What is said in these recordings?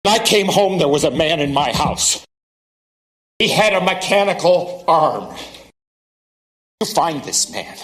When I came home, there was a man in my house. He had a mechanical arm. You find this man.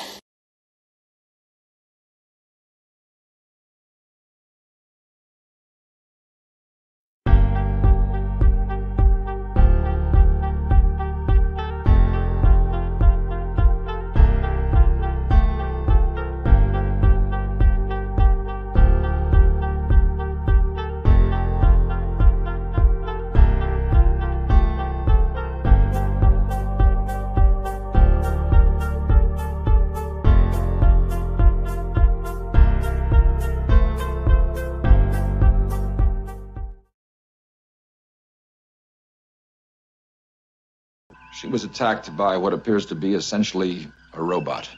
She was attacked by what appears to be essentially a robot.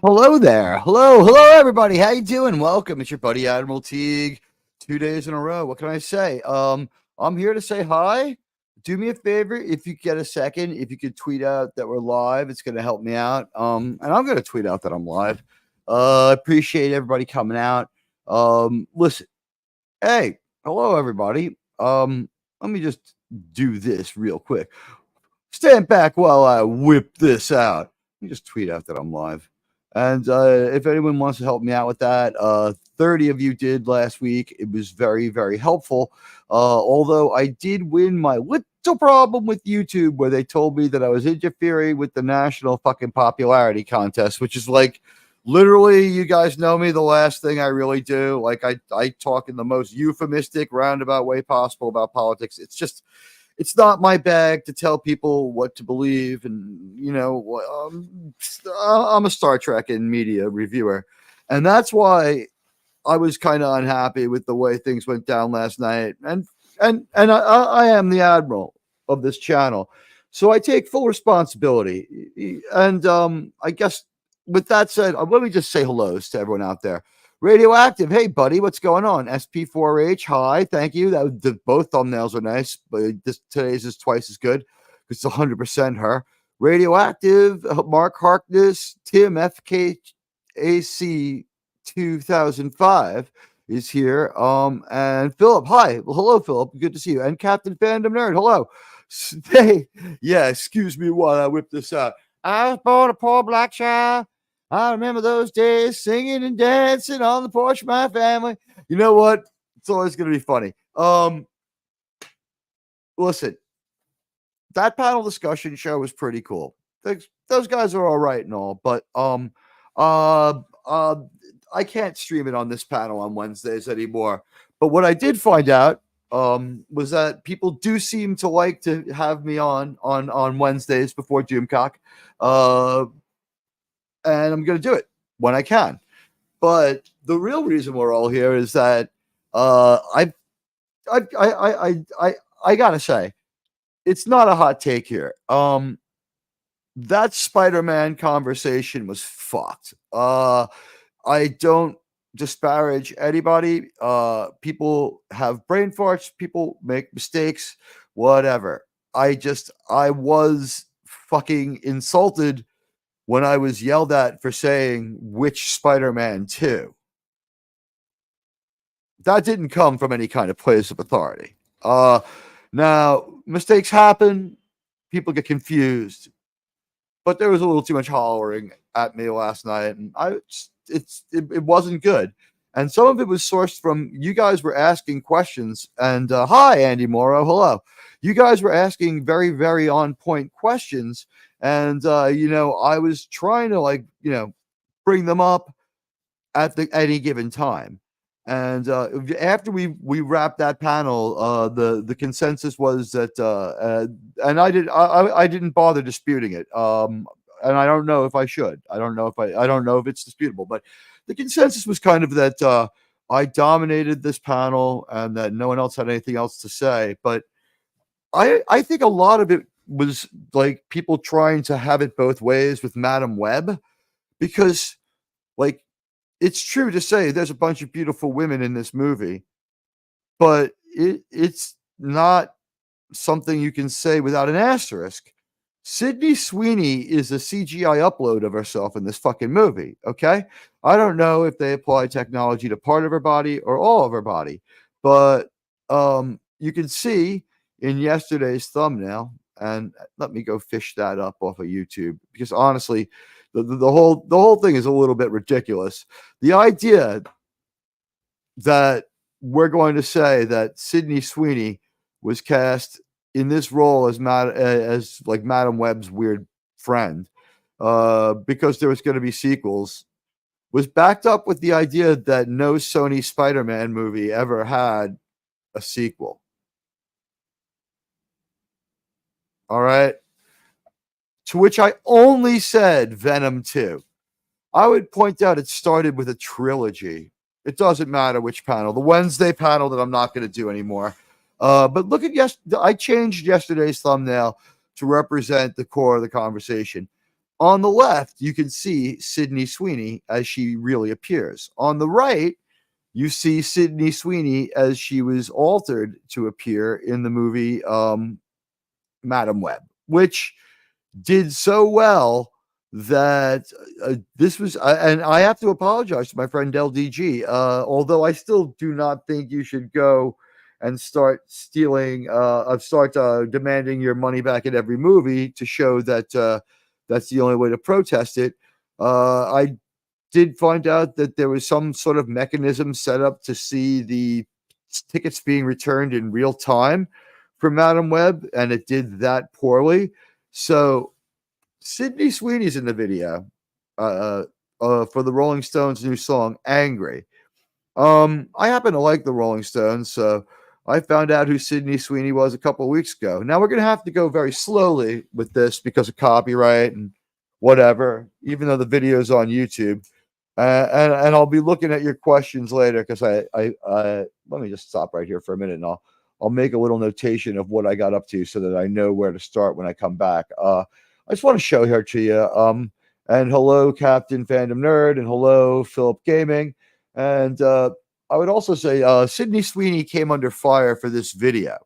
Hello there. Hello, everybody. How you doing? Welcome. It's your buddy Admiral Teag. 2 days in a row. What can I say? I'm here to say hi. Do me a favor, if you get a second, if you could tweet out that we're live, it's going to help me out. And I'm going to tweet out that I'm live. Appreciate everybody coming out. Listen. Hey, hello, everybody. Let me just do this real quick. Stand back while I whip this out. Let me just tweet out that I'm live. And if anyone wants to help me out with that, 30 of you did last week. It was very, very helpful. Although I did win my little problem with YouTube where they told me that I was interfering with the national fucking popularity contest, which is like, literally, you guys know me, the last thing I really do. Like, I talk in the most euphemistic, roundabout way possible about politics. It's not my bag to tell people what to believe. And, you know, I'm a Star Trek and media reviewer. And that's why I was kind of unhappy with the way things went down last night. And I am the admiral of this channel. So I take full responsibility. And I guess with that said, let me just say hellos to everyone out there. Radioactive, hey buddy, what's going on? SP4H, hi, thank you. Both thumbnails are nice, but today's is twice as good. It's 100% her. Radioactive, Mark Harkness, Tim FKAC 2005 is here. And Philip, hi, well, hello Philip, good to see you. And Captain Fandom Nerd, hello. Hey, yeah, excuse me while I whip this out. I was born a poor black child. I remember those days singing and dancing on the porch of my family. You know what? It's always going to be funny. Listen, that panel discussion show was pretty cool. Those guys are all right and all, but I can't stream it on this panel on Wednesdays anymore. But what I did find out was that people do seem to like to have me on Wednesdays before Doomcock. And I'm going to do it when I can. But the real reason we're all here is that I gotta say, it's not a hot take here. That Spider-Man conversation was fucked. I don't disparage anybody. People have brain farts. People make mistakes. Whatever. I was fucking insulted when I was yelled at for saying which Spider-Man 2. That didn't come from any kind of place of authority. Now, mistakes happen. People get confused. But there was a little too much hollering at me last night, and it wasn't good. And some of it was sourced from you guys were asking questions. And hi, Andy Morrow. Hello. You guys were asking very, very on point questions. And, I was trying to bring them up at any given time. And after we wrapped that panel, the consensus was that, and I didn't bother disputing it. And I don't know if I should. I don't know if it's disputable, but the consensus was kind of that I dominated this panel and that no one else had anything else to say. But I think a lot of it was like people trying to have it both ways with Madam Web, because it's true to say there's a bunch of beautiful women in this movie, but it's not something you can say without an asterisk. Sydney Sweeney is a CGI upload of herself in this fucking movie. Okay. I don't know if they apply technology to part of her body or all of her body, but you can see in yesterday's thumbnail, and let me go fish that up off of YouTube because honestly, the whole thing is a little bit ridiculous. The idea that we're going to say that Sydney Sweeney was cast in this role as like Madam Web's weird friend, because there was going to be sequels, was backed up with the idea that no Sony Spider-Man movie ever had a sequel. All right. To which I only said Venom 2. I would point out it started with a trilogy. It doesn't matter which panel. The Wednesday panel that I'm not going to do anymore. But look at I changed yesterday's thumbnail to represent the core of the conversation. On the left, you can see Sydney Sweeney as she really appears. On the right, you see Sydney Sweeney as she was altered to appear in the movie Madam Web, which did so well that this was, and I have to apologize to my friend LDG, although I still do not think you should go and start stealing, demanding your money back at every movie to show that that's the only way to protest it. I did find out that there was some sort of mechanism set up to see the tickets being returned in real time for Madam Web, and it did that poorly. So Sydney Sweeney's in the video for the Rolling Stones' new song "Angry." I happen to like the Rolling Stones, so I found out who Sydney Sweeney was a couple of weeks ago. Now we're going to have to go very slowly with this because of copyright and whatever, even though the video is on YouTube. And I'll be looking at your questions later because I let me just stop right here for a minute and I'll make a little notation of what I got up to so that I know where to start when I come back. I just want to show her to you. And hello, Captain Fandom Nerd, and hello, Philip Gaming. And I would also say Sydney Sweeney came under fire for this video.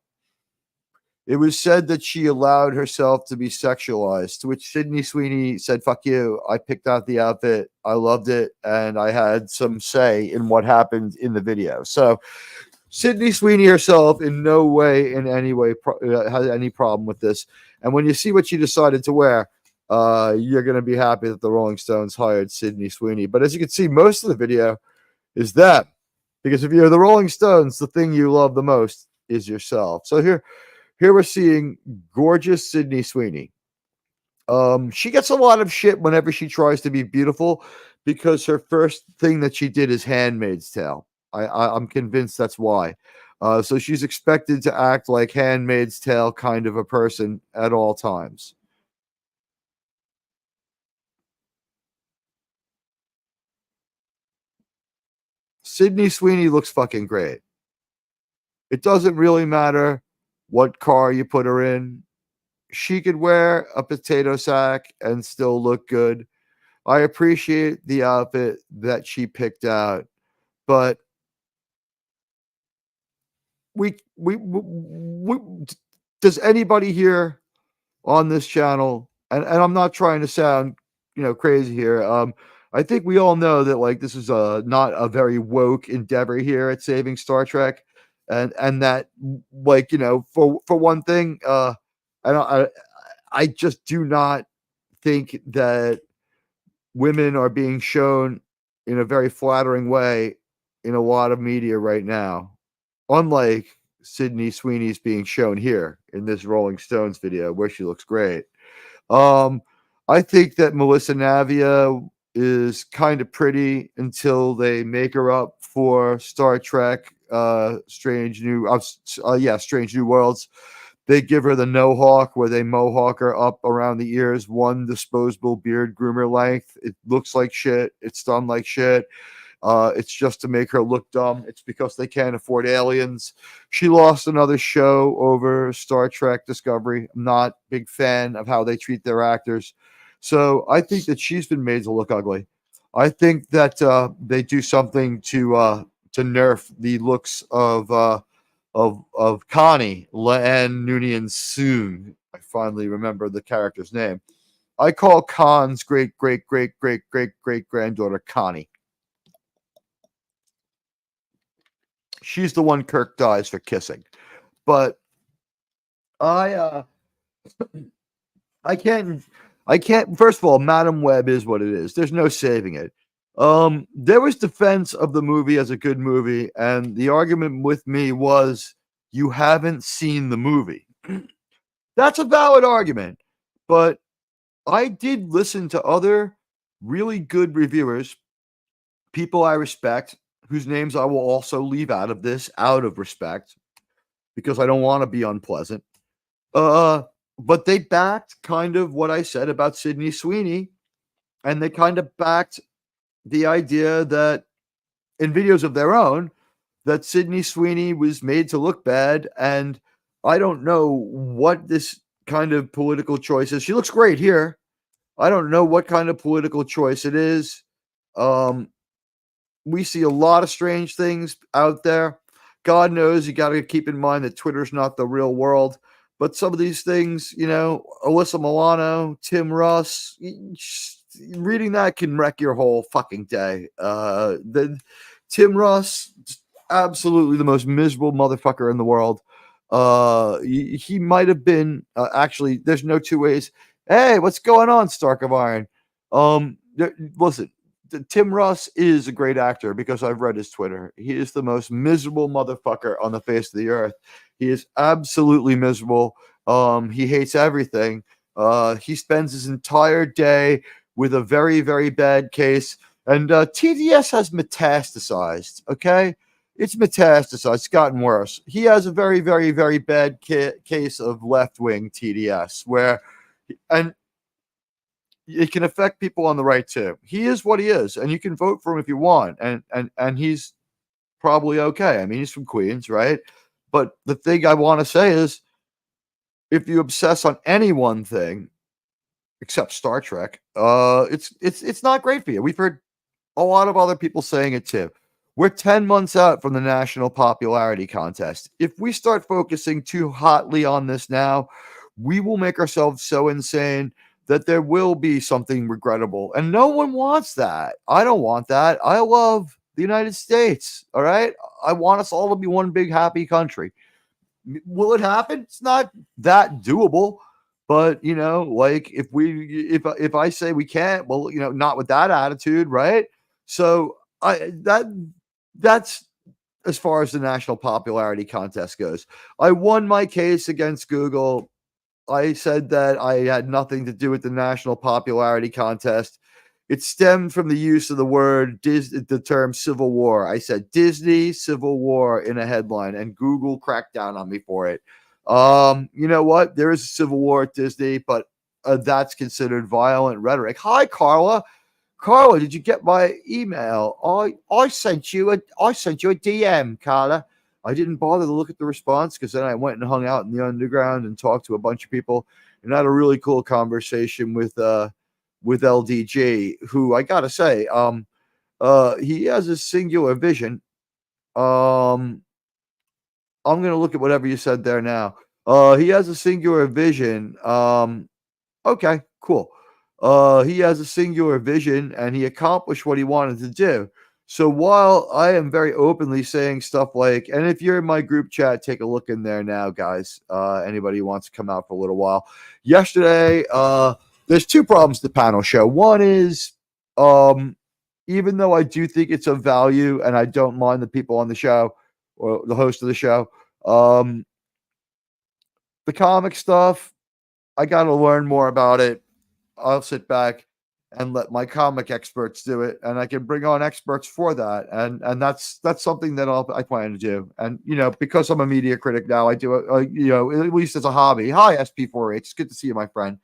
It was said that she allowed herself to be sexualized, to which Sydney Sweeney said, "Fuck you. I picked out the outfit. I loved it. And I had some say in what happened in the video." So Sydney Sweeney herself in no way, in any way, has any problem with this. And when you see what she decided to wear, you're going to be happy that the Rolling Stones hired Sydney Sweeney. But as you can see, most of the video is that. Because if you're the Rolling Stones, the thing you love the most is yourself. So here we're seeing gorgeous Sydney Sweeney. She gets a lot of shit whenever she tries to be beautiful because her first thing that she did is Handmaid's Tale. I'm convinced that's why. So she's expected to act like Handmaid's Tale kind of a person at all times. Sydney Sweeney looks fucking great. It doesn't really matter what car you put her in. She could wear a potato sack and still look good. I appreciate the outfit that she picked out, but we does anybody here on this channel, and I'm not trying to sound crazy here, I think we all know that like this is not a very woke endeavor here at Saving Star Trek, and that like for one thing, I just do not think that women are being shown in a very flattering way in a lot of media right now, unlike Sydney Sweeney's being shown here in this Rolling Stones video where she looks great. I think that Melissa Navia is kind of pretty until they make her up for Star Trek Strange New Worlds. They give her the no-hawk where they mohawk her up around the ears, one disposable beard groomer length. It looks like shit. It's done like shit. It's just to make her look dumb. It's because they can't afford aliens. She lost another show over Star Trek Discovery. I'm not a big fan of how they treat their actors. So I think that she's been made to look ugly. I think that they do something to nerf the looks of Connie and Noonien soon. I finally remember the character's name. I call Khan's great great great great great great granddaughter Connie. She's the one Kirk dies for kissing. But I I can't first of all, Madam Web is what it is. There's no saving it. There was defense of the movie as a good movie, and the argument with me was you haven't seen the movie. That's a valid argument, but I did listen to other really good reviewers, people I respect, whose names I will also leave out of this out of respect because I don't want to be unpleasant. But they backed kind of what I said about Sydney Sweeney, and they kind of backed the idea that in videos of their own that Sydney Sweeney was made to look bad. And I don't know what this kind of political choice is. She looks great here. I don't know what kind of political choice it is. We see a lot of strange things out there. God knows you got to keep in mind that Twitter's not the real world. But some of these things, Alyssa Milano, Tim Russ, reading that can wreck your whole fucking day. The Tim Russ, absolutely the most miserable motherfucker in the world. He might have been actually. There's no two ways. Hey, what's going on, Stark of Iron? Listen, Tim Russ is a great actor because I've read his Twitter. He is the most miserable motherfucker on the face of the earth. He is absolutely miserable. He hates everything. He spends his entire day with a very, very bad case. And TDS has metastasized, okay? It's metastasized. It's gotten worse. He has a very, very, very bad case of left-wing TDS and it can affect people on the right too. He is what he is, and you can vote for him if you want. And he's probably okay. I mean, he's from Queens, right? But the thing I want to say is, if you obsess on any one thing, except Star Trek, it's not great for you. We've heard a lot of other people saying it too. We're 10 months out from the national popularity contest. If we start focusing too hotly on this now, we will make ourselves so insane that there will be something regrettable. And no one wants that. I don't want that. I love the United States. All right. I want us all to be one big happy country. Will it happen? It's not that doable. But like if I say we can't, well, not with that attitude, right? So that's as far as the national popularity contest goes. I won my case against Google. I said that I had nothing to do with the national popularity contest. It stemmed from the use of the term Civil War. I said Disney Civil War in a headline, and Google cracked down on me for it. You know what? There is a Civil War at Disney, but that's considered violent rhetoric. Hi, Carla. Carla, did you get my email? I sent you a DM, Carla. I didn't bother to look at the response because then I went and hung out in the underground and talked to a bunch of people and had a really cool conversation with LDG, who I gotta say, he has a singular vision. I'm gonna look at whatever you said there now. He has a singular vision. Okay, cool. He has a singular vision and he accomplished what he wanted to do. So while I am very openly saying stuff like, and if you're in my group chat, take a look in there now, guys. Anybody who wants to come out for a little while. Yesterday, there's two problems with the panel show. One is, even though I do think it's of value and I don't mind the people on the show or the host of the show, the comic stuff, I got to learn more about it. I'll sit back and let my comic experts do it, and I can bring on experts for that, and that's something that I plan to do. And because I'm a media critic now, I do it, at least as a hobby. Hi, SP4H, it's good to see you, my friend.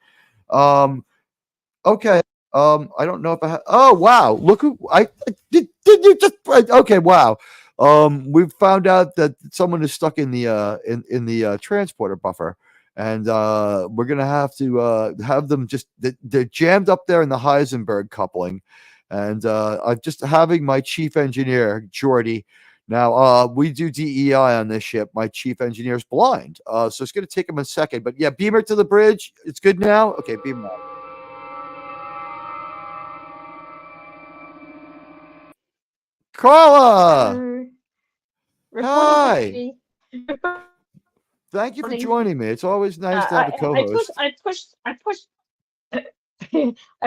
Okay, I don't know if I. Oh wow, look who I did you just? Okay, wow. We've found out that someone is stuck in the transporter buffer. And we're going to have to have them they're jammed up there in the Heisenberg coupling. And I'm just having my chief engineer, Jordy, Now, we do DEI on this ship. My chief engineer's blind, so it's going to take him a second. But yeah, beamer to the bridge. It's good now. Okay, beam up. Carla, hi. Thank you for joining me. It's always nice to have a co-host. I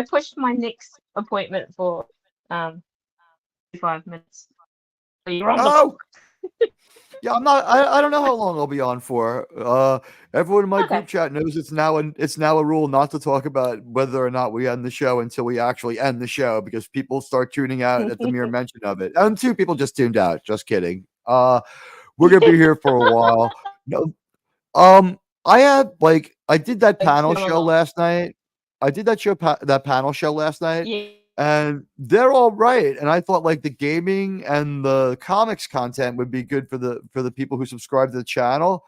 pushed my next appointment for 5 minutes. So you're on yeah, I'm not. I don't know how long I'll be on for. Everyone in my group chat knows it's now a rule not to talk about whether or not we end the show until we actually end the show, because people start tuning out at the mere mention of it. And 2 people just tuned out. Just kidding. We're gonna be here for a while. No, I did that panel show last night. I did that panel show last night. Yeah. And they're all right. And I thought like the gaming and the comics content would be good for the people who subscribe to the channel.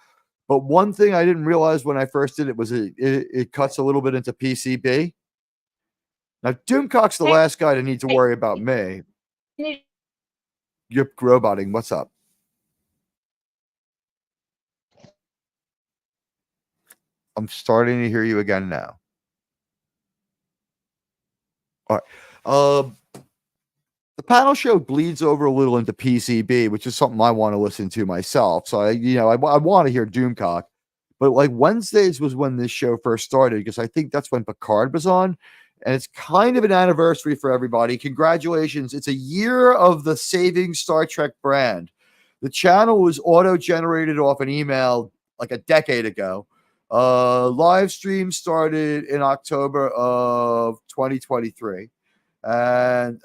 But one thing I didn't realize when I first did it was it cuts a little bit into PCB. Now, Doomcock's the last guy to need to worry about me. You're roboting. What's up? I'm starting to hear you again now. All right. The panel show bleeds over a little into PCB, which is something I want to listen to myself. So I want to hear Doomcock, but like Wednesdays was when this show first started, because I think that's when Picard was on, and it's kind of an anniversary for everybody. Congratulations. It's a year of the saving Star Trek brand. The channel was auto-generated off an email like a decade ago. Live stream started in October of 2023. And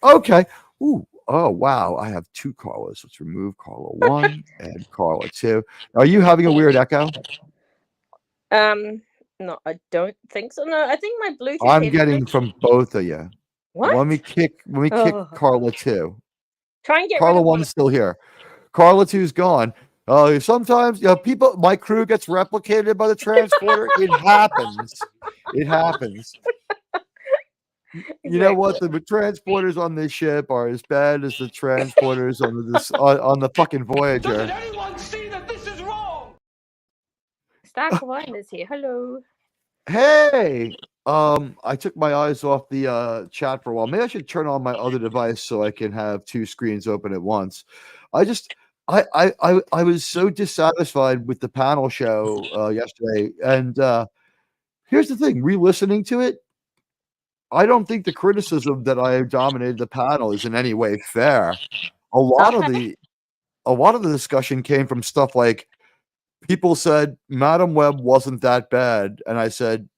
okay. Ooh, oh wow, I have 2 Carlas. Let's remove Carla 1 and Carla 2. Are you having a weird echo? No, I don't think so. No, I think my Bluetooth. I'm getting from both of you. What? Let me kick Carla 2. Try and get Carla rid of 1's still here. Carla 2's gone. Sometimes people, my crew gets replicated by the transporter. It happens. It happens. You know what? The transporters on this ship are as bad as the transporters on the fucking Voyager. Doesn't anyone see that this is wrong? Stack Wine is here. Hello. Hey, I took my eyes off the chat for a while. Maybe I should turn on my other device so I can have 2 screens open at once. I was so dissatisfied with the panel show yesterday, and here's the thing: re-listening to it, I don't think the criticism that I dominated the panel is in any way fair. A lot of the discussion came from stuff like people said Madam Web wasn't that bad, and I said,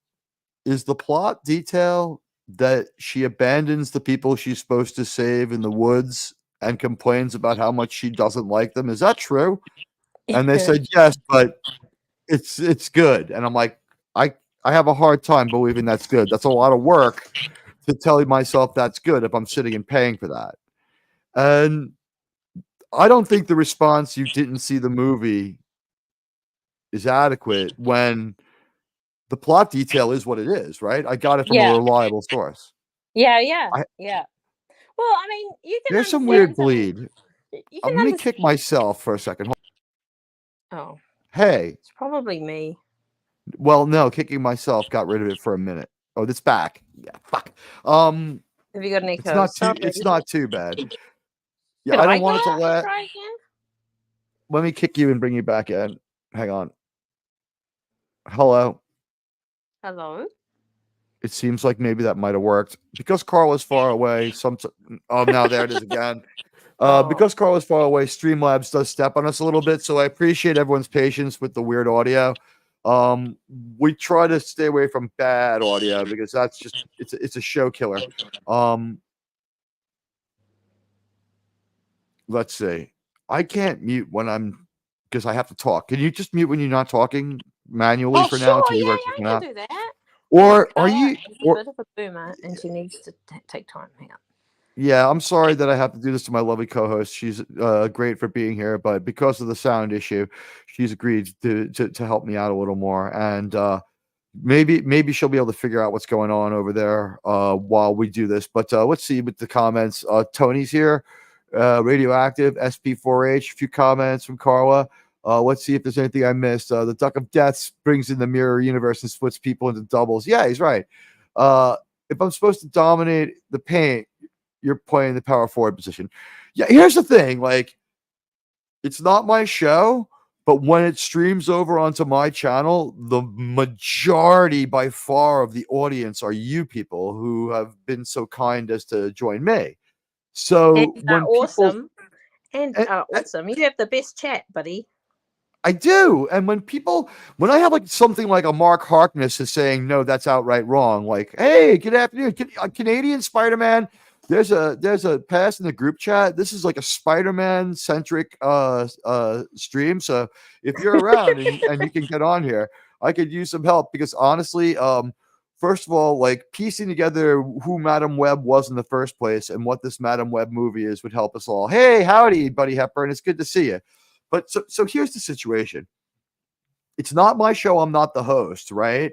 is the plot detail that she abandons the people she's supposed to save in the woods and complains about how much she doesn't like them? Is that true? And they said yes, but it's good. And I'm like, I have a hard time believing that's good. That's a lot of work to tell myself that's good if I'm sitting and paying for that. And I don't think the response "you didn't see the movie" is adequate when the plot detail is what it is, right? I got it from a reliable source. Yeah. Well, I mean, you can. There's some weird bleed. Let me kick myself for a second. Oh. Hey. It's probably me. Well, no, kicking myself got rid of it for a minute. Oh, it's back. Yeah, fuck. Have you got any codes? It's not too bad. Yeah, I don't want it to let. Let me kick you and bring you back in. Hang on. Hello. It seems like maybe that might have worked because Carl is far away. Now there it is again. Because Carl is far away, Streamlabs does step on us a little bit, so I appreciate everyone's patience with the weird audio. We try to stay away from bad audio because that's just it's a show killer. Let's see. I can't mute when because I have to talk. Can you just mute when you're not talking manually for now? Yeah, I can do that. Or are you? She's a bit of a boomer, and she needs to take time. Hang on. Yeah, I'm sorry that I have to do this to my lovely co-host. She's great for being here, but because of the sound issue, she's agreed to help me out a little more. And maybe she'll be able to figure out what's going on over there while we do this. But let's see with the comments. Tony's here. Radioactive, SP4H, a few comments from Carla. Let's see if there's anything I missed. The Duck of Death brings in the mirror universe and splits people into doubles. Yeah, he's right. If I'm supposed to dominate the paint, you're playing the power forward position. Yeah, here's the thing. Like, it's not my show, but when it streams over onto my channel, the majority by far of the audience are you people who have been so kind as to join me. So And when awesome. And and, awesome. You have the best chat, buddy. I do. And when I have like something like a Mark Harkness is saying, no, that's outright wrong. Like, hey, good afternoon, Canadian Spider-Man. There's a pass in the group chat. This is like a Spider-Man centric stream. So if you're around and you can get on here, I could use some help because honestly, first of all, like piecing together who Madam Web was in the first place and what this Madam Web movie is would help us all. Hey, howdy, Buddy Hepburn. It's good to see you. But so here's the situation. It's not my show. I'm not the host, right?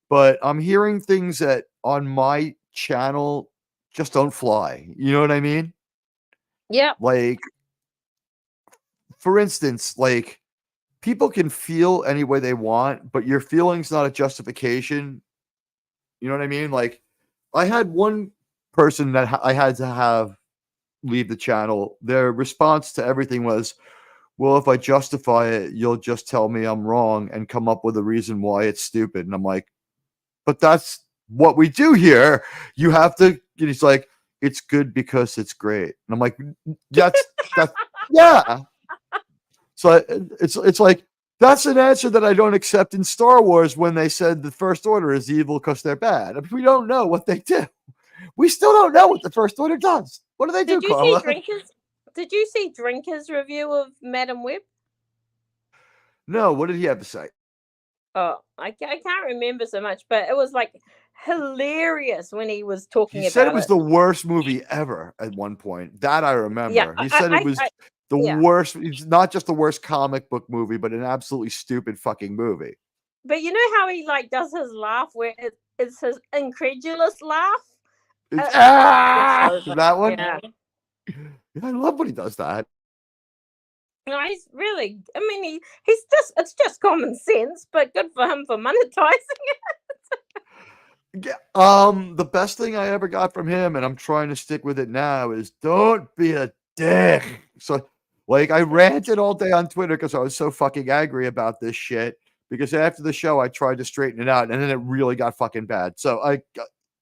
But I'm hearing things that on my channel just don't fly. You know what I mean? Yeah. Like, for instance, like people can feel any way they want, but your feeling's not a justification. You know what I mean? Like, I had one person that I had to have leave the channel. Their response to everything was, well, if I justify it, you'll just tell me I'm wrong and come up with a reason why it's stupid. And I'm like, but that's what we do here. You have to, and he's like, it's good because it's great. And I'm like, that's yeah. So it's like, that's an answer that I don't accept in Star Wars when they said the First Order is evil because they're bad. I mean, we don't know what they do. We still don't know what the First Order does. What do they do, Carla? Did you see Drinker's review of Madam Web? No, what did he have to say? Oh, I can't remember so much, but it was like hilarious when he was talking about it. He said it was the worst movie ever at one point. That I remember. Yeah, he said it was the worst. It's not just the worst comic book movie, but an absolutely stupid fucking movie. But you know how he like does his laugh where it's his incredulous laugh? That one? Yeah. I love when he does that. No, he's really, I mean, it's just common sense, but good for him for monetizing it. The best thing I ever got from him, and I'm trying to stick with it now, is don't be a dick. So, like, I ranted all day on Twitter because I was so fucking angry about this shit. Because after the show, I tried to straighten it out, and then it really got fucking bad. So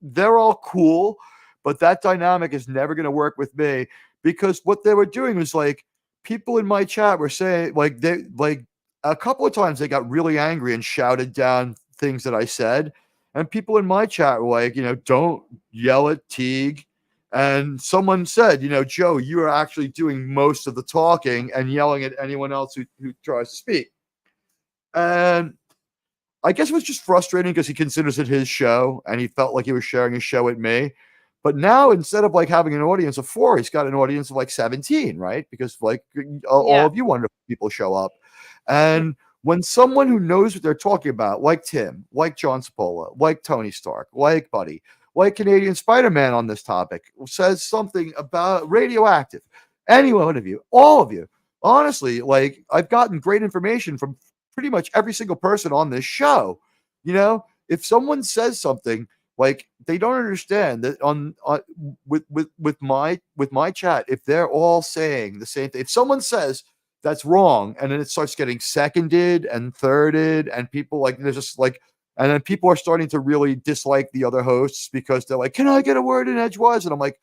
they're all cool, but that dynamic is never going to work with me because what they were doing was like people in my chat were saying like a couple of times they got really angry and shouted down things that I said, and people in my chat were like, don't yell at Teag. And someone said, Joe, you are actually doing most of the talking and yelling at anyone else who tries to speak. And I guess it was just frustrating because he considers it his show and he felt like he was sharing his show with me. But now instead of like having an audience of 4, he's got an audience of like 17, right? Because like all of you wonderful people show up. And when someone who knows what they're talking about, like Tim, like John Spola, like Tony Stark, like Buddy, like Canadian Spider-Man on this topic, says something about Radioactive, any one of you, all of you, honestly, like I've gotten great information from pretty much every single person on this show. If someone says something like they don't understand that with my chat, if they're all saying the same thing, if someone says that's wrong and then it starts getting seconded and thirded and people like there's just like, and then people are starting to really dislike the other hosts because they're like, can I get a word in edgewise? And I'm like,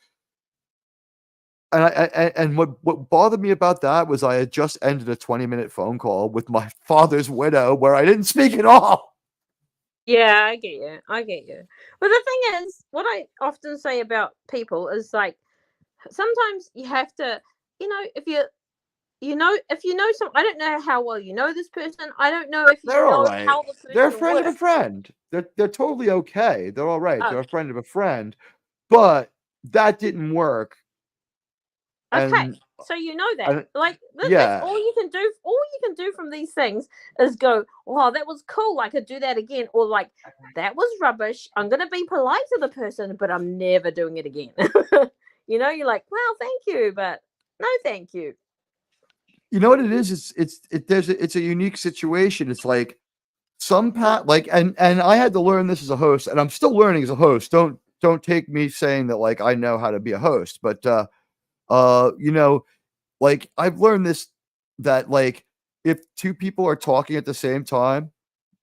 and what bothered me about that was I had just ended a 20-minute phone call with my father's widow where I didn't speak at all. Yeah, I get you. But the thing is, what I often say about people is like, sometimes you have to, if you know some, I don't know how well you know this person. I don't know if you know right. how the person They're a friend works. of a friend. They're totally okay. They're all right. They're a friend of a friend. But that didn't work. Okay, so you know that. That's all you can do. All you can do from these things is go, wow, that was cool. I could do that again. Or like, that was rubbish. I'm going to be polite to the person, but I'm never doing it again. You're like, wow, thank you. But No, thank you. You know what it is? It's a unique situation. It's like and I had to learn this as a host, and I'm still learning as a host. Don't take me saying that like I know how to be a host, but you know, like I've learned this that like if two people are talking at the same time,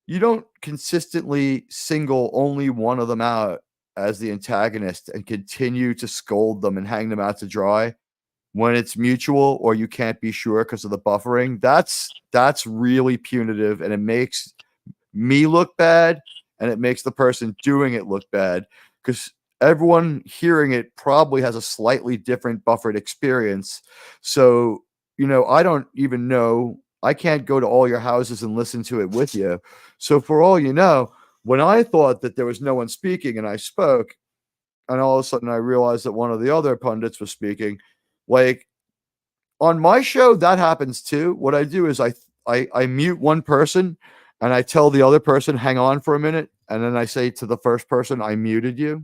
you don't consistently single only one of them out as the antagonist and continue to scold them and hang them out to dry when it's mutual or you can't be sure because of the buffering. That's really punitive, and it makes me look bad, and it makes the person doing it look bad because everyone hearing it probably has a slightly different buffered experience. So, you know, I don't even know. I can't go to all your houses and listen to it with you. So, for all you know, when I thought that there was no one speaking and I spoke, and all of a sudden I realized that one of the other pundits was speaking, like on my show, that happens too. What I do is I mute one person and I tell the other person, hang on for a minute. And then I say to the first person, I muted you,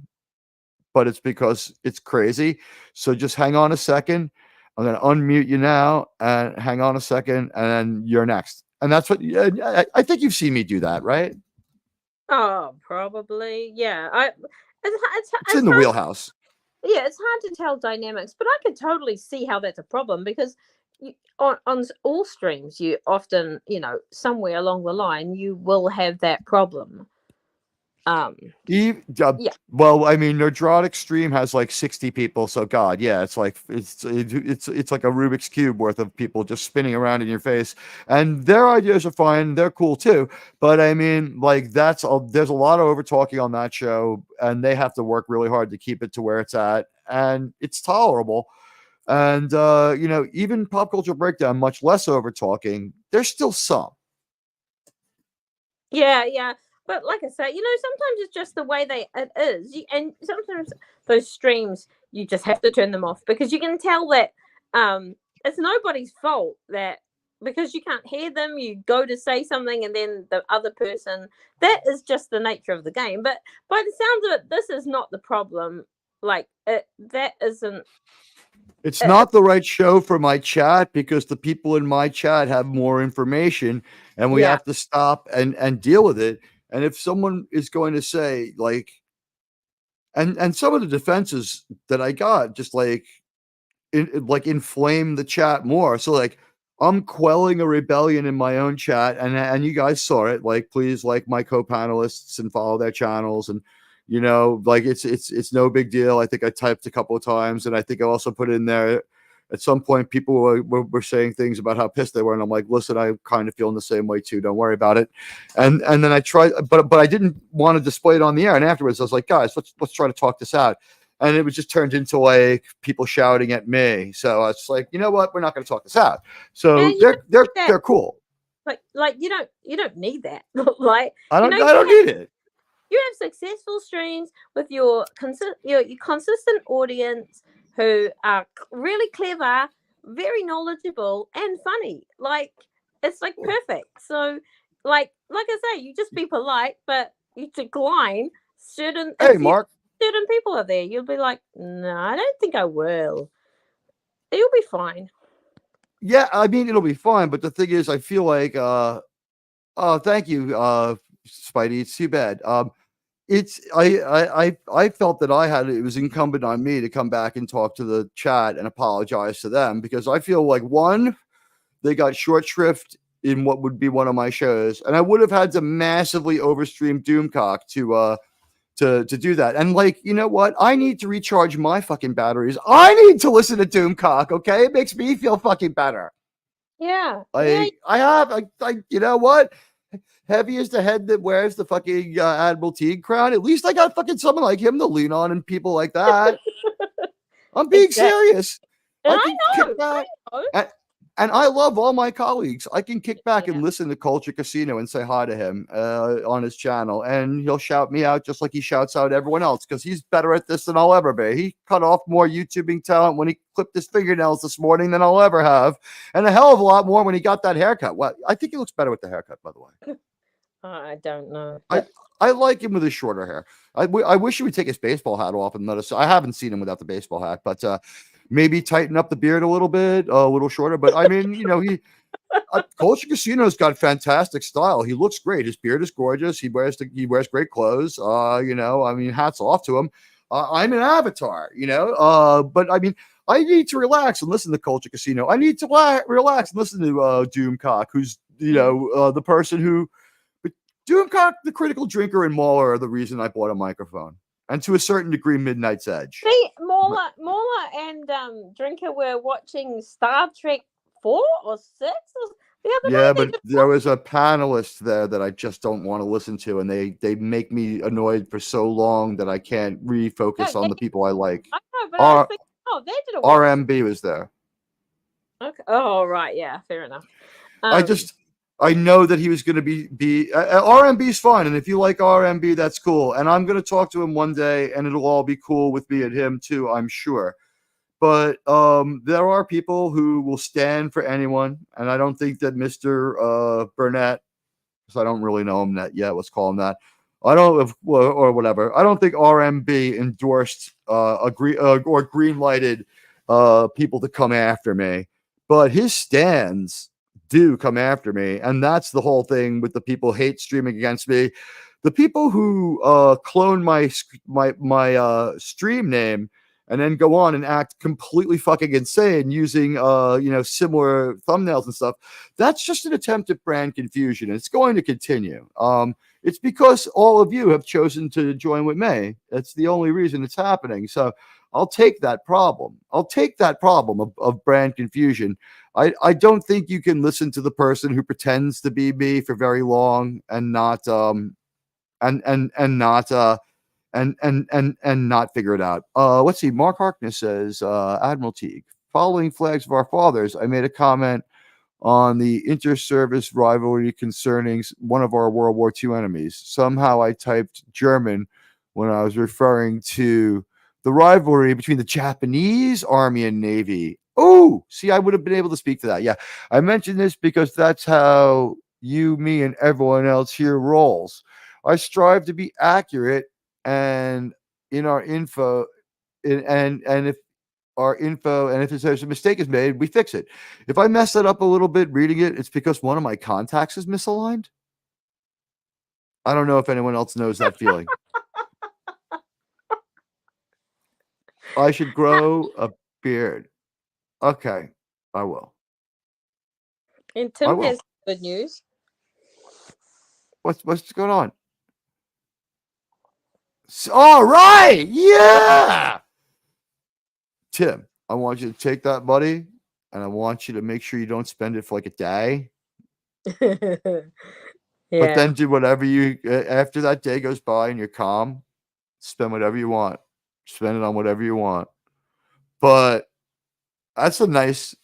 but it's because it's crazy. So just hang on a second. I'm going to unmute you now and hang on a second. And then you're next. And that's what I think you've seen me do that, right? Oh, probably. Yeah. It's in the hard, wheelhouse. yeah, it's hard to tell dynamics, but I could totally see how that's a problem because on all streams, you often, somewhere along the line, you will have that problem. Yeah. Well, I mean, Nerdrotic stream has like 60 people, so God, yeah, it's like it's like a Rubik's cube worth of people just spinning around in your face, and their ideas are fine, they're cool too. But I mean, like there's a lot of over talking on that show, and they have to work really hard to keep it to where it's at, and it's tolerable. And even Pop Culture Breakdown, much less over talking, there's still some. Yeah. But like I say, sometimes it's just the way it is. And sometimes those streams, you just have to turn them off because you can tell that it's nobody's fault that because you can't hear them, you go to say something and then the other person, that is just the nature of the game. But by the sounds of it, this is not the problem. Like, that isn't. It's not the right show for my chat because the people in my chat have more information and we have to stop and deal with it. And if someone is going to say like, and some of the defenses that I got just like inflame the chat more. So like I'm quelling a rebellion in my own chat, and you guys saw it. Like, please like my co-panelists and follow their channels, and like it's no big deal. I think I typed a couple of times, and I think I also put in there at some point people were saying things about how pissed they were, and I'm like, listen, I'm kind of feeling the same way too. Don't worry about it. And then I tried, but I didn't want to display it on the air. And afterwards, I was like, guys, let's try to talk this out. And it was just turned into like people shouting at me. So it's like, you know what? We're not going to talk this out. So they're cool. Like you don't need that. Like I don't need it. You have successful streams with your consistent audience who are really clever, very knowledgeable, and funny. Like it's like perfect. So like I say, you just be polite, but you decline certain. Hey, Mark. Certain people are there. You'll be like, no, I don't think I will. You'll be fine. Yeah, I mean it'll be fine, but the thing is, I feel like, thank you, Spidey. It's too bad. I felt that it was incumbent on me to come back and talk to the chat and apologize to them because I feel like one, they got short shrift in what would be one of my shows, and I would have had to massively overstream Doomcock to do that. And like, you know what? I need to recharge my fucking batteries. I need to listen to Doomcock. Okay, it makes me feel fucking better. Yeah. I you know what? Heavy is the head that wears the fucking Admiral Teag crown. At least I got fucking someone like him to lean on and people like that. I'm being serious. I know. And I love all my colleagues. I can kick back and listen to Culture Casino and say hi to him on his channel. And he'll shout me out just like he shouts out everyone else because he's better at this than I'll ever be. He cut off more YouTubing talent when he clipped his fingernails this morning than I'll ever have. And a hell of a lot more when he got that haircut. Well, I think he looks better with the haircut, by the way. I don't know. I like him with his shorter hair. I wish he would take his baseball hat off and let us. I haven't seen him without the baseball hat, but maybe tighten up the beard a little shorter. But I mean, Culture Casino's got fantastic style. He looks great. His beard is gorgeous. He wears great clothes. I mean, hats off to him. I'm an avatar, but I mean, I need to relax and listen to Culture Casino. I need to relax and listen to Doomcock, who's the person who. But Doomcock, the critical drinker, and Mauler are the reason I bought a microphone, and to a certain degree, Midnight's Edge. See, Mauler and Drinker were watching Star Trek 4 or 6 the other Yeah, day. but there was a panelist there that I just don't want to listen to, and they make me annoyed for so long that I can't refocus on the people I like. I know, but I think, they did a RMB was there. Okay. Oh, right. Yeah, fair enough. I know that he was going to be RMB's fine, and if you like RMB, that's cool. And I'm going to talk to him one day, and it'll all be cool with me and him too, I'm sure. But there are people who will stand for anyone, and I don't think that Mr. Burnett, because I don't really know him yet. Let's call him that. Or whatever. I don't think RMB endorsed or green lighted people to come after me, but his stands do come after me, and that's the whole thing with the people hate streaming against me. The people who clone my stream name and then go on and act completely fucking insane using similar thumbnails and stuff. That's just an attempt at brand confusion. It's going to continue. It's because all of you have chosen to join with me. That's the only reason it's happening. So I'll take that problem. I'll take that problem of brand confusion. I don't think you can listen to the person who pretends to be me for very long and not not figure it out. Let's see. Mark Harkness says, Admiral Teag, following Flags of Our Fathers, I made a comment on the inter-service rivalry concerning one of our World War II enemies. Somehow I typed German when I was referring to the rivalry between the Japanese Army and Navy. Oh, see, I would have been able to speak to that. Yeah, I mentioned this because that's how you, me, and everyone else here rolls. I strive to be accurate and in our info, and if our info, and if there's a mistake is made, we fix it. If I mess it up a little bit reading it, it's because one of my contacts is misaligned. I don't know if anyone else knows that feeling. I should grow a beard. Okay, I will. And Tim has good news. What's going on? All right, yeah. Tim, I want you to take that money, and I want you to make sure you don't spend it for like a day. Yeah. But then do whatever after that day goes by and you're calm, spend whatever you want. Spend it on whatever you want. But that's a nice,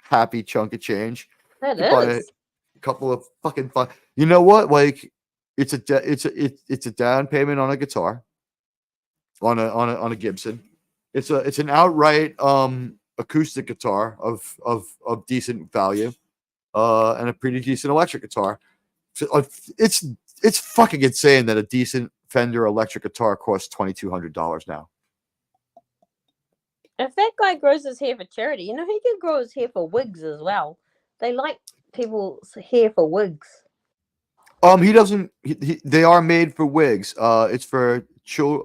happy chunk of change. That is. Buy a couple of fucking fun. You know what? Like, it's a down payment on a guitar, on a Gibson. It's an outright acoustic guitar of decent value, and a pretty decent electric guitar. So, it's fucking insane that a decent Fender electric guitar costs $2,200 now. If that guy grows his hair for charity, he can grow his hair for wigs as well. They like people's hair for wigs. He doesn't. They are made for wigs. It's for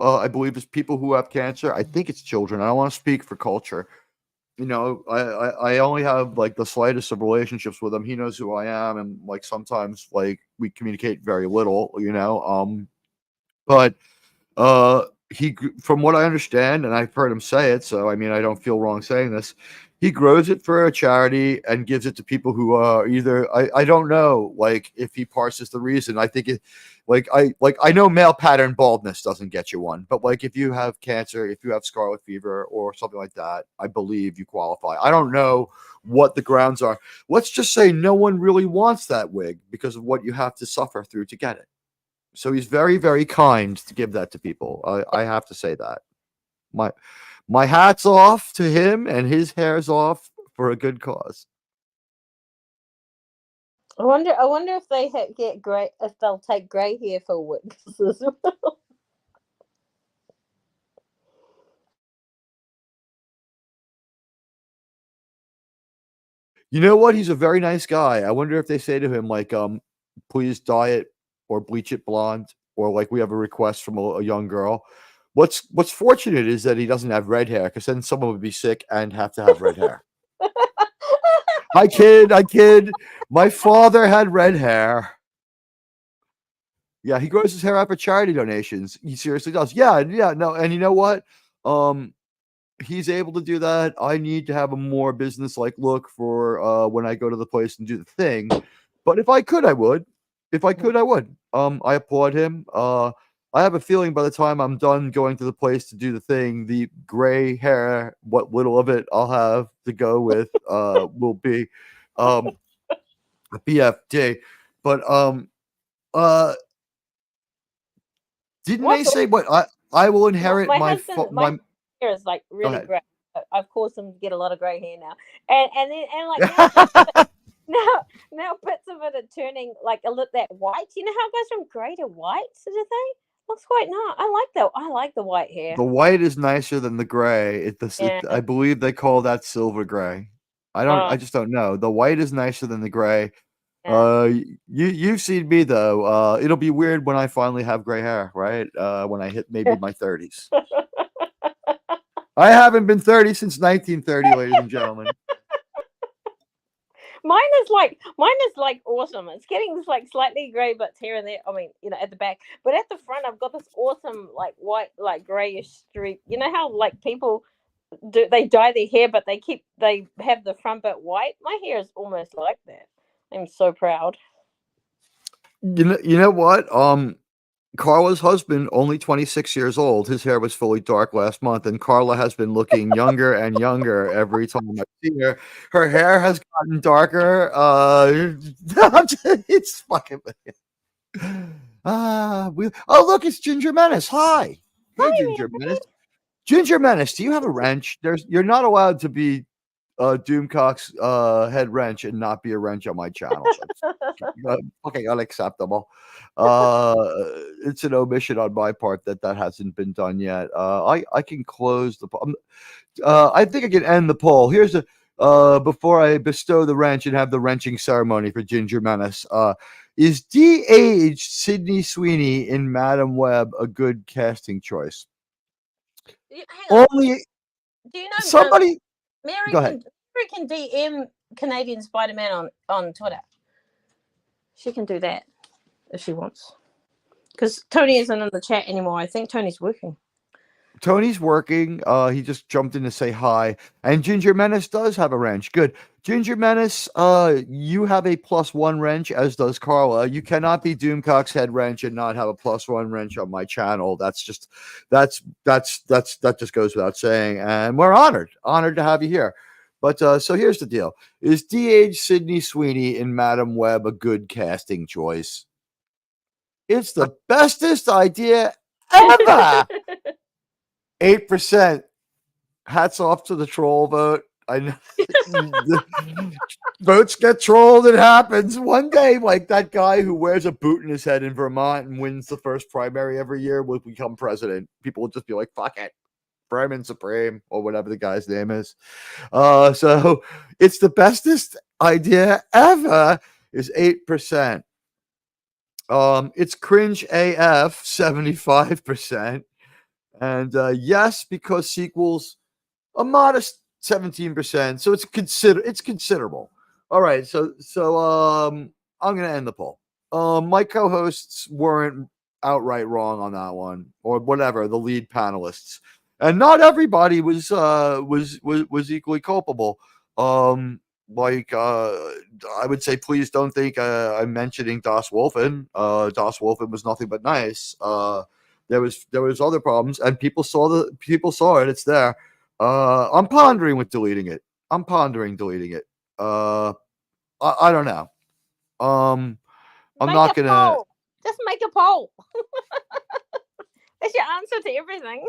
I believe it's people who have cancer. I think it's children. I don't want to speak for culture. I only have like the slightest of relationships with him. He knows who I am, and like sometimes like we communicate very little, but he, from what I understand, and I've heard him say it, so I mean I don't feel wrong saying this, he grows it for a charity and gives it to people who are either I don't know, like if he parses the reason. I think it I know male pattern baldness doesn't get you one, but like if you have cancer, if you have scarlet fever or something like that, I believe you qualify. I don't know what the grounds are. Let's just say no one really wants that wig because of what you have to suffer through to get it. So he's very, very kind to give that to people. I have to say that. My hat's off to him, and his hair's off for a good cause. I wonder if they get gray, if they'll take gray hair for wigs as well. You know what? He's a very nice guy. I wonder if they say to him like, please dye it or bleach it blonde, or like we have a request from a young girl. What's fortunate is that he doesn't have red hair, because then someone would be sick and have to have red hair. I kid. My father had red hair. Yeah, he grows his hair out for charity donations. He seriously does. Yeah, no, and you know what? He's able to do that. I need to have a more business-like look for when I go to the place and do the thing. But if I could, I would. If I could, I would. I applaud him. I have a feeling by the time I'm done going to the place to do the thing, the gray hair, what little of it I'll have to go with, will be a BFD. But didn't they say what I will inherit my husband, my hair is like Go really ahead. gray. I've caused him to get a lot of gray hair now, and like now bits of it are turning like a little that white. You know how it goes from gray to white, sort of thing. Looks quite nice. I like the white hair. The white is nicer than the gray. I believe they call that silver gray. I just don't know. The white is nicer than the gray. Yeah. You've seen me though. It'll be weird when I finally have gray hair, right? When I hit maybe my 30s. I haven't been 30 since 1930, ladies and gentlemen. Mine is like awesome. It's getting like slightly gray bits here and there. I mean, at the back, but at the front, I've got this awesome like white, like grayish streak. You know how like people they dye their hair, but they have the front bit white. My hair is almost like that. I'm so proud. You know what? Carla's husband, only 26 years old. His hair was fully dark last month, and Carla has been looking younger and younger every time I see her. Her hair has gotten darker. It's fucking. Look, it's Ginger Menace. Hi, hey, Ginger Menace. Ginger Menace, do you have a wrench? You're not allowed to be Doomcock's head wrench and not be a wrench on my channel. It's fucking unacceptable. It's an omission on my part that hasn't been done yet. I can close the poll. I think I can end the poll. Here's before I bestow the wrench and have the wrenching ceremony for Ginger Menace. Is de-aged Sydney Sweeney in Madam Web a good casting choice? Only do you know somebody. Mary Go ahead. Can DM Canadian Spider-Man on Twitter. She can do that if she wants. Because Tony isn't in the chat anymore. I think Tony's working. Tony's working. He just jumped in to say hi. And Ginger Menace does have a wrench. Good. Ginger Menace, you have a +1 wrench, as does Carla. You cannot be Doomcock's head wrench and not have a +1 wrench on my channel. That just goes without saying. And we're honored to have you here. But so here's the deal. Is de-aged Sydney Sweeney in Madam Web a good casting choice? It's the bestest idea ever. 8%. Hats off to the troll vote. I know. Votes get trolled. It happens. One day, like that guy who wears a boot in his head in Vermont and wins the first primary every year will become president. People will just be like, fuck it. Bremen Supreme, or whatever the guy's name is. So it's the bestest idea ever is 8%. It's cringe AF, 75%. And yes, because sequels, a modest 17%. So it's considerable. All right, so I'm gonna end the poll. My co-hosts weren't outright wrong on that one, or whatever, the lead panelists. And not everybody was equally culpable. I would say, please don't think I'm mentioning Das Wolfen. Das Wolfen was nothing but nice. There was other problems, and people saw it. It's there. I'm pondering with deleting it. I'm pondering deleting it. I don't know. I'm not gonna. Poll. Just make a poll. That's your answer to everything.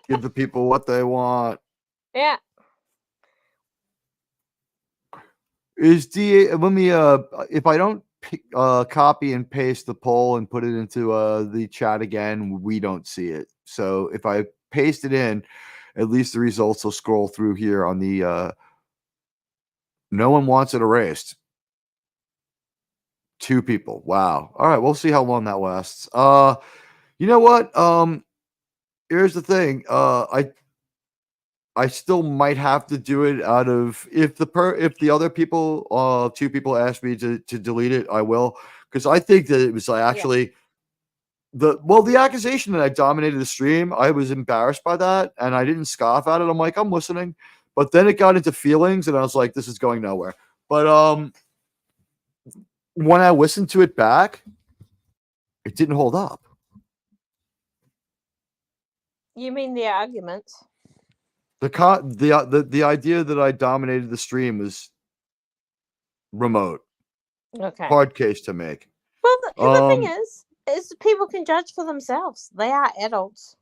Give the people what they want. Yeah. Let me if I don't copy and paste the poll and put it into the chat again, we don't see it. So if I paste it in at least the results will scroll through here on the no one wants it erased. 2 people. Wow. All right, we'll see how long that lasts. You know what? Here's the thing. I still might have to do it out of if the other people 2 people ask me to delete it, I will, because I think that it was like actually the accusation that I dominated the stream, I was embarrassed by that and I didn't scoff at it. I'm like, I'm listening. But then it got into feelings and I was like, this is going nowhere. But when I listened to it back, it didn't hold up. You mean the arguments? The idea that I dominated the stream was remote. Okay. Hard case to make. Well, the thing is people can judge for themselves. They are adults.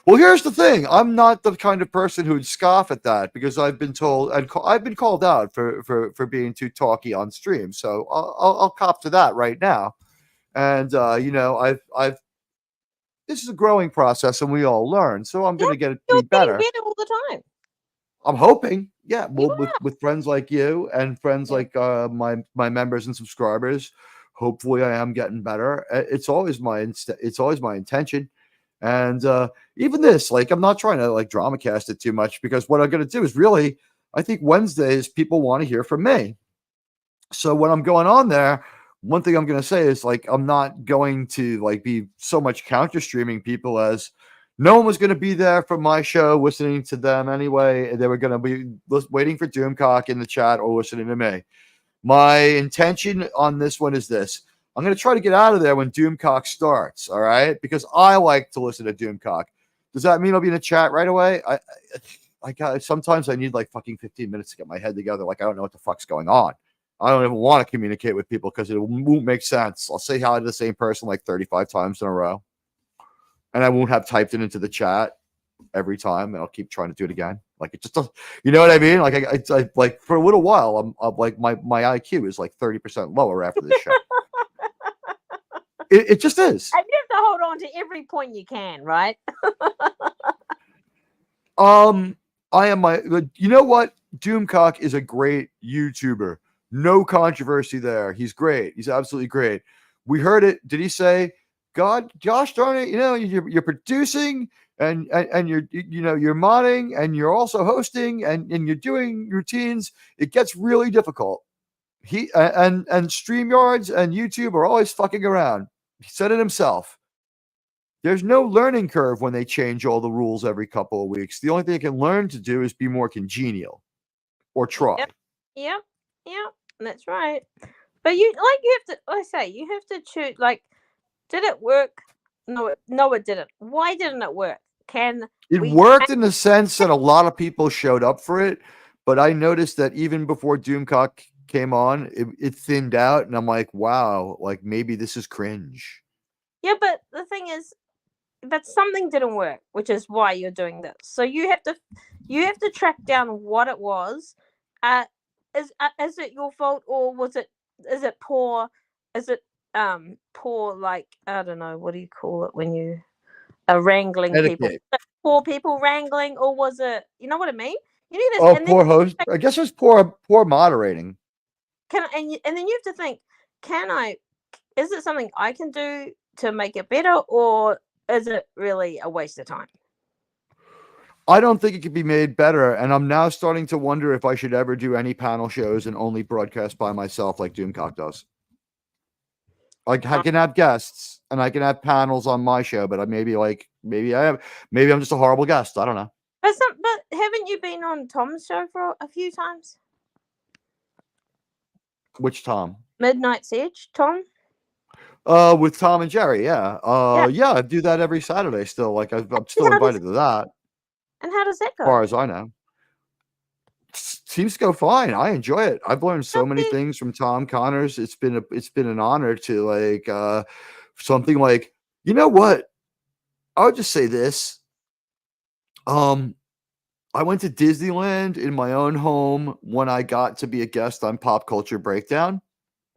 Well, here's the thing. I'm not the kind of person who would scoff at that because I've been told and I've been called out for being too talky on stream. So I'll cop to that right now. And you know, I've this is a growing process and we all learn. So I'm going to get it to be better. Better all the time. I'm hoping. Yeah, well, with friends like you and friends like my members and subscribers, hopefully I am getting better. It's always my intention. And even this, like, I'm not trying to like drama cast it too much because what I'm going to do is really, I think Wednesdays people want to hear from me. So when I'm going on there, one thing I'm going to say is like, I'm not going to like be so much counter streaming people as no one was going to be there for my show listening to them anyway. They were going to be waiting for Doomcock in the chat or listening to me. My intention on this one is this. I'm going to try to get out of there when Doomcock starts, all right? Because I like to listen to Doomcock. Does that mean I'll be in the chat right away? Sometimes I need like fucking 15 minutes to get my head together. Like, I don't know what the fuck's going on. I don't even want to communicate with people because it won't make sense. I'll say hi to the same person like 35 times in a row. And I won't have typed it into the chat every time. And I'll keep trying to do it again. Like, it just doesn't, you know what I mean? Like, I like for a little while, I'm like, my IQ is like 30% lower after this show. It just is. And you have to hold on to every point you can, right? I am you know what? Doomcock is a great YouTuber. No controversy there. He's great. He's absolutely great. We heard it. Did he say, God, gosh darn it, you know, you're producing and you're modding and you're also hosting and you're doing routines. It gets really difficult. He and StreamYards and YouTube are always fucking around. He said it himself. There's no learning curve when they change all the rules every couple of weeks. The only thing they can learn to do is be more congenial or try. Yep. That's right. But you have to choose. Like, did it work? No, it didn't. Why didn't it work? It worked in the sense that a lot of people showed up for it, but I noticed that even before Doomcock came on, it thinned out, and I'm like, wow, like maybe this is cringe. Yeah, but the thing is that something didn't work, which is why you're doing this. So you have to track down what it was. Is it your fault or is it poor? Is it poor, like, I don't know, what do you call it when you are wrangling people? Poor people wrangling, or was it, you know what I mean? You need to, poor host. I guess it was poor moderating. And then you have to think, is it something I can do to make it better, or is it really a waste of time? I don't think it could be made better, and I'm now starting to wonder if I should ever do any panel shows and only broadcast by myself like Doomcock does. Like, I can have guests and I can have panels on my show, but maybe I'm just a horrible guest. I don't know. But haven't you been on Tom's show for a few times? Which Tom? Midnight's Edge, Tom. With Tom and Jerry, yeah. Yeah, I do that every Saturday still. Like, I'm still invited to that. And how does that go? As far as I know. Seems to go fine. I enjoy it. I've learned so many things from Tom Connors. It's been an honor to like something like, you know what? I would just say this. I went to Disneyland in my own home when I got to be a guest on Pop Culture Breakdown.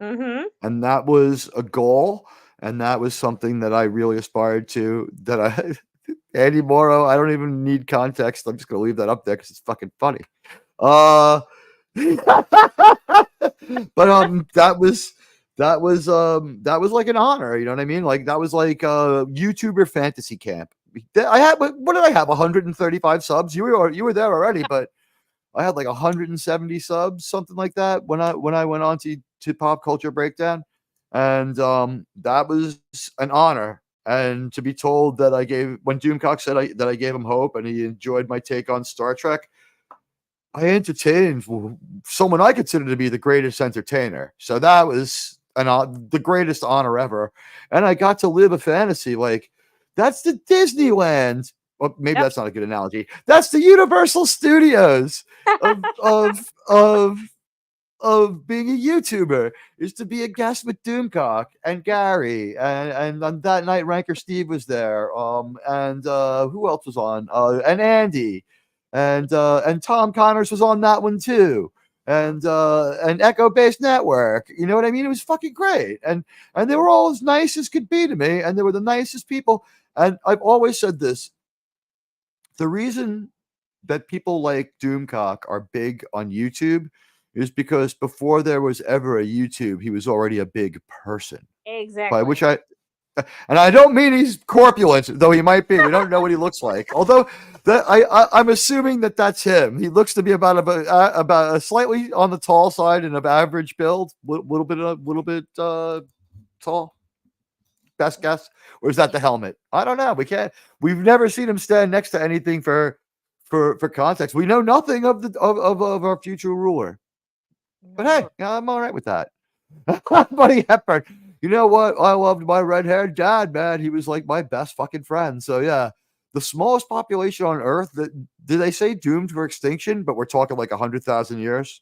Mm-hmm. And that was a goal. And that was something that I really aspired to, that Andy Morrow. I don't even need context. I'm just gonna leave that up there because it's fucking funny. But that was like an honor. You know what I mean? Like that was like a YouTuber fantasy camp. I had what did I have? 135 subs. You were there already, but I had like 170 subs, something like that when I went on to Pop Culture Breakdown, and that was an honor. And to be told that when Doomcock said that I gave him hope and he enjoyed my take on Star Trek, I entertained someone I consider to be the greatest entertainer. So that was the greatest honor ever, and I got to live a fantasy like that's the Disneyland. Well, maybe that's not a good analogy. That's the Universal Studios of being a YouTuber, is to be a guest with Doomcock and Gary, and on that night Ranker Steve was there, and who else was on, and Andy, and Tom Connors was on that one too, and Echo Base Network. You know what I mean? It was fucking great, and they were all as nice as could be to me, and they were the nicest people. And I've always said this: the reason that people like Doomcock are big on YouTube is because before there was ever a YouTube, he was already a big person. Exactly. By which and I don't mean he's corpulent, though he might be. We don't know what he looks like. Although I'm assuming that that's him. He looks to be about a slightly on the tall side and of average build, little bit tall. Best guess, or is that the helmet? I don't know. We've never seen him stand next to anything for context. We know nothing of our future ruler. But hey, I'm all right with that. Buddy Hepburn. You know what? I loved my red-haired dad, man. He was like my best fucking friend. So yeah, the smallest population on Earth. Did they say doomed for extinction? But we're talking like 100,000 years.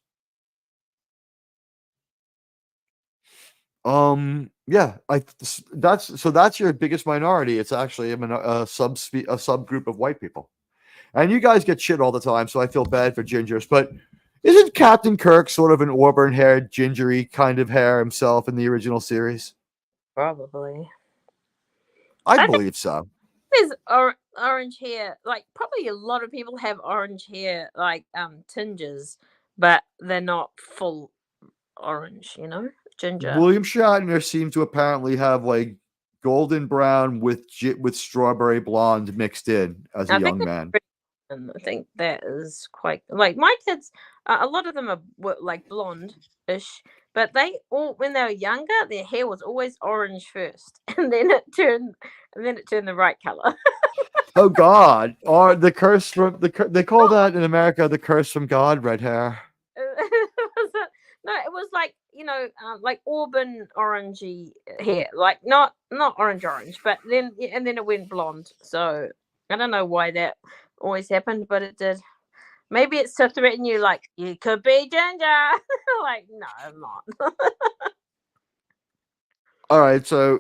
Yeah, that's your biggest minority. It's actually a subgroup of white people, and you guys get shit all the time. So I feel bad for gingers, but isn't Captain Kirk sort of an auburn-haired, gingery kind of hair himself in the original series? Probably. I believe so. There's orange hair. Like probably a lot of people have orange hair, like tinges, but they're not full orange. You know, ginger. William Shatner seemed to apparently have like golden brown with strawberry blonde mixed in as a young man. And I think that is quite like my kids. A lot of them are like blonde-ish, but they all, when they were younger, their hair was always orange first, and then it turned the right color. Oh God! Or the curse from they call that in America the curse from God, red hair. No, it was like like auburn orangey hair, like not orange, but then it went blonde. So I don't know why that always happened, but it did. Maybe it's to threaten you, like you could be ginger. Like no, I'm not. All right, so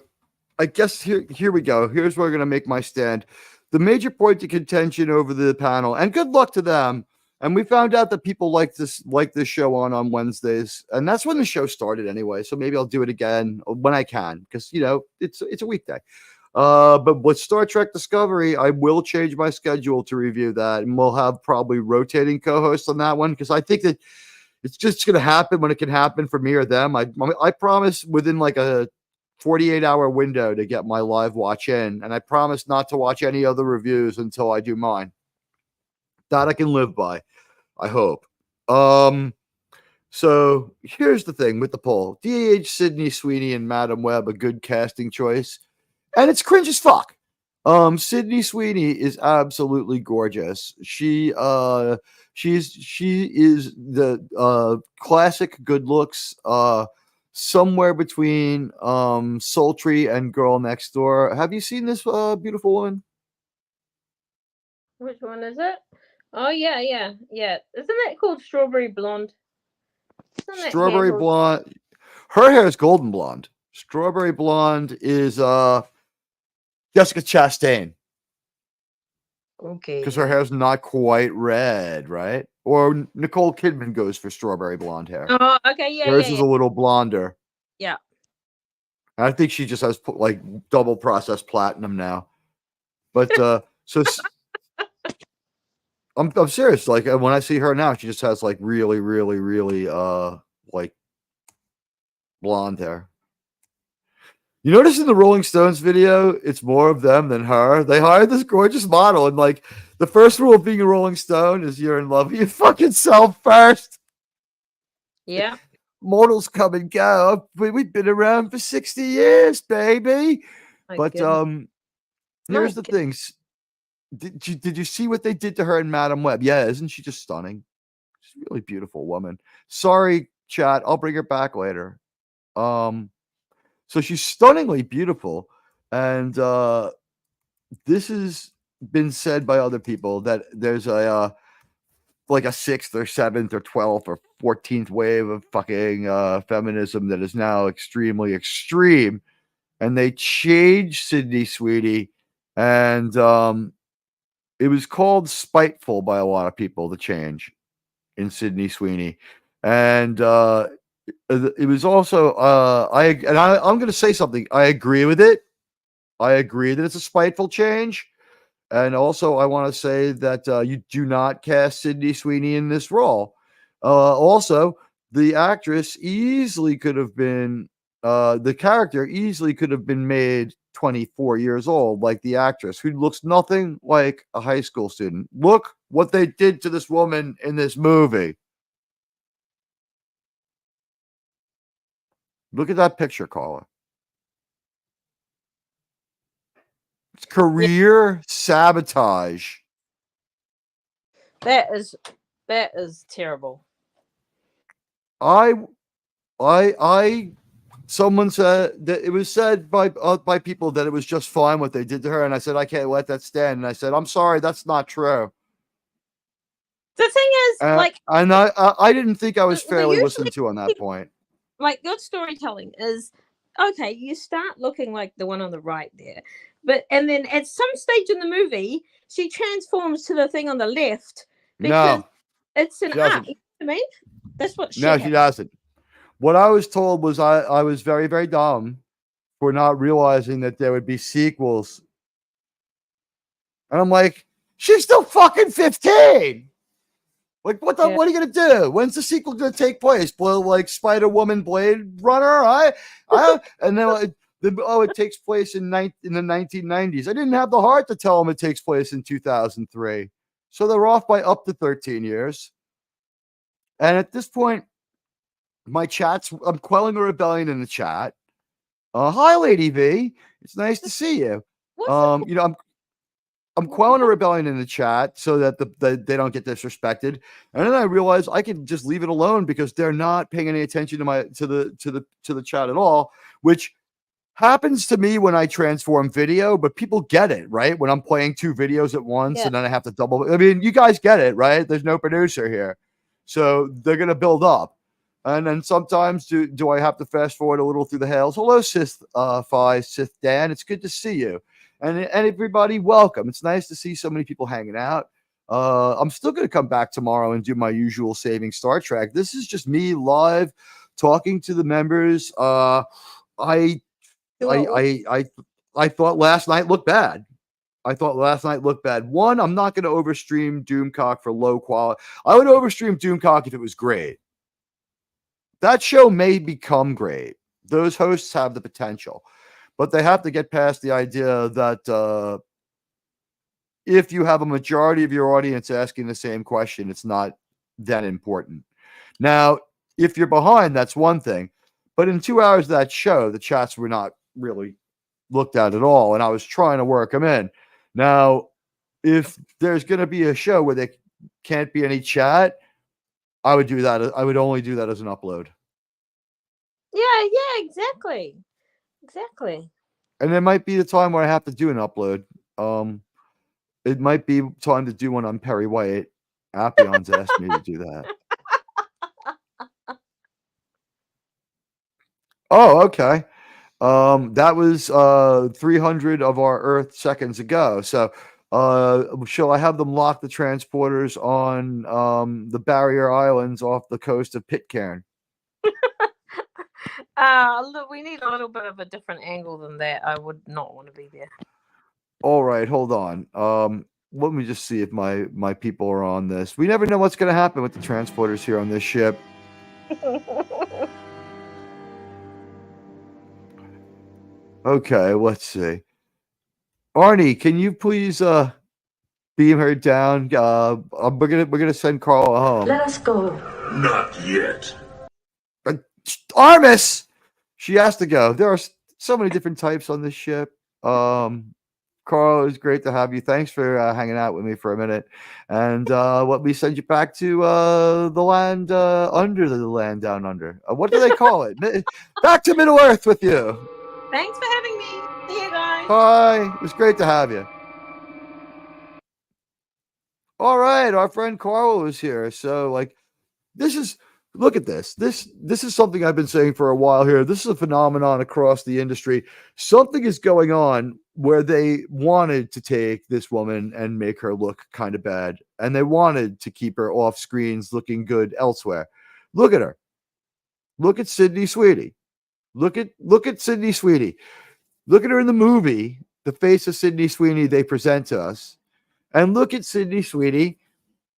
I guess here we go. Here's where I'm gonna make my stand. The major point of contention over the panel, and good luck to them. And we found out that people like this show on Wednesdays, and that's when the show started anyway. So maybe I'll do it again when I can, because it's a weekday. But with Star Trek Discovery, I will change my schedule to review that, and we'll have probably rotating co-hosts on that one, because I think that it's just going to happen when it can happen for me or them. I promise within like a 48-hour window to get my live watch in, and I promise not to watch any other reviews until I do mine. That I can live by, I hope. So here's the thing with the poll: DH, Sydney Sweeney, and Madam Web a good casting choice, and it's cringe as fuck. Sydney Sweeney is absolutely gorgeous. She is the classic good looks, somewhere between sultry and Girl Next Door. Have you seen this beautiful woman? Which one is it? Oh yeah. Isn't that called Strawberry Blonde? Strawberry Blonde. Her hair is golden blonde. Strawberry Blonde is Jessica Chastain. Okay. Because her hair's not quite red, right? Or Nicole Kidman goes for strawberry blonde hair. Oh, okay, yeah. Hers is a little blonder. Yeah. I think she just has like double processed platinum now. But So I'm serious. Like when I see her now, she just has like really, really, really like blonde hair. You notice in the Rolling Stones video, it's more of them than her. They hired this gorgeous model, and like the first rule of being a Rolling Stone is you're in love with your fucking self first. Yeah. Models come and go. We've been around for 60 years, baby. My But goodness. here's My the things. Did you see what they did to her in Madam Web? Yeah, isn't she just stunning? She's a really beautiful woman. Sorry, chat. I'll bring her back later. So she's stunningly beautiful, and this has been said by other people that there's a like a 6th or 7th or 12th or 14th wave of fucking feminism that is now extremely extreme, and they changed Sydney Sweeney, and it was called spiteful by a lot of people, the change in Sydney Sweeney, and it was also I'm going to say something. I agree with it. I agree that it's a spiteful change. And also, I want to say that you do not cast Sydney Sweeney in this role. Also, the actress easily could have been, the character easily could have been made 24 years old, like the actress, who looks nothing like a high school student. Look what they did to this woman in this movie. Look at that picture, Carla. It's career sabotage. that is terrible. Someone said that it was said by people that it was just fine what they did to her, and I said I can't let that stand. And I said I'm sorry, that's not true. The thing is, like, and I didn't think I was fairly usually listened to on that point. Like, good storytelling is okay. You start looking like the one on the right there, and then at some stage in the movie, she transforms to the thing on the left because it's an art. You know what I mean? That's what. No, she doesn't. What I was told was I was very, very dumb for not realizing that there would be sequels. And I'm like, she's still fucking 15. Like, what are you gonna do? When's the sequel gonna take place? Like Spider-Woman, Blade Runner? And then it takes place in the 1990s. I didn't have the heart to tell them it takes place in 2003. So they're off by up to 13 years. And at this point, my chats, I'm quelling a rebellion in the chat. Hi, Lady V. It's nice to see you. I'm quelling a rebellion in the chat so that they don't get disrespected. And then I realized I can just leave it alone because they're not paying any attention to the chat at all, which happens to me when I transform video, but people get it, right? When I'm playing 2 videos at once and then I have to double. I mean, you guys get it, right? There's no producer here. So they're going to build up. And then sometimes do I have to fast forward a little through the hails? Hello, Sith Phi, Sith Dan. It's good to see you. And everybody, welcome. It's nice to see so many people hanging out. I'm still going to come back tomorrow and do my usual Saving Star Trek. This is just me live talking to the members. I thought last night looked bad. One, I'm not going to overstream Doomcock for low quality. I would overstream Doomcock if it was great. That show may become great. Those hosts have the potential. But they have to get past the idea that if you have a majority of your audience asking the same question, it's not that important. Now, if you're behind, that's one thing. But in 2 hours of that show, the chats were not really looked at all. And I was trying to work them in. Now, if there's going to be a show where there can't be any chat, I would do that. I would only do that as an upload. Yeah, exactly. And there might be the time where I have to do an upload. It might be time to do one on Perry White. Appion's asked me to do that. Oh, okay. That was 300 of our Earth seconds ago. So shall I have them lock the transporters on the barrier islands off the coast of Pitcairn? Look, we need a little bit of a different angle than that. I would not want to be there. All right, hold on. Let me just see if my people are on this. We never know what's going to happen with the transporters here on this ship. Okay, let's see. Arnie, can you please beam her down? We're gonna send Carl home. Let us go. Not yet. Armis, she has to go. There are so many different types on this ship. Carl, it was great to have you. Thanks for hanging out with me for a minute. And let me send you back to the land under the land down under. What do they call it? Back to Middle Earth with you. Thanks for having me. See you guys. Hi, it was great to have you. All right, our friend Carl is here. So, like, look at this. This is something I've been saying for a while here. This is a phenomenon across the industry. Something is going on where they wanted to take this woman and make her look kind of bad, and they wanted to keep her off screens looking good elsewhere. Look at her. Look at Sydney Sweeney. Look at Sydney Sweeney. Look at her in the movie, the face of Sydney Sweeney they present to us. And look at Sydney Sweeney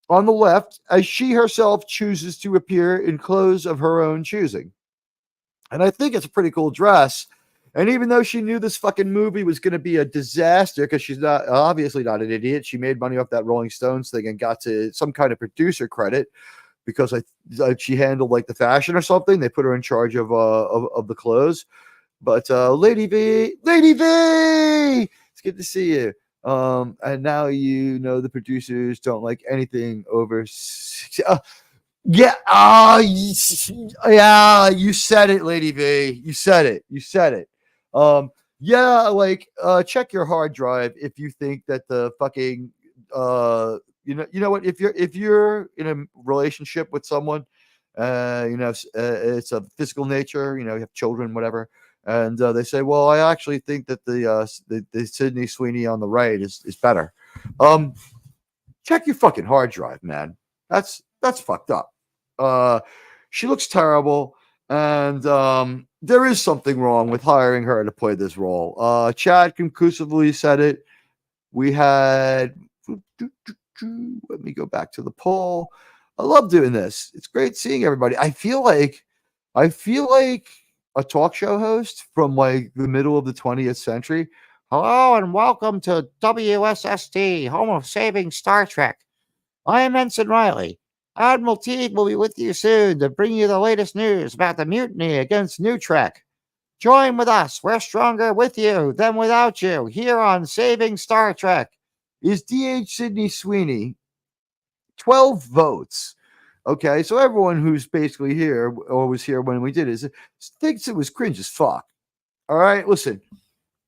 on the left as she herself chooses to appear in clothes of her own choosing. And I think it's a pretty cool dress. And even though she knew this fucking movie was going to be a disaster, because she's obviously not an idiot, she made money off that Rolling Stones thing and got to some kind of producer credit because she handled like the fashion or something. They put her in charge of the clothes. But Lady V, it's good to see you. And now you know the producers don't like anything over. Yeah, yeah, you said it, Lady V. You said it. Yeah, like check your hard drive if you think that the fucking you know what, if you're in a relationship with someone, it's a physical nature, you have children, whatever. And they say, well, I actually think that the Sydney Sweeney on the right is better. Check your fucking hard drive, man. That's fucked up. She looks terrible, and there is something wrong with hiring her to play this role. Chad conclusively said it. We had. Let me go back to the poll. I love doing this. It's great seeing everybody. I feel like a talk show host from like the middle of the 20th century. Hello and welcome to WSST, home of saving Star Trek. I am Ensign Riley. Admiral Teag will be with you soon to bring you the latest news about the mutiny against New Trek. Join with us. We're stronger with you than without you here on Saving Star Trek. Is D.H. Sydney Sweeney 12 votes? Okay, so everyone who's basically here or was here when we did it thinks it was cringe as fuck. All right, listen.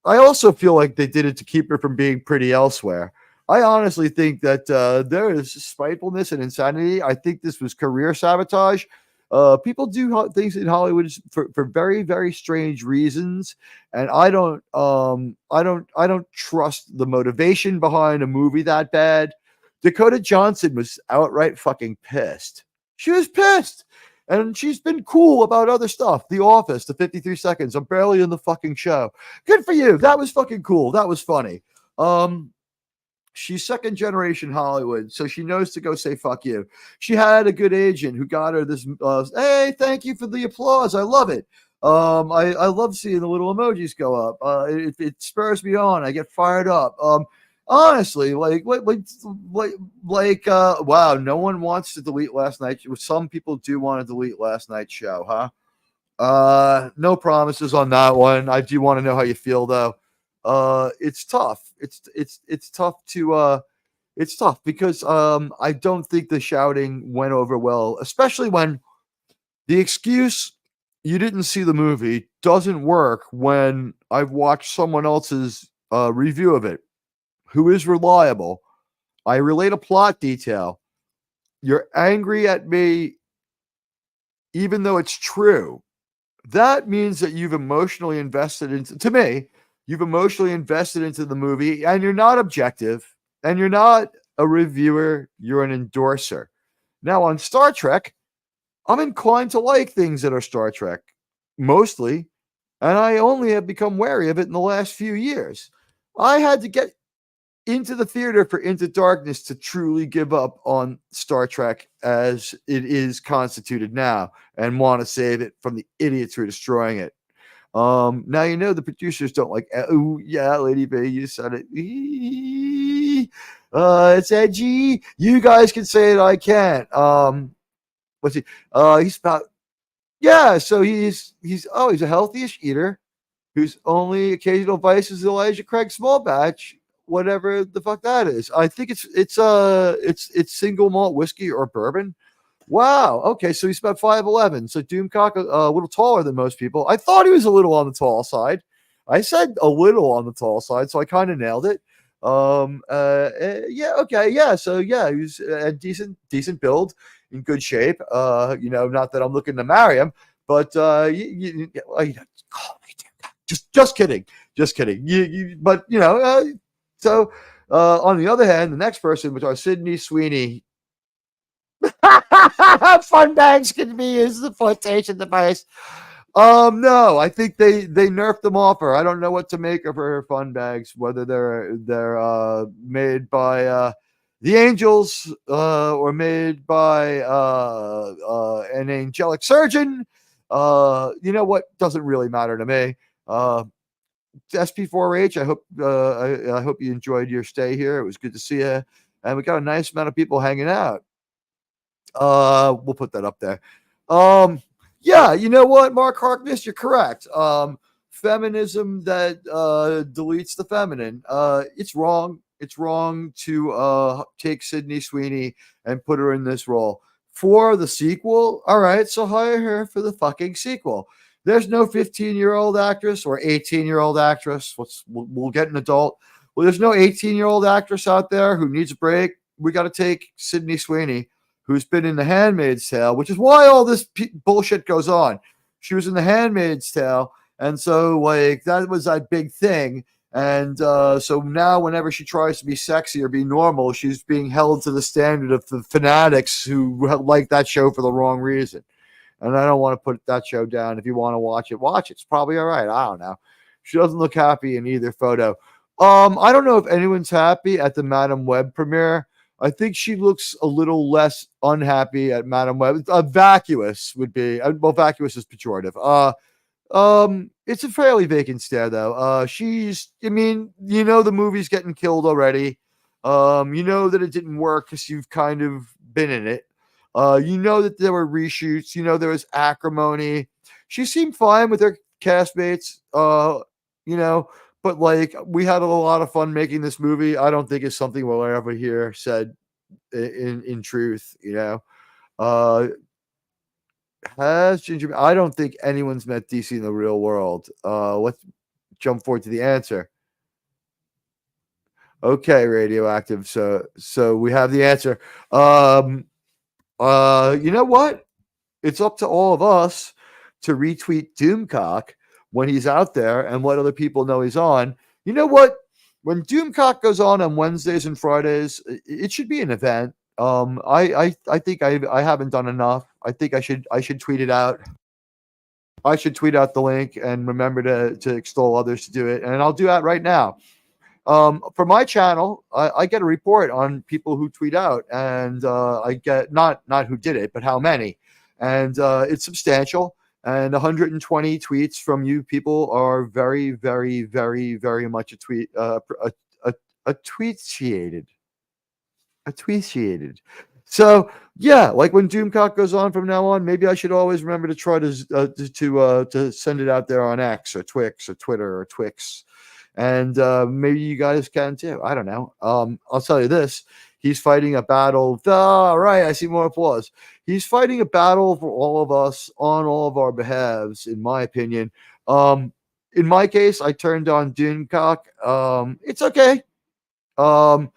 I also feel like they did it to keep her from being pretty elsewhere. I honestly think that there is spitefulness and insanity. I think this was career sabotage. People do things in Hollywood for very, very strange reasons, and I don't trust the motivation behind a movie that bad. Dakota Johnson was outright fucking pissed. She was pissed. And she's been cool about other stuff. The Office, the 53 Seconds. I'm barely in the fucking show. Good for you. That was fucking cool. That was funny. She's second generation Hollywood, so she knows to go say fuck you. She had a good agent who got her this, hey, thank you for the applause. I love it. I love seeing the little emojis go up. It spurs me on. I get fired up. Honestly, wow, no one wants to delete last night. Some people do want to delete last night's show, huh? No promises on that one. I do want to know how you feel though. It's tough. It's tough to it's tough because I don't think the shouting went over well, especially when the excuse you didn't see the movie doesn't work when I've watched someone else's review of it who is reliable. I relate a plot detail. You're angry at me even though it's true. That means that you've emotionally invested you've emotionally invested into the movie, and you're not objective, and you're not a reviewer, you're an endorser. Now, on Star Trek, I'm inclined to like things that are Star Trek, mostly, and I only have become wary of it in the last few years. I had to get into the theater for Into Darkness to truly give up on Star Trek as it is constituted now and want to save it from the idiots who are destroying it. Now you know the producers don't like. Oh yeah, Lady B, you said it. It's edgy. You guys can say it. I can't. What's he? He's about. Yeah, so he's a healthy-ish eater whose only occasional vice is Elijah Craig small batch, whatever the fuck that is. I think it's single malt whiskey or bourbon. Wow. Okay, so he's about 5'11". So Doomcock a little taller than most people. I thought he was a little on the tall side. I said a little on the tall side, so I kind of nailed it. Yeah, okay, yeah. So yeah, he's a decent build, in good shape. Not that I'm looking to marry him, but call me Doomcock. Just kidding. But so on the other hand, the next person, which are Sydney Sweeney. Fun bags can be used as a flotation device. No, I think they nerfed them off her. I don't know what to make of her fun bags, whether they're made by the angels or made by an angelic surgeon. You know what? Doesn't really matter to me. SP4H, I hope you enjoyed your stay here. It was good to see you, and we got a nice amount of people hanging out. We'll put that up there. Yeah, you know what, Mark Harkness, you're correct. Feminism that deletes the feminine. It's wrong. It's wrong to take Sydney Sweeney and put her in this role. For the sequel, all right, so hire her for the fucking sequel. There's no 15-year-old actress or 18-year-old actress. We'll get an adult. Well, there's no 18-year-old actress out there who needs a break. We got to take Sydney Sweeney, who's been in The Handmaid's Tale, which is why all this bullshit goes on. She was in The Handmaid's Tale, and so that was that big thing. And so now whenever she tries to be sexy or be normal, she's being held to the standard of the fanatics who like that show for the wrong reason. And I don't want to put that show down. If you want to watch it, watch it. It's probably all right. I don't know. She doesn't look happy in either photo. I don't know if anyone's happy at the Madam Web premiere. I think she looks a little less unhappy at Madam Web. Vacuous would be, well, vacuous is pejorative. It's a fairly vacant stare, though. The movie's getting killed already. You know that it didn't work because you've kind of been in it. You know that there were reshoots. You know there was acrimony. She seemed fine with her castmates. But we had a lot of fun making this movie. I don't think it's something we'll ever hear said in truth. Has Ginger? I don't think anyone's met DC in the real world. Let's jump forward to the answer. Okay, Radioactive. So we have the answer. You know what? It's up to all of us to retweet Doomcock when he's out there and let other people know he's on. You know what? When Doomcock goes on Wednesdays and Fridays, it should be an event. I think I haven't done enough. I think I should tweet it out. I should tweet out the link and remember to extol others to do it. And I'll do that right now. For my channel, I get a report on people who tweet out, and I get not who did it, but how many. And it's substantial. And 120 tweets from you people are very, very, very, very much tweetiated. So yeah, when Doomcock goes on from now on, maybe I should always remember to try to send it out there on X or Twix or Twitter or Twix. And maybe you guys can too. I don't know. I'll tell you this. He's fighting a battle. All right, I see more applause. He's fighting a battle for all of us on all of our behalves, in my opinion. In my case, I turned on Doomcock. It's okay. I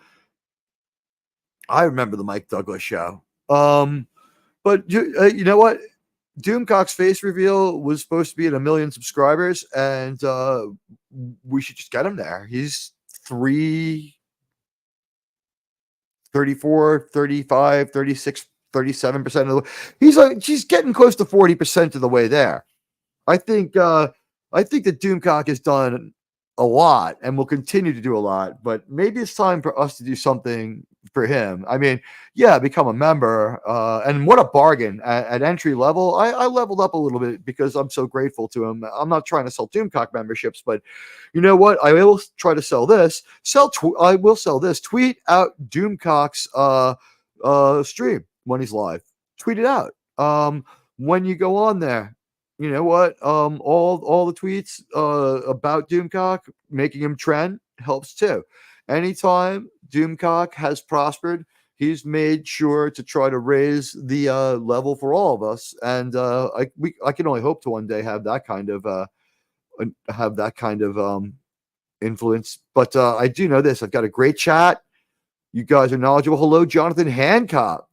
remember the Mike Douglas show. But you know what? Doomcock's face reveal was supposed to be at 1 million subscribers, and we should just get him there. He's 34, 35, 36, 37% of the way. He's getting close to 40% of the way there. I think that Doomcock has done a lot and will continue to do a lot, but maybe it's time for us to do something for him. I mean, yeah, become a member. And what a bargain at entry level. I leveled up a little bit because I'm so grateful to him. I'm not trying to sell Doomcock memberships, but you know what? I will try to sell this. I will sell this. Tweet out Doomcock's stream when he's live. Tweet it out. When you go on there, you know what? All the tweets about Doomcock making him trend helps too. Anytime Doomcock has prospered, he's made sure to try to raise the level for all of us, and I can only hope to one day have that kind of influence. But I do know this: I've got a great chat. You guys are knowledgeable. Hello, Jonathan Hancock.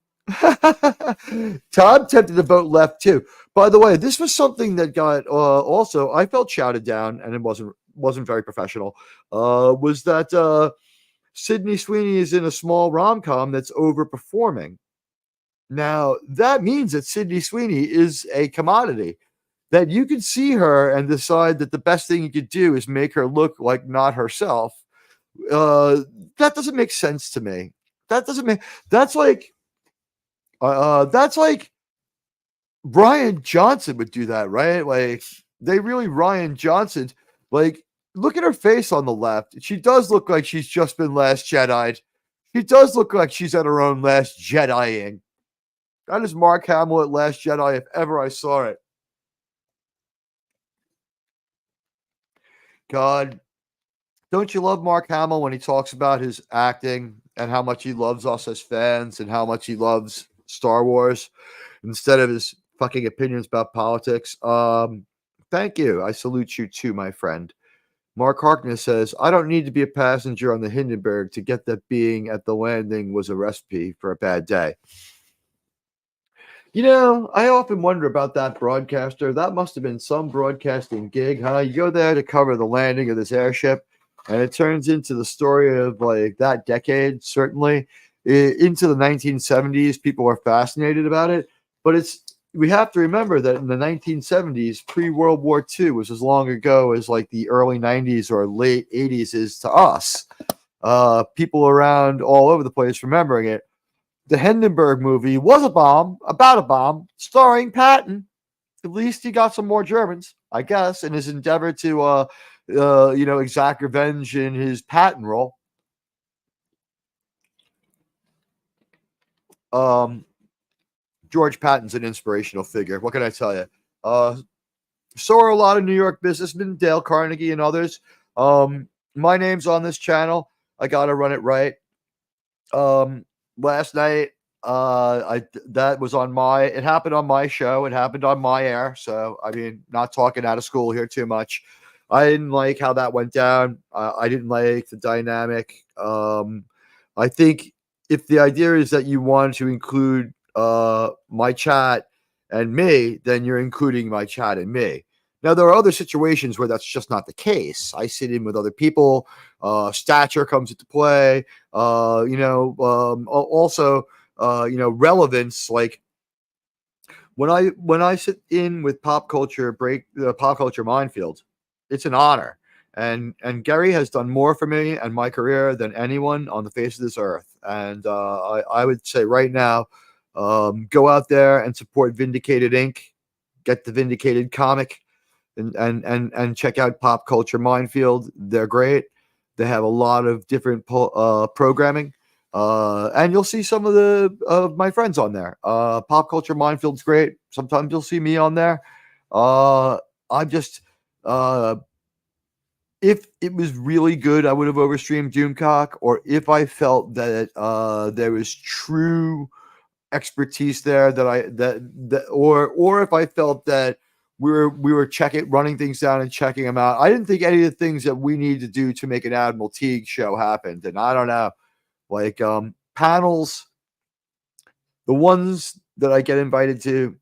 Tom tempted to vote left too. By the way, this was something that got also I felt shouted down, and it wasn't very professional. Was that Sydney Sweeney is in a small rom-com that's overperforming? Now that means that Sydney Sweeney is a commodity. That you could see her and decide that the best thing you could do is make her look like not herself. That doesn't make sense to me. That's like Brian Johnson would do that, right? Like they really Ryan Johnson. Like look at her face on the left. She does look like she's just been Last Jedi'd. She does look like she's at her own Last Jedi'ing. That is Mark Hamill at Last Jedi if ever I saw it. God, don't you love Mark Hamill when he talks about his acting and how much he loves us as fans and how much he loves Star Wars instead of his fucking opinions about politics? Thank you. I salute you too, my friend. Mark Harkness says, I don't need to be a passenger on the Hindenburg to get that being at the landing was a recipe for a bad day. You know, I often wonder about that broadcaster. That must have been some broadcasting gig, huh? You go there to cover the landing of this airship, and it turns into the story of like that decade, certainly into the 1970s. People are fascinated about it, but we have to remember that in the 1970s, pre-World War II was as long ago as like the early 90s or late 80s is to us. People around all over the place remembering it. The Hindenburg movie was a bomb, about a bomb, starring Patton. At least he got some more Germans, I guess, in his endeavor to, exact revenge in his Patton role. George Patton's an inspirational figure. What can I tell you? So are a lot of New York businessmen, Dale Carnegie and others. My name's on this channel. I got to run it right. Last night, that was it happened on my show. It happened on my air. So, I mean, not talking out of school here too much. I didn't like how that went down. I didn't like the dynamic. I think if the idea is that you want to include my chat and me, then you're including my chat and me. Now, there are other situations where that's just not the case. I sit in with other people. Stature comes into play. Also, relevance. Like when I sit in with Pop Culture Minefield, it's an honor. And Gary has done more for me and my career than anyone on the face of this earth. And I would say right now, go out there and support Vindicated Inc. Get the Vindicated comic. And check out Pop Culture Minefield. They're great. They have a lot of different programming, and you'll see some of my friends on there. Pop Culture Minefield's great. Sometimes you'll see me on there. I'm just if it was really good, I would have overstreamed Doomcock, or if I felt that there was true expertise there or if I felt that we were running things down and checking them out. I didn't think any of the things that we need to do to make an Admiral Teag show happened. And I don't know, like panels, the ones that I get invited to,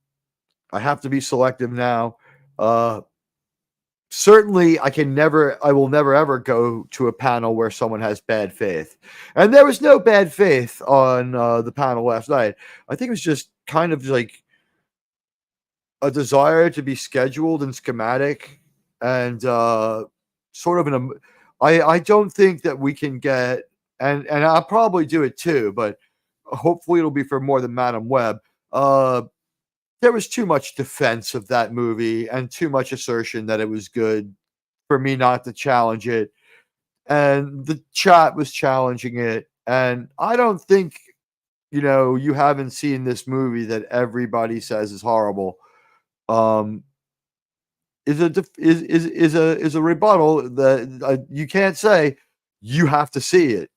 I have to be selective now. Certainly I will never ever go to a panel where someone has bad faith. And there was no bad faith on the panel last night. I think it was just kind of like a desire to be scheduled and schematic and sort of I don't think that we can get, and I'll probably do it too, but hopefully it'll be for more than Madam Web. There was too much defense of that movie and too much assertion that it was good for me not to challenge it. And the chat was challenging it. And I don't think, you haven't seen this movie that everybody says is horrible. Is a rebuttal that you can't say you have to see it.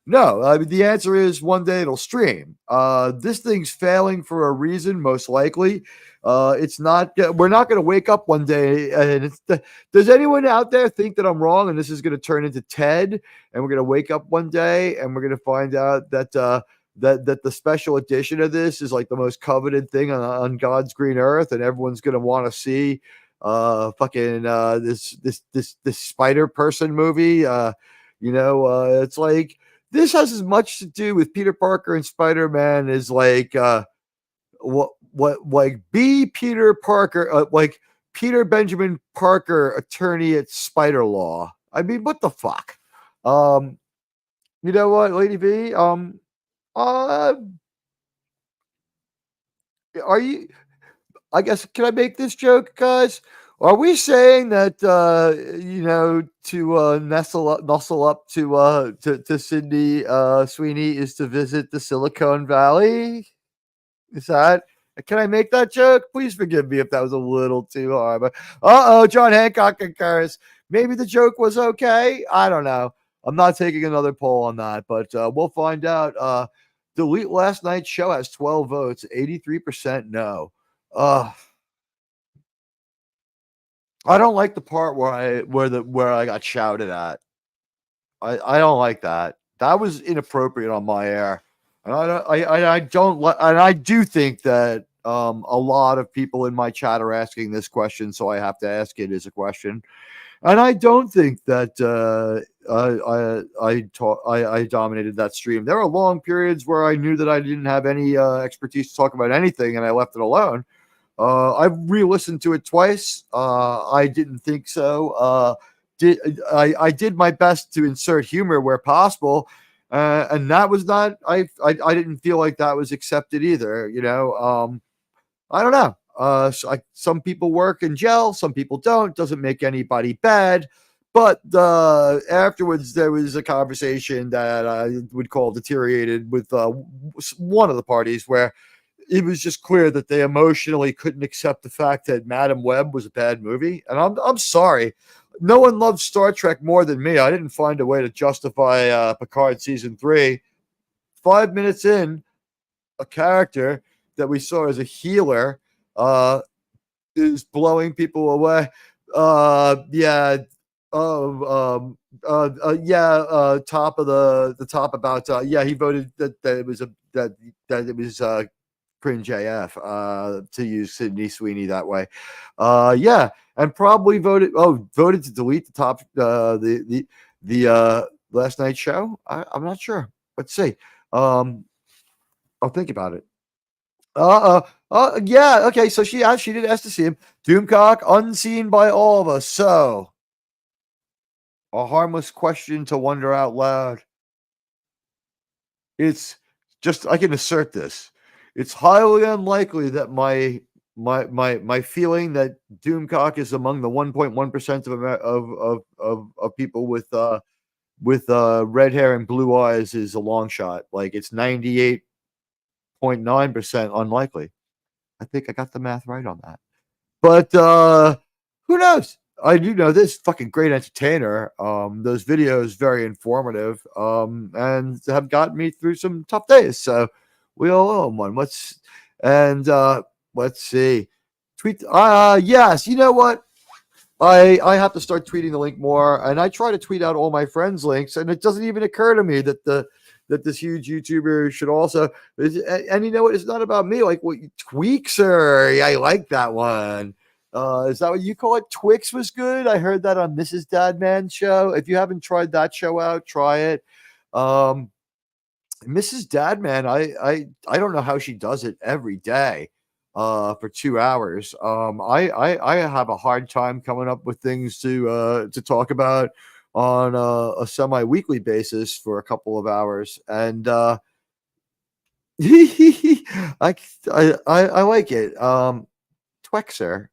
No, I mean, the answer is one day it'll stream. This thing's failing for a reason, most likely. It's not. We're not going to wake up one day and does anyone out there think that I'm wrong and this is going to turn into Ted and we're going to wake up one day and we're going to find out that that the special edition of this is like the most coveted thing on God's green earth and everyone's going to want to see fucking this spider person movie. It's like this has as much to do with Peter Parker and Spider-Man as like what like be Peter Parker like Peter Benjamin Parker, attorney at Spider Law. I mean, what the fuck? You know what, Lady V? Are you? I guess can I make this joke, guys? Are we saying that to nestle up to Sydney Sweeney is to visit the Silicon Valley? Is that? Can I make that joke? Please forgive me if that was a little too hard. But John Hancock concurs. Maybe the joke was okay. I don't know. I'm not taking another poll on that, but we'll find out. Delete last night's show has 12 votes, 83% no. I don't like the part where I got shouted at. I don't like that. That was inappropriate on my air, and I do think that a lot of people in my chat are asking this question, so I have to ask it as a question. And I don't think that I dominated that stream. There are long periods where I knew that I didn't have any expertise to talk about anything, and I left it alone. I've re-listened to it twice. I didn't think so. I did my best to insert humor where possible, and that was not. I didn't feel like that was accepted either. I don't know. Some people work in jail, some people don't. Doesn't make anybody bad. But afterwards, there was a conversation that I would call deteriorated with one of the parties where it was just clear that they emotionally couldn't accept the fact that Madam Web was a bad movie. And I'm sorry. No one loves Star Trek more than me. I didn't find a way to justify Picard season 3. 5 minutes in, a character that we saw as a healer is blowing people away. Top of the top about he voted that it was cringe AF to use Sydney Sweeney that way. And probably voted to delete the top the last night's show. I'm not sure. Let's see. I'll think about it. Okay. So she did ask to see him. Doomcock, unseen by all of us. So, a harmless question to wonder out loud. It's just I can assert this. It's highly unlikely that my feeling that Doomcock is among the 1.1% of people with red hair and blue eyes is a long shot. Like it's 98.9% unlikely. I think I got the math right on that. But who knows? I do know this fucking great entertainer. Those videos very informative and have gotten me through some tough days. So we all owe him one. Let's see. Tweet. Yes. You know what? I have to start tweeting the link more, and I try to tweet out all my friends' links, and it doesn't even occur to me that this huge YouTuber should also. And you know what? It's not about me. Like what Tweakser. I like that one. Is that what you call it? Twix was good. I heard that on Mrs. Dadman's show. If you haven't tried that show out, try it. Mrs. Dadman, I don't know how she does it every day for 2 hours. I have a hard time coming up with things to talk about on a semi-weekly basis for a couple of hours, and I like it. Tweakser.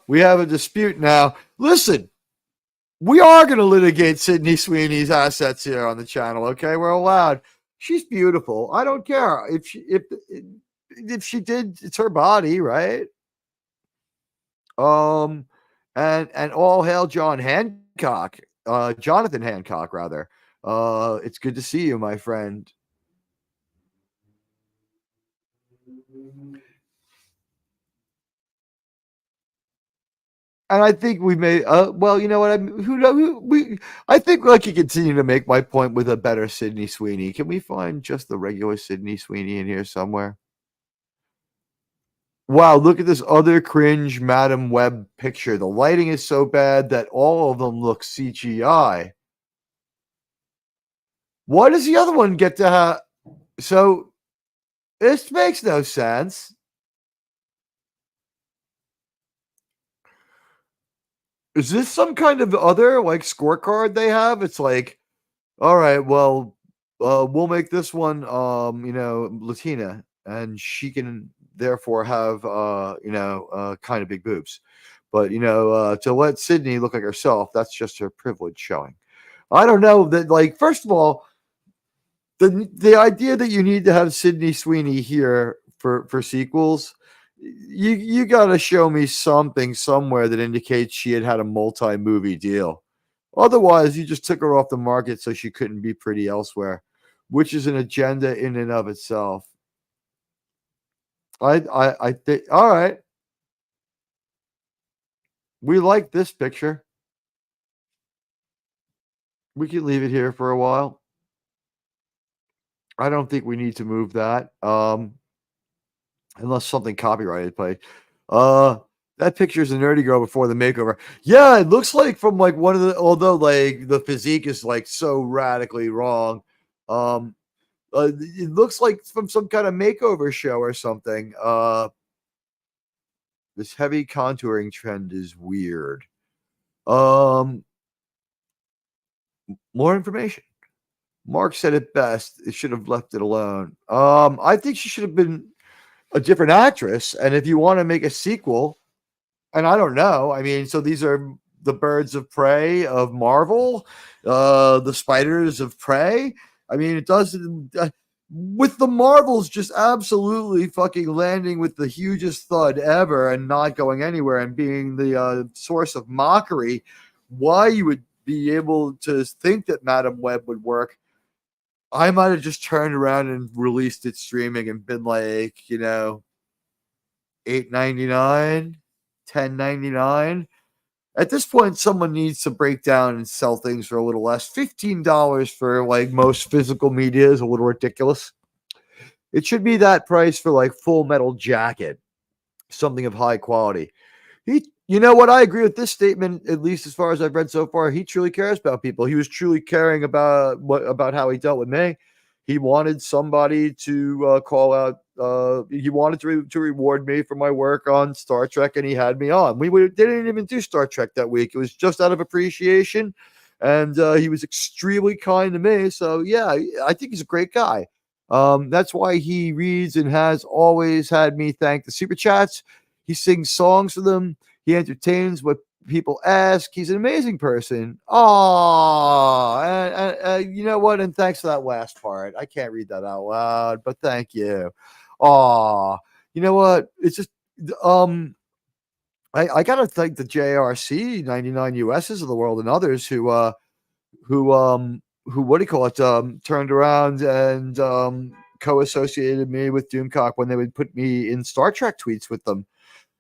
We have a dispute now. Listen, we are going to litigate Sydney Sweeney's assets here on the channel. Okay, we're allowed. She's beautiful. I don't care if she did. It's her body, right? And all hail Jonathan Hancock, rather. It's good to see you, my friend. And I think we may. Well, you know what? I think I can continue to make my point with a better Sydney Sweeney. Can we find just the regular Sydney Sweeney in here somewhere? Wow, look at this other cringe Madam Web picture. The lighting is so bad that all of them look CGI. Why does the other one get to have? So this makes no sense. Is this some kind of other like scorecard they have? It's like, all right, well, we'll make this one, Latina, and she can therefore have, kind of big boobs. But to let Sydney look like herself, that's just her privilege showing. I don't know that. Like, first of all, the idea that you need to have Sydney Sweeney here for sequels, you got to show me something somewhere that indicates she had a multi-movie deal. Otherwise, you just took her off the market so she couldn't be pretty elsewhere, which is an agenda in and of itself. I think, all right. We like this picture. We can leave it here for a while. I don't think we need to move that. Unless something copyrighted played. That picture is a nerdy girl before the makeover. Yeah, it looks like from like one of the, although like the physique is like so radically wrong. It looks like from some kind of makeover show or something. This heavy contouring trend is weird. More information. Mark said it best. It should have left it alone. I think she should have been a different actress. And if you want to make a sequel, and I don't know, I mean, so these are the Birds of Prey of Marvel, the Spiders of Prey. I mean, it doesn't. With the Marvels just absolutely fucking landing with the hugest thud ever and not going anywhere and being the source of mockery, why you would be able to think that Madam Web would work, I might have just turned around and released it streaming and been like, $8.99, $10.99. At this point, someone needs to break down and sell things for a little less. $15 for like most physical media is a little ridiculous. It should be that price for like Full Metal Jacket, something of high quality. You know what? I agree with this statement, at least as far as I've read so far. He truly cares about people. He was truly caring about how he dealt with me. He wanted somebody to call out. He wanted to reward me for my work on Star Trek, and he had me on. We didn't even do Star Trek that week. It was just out of appreciation, and he was extremely kind to me. So, yeah, I think he's a great guy. That's why he reads and has always had me thank the Super Chats. He sings songs for them. He entertains what people ask. He's an amazing person. And you know what? And thanks for that last part. I can't read that out loud, but thank you. You know what? It's just I gotta thank the JRC 99 USs of the world and others who what do you call it? Turned around and co-associated me with Doomcock when they would put me in Star Trek tweets with them.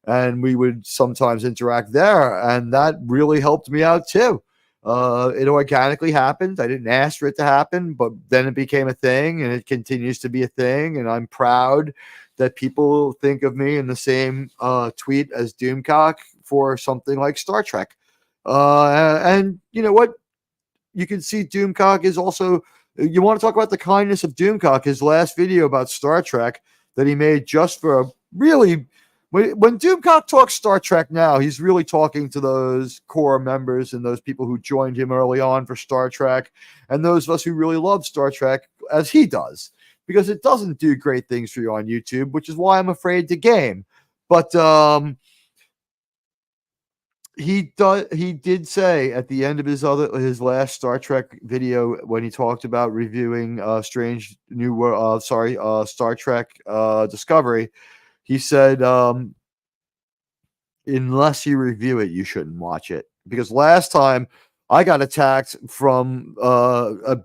And we would sometimes interact there, and that really helped me out too. It organically happened. I didn't ask for it to happen, but then it became a thing, and it continues to be a thing. And I'm proud that people think of me in the same tweet as Doomcock for something like Star Trek. And you know what? You can see Doomcock is also. You want to talk about the kindness of Doomcock? His last video about Star Trek that he made just for a really when Doomcock talks Star Trek now, he's really talking to those core members and those people who joined him early on for Star Trek, and those of us who really love Star Trek as he does, because it doesn't do great things for you on YouTube, which is why I'm afraid to game. But he did say at the end of his last Star Trek video, when he talked about reviewing Star Trek Discovery, he said unless you review it, you shouldn't watch it, because last time I got attacked from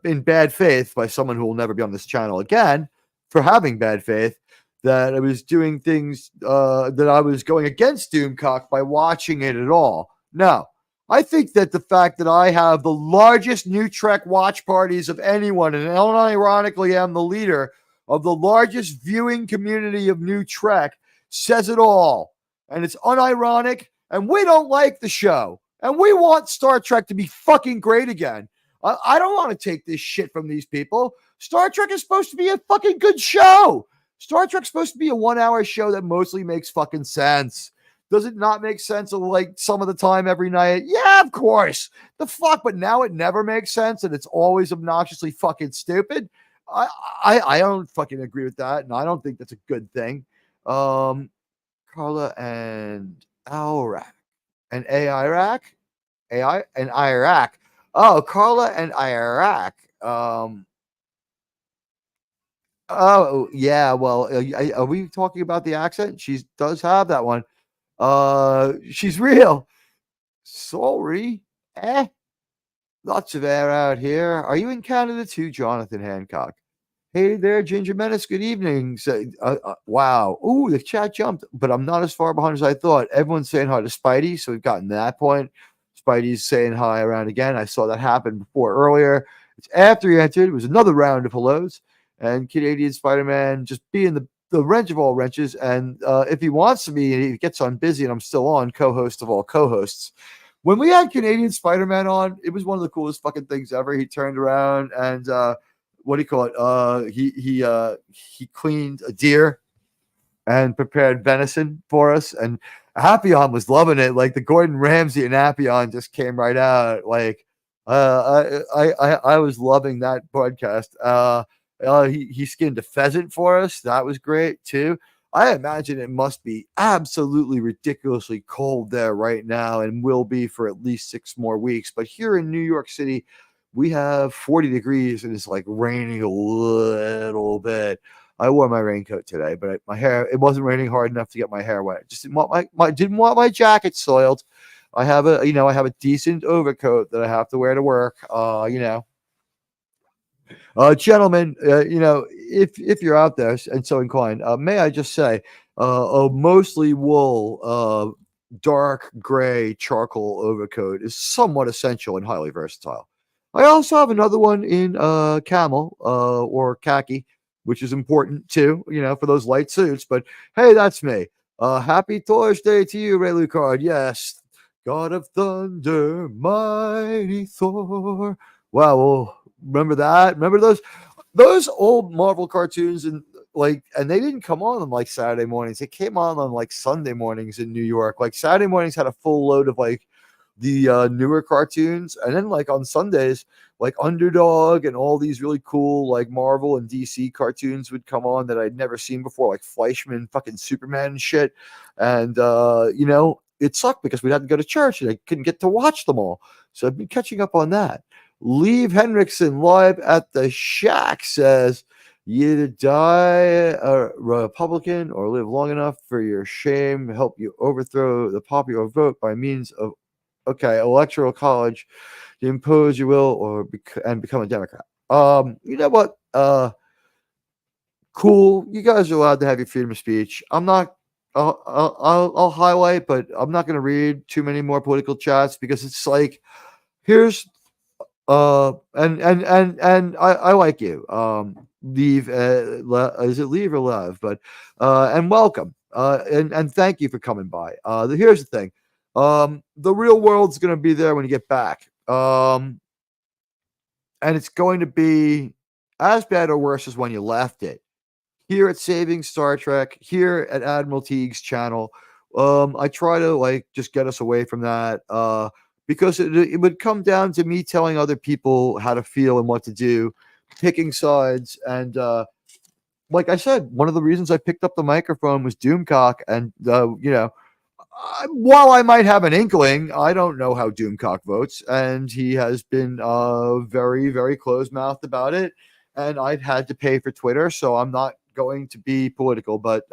in bad faith by someone who will never be on this channel again for having bad faith, that I was doing things that I was going against Doomcock by watching it at all. No, I think that the fact that I have the largest new Trek watch parties of anyone, and unironically am the leader of the largest viewing community of new Trek, says it all. And it's unironic, and we don't like the show. And we want Star Trek to be fucking great again. I don't want to take this shit from these people. Star Trek is supposed to be a fucking good show. Star Trek's supposed to be a 1 hour show that mostly makes fucking sense. Does it not make sense like some of the time every night? Yeah, of course. The fuck, but now it never makes sense and it's always obnoxiously fucking stupid. I don't fucking agree with that, and I don't think that's a good thing. Carla and Iraq and Iraq. Oh, Carla and Iraq. Oh yeah. Well, are we talking about the accent? She does have that one. She's real. Sorry. Lots of air out here. Are you in Canada too, Jonathan Hancock? Hey there, Ginger Menace. Good evening. Wow. Ooh, the chat jumped, but I'm not as far behind as I thought. Everyone's saying hi to Spidey, so we've gotten to that point. Spidey's saying hi around again. I saw that happen before earlier. It's after he entered. It was another round of hellos. And Canadian Spider-Man just being the wrench of all wrenches. And if he wants to be, and he gets on busy, and I'm still on, co-host of all co-hosts. When we had Canadian Spider-Man on, it was one of the coolest fucking things ever. He turned around and what do you call it? He cleaned a deer and prepared venison for us, and Appion was loving it. Like the Gordon Ramsay and Appion just came right out. Like I was loving that broadcast. He skinned a pheasant for us. That was great too. I imagine it must be absolutely ridiculously cold there right now, and will be for at least 6 more weeks. But here in New York City, we have 40 degrees and it's like raining a little bit. I wore my raincoat today, but my hair, it wasn't raining hard enough to get my hair wet. Just didn't want didn't want my jacket soiled. I have a decent overcoat that I have to wear to work. Gentlemen, if you're out there and so inclined, may I just say, a mostly wool, dark gray charcoal overcoat is somewhat essential and highly versatile. I also have another one in camel or khaki, which is important too, for those light suits. But hey, that's me. Happy Thursday to you, Ray Lucard. Yes, God of Thunder, mighty Thor. Wow, well, remember that? Remember those old Marvel cartoons, and they didn't come on like Saturday mornings. They came on like Sunday mornings in New York. Like Saturday mornings had a full load of like the newer cartoons, and then like on Sundays, like Underdog and all these really cool like Marvel and DC cartoons would come on that I'd never seen before, like Fleischman, fucking Superman and shit. And it sucked because we'd have to go to church and I couldn't get to watch them all. So I've been catching up on that. Leave Henriksen live at the shack says, you either die a Republican or live long enough for your shame help you overthrow the popular vote by means of electoral college to impose your will and become a Democrat. You know what? Cool. You guys are allowed to have your freedom of speech. I'm not. I'll highlight, but I'm not going to read too many more political chats because it's like, here's and I like you. Leave. Is it leave or love? But and welcome. And thank you for coming by. Here's the thing. The real world's going to be there when you get back. And it's going to be as bad or worse as when you left it. here at Saving Star Trek, here at Admiral Teague's channel, I try to like just get us away from that because it would come down to me telling other people how to feel and what to do, picking sides. And like I said, one of the reasons I picked up the microphone was Doomcock. And, while I might have an inkling, I don't know how Doomcock votes. And he has been very, very closed mouthed about it. And I've had to pay for Twitter, so I'm not going to be political. But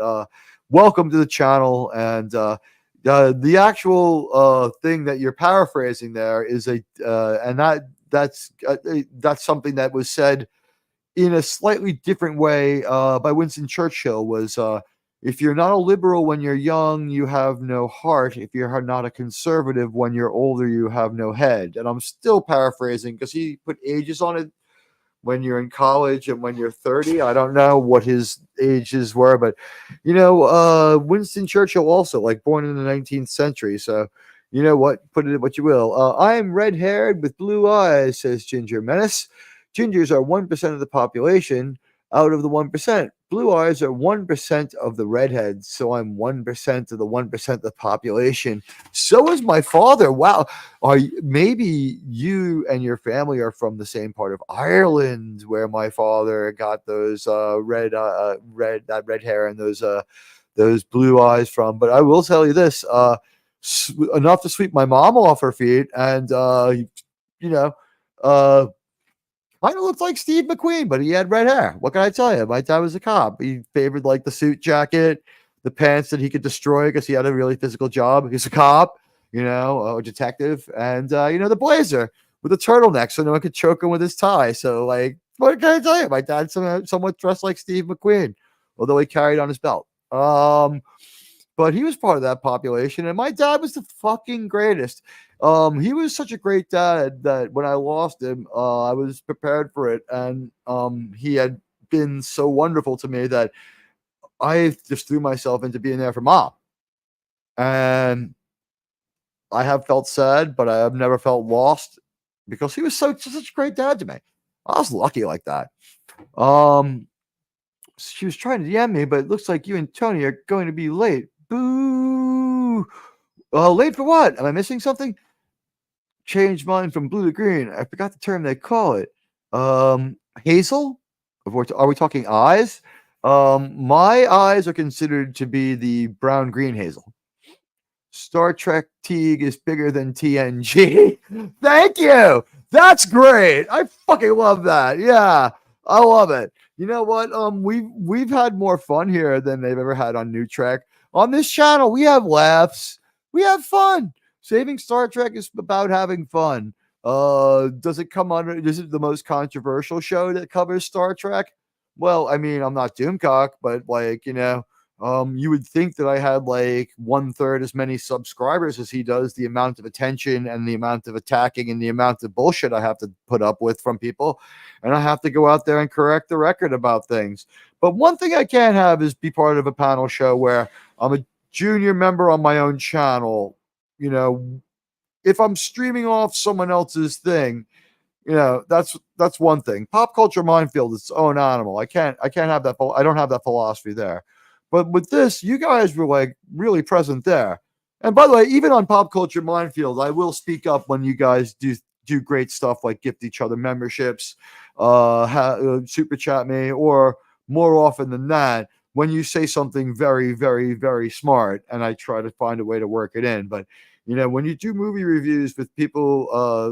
welcome to the channel. And the actual thing that you're paraphrasing there is that's something that was said in a slightly different way by Winston Churchill. Was if you're not a liberal when you're young, you have no heart. If you're not a conservative when you're older, you have no head. And I'm still paraphrasing because he put ages on it. When you're in college and when you're 30, I don't know what his ages were, but Winston Churchill also, like, born in the 19th century. So you know what, put it what you will. I am red-haired with blue eyes, says Ginger Menace. Gingers are 1% of the population. Out of the 1%, blue eyes are 1% of the redheads. So I'm 1% of the 1% of the population. So is my father. Wow. Maybe you and your family are from the same part of Ireland where my father got those red hair and those blue eyes from. But I will tell you this, enough to sweep my mom off her feet. And kind of looked like Steve McQueen, but he had red hair. What can I tell you? My dad was a cop. He favored like the suit jacket, the pants that he could destroy because he had a really physical job. He's a cop, a detective, and the blazer with the turtleneck so no one could choke him with his tie. So, like, what can I tell you? My dad somewhat dressed like Steve McQueen, although he carried on his belt. But he was part of that population, and my dad was the fucking greatest. He was such a great dad that when I lost him, I was prepared for it, and he had been so wonderful to me that I just threw myself into being there for Mom. And I have felt sad, but I have never felt lost because he was such a great dad to me. I was lucky like that. She was trying to DM me, but it looks like you and Tony are going to be late. Boo! Late for what? Am I missing something? Changed mine from blue to green. I forgot the term they call it. Hazel? Are we talking eyes? My eyes are considered to be the brown-green hazel. Star Trek Teag is bigger than TNG. Thank you. That's great. I fucking love that. Yeah, I love it. You know what? We've had more fun here than they've ever had on New Trek. On this channel, we have laughs. We have fun. Saving Star Trek is about having fun. Does it come under? Is it the most controversial show that covers Star Trek? Well, I mean, I'm not Doomcock, but you would think that I had like 1/3 as many subscribers as he does. The amount of attention and the amount of attacking and the amount of bullshit I have to put up with from people, and I have to go out there and correct the record about things. But one thing I can't have is be part of a panel show where I'm a junior member on my own channel. If I'm streaming off someone else's thing, that's one thing. Pop culture minefield is its own animal. I can't have that. I don't have that philosophy there. But with this, you guys were like really present there. And by the way, even on Pop Culture Minefield, I will speak up when you guys do great stuff like gift each other memberships, super chat me, or more often than that, when you say something very, very, very smart, and I try to find a way to work it in. But when you do movie reviews with people,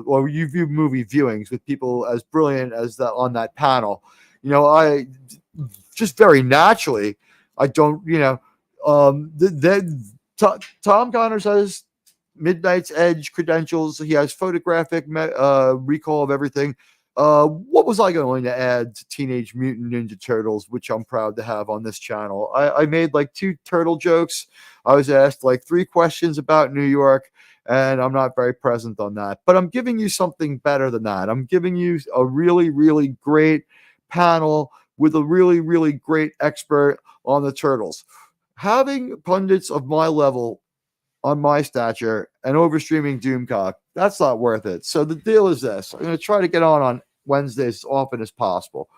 or you view movie viewings with people as brilliant as that on that panel, I just very naturally, I don't, Tom Connors has Midnight's Edge credentials. He has photographic recall of everything. What was I going to add to Teenage Mutant Ninja Turtles, which I'm proud to have on this channel? I made like 2 turtle jokes. I was asked like 3 questions about New York, and I'm not very present on that. But I'm giving you something better than that. I'm giving you a really, really great panel with a really, really great expert on the Turtles. Having pundits of my level on my stature and overstreaming Doomcock, that's not worth it. So the deal is this. I'm going to try to get on Wednesdays as often as possible.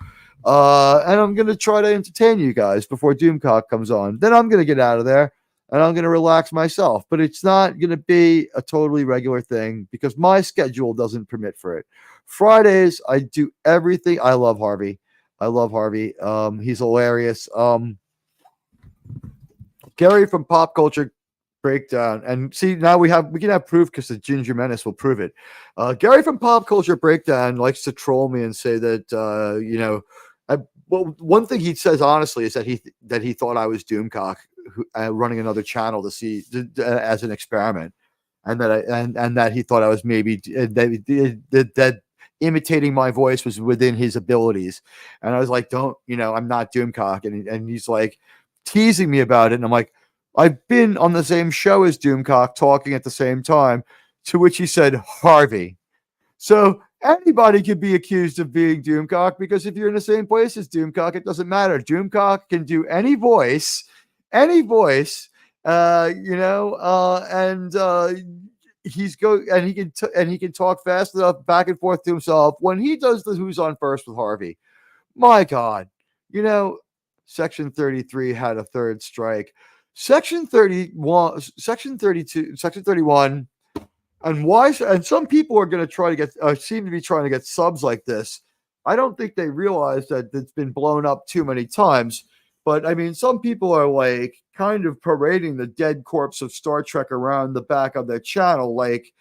And I'm going to try to entertain you guys before Doomcock comes on. Then I'm going to get out of there and I'm going to relax myself. But it's not going to be a totally regular thing because my schedule doesn't permit for it. Fridays, I do everything. I love Harvey. He's hilarious. Gary from Pop Culture Breakdown, and see now we can have proof because the Ginger Menace will prove it. Gary from Pop Culture Breakdown likes to troll me and say that well, one thing he says honestly is that he thought I was Doomcock running another channel to see as an experiment, and that he thought I was maybe that imitating my voice was within his abilities. And I was like, don't, I'm not Doomcock. And he's like teasing me about it. And I'm like, I've been on the same show as Doomcock talking at the same time, to which he said, Harvey. So anybody could be accused of being Doomcock because if you're in the same place as Doomcock, it doesn't matter. Doomcock can do any voice, and he can talk fast enough back and forth to himself when he does the Who's On First with Harvey. My God, Section 33 had a third strike. Section 31, Section 32, Section 31, and some people are going to try to get seem to be trying to get subs like this. I don't think they realize that it's been blown up too many times. But I mean, some people are like kind of parading the dead corpse of Star Trek around the back of their channel, like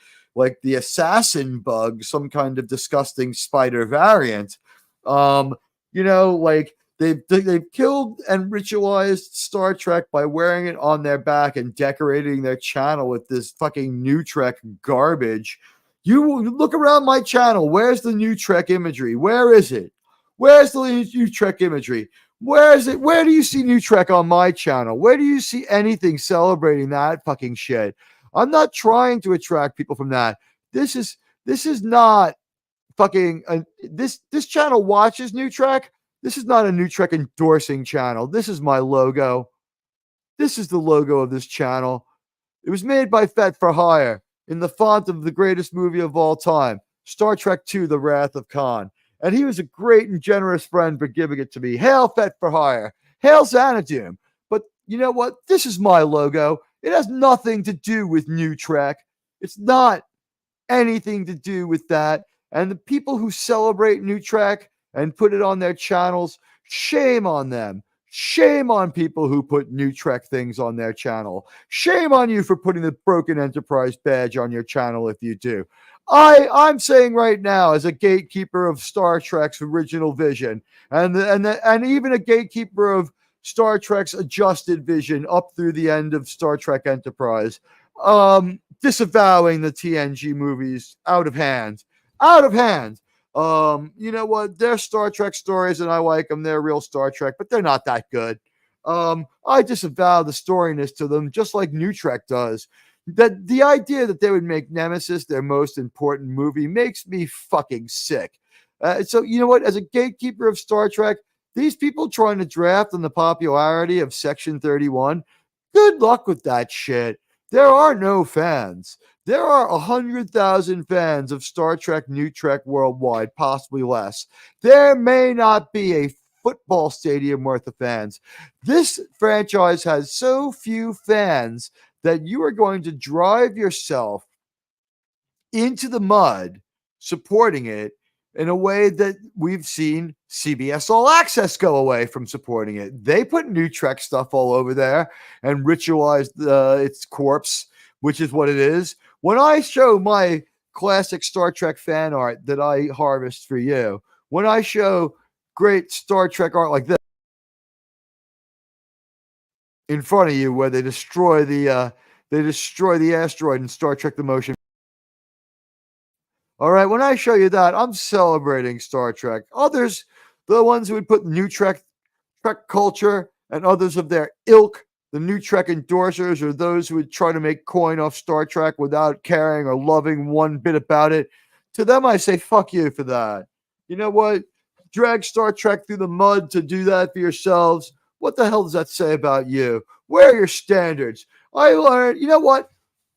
the assassin bug, some kind of disgusting spider variant. Like they've killed and ritualized Star Trek by wearing it on their back and decorating their channel with this fucking New Trek garbage. You look around my channel. Where's the New Trek imagery? Where is it? Where's the New Trek imagery? Where is it? Where do you see New Trek on my channel? Where do you see anything celebrating that fucking shit? I'm not trying to attract people from that. This is not fucking this channel watches New Trek. This is not a New Trek endorsing channel. This is my logo. This is the logo of this channel. It was made by Fet for Hire in the font of the greatest movie of all time, Star Trek II: The Wrath of Khan. And he was a great and generous friend for giving it to me. Hail Fet for Hire. Hail Xanadu. But you know what? This is my logo. It has nothing to do with New Trek. It's not anything to do with that. And the people who celebrate New Trek and put it on their channels, shame on them. Shame on people who put New Trek things on their channel. Shame on you for putting the Broken Enterprise badge on your channel if you do. I'm saying right now, as a gatekeeper of Star Trek's original vision, and even a gatekeeper of Star Trek's adjusted vision up through the end of Star Trek Enterprise, disavowing the TNG movies out of hand. You know what? They're Star Trek stories, and I like them. They're real Star Trek, but they're not that good. I disavow the storiness to them, just like New Trek does. That the idea that they would make Nemesis their most important movie makes me fucking sick. So you know what? As a gatekeeper of Star Trek, these people trying to draft on the popularity of Section 31, good luck with that shit. There are no fans. There are 100,000 fans of Star Trek, New Trek worldwide, possibly less. There may not be a football stadium worth of fans. This franchise has so few fans that you are going to drive yourself into the mud supporting it in a way that we've seen CBS All Access go away from supporting it. They put New Trek stuff all over there and ritualized its corpse, which is what it is. When I show my classic Star Trek fan art that I harvest for you, when I show great Star Trek art like this in front of you, where they destroy the asteroid in Star Trek: The Motion. All right, when I show you that, I'm celebrating Star Trek. Others, the ones who would put New Trek culture, and others of their ilk, the New Trek endorsers, or those who would try to make coin off Star Trek without caring or loving one bit about it. To them, I say, fuck you for that. You know what? Drag Star Trek through the mud to do that for yourselves. What the hell does that say about you? Where are your standards? I learned, you know what?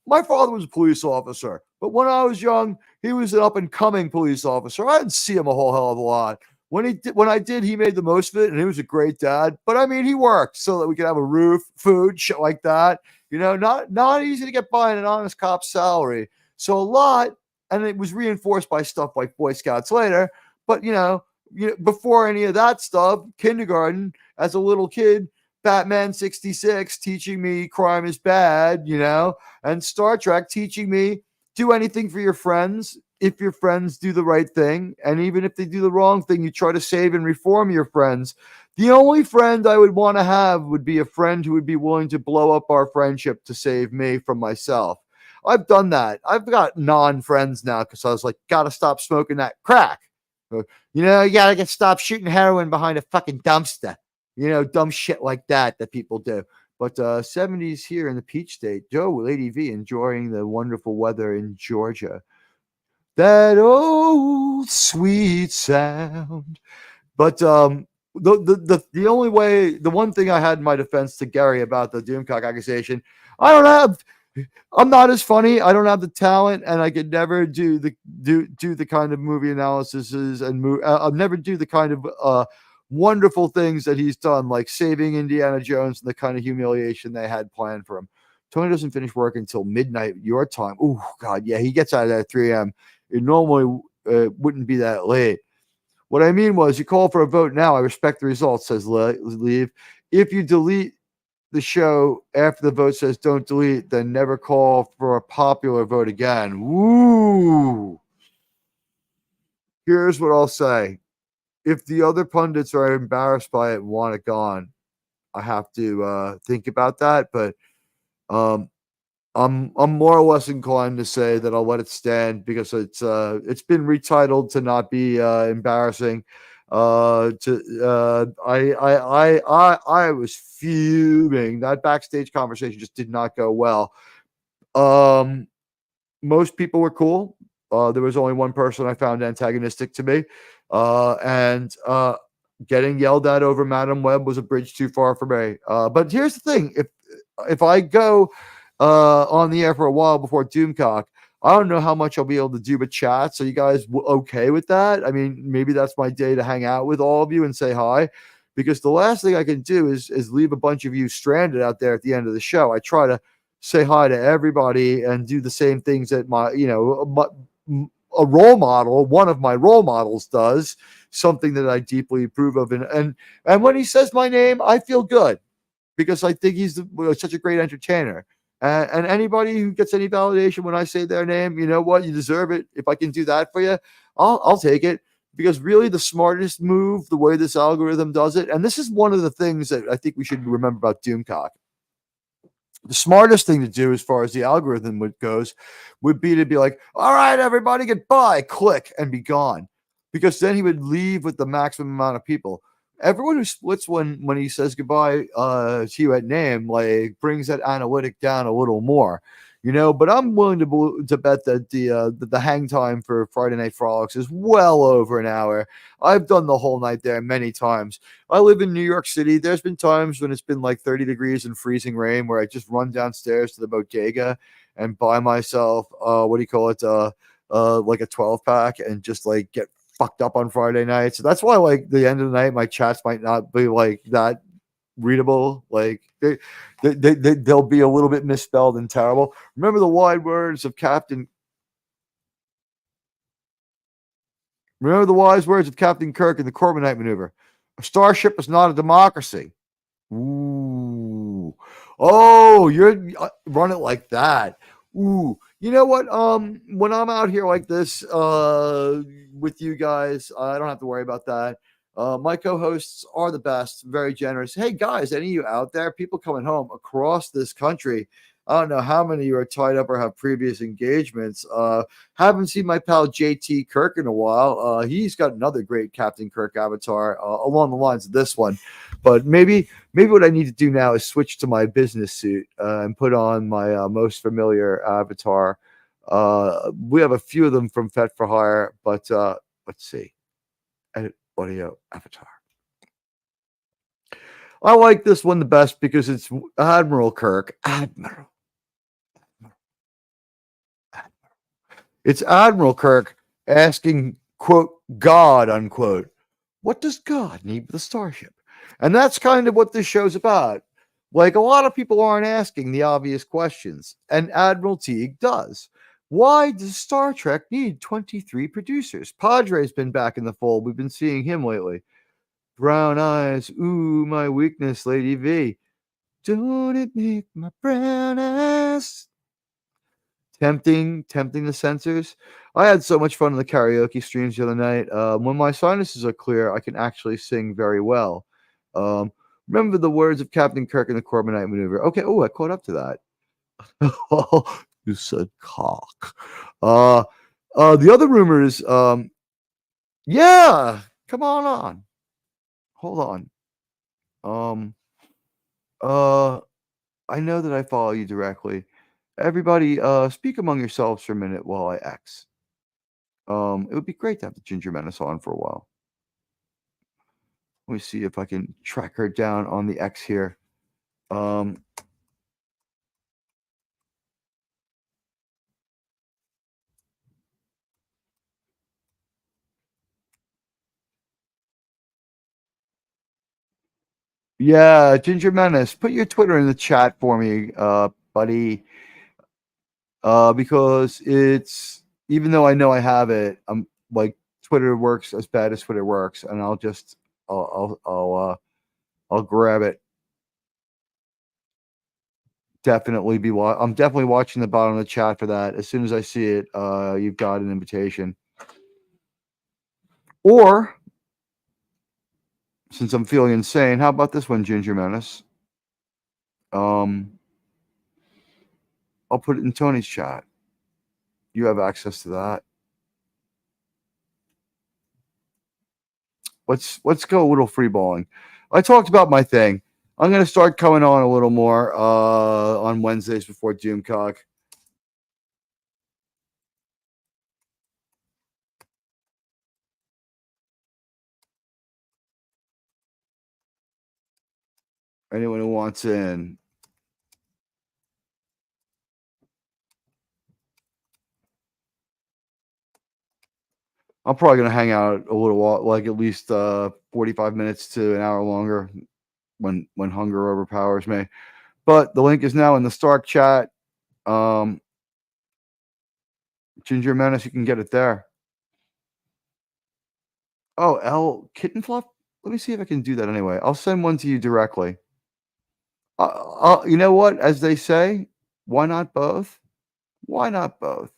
My father was a police officer, but when I was young, he was an up-and-coming police officer. I didn't see him a whole hell of a lot. when I did, he made the most of it, and he was a great dad. But I mean, he worked so that we could have a roof, food, shit like that. Not easy to get by in an honest cop's salary. So a lot, and it was reinforced by stuff like Boy Scouts later. But before any of that stuff, kindergarten as a little kid, Batman 66 teaching me crime is bad, and Star Trek teaching me do anything for your friends if your friends do the right thing. And even if they do the wrong thing, you try to save and reform your friends. The only friend I would want to have would be a friend who would be willing to blow up our friendship to save me from myself. I've done that. I've got non-friends now because I was like, gotta stop smoking that crack. You gotta stop shooting heroin behind a fucking dumpster. Dumb shit like that people do. But 70s here in the Peach State. Joe, Lady V, enjoying the wonderful weather in Georgia. That old sweet sound. But the only way, the one thing I had in my defense to Gary about the Doomcock accusation, I'm not as funny. I don't have the talent, and I could never do the kind of movie analyses and I'll never do the kind of wonderful things that he's done, like saving Indiana Jones and the kind of humiliation they had planned for him. Tony doesn't finish work until midnight your time. Oh God, yeah, he gets out of there at 3 a.m. It normally wouldn't be that late. What I mean was, you call for a vote now. I respect the results, says Leave. If you delete the show after the vote says don't delete, then never call for a popular vote again. Woo! Here's what I'll say. If the other pundits are embarrassed by it and want it gone, I have to think about that. But I'm more or less inclined to say that I'll let it stand because it's been retitled to not be embarrassing. I was fuming. That backstage conversation just did not go well. Most people were cool. There was only one person I found antagonistic to me, and getting yelled at over Madam Web was a bridge too far for me. But here's the thing: if I go on the air for a while before Doomcock, I don't know how much I'll be able to do but chat. So you guys okay with that? I mean, maybe that's my day to hang out with all of you and say hi, because the last thing I can do is leave a bunch of you stranded out there at the end of the show. I try to say hi to everybody and do the same things that a role model, one of my role models, does, something that I deeply approve of. And when he says my name, I feel good because I think he's such a great entertainer. And anybody who gets any validation when I say their name, you know what? You deserve it. If I can do that for you, I'll take it. Because really the smartest move, the way this algorithm does it, and this is one of the things that I think we should remember about Doomcock. The smartest thing to do as far as the algorithm goes would be to be like, all right, everybody, goodbye, click, and be gone. Because then he would leave with the maximum amount of people. Everyone who splits when he says goodbye to you at name, like, brings that analytic down a little more, but I'm willing to bet that the hang time for Friday Night Frolics is well over an hour. I've done the whole night there many times. I live in New York City. There's been times when it's been like 30 degrees and freezing rain where I just run downstairs to the bodega and buy myself like a 12 pack and just like get fucked up on Friday night. So that's why, like, the end of the night, my chats might not be like that readable. Like they'll be a little bit misspelled and terrible. Remember the wise words of Captain Kirk in the Corbinite maneuver. A starship is not a democracy. Ooh. Oh, you're run it like that. Ooh. You know what? When I'm out here like this with you guys, I don't have to worry about that. My co-hosts are the best, very generous. Hey guys, any of you out there, people coming home across this country, I don't know how many of you are tied up or have previous engagements. Haven't seen my pal JT Kirk in a while. He's got another great Captain Kirk avatar along the lines of this one. But maybe what I need to do now is switch to my business suit and put on my most familiar avatar. We have a few of them from Fet for Hire, but let's see. Edit audio avatar. I like this one the best because it's Admiral Kirk. Admiral. It's Admiral Kirk asking, quote, God, unquote, what does God need with a starship? And that's kind of what this show's about. Like, a lot of people aren't asking the obvious questions, and Admiral Teag does. Why does Star Trek need 23 producers? Padre's been back in the fold. We've been seeing him lately. Brown eyes, ooh, my weakness, Lady V. Don't it make my brown eyes tempting the sensors? I had so much fun in the karaoke streams the other night. When my sinuses are clear, I can actually sing very well. Remember the words of Captain Kirk in the Corbinite maneuver. Okay, oh, I caught up to that. You said cock. The other rumor is, yeah, come on. Hold on. I know that I follow you directly. Everybody, speak among yourselves for a minute while I X. It would be great to have the Ginger Menace on for a while. Let me see if I can track her down on the X here. Yeah, Ginger Menace, put your Twitter in the chat for me, buddy. Because it's, even though I know I have it, I'm like, Twitter works as bad as Twitter works, and I'll grab it. I'm definitely watching the bottom of the chat for that. As soon as I see it, you've got an invitation. Or, since I'm feeling insane, how about this one, Ginger Menace? I'll put it in Tony's chat. You have access to that. Let's go a little free balling. I talked about my thing. I'm going to start coming on a little more on Wednesdays before Doomcock. Anyone who wants in. I'm probably going to hang out a little while, like at least 45 minutes to an hour longer when hunger overpowers me. But the link is now in the Stark chat. Ginger Menace, you can get it there. Oh, L Kitten Fluff? Let me see if I can do that anyway. I'll send one to you directly. You know what? As they say, why not both? Why not both?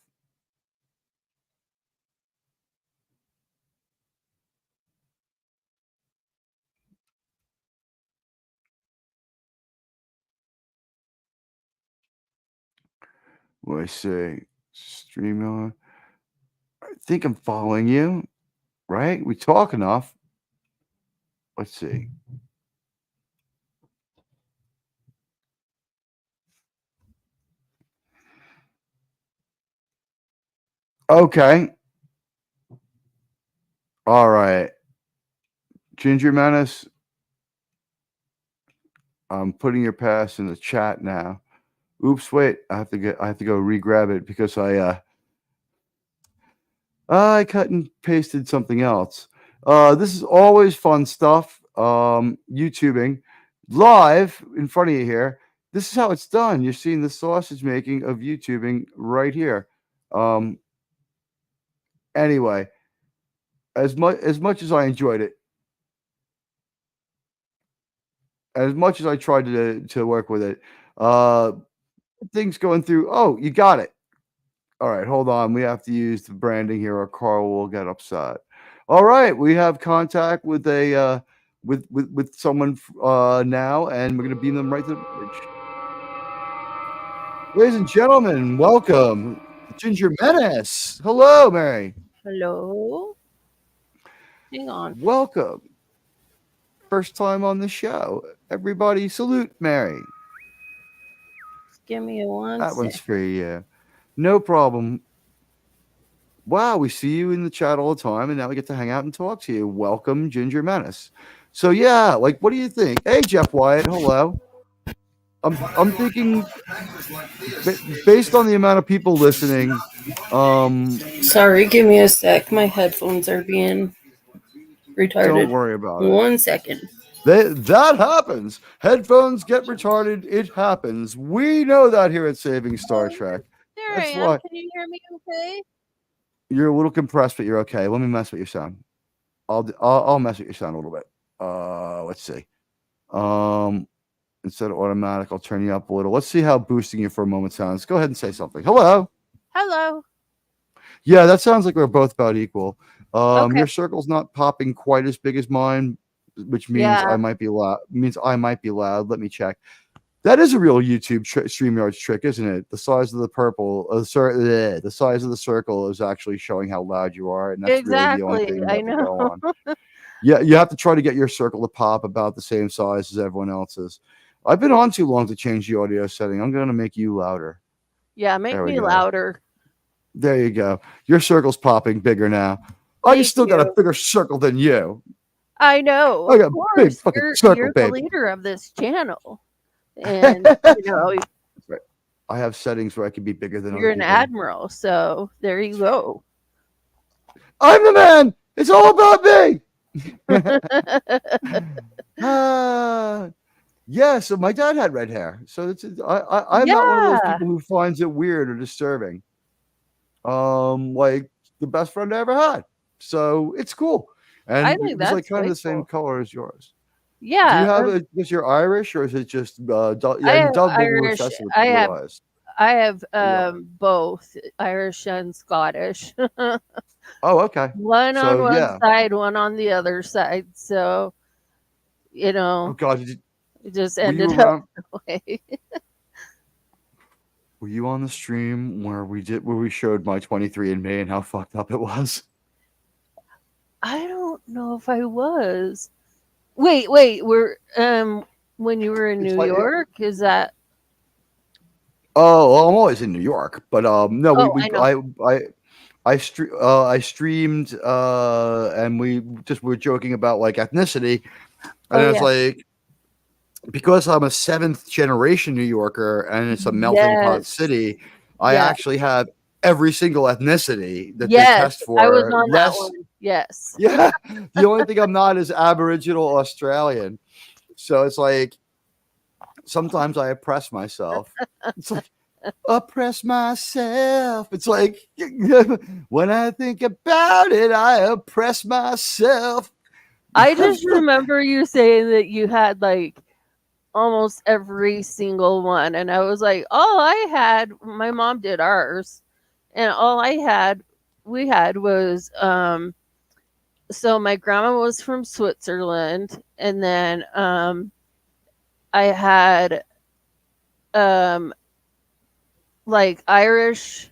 What I say? Stream on. I think I'm following you, right? We talk enough. Let's see. Okay. All right. Ginger Menace, I'm putting your pass in the chat now. Oops, wait. I have to go re-grab it because I cut and pasted something else. This is always fun stuff. YouTubing live in front of you here. This is how it's done. You're seeing the sausage making of YouTubing right here. Anyway, as much as I enjoyed it, as much as I tried to work with it, things going through. Oh, you got it. All right, hold on. We have to use the branding here, or Carl will get upset. All right, we have contact with a with someone now, and we're going to beam them right to the bridge. Ladies and gentlemen, welcome, Ginger Menace. Hello, Mary. Hello. Hang on. Welcome. First time on the show. Everybody, salute Mary. Just give me one. That one's free. Yeah, no problem. Wow, we see you in the chat all the time, and now we get to hang out and talk to you. Welcome, Ginger Menace. So yeah, like, what do you think? Hey, Jeff Wyatt, hello. I'm thinking, based on the amount of people listening. Sorry, give me a sec. My headphones are being retarded. Don't worry about it. 1 second. That happens. Headphones get retarded. It happens. We know that here at Saving Star Trek. There That's I am. why Can you hear me okay? you're a little compressed, but you're okay. Let me mess with your sound. I'll mess with your sound a little bit. Let's see. Instead of automatic, I'll turn you up a little. Let's see how boosting you for a moment sounds. Go ahead and say something. Hello. Hello. Yeah, that sounds like we're both about equal. Okay. Your circle's not popping quite as big as mine, which means Yeah. I might be loud. Let me check. That is a real YouTube StreamYards trick, isn't it? The size of the purple, the size of the circle is actually showing how loud you are, and that's really the only Exactly. thing I you have to go know. on. Yeah, you have to try to get your circle to pop about the same size as everyone else's. I've been on too long to change the audio setting. I'm going to make you louder. Yeah, make There we me go. louder. There you go. Your circle's popping bigger now. I Thank just still got a you. bigger circle than you. I know. I Of got a big course, fucking you're circle, the baby. leader of this channel, and I have settings where I can be bigger than you're other an people. admiral. So there you go. I'm the man. It's all about me. Yeah. So my dad had red hair. So I'm not one of those Yeah. people who finds it weird or disturbing. Like the best friend I ever had. So it's cool. And I it think was like that's kind of way the same cool. color as yours. Do you Yeah, have is you're Irish or is it just I and have Doug will Irish. assess with I blue have eyes. Yeah. both Irish and Scottish. Oh, okay. One on So one yeah. side, one on the other side. So, you Oh know, God, it just were you ended up around? that way. Were you on the stream where we showed my 23andMe and how fucked up it was? I don't know if I was. Wait, we're when you were in It's New like York, is that oh, well, I'm always in New York, but no, I know. I streamed and we just were joking about like ethnicity, and Oh it's yeah. like because I'm a 7th generation New Yorker and it's a melting pot Yes. city, I Yeah. actually have every single ethnicity that they Yes. test I was for. on that one. Yes. Yeah, the only thing I'm not is Aboriginal Australian. So it's like sometimes I oppress myself. It's like oppress myself. It's like when I think about it, I oppress myself. I just remember you saying that you had like almost every single one, and I was like, all I had, my mom did ours, and all we had was so my grandma was from Switzerland, and then I had like Irish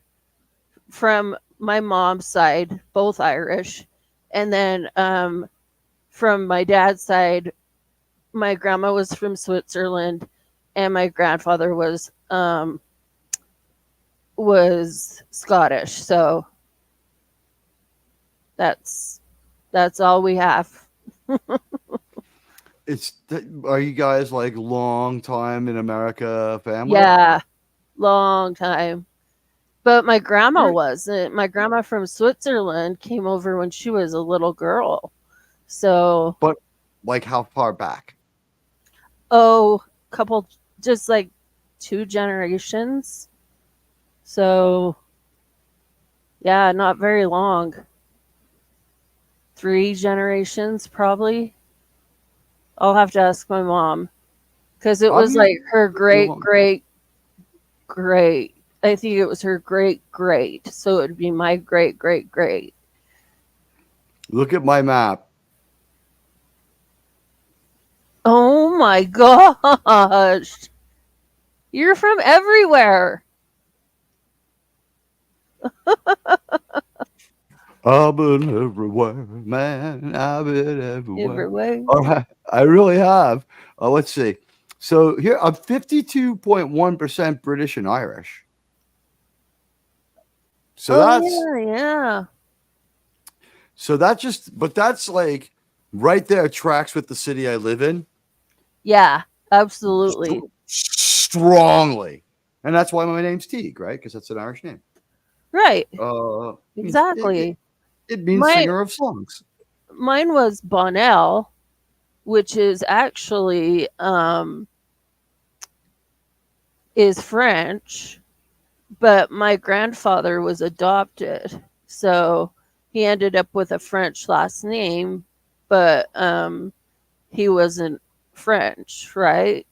from my mom's side, both Irish, and then from my dad's side, my grandma was from Switzerland, and my grandfather was Scottish. So that's all we have. Are you guys like long time in America family? Yeah, long time. But my grandma wasn't. My grandma from Switzerland came over when she was a little girl. So, But like how far back? couple, just like 2 generations. So, yeah, not very long. 3 generations, probably. I'll have to ask my mom because it was like her great. I think it was her great. So it'd be my great. Look at my map. Oh my gosh. You're from everywhere. I've been everywhere, man. I've been everywhere. Everywhere. All right. I really have. Let's see. So here I'm 52.1% British and Irish. So yeah. So that's like right there tracks with the city I live in. Yeah, absolutely. Strongly. And that's why my name's Teag, right? Because that's an Irish name. Right. Uh, Exactly. It means singer of songs. mine was Bonnell, which is actually is French, but my grandfather was adopted, so he ended up with a French last name, but he wasn't French, right?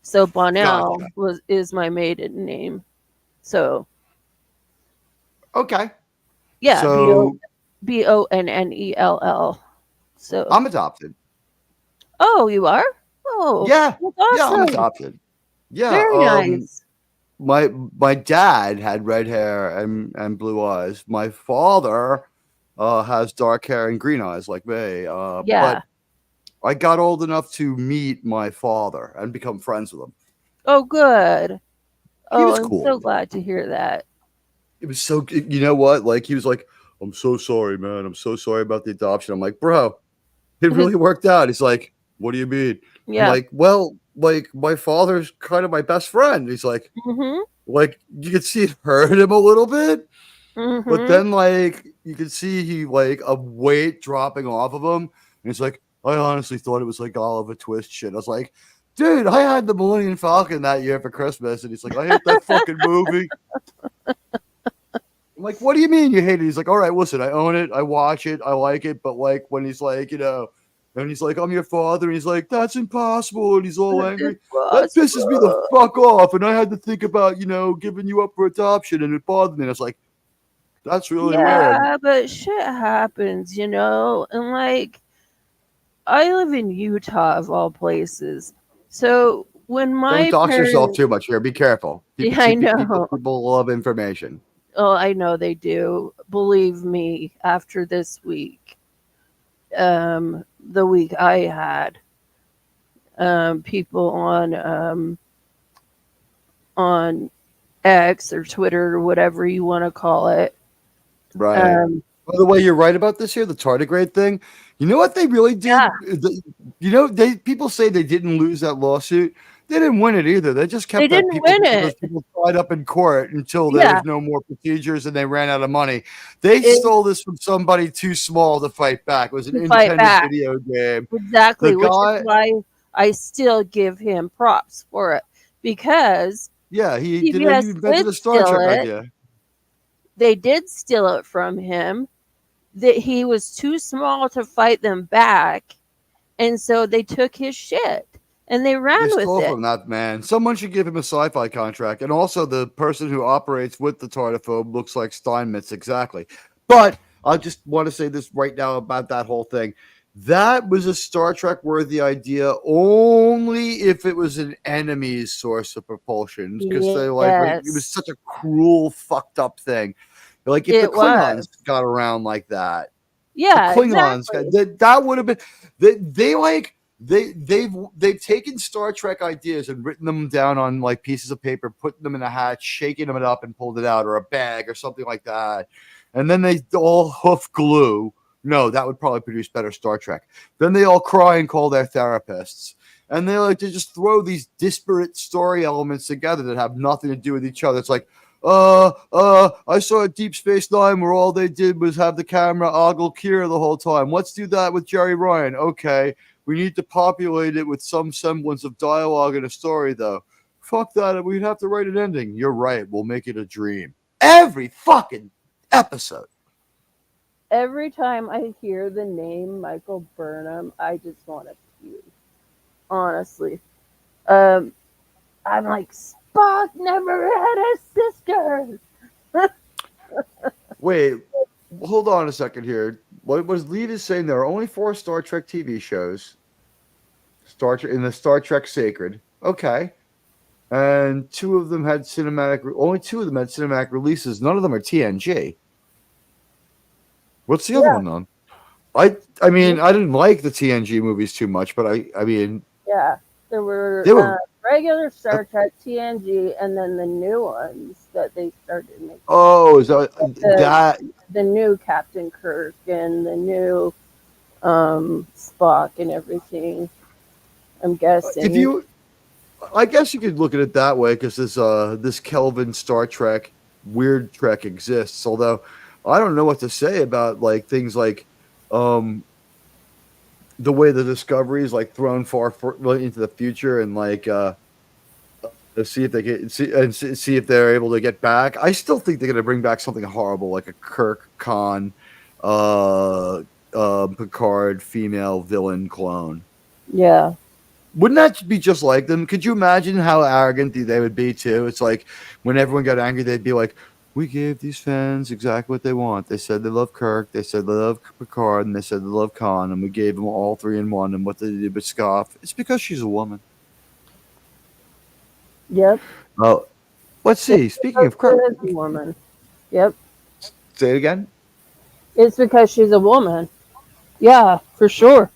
So Bonnell Gotcha. is my maiden name. So Okay. yeah, So Bonnell. So I'm adopted. oh, you are? Oh, Yeah. that's Yeah, I'm awesome. adopted. Yeah. Very nice. My dad had red hair and blue eyes. My father has dark hair and green eyes like me. Yeah. But I got old enough to meet my father and become friends with him. Oh, good. He Oh, was I'm cool. so glad to hear that. It was so, you know what? Like, he was like, I'm so sorry, man. I'm so sorry about the adoption. I'm like, bro, it really worked out. He's like, what do you mean? I'm Yeah. like, well, like, my father's kind of my best friend. He's Mhm. like, you could see it hurt him a little bit, but Mhm. then, like, you could see he, like, a weight dropping off of him. And he's like, I honestly thought it was like Oliver Twist shit. I was like, dude, I had the Millennium Falcon that year for Christmas. And he's like, I hate that fucking movie. I'm like, what do you mean you hate it? He's like, all right, listen, I own it, I watch it, I like it, but like when he's like, and he's like, I'm your father, and he's like, that's impossible, and he's all angry. That pisses me the Impossible. fuck off. And I had to think about, giving you up for adoption, and it bothered me. And I was like, that's really weird. Yeah, but shit happens, and like I live in Utah of all places. So when Don't my dox yourself parents, too much here. Be careful. People, yeah, I people, know. people love information. Oh, I know they do. Believe me, after this week, the week I had, people on X or Twitter or whatever you want to call it. Right. Um, By the way, you're right about this here, the tardigrade thing. You know what they really yeah, did? People say they didn't lose that lawsuit. They didn't win it either. They just they kept didn't win those it. people tied up in court until there Yeah, was no more procedures and they ran out of money. They it, stole this from somebody too small to fight back. It was an to fight independent back. video game. The Exactly, which is guy, why I still give him props for it because yeah, he CBS invented did a Star steal Trek it. idea. They did steal it from him. That he was too small to fight them back, and so they took his shit and they They ran with stole it. from that man. Someone should give him a sci-fi contract. And also, the person who operates with the Tardiphobe looks like Steinmetz exactly. But I just want to say this right now about that whole thing. That was a Star Trek worthy idea only if it was an enemy's source of propulsion, because they it was Yes, such a cruel, fucked up thing. Like if the it was. Klingons got around like that, the Yeah, Klingons exactly. that would have been they've taken Star Trek ideas and written them down on like pieces of paper, putting them in a hat, shaking them up and pulled it out, or a bag or something like that. And then they all hoof glue. No, that would probably produce better Star Trek. Then they all cry and call their therapists. And they like to just throw these disparate story elements together that have nothing to do with each other. It's like, I saw a Deep Space Nine where all they did was have the camera ogle Kira the whole time. Let's do that with Jerry Ryan. Okay, we need to populate it with some semblance of dialogue and a story, though. Fuck that. We'd have to write an ending. You're right. We'll make it a dream. Every fucking episode. Every time I hear the name Michael Burnham, I just want to puke. Honestly, um, I'm like Spock never had a sister. Wait, hold on a second here. What was Lee is saying? There are only 4 Star Trek TV shows. Star Trek in the Star Trek Sacred. Okay. And only 2 of them had cinematic releases. None of them are TNG. What's the other Yeah, one on? I mean, I didn't like the TNG movies too much, but I mean, yeah. There were they were regular Star Trek, TNG, and then the new ones that they started making. oh, is that The that the new Captain Kirk and the new Spock and everything. I'm if guessing. you I guess you could look at it that way because this Kelvin Star Trek weird Trek exists. Although I don't know what to say about like things like the way the Discovery is like thrown really into the future and like to see if they get see if they're able to get back. I still think they're going to bring back something horrible like a Kirk Khan, Picard female villain clone. Yeah. Wouldn't that be just like them? Could you imagine how arrogant they would be too? It's like when everyone got angry, they'd be like, "We gave these fans exactly what they want. They said they love Kirk, they said they love Picard, and they said they love Khan, and we gave them all three in one. And what they did but scoff. It's because she's a woman." Yep. Oh, let's see. Speaking of Kirk, She's a woman. Yep. say it again. It's because she's a woman. Yeah, for sure.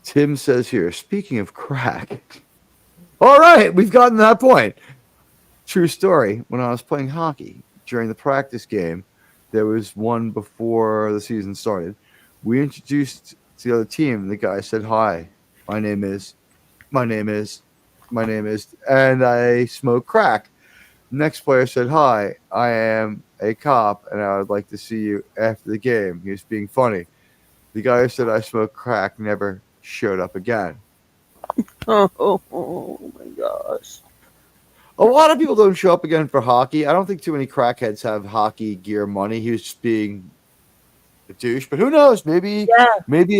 Tim says here, speaking of crack. All right, we've gotten to that point. True story. When I was playing hockey during the practice game, there was one before the season started. We introduced to the other team. The guy said, "Hi, my name is," and I smoke crack. Next player said, "Hi, I am a cop, and I would like to see you after the game." He was being funny. The guy who said I smoke crack never showed up again. Oh my gosh. A lot of people don't show up again for hockey. I don't think too many crackheads have hockey gear money. He was just being a douche, but who knows? Maybe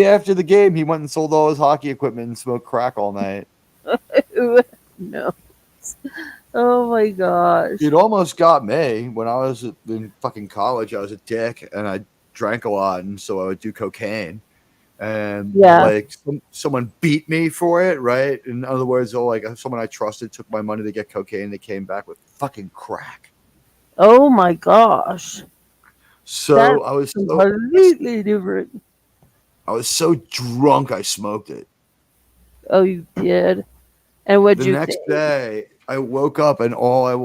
after the game he went and sold all his hockey equipment and smoked crack all night. No. Oh my gosh. It almost got me when I was in fucking college. I was a dick and I drank a lot, and so I would do cocaine. And like someone beat me for it, right? In other words, like someone I trusted took my money to get cocaine. They came back with fucking crack. Oh my gosh. So That's I was completely different. I was so drunk I smoked it. Oh, you did. And what'd The you next think? day I woke up and all I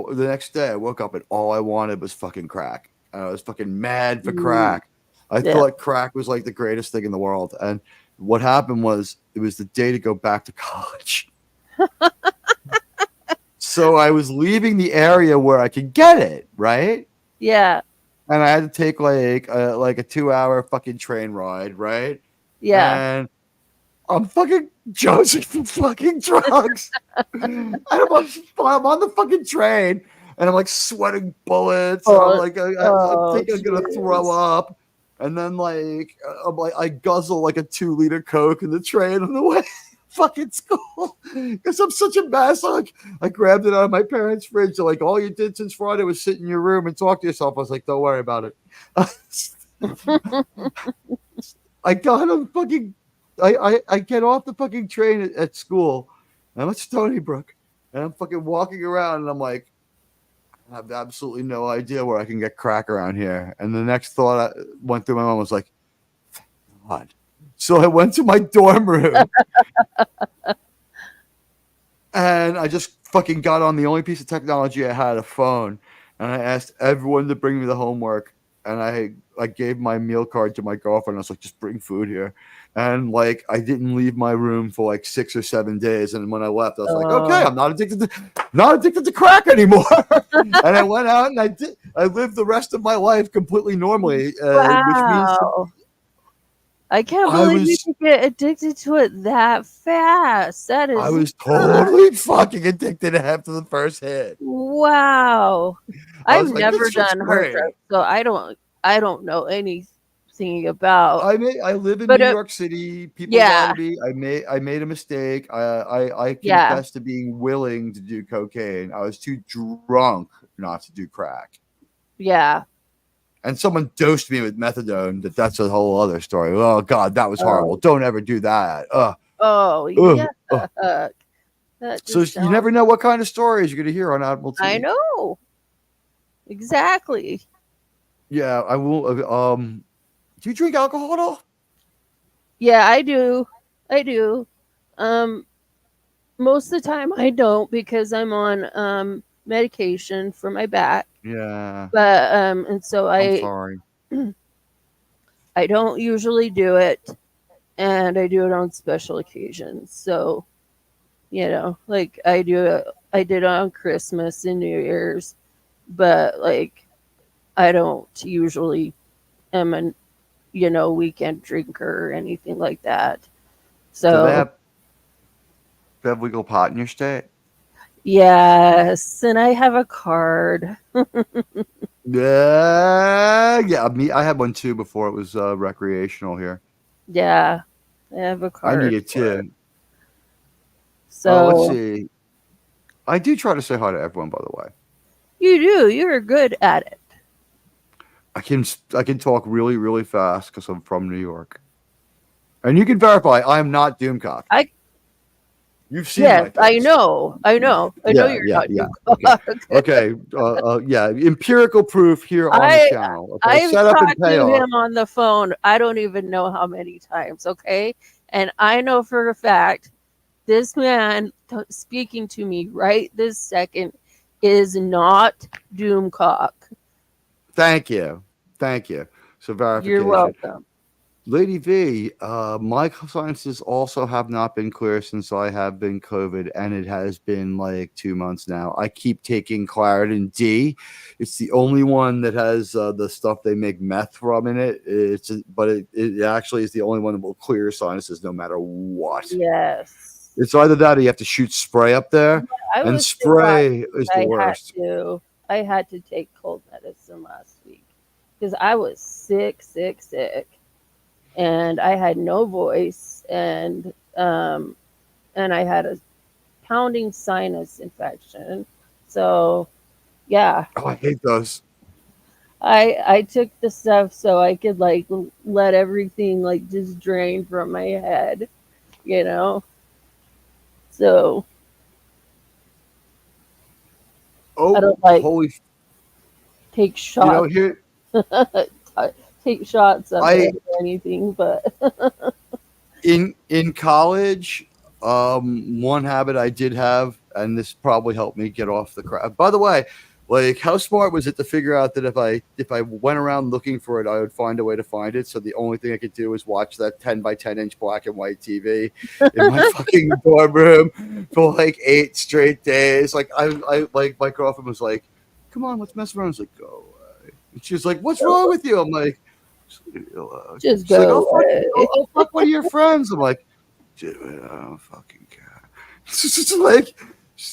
wanted was fucking crack. And I was fucking mad for crack. I thought crack was like the greatest thing in the world. And what happened was it was the day to go back to college. So I was leaving the area where I could get it, right? Yeah. And I had to take like a 2-hour fucking train ride, right? Yeah. And I'm fucking Joseph for fucking drugs. And I'm on the fucking train and I'm like sweating bullets. And I'm like, I think I'm gonna throw up. And then like I guzzle like a 2-liter Coke in the train on the way fucking school because I'm such a mess. Like I grabbed it out of my parents' fridge. They're like, all you did since Friday was sit in your room and talk to yourself. I was like, don't worry about it. I got on fucking. I get off the fucking train at school. And I'm at Stony Brook, and I'm fucking walking around, and I'm like, I have absolutely no idea where I can get crack around here. And the next thought I went through my mind was like, thank God. So I went to my dorm room, and I just fucking got on the only piece of technology I had, a phone, and I asked everyone to bring me the homework. And I gave my meal card to my girlfriend. I was like, just bring food here. And like, I didn't leave my room for like 6 or 7 days. And when I left, I was like, okay, I'm not addicted to crack anymore. And I went out and I lived the rest of my life completely normally. Wow. Which means I can't believe you could get addicted to it that fast. That is. I was totally fucking addicted after the first hit. Wow. I've like, never done hard drugs, so I don't know anything about. I live in New York City. People lie to me. I made a mistake. I confessed to being willing to do cocaine. I was too drunk not to do crack. Yeah. And someone dosed me with methadone. That's a whole other story. Oh God, that was horrible. Don't ever do that. So you never know what kind of stories you're going to hear on Admiral Teag. I know. Exactly. Yeah, I will. Do you drink alcohol at all? Yeah, I do. Most of the time I don't because I'm on medication for my back. Yeah. But and so I'm sorry. I don't usually do it, and I do it on special occasions. So, like I did it on Christmas and New Year's, but like I don't usually am weekend drinker or anything like that. Do So they have legal pot in your state? yes, and I have a card. Yeah. I had one too before it was recreational here. Yeah, I have a I need card. it too. Let's So see. I do try to say hi to everyone, by the way. you do. You're good at it. I can talk really, really fast because I'm from New York. And you can verify I'm not Doomcock. You've seen my Yes, I face. know. I know you're not Yeah. Doomcock. Okay. Yeah. Empirical proof here on the channel. Okay. I've Set up and talked pay to off. him on the phone. I don't even know how many times. Okay, and I know for a fact this man speaking to me right this second is not Doomcock. Thank you. So verification. You're welcome. Lady V, my sciences also have not been clear since I have been COVID, and it has been like 2 months now. I keep taking Claritin D. It's the only one that has the stuff they make meth from in it. But it actually is the only one that will clear your sinuses no matter what. Yes. It's either that or you have to shoot spray up there, and spray is the worst. I had to take cold medicine last week because I was sick. And I had no voice, and I had a pounding sinus infection. So, yeah. Oh, I hate those. I took the stuff so I could like let everything like just drain from my head, So. Oh, I don't like holy! take shots. Here. Take shots of it or anything, but in college, one habit I did have, and this probably helped me get off the crap. By the way, like, how smart was it to figure out that if I went around looking for it, I would find a way to find it. So the only thing I could do was watch that 10 by 10 inch black and white TV in my fucking dorm room for like 8 straight days. Like I like my girlfriend was like, "Come on, let's mess around." I was like, "Go away." And she was like, "What's wrong with you?" I'm like, just go. Like, I'll fuck one of your friends. I'm like, dude, I don't fucking care. She's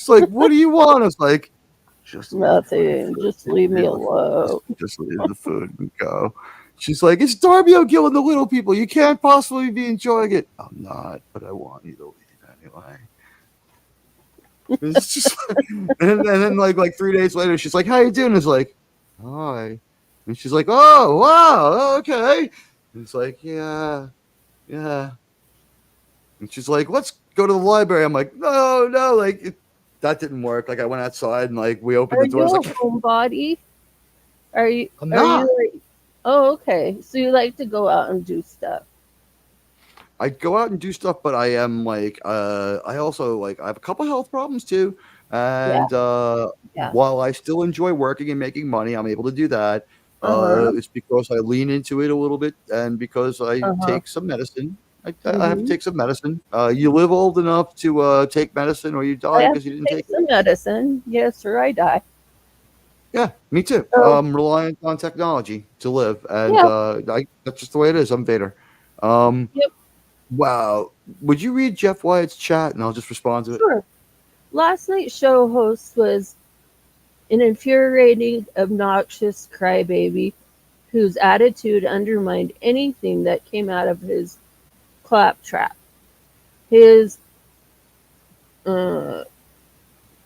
like, what do you want? I was like, just nothing. Just leave me alone. Just leave the food and go. She's like, it's Darby O'Gill and the Little People. You can't possibly be enjoying it. I'm not, but I want you to leave anyway. It's just, and then like 3 days later, she's like, how you doing? It's like, hi. And she's like, oh, wow, okay. And it's like, yeah. And she's like, let's go to the library. I'm like, no, like, that didn't work. Like, I went outside and, like, we opened the door. Are you like, a homebody? I'm not. Oh, okay. So you like to go out and do stuff. I go out and do stuff, but I am, like, I also, like, I have a couple health problems, too. And while I still enjoy working and making money, I'm able to do that. It's because I lean into it a little bit and because I take some medicine. I have to take some medicine. You live old enough to take medicine or you die because you didn't take some medicine. Yes, or I die. Yeah, me too. I'm reliant on technology to live. And that's just the way it is. I'm Vader. Yep. Wow. Would you read Jeff Wyatt's chat and I'll just respond to it? Sure. Last night's show host was an infuriating, obnoxious crybaby whose attitude undermined anything that came out of his claptrap. His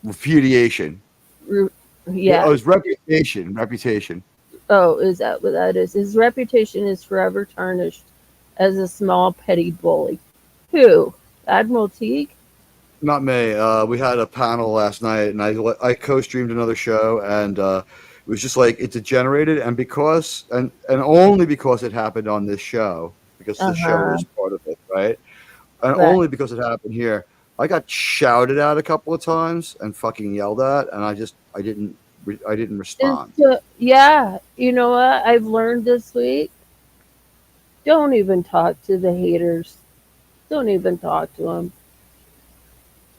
repudiation. It was reputation. Oh, is that what that is? His reputation is forever tarnished as a small, petty bully. Who? Admiral Teag? Not me. We had a panel last night, and I co-streamed another show, and it was just like it degenerated, and only because it happened on this show, because the show is part of it, right? And only because it happened here, I got shouted at a couple of times and fucking yelled at, and I didn't respond. Yeah, you know what I've learned this week? Don't even talk to the haters. Don't even talk to them.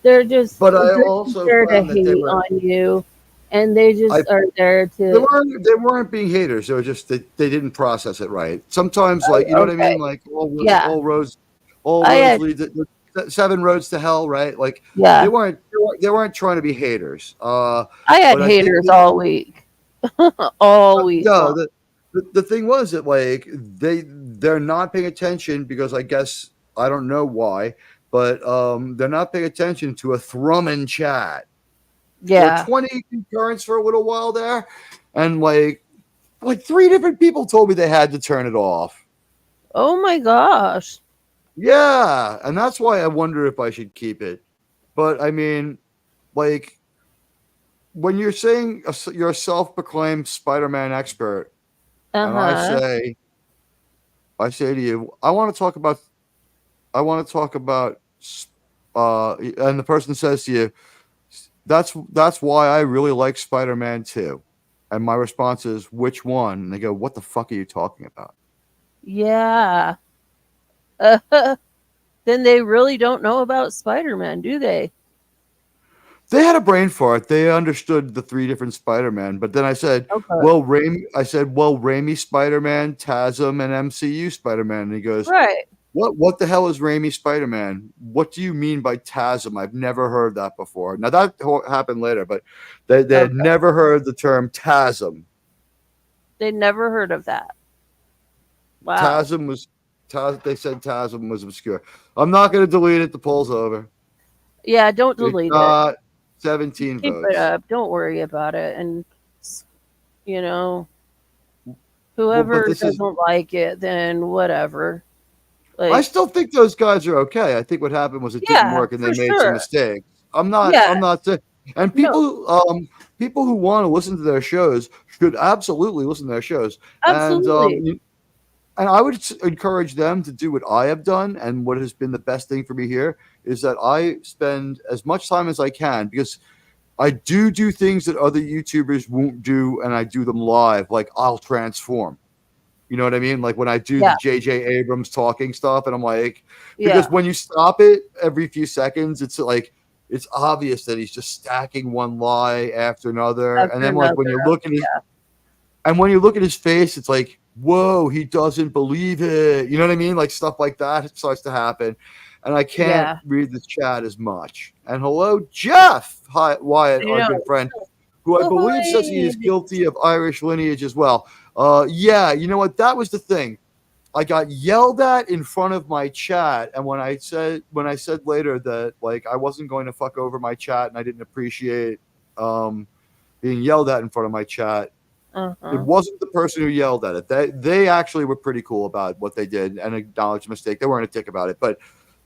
They're just there to hate on you. and they just are there They to. weren't being haters. They were just they didn't process it right. Sometimes, like you know what I Okay. mean, like Yeah, all roads I had. lead the 7 roads to hell, right? Like Yeah, they weren't trying to be haters. I had But I think haters that, all week, all week no, long. the thing was that like they're not paying attention because I guess I don't know why, but they're not paying attention to a thrumming chat. There were Yeah. 20 concurrents for a little while there, and like 3 different people told me they had to turn it off. Oh my gosh. Yeah, and that's why I wonder if I should keep it. But I mean, like when you're saying you're a self-proclaimed Spider-Man expert, Uh and huh. I say to you, I want to talk about, and the person says to you, that's why I really like Spider-Man 2. And my response is, which one? And they go, what the fuck are you talking about? Yeah. Then they really don't know about Spider-Man, do they? They had a brain fart. They understood the 3 different Spider-Man. But then I said, Okay. Raimi Spider-Man, TASM, and MCU Spider-Man. And he goes, Right. what the hell is Raimi Spider-Man? What do you mean by TASM? I've never heard that before. Now that happened later, but they had Okay. never heard the term TASM. They never heard of that. Wow. TASM was they said TASM was obscure. I'm not going to delete it. The poll's over. Yeah, don't It delete it. got 17 Keep votes. it up. Don't worry about it. And you know, Well, whoever but this is. doesn't like it, then whatever. I Like, still think those guys are okay. I think what happened was it didn't yeah, work and they for made some sure. mistakes. I'm Yeah. not saying, and No, people who want to listen to their shows should absolutely listen to their shows. absolutely. And I would encourage them to do what I have done. And what has been the best thing for me here is that I spend as much time as I can because I do things that other YouTubers won't do, and I do them live. Like I'll transform. You know what I mean? Like when I do Yeah. the J.J. Abrams talking stuff, and I'm like, because Yeah. when you stop it every few seconds, it's like it's obvious that he's just stacking one lie after another. And After then like when another. you look at his face, it's like, whoa, he doesn't believe it. You know what I mean? Like stuff like that starts to happen. And I can't Yeah. read the chat as much. And hello, Jeff. Hi, Wyatt, You our know. good friend, who I believe says he is Ahoy! guilty of Irish lineage as well. Yeah, you know what? That was the thing. I got yelled at in front of my chat, and when I said later that like I wasn't going to fuck over my chat and I didn't appreciate being yelled at in front of my chat, it wasn't the person who yelled at it. They actually were pretty cool about what they did and acknowledged the mistake. They weren't a dick about it, but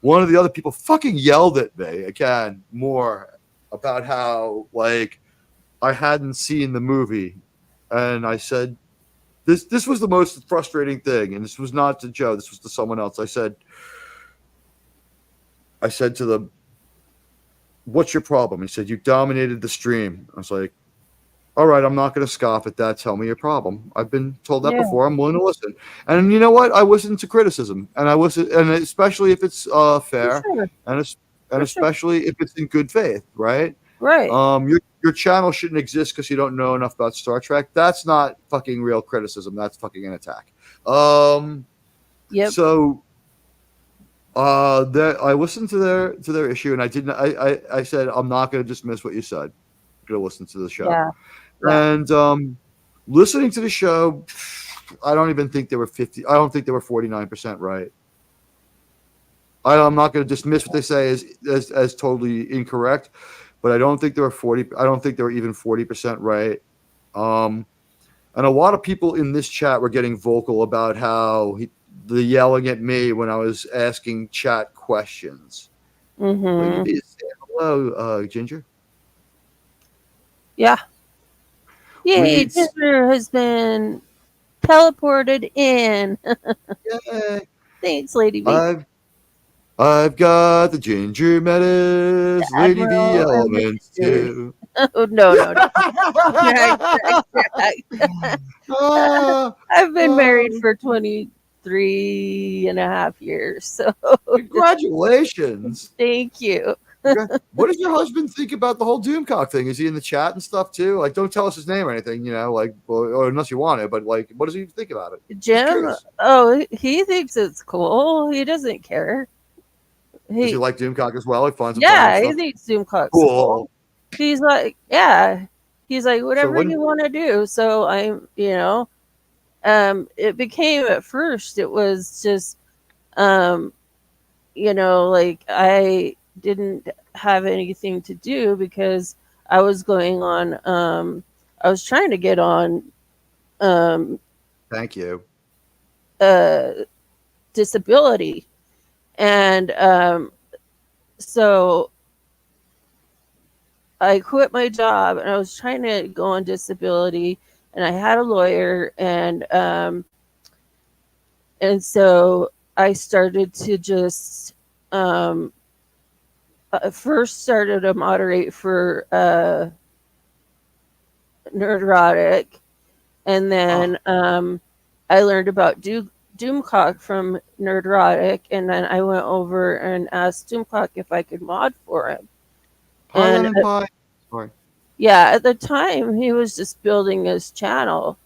one of the other people fucking yelled at me again more about how like I hadn't seen the movie, and I said this was the most frustrating thing, and this was not to Joe. This was to someone else. I said to them, "What's your problem?" He said, "You dominated the stream." I was like, all right, I'm not going to scoff at that. Tell me your problem. I've been told that Yeah. before. I'm willing to listen. And you know what? I listen to criticism, and I listen, and especially if it's For fair, sure. and For sure. especially if it's in good faith, right? Right. Your channel shouldn't exist because you don't know enough about Star Trek. That's not fucking real criticism. That's fucking an attack. Yep. So I listened to their issue, and I didn't. I said I'm not going to dismiss what you said. I'm going to listen to the show. Yeah. Yeah. And listening to the show, I don't even think they were 50. I don't think they were 49% right. I'm not going to dismiss what they say as totally incorrect, but I don't think they were 40. I don't think they were even 40% right. And a lot of people in this chat were getting vocal about how the yelling at me when I was asking chat questions. Like, you need to say hello, Ginger. Yeah. Yay, Ginger has been teleported in. Yay. Thanks, Lady V. I've got the ginger menace, Lady V elements too. Oh, no. I've been married for 23 and a half years, so Congratulations. thank you. Okay. What does your husband think about the whole Doomcock thing? Is he in the chat and stuff too? Like, don't tell us his name or anything, like, or unless you want it. But like, what does he think about it? Just Jim, curious. he thinks it's cool. He doesn't care. Does he He, like Doomcock as well? He finds him funny and yeah, he stuff. thinks Doomcock's Cool. cool. He's like, yeah, he's like, So whatever when you want to do. So I'm, it became at first, it was just, like I didn't have anything to do because I was going on, I was trying to get on, thank you. disability. And so I quit my job and I was trying to go on disability, and I had a lawyer, and so I started to just first started to moderate for Nerdrotic, and then I learned about Doomcock from Nerdrotic, and then I went over and asked Doomcock if I could mod for him. Pie And lemon pie. Sorry. yeah, at the time he was just building his channel,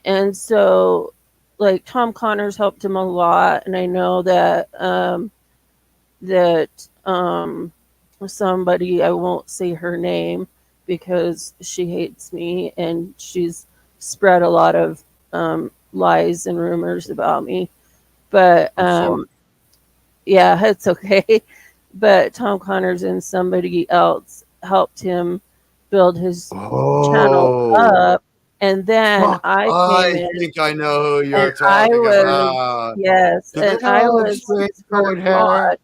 and so like Tom Connors helped him a lot, and I know that somebody, I won't say her name because she hates me and she's spread a lot of lies and rumors about me, but I'm sorry. yeah, it's okay. But Tom Connors and somebody else helped him build his channel Oh, up, and then fuck! I I came in, think I know who and you're I talking was, about. yes, Do they and have I like was strange his colored first hair? mod.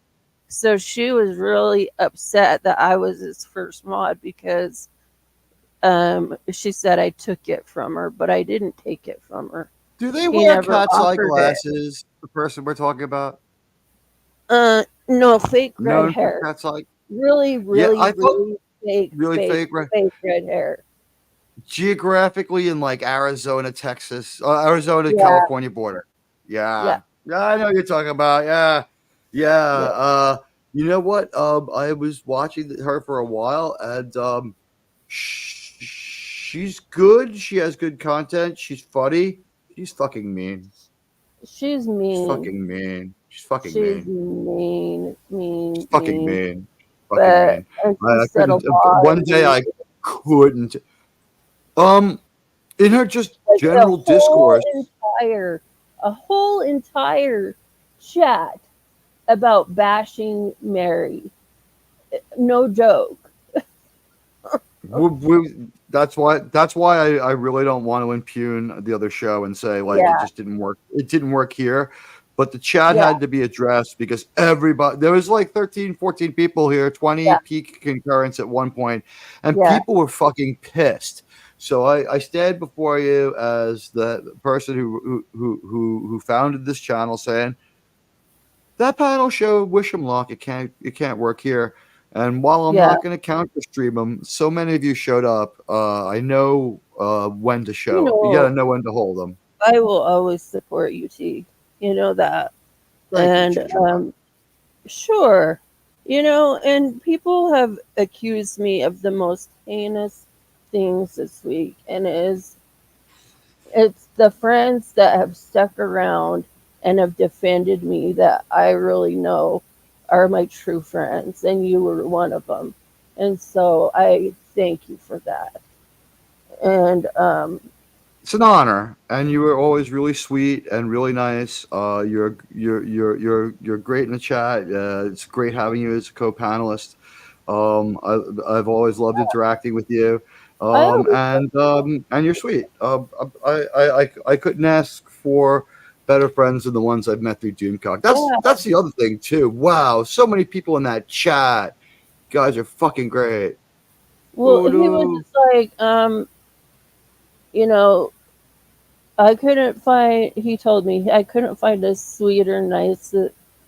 So she was really upset that I was his first mod because she said I took it from her, but I didn't take it from her. Do they He wear never cat's eye offered it. glasses? The person we're talking about, No, fake red known for hair. cat's eye. Really, Yeah, really, I thought really fake, really fake, fake. Right? fake red hair. Geographically in like Arizona, Texas, Arizona, Yeah, California border. yeah, Yeah, I know what you're talking about. Yeah. yeah. You know what? I was watching her for a while, and she's good. She has good content. She's funny. She's fucking mean. She's She's mean. fucking mean. She's fucking She's mean. mean, She's mean, fucking mean. mean. Fucking But mean. she I said a couldn't. lot of One day mean, I couldn't. Um, in her just like general discourse. a whole entire chat about bashing Mary. No joke. That's why I really don't want to impugn the other show and say like it Yeah, just didn't work. It didn't work here. But the chat yeah, had to be addressed because everybody, there was like 13, 14 people here, 20 yeah, peak concurrence at one point, and yeah, people were fucking pissed. So I stand before you as the person who founded this channel saying that panel show wish 'em luck. It can't work here. And while I'm yeah. not going to counter stream them, so many of you showed up. I know when to You show up. You got to know, know when to hold them. I will always support you, Teague. You know that. Thank you, And Ginger. sure, and people have accused me of the most heinous things this week, and it's the friends that have stuck around and have defended me that I really know are my true friends, and you were one of them. And so I thank you for that. And It's an honor, and you were always really sweet and really nice. You're great in the chat. It's great having you as a co-panelist. I've always loved interacting with you. I always And you're sweet. I couldn't ask for better friends than the ones I've met through Doomcock. yeah. That's the other thing too. Wow, so many people in that chat. Guys are fucking great. Well, he was Voodoo. just like, you know, he told me I couldn't find a sweeter,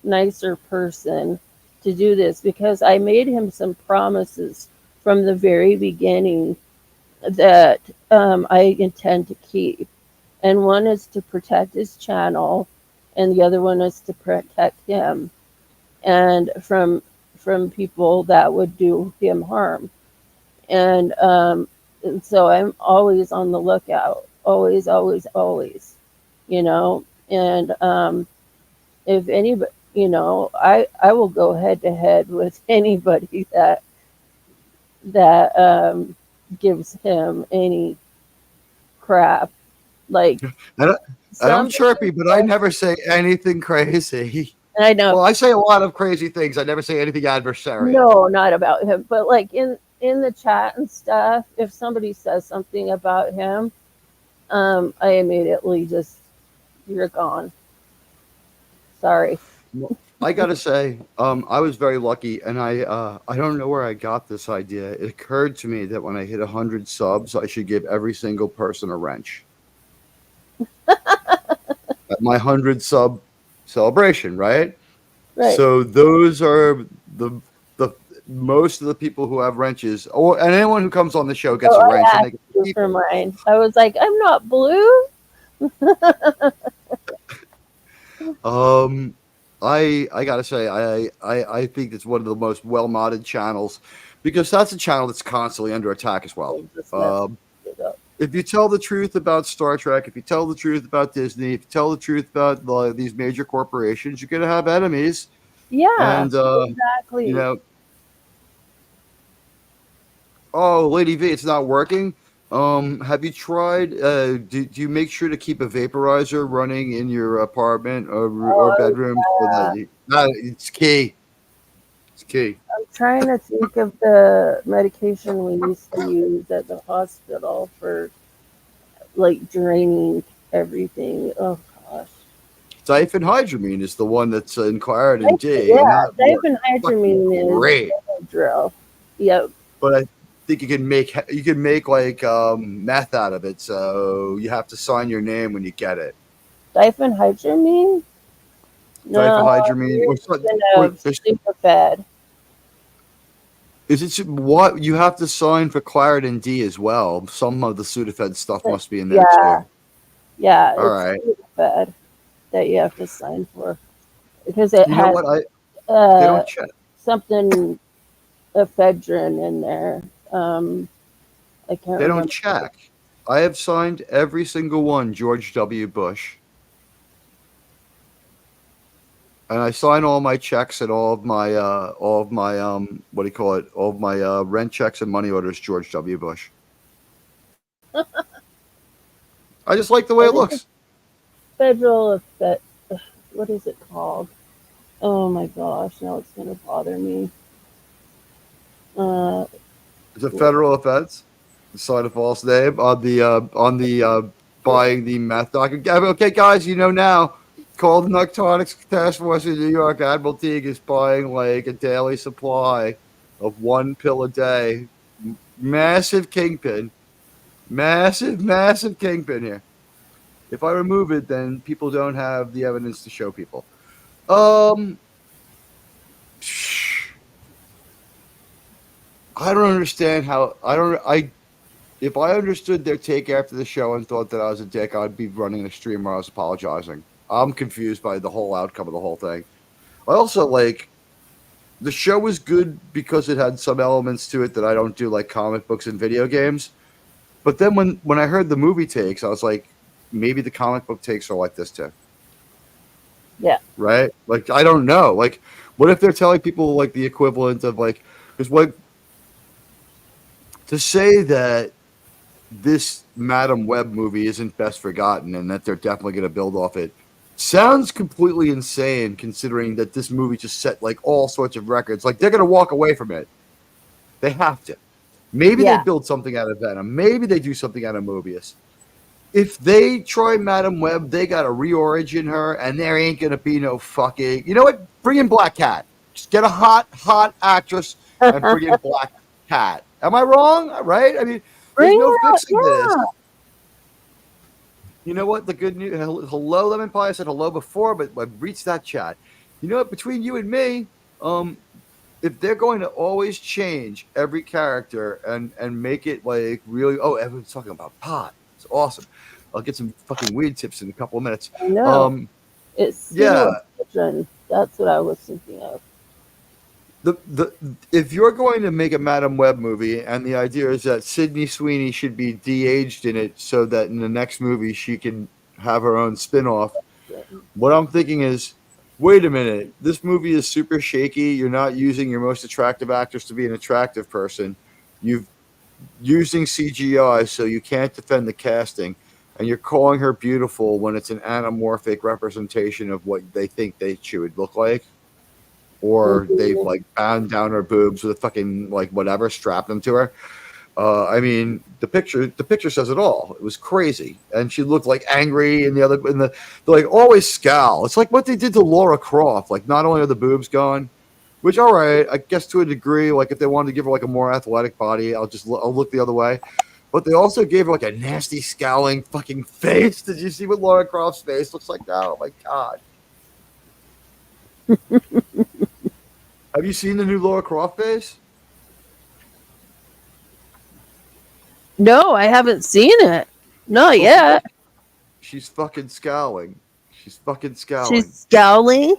nicer person to do this because I made him some promises from the very beginning that I intend to keep. And one is to protect his channel, and the other one is to protect him. And from from people that would do him harm. And so I'm always on the lookout, always, always, always, you know. And if anybody, you know, I will go head to head with anybody that gives him any crap. Like And I'm some, chirpy, but I never say anything crazy. I know, Well, I say a lot of crazy things. I never say anything adversarial. no, not about him, but like in the chat and stuff, if somebody says something about him, I immediately just, you're gone. Sorry. I gotta say, I was very lucky, and I don't know where I got this idea. It occurred to me that when I hit 100 subs, I should give every single person a wrench at my 100 sub celebration, right? Right. So those are the most of the people who have wrenches, and anyone who comes on the show gets a I wrench. And asked you for mine. I was like, I'm not blue. I gotta say, I think it's one of the most well modded channels, because that's a channel that's constantly under attack as well. If you tell the truth about Star Trek, if you tell the truth about Disney, if you tell the truth about these major corporations, you're gonna have enemies. Yeah, And exactly. you know, oh, Lady V, it's not working. Have you tried? Do you make sure to keep a vaporizer running in your apartment or bedroom? Yeah. It's key. It's key. I'm trying to think of the medication we used to use at the hospital for like draining everything. Oh gosh. Diphenhydramine is the one that's in Claritin D. Yeah, diphenhydramine is great. Drill. Yep. But I think you can make like meth out of it. So you have to sign your name when you get it. Diphenhydramine? No, Diphenhydramine. Superfed. Is it what you have to sign for Claritin D as well? Some of the Sudafed stuff must be in there too. Yeah. All right. Superfed that you have to sign for, because it has they don't check. Something ephedrine in there. I can't. They don't check. I have signed every single one, George W. Bush. And I sign all my checks and all of my what do you call it? All of my rent checks and money orders, George W. Bush. I just like the way it looks. Federal effect. What is it called? Oh my gosh! Now it's gonna bother me. It's a federal offense. Sign a false name on the buying the meth document. Okay, guys, you know now. Call the Narcotics Task Force in New York. Admiral Teag is buying like a daily supply of one pill a day. Massive kingpin. Massive kingpin here. If I remove it, then people don't have the evidence to show people. I don't understand how if I understood their take after the show and thought that I was a dick, I'd be running a stream where I was apologizing. I'm confused by the whole outcome of the whole thing. I also the show was good because it had some elements to it that I don't do, like comic books and video games. But then when I heard the movie takes, I was like, maybe the comic book takes are like this too. Yeah. Right? Like, I don't know. Like, what if they're telling people like the equivalent of like, because what to say that this Madam Web movie isn't best forgotten and that they're definitely going to build off it sounds completely insane, considering that this movie just set like all sorts of records. Like, they're going to walk away from it. They have to. Maybe they build something out of Venom. Maybe they do something out of Mobius. If they try Madam Web, they got to reorigin her, and there ain't going to be no fucking... You know what? Bring in Black Cat. Just get a hot actress and bring in Black Cat. Am I wrong? Right? I mean, there's no fixing this. You know what? The good news. Hello, Lemon Pie. I said hello before, but I've reached that chat. You know what? Between you and me, if they're going to always change every character and make it like really, everyone's talking about pot. It's awesome. I'll get some fucking weed tips in a couple of minutes. I know. It's that's what I was thinking of. the if you're going to make a Madam Web movie, and the idea is that Sydney Sweeney should be de-aged in it, so that in the next movie she can have her own spin-off. What I'm thinking is, wait a minute, this movie is super shaky. You're not using your most attractive actress to be an attractive person. You've using CGI, so you can't defend the casting, and you're calling her beautiful when it's an anamorphic representation of what they think she would look like. Or they've like bound down her boobs with a fucking like whatever, strapped them to her. I mean, the picture says it all. It was crazy, and she looked like angry, and they like always scowl. It's like what they did to Laura Croft. Like, not only are the boobs gone, which all right, I guess to a degree. Like, if they wanted to give her like a more athletic body, I'll look the other way. But they also gave her like a nasty, scowling fucking face. Did you see what Laura Croft's face looks like now? Oh my god. Have you seen the new Laura Croft face? No, I haven't seen it. Not yet. She's fucking scowling. She's She's scowling.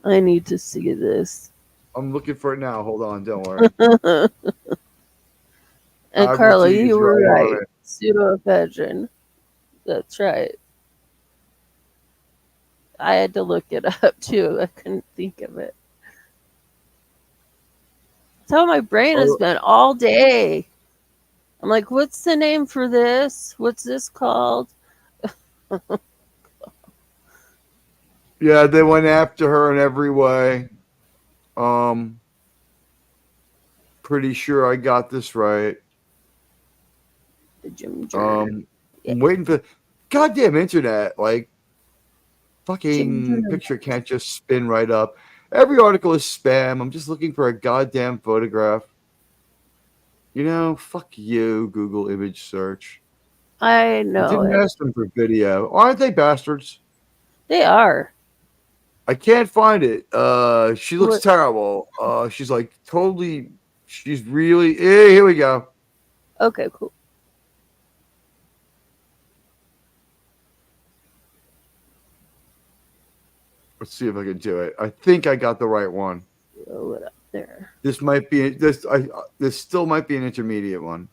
I need to see this. I'm looking for it now. Hold on, don't worry. And Carla, you were right. Pseudoephedrine. That's right. I had to look it up too. I couldn't think of it. That's how my brain has been all day. I'm like, what's the name for this? What's this called? Yeah, they went after her in every way. Pretty sure I got this right. I'm waiting for goddamn internet. Like, fucking picture can't just spin right up. Every article is spam. I'm just looking for a goddamn photograph. You know, fuck you, Google image search. I know. I didn't ask them for video. Aren't they bastards? They are. I can't find it. She looks terrible. She's like totally. She's really. Hey, here we go. Okay, cool. Let's see if I can do it. I think I got the right one. Throw it up there. This might be this. This still might be an intermediate one.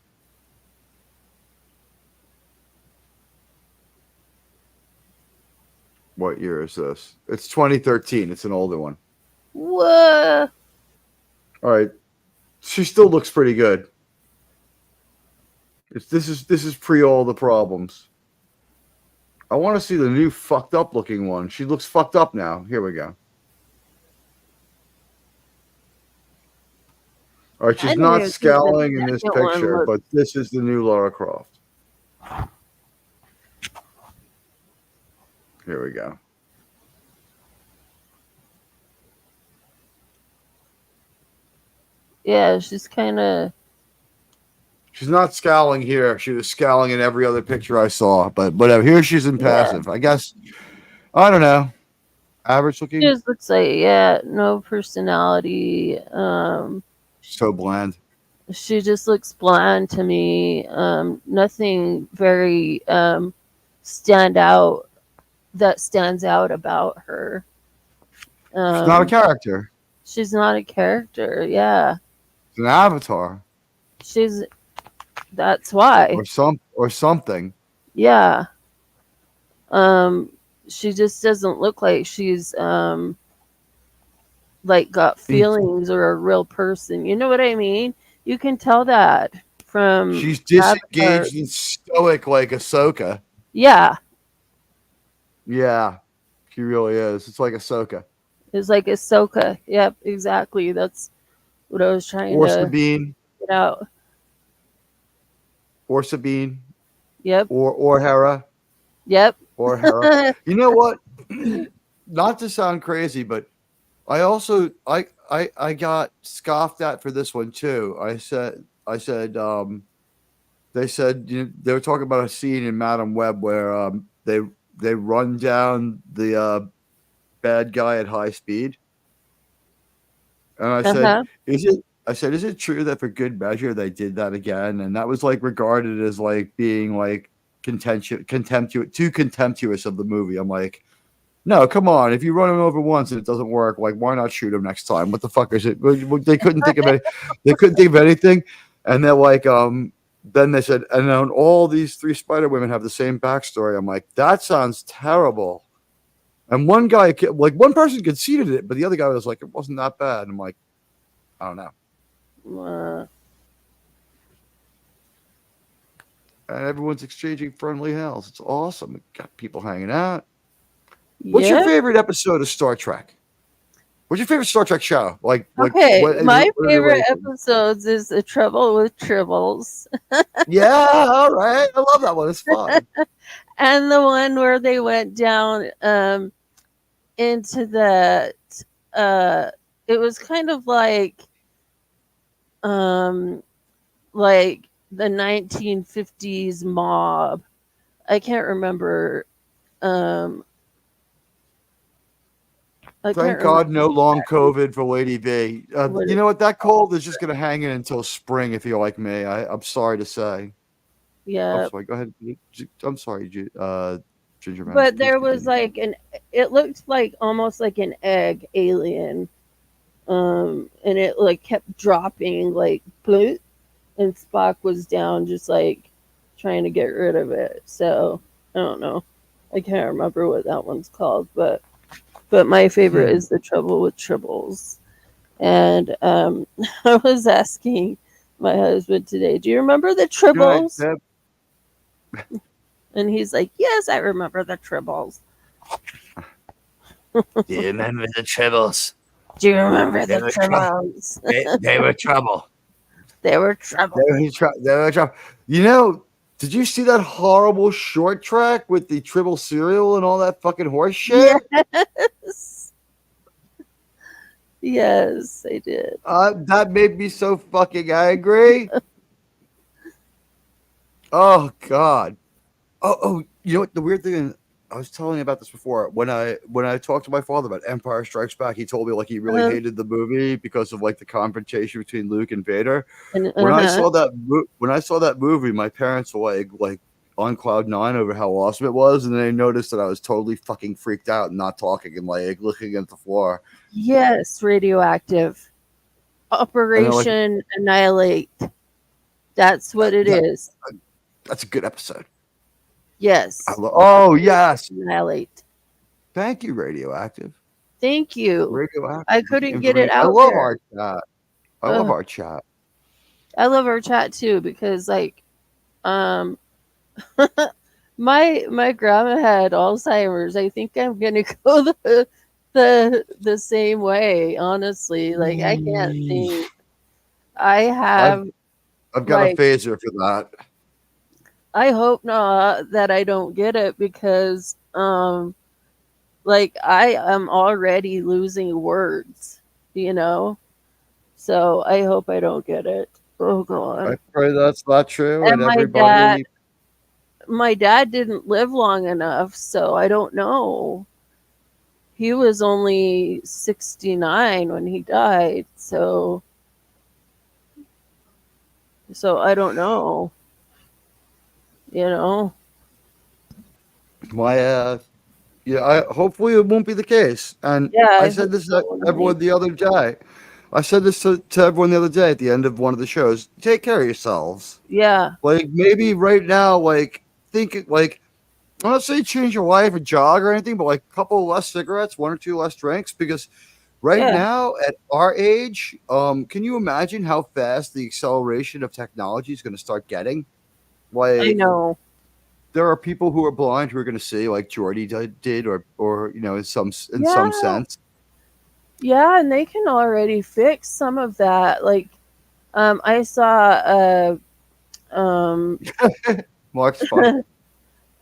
What year is this? It's 2013. It's an older one. Whoa. All right. She still looks pretty good. This is pre all the problems. I want to see the new fucked up looking one. She looks fucked up now. Here we go. All right, she's not scowling in this picture, but this is the new Lara Croft. Here we go. Yeah, she's kind of. She's not scowling here. She was scowling in every other picture I saw, but whatever. Here she's in passive. I guess. I don't know. Average looking. She just looks like, no personality. So bland. She just looks bland to me. Nothing very stands out about her. She's not a character. She's not a character. Yeah. It's an avatar. That's why. Or something. Yeah. She just doesn't look like she's like got feelings or a real person. You know what I mean? You can tell that from. She's disengaged and stoic like Ahsoka. Yeah. Yeah, she really is. It's like Ahsoka. It's like Ahsoka. Yep, exactly. That's what I was trying to Sabine. Get out. Or Sabine. Yep. Or Hera. Yep. Or Hera. You know what? Not to sound crazy, but I also I got scoffed at for this one too. I said they said they were talking about a scene in Madam Web where they run down the bad guy at high speed, and I said, is it true that for good measure they did that again? And that was like regarded as like being like too contemptuous of the movie. I'm like, No, come on. If you run him over once and it doesn't work, like why not shoot him next time? What the fuck is it? They couldn't think of any. They couldn't think of anything, and they're like, Then they said, and then all these 3 Spider Women have the same backstory. I'm like, that sounds terrible. And one guy, like one person conceded it, but the other guy was like, it wasn't that bad. And I'm like, I don't know. And everyone's exchanging friendly hails. It's awesome. It got people hanging out. What's your favorite episode of Star Trek? What's your favorite Star Trek show? Okay, my favorite episodes is The Trouble with Tribbles. Yeah, all right. I love that one. It's fun. And the one where they went down into that it was kind of like the 1950s mob. I can't remember. Thank God, no long COVID for Lady V. You know what? That cold is just going to hang in until spring. If you're like me, I'm sorry to say. Yeah. I'm sorry. Go ahead. I'm sorry, Ginger Man. But there was like it looked like almost like an egg alien, and it like kept dropping like bloop, and Spock was down just like trying to get rid of it. So I don't know. I can't remember what that one's called, but my favorite is The Trouble with Tribbles. And I was asking my husband today, do you remember the Tribbles? And he's like, yes, I remember the Tribbles. Do you remember the Tribbles? Do you remember the Tribbles? They were trouble. They were trouble. They were trouble. You know, did you see that horrible short track with the Tribble cereal and all that fucking horse shit? Yes. Yes, I did. That made me so fucking angry. Oh God. Oh, you know what? The weird thing, I was telling you about this before. When I talked to my father about Empire Strikes Back, he told me like he really hated the movie because of like the confrontation between Luke and Vader. When I saw that movie, my parents were like on cloud 9 over how awesome it was, and then they noticed that I was totally fucking freaked out and not talking and like looking at the floor. Yes, Radioactive. Operation Annihilate. That's what it is. That's a good episode. Yes. Yes. Annihilate. Thank you, Radioactive. Thank you. Radioactive. I couldn't get it out. I love our chat. I love our chat. I love our chat too because like my grandma had Alzheimer's. I think I'm gonna go the same way, honestly. Like I can't think. I've got a phaser for that. I hope not that I don't get it because like I am already losing words, you know. So I hope I don't get it. Oh God. I pray that's not true. And my dad didn't live long enough, so I don't know. He was only 69 when he died, so I don't know. You know. Hopefully it won't be the case. And I said this to everyone the other day. I said this to everyone the other day at the end of one of the shows. Take care of yourselves. Yeah. Like maybe right now, like think like I'm not saying change your life or jog or anything, but like a couple less cigarettes, 1 or 2 less drinks, because now at our age, can you imagine how fast the acceleration of technology is going to start getting? Like I know. There are people who are blind who are going to see like Jordy did, or you know, in some sense. Yeah, and they can already fix some of that. Like, I saw Mark's fun.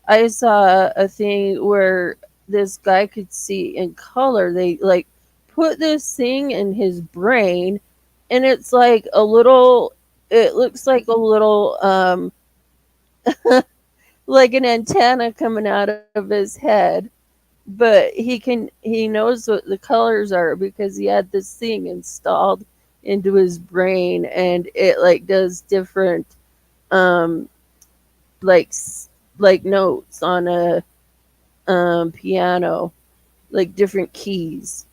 I saw a thing where this guy could see in color. They like put this thing in his brain, and it's like a little. It looks like a little like an antenna coming out of his head, but he knows what the colors are because he had this thing installed into his brain, and it like does different like notes on a piano, like different keys.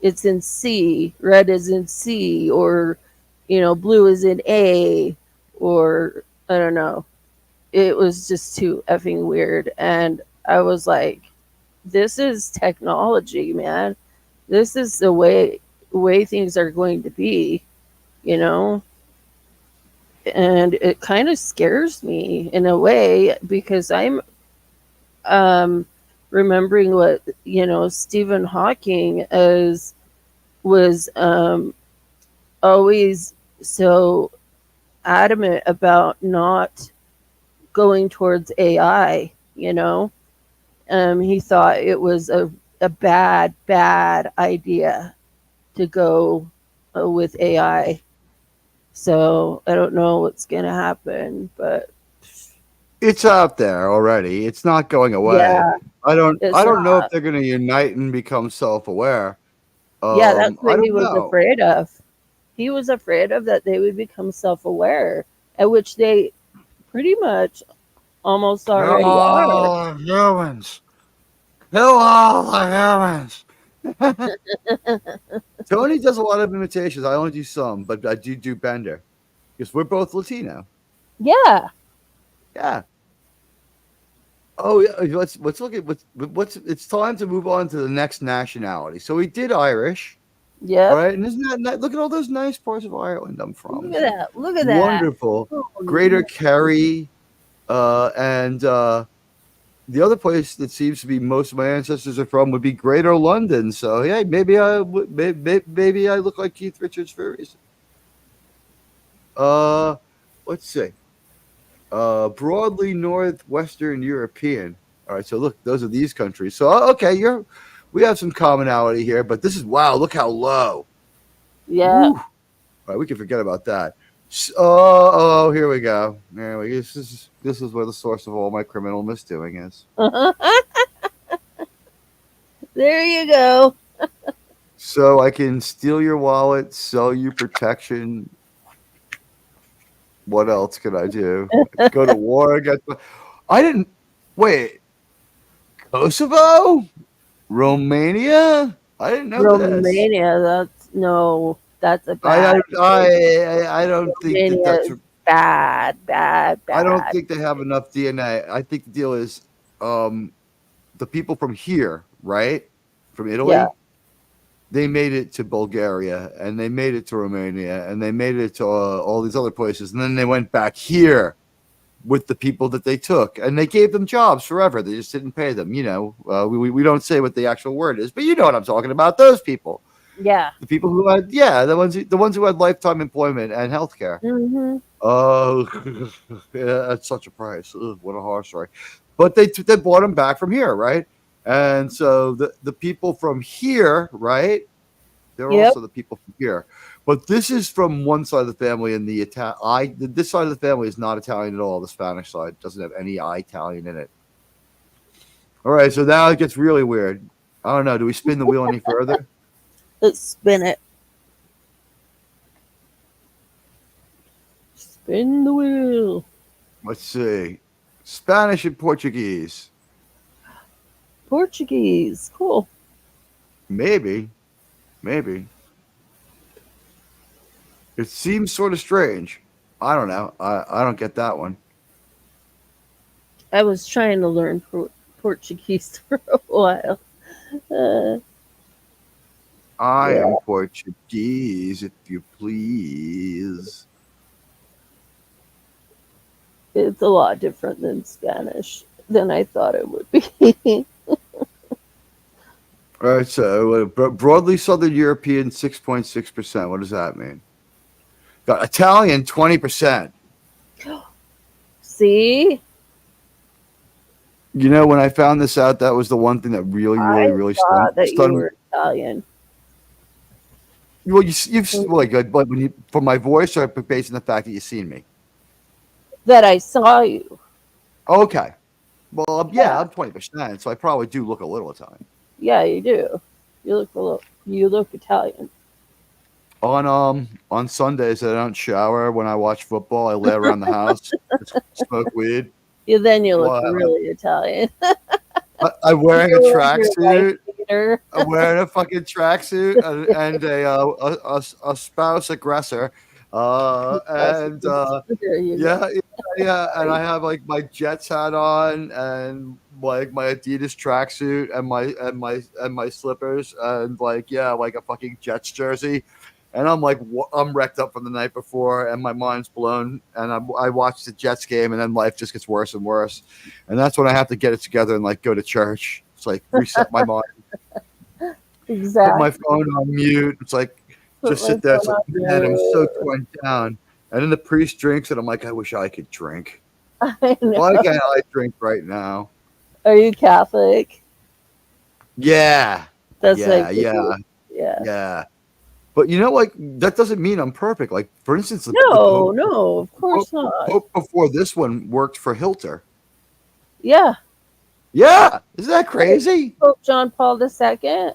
It's in C, red is in C, or blue is in A, or I don't know. It was just too effing weird, and I was like, "This is technology, man. This is the way things are going to be, you know." And it kind of scares me in a way because I'm remembering what Stephen Hawking was always so adamant about not going towards AI. He thought it was a bad idea to go with AI. So I don't know what's gonna happen, but It's out there already. It's not going away. yeah, I don't it's I don't know if not. they're going to unite and become self-aware. Yeah, that's I what he don't was know. afraid of. He was afraid of that they would become self-aware, at which they pretty much almost Kill already are. all the humans. Kill all the humans. Tony does a lot of imitations. I only do some, but I do Bender because we're both Latino. Yeah. Yeah. Oh yeah. Let's look at what's. It's time to move on to the next nationality. So we did Irish. All Yep. right, and isn't that look at all those nice parts of Ireland I'm from? Look at that. Look at that. Wonderful. Greater Holy Kerry, and the other place that seems to be most of my ancestors are from would be Greater London. So yeah, maybe I look like Keith Richards for a reason. Let's see. Broadly northwestern European. All right, so look, those are these countries. So okay, we have some commonality here, but this is wow. Look how low. Yeah. Woo. All right, we can forget about that. Oh, here we go. This is where the source of all my criminal misdoing is. There you go. So I can steal your wallet, sell you protection. What else can I do? Go to war against. I didn't wait. Kosovo, Romania. I didn't know this. Romania, that's a I bad. I don't think that Romania that's. is bad, bad, I don't bad. think they have enough DNA. I think the deal is, the people from here, right, from Yeah. Italy, they made it to Bulgaria and they made it to Romania and they made it to all these other places, and then they went back here with the people that they took, and they gave them jobs forever. They just didn't pay them. We don't say what the actual word is, but you know what I'm talking about. Those people, Yeah. the people who had, the ones who had lifetime employment and health care. Mm-hmm. Oh, yeah, that's such a price. Ugh, what a horror story. But they bought them back from here, right? And so the people from here, right? They're Yep. also the people from here. But this is from one side of the family, and this side of the family is not Italian at all. The Spanish side doesn't have any Italian in it. All right, so now it gets really weird. I don't know. Do we spin the wheel any further? Let's spin it. Spin the wheel. Let's see. Spanish and Portuguese. Portuguese. Cool. Maybe. It seems sort of strange. I don't know. I don't get that one. I was trying to learn Portuguese for a while. I Yeah. am Portuguese, if you please. It's a lot different than Spanish than I thought it would be. All right, so broadly Southern European, 6.6%. What does that mean? Got Italian, 20%. See? When I found this out, that was the one thing that really Thought that you stunned me. were Italian. Well, you've like, but when from my voice, or based on the fact that you've seen me. That I saw you. Okay. Well, yeah, I'm 20%, so I probably do look a little Italian. Yeah, you do. You look Italian. On Sundays, I don't shower. When I watch football, I lay around the house, smoke weed. Yeah, then you look Well, really Italian. I'm wearing a tracksuit. Cheerleader. wearing a fucking tracksuit and a spouse aggressor. And There you go. yeah, and I have like my Jets hat on and like my Adidas tracksuit and my slippers and like like a fucking Jets jersey. And I'm like, I'm wrecked up from the night before, and my mind's blown. And I watched the Jets game, and then life just gets worse and worse. And that's when I have to get it together and like go to church. It's like reset my mind, put Exactly. my phone on mute. It's like just sit there. It's like, man, I'm so torn down. And then the priest drinks, and I'm like, I wish I could drink. I know. Why can't I drink right now? Are you Catholic? Yeah, That's yeah. But you know, like that doesn't mean I'm perfect. Like for instance, the Pope, No, of course not. Pope before this one worked for Hilter. Yeah. Yeah, isn't that crazy? Pope John Paul II.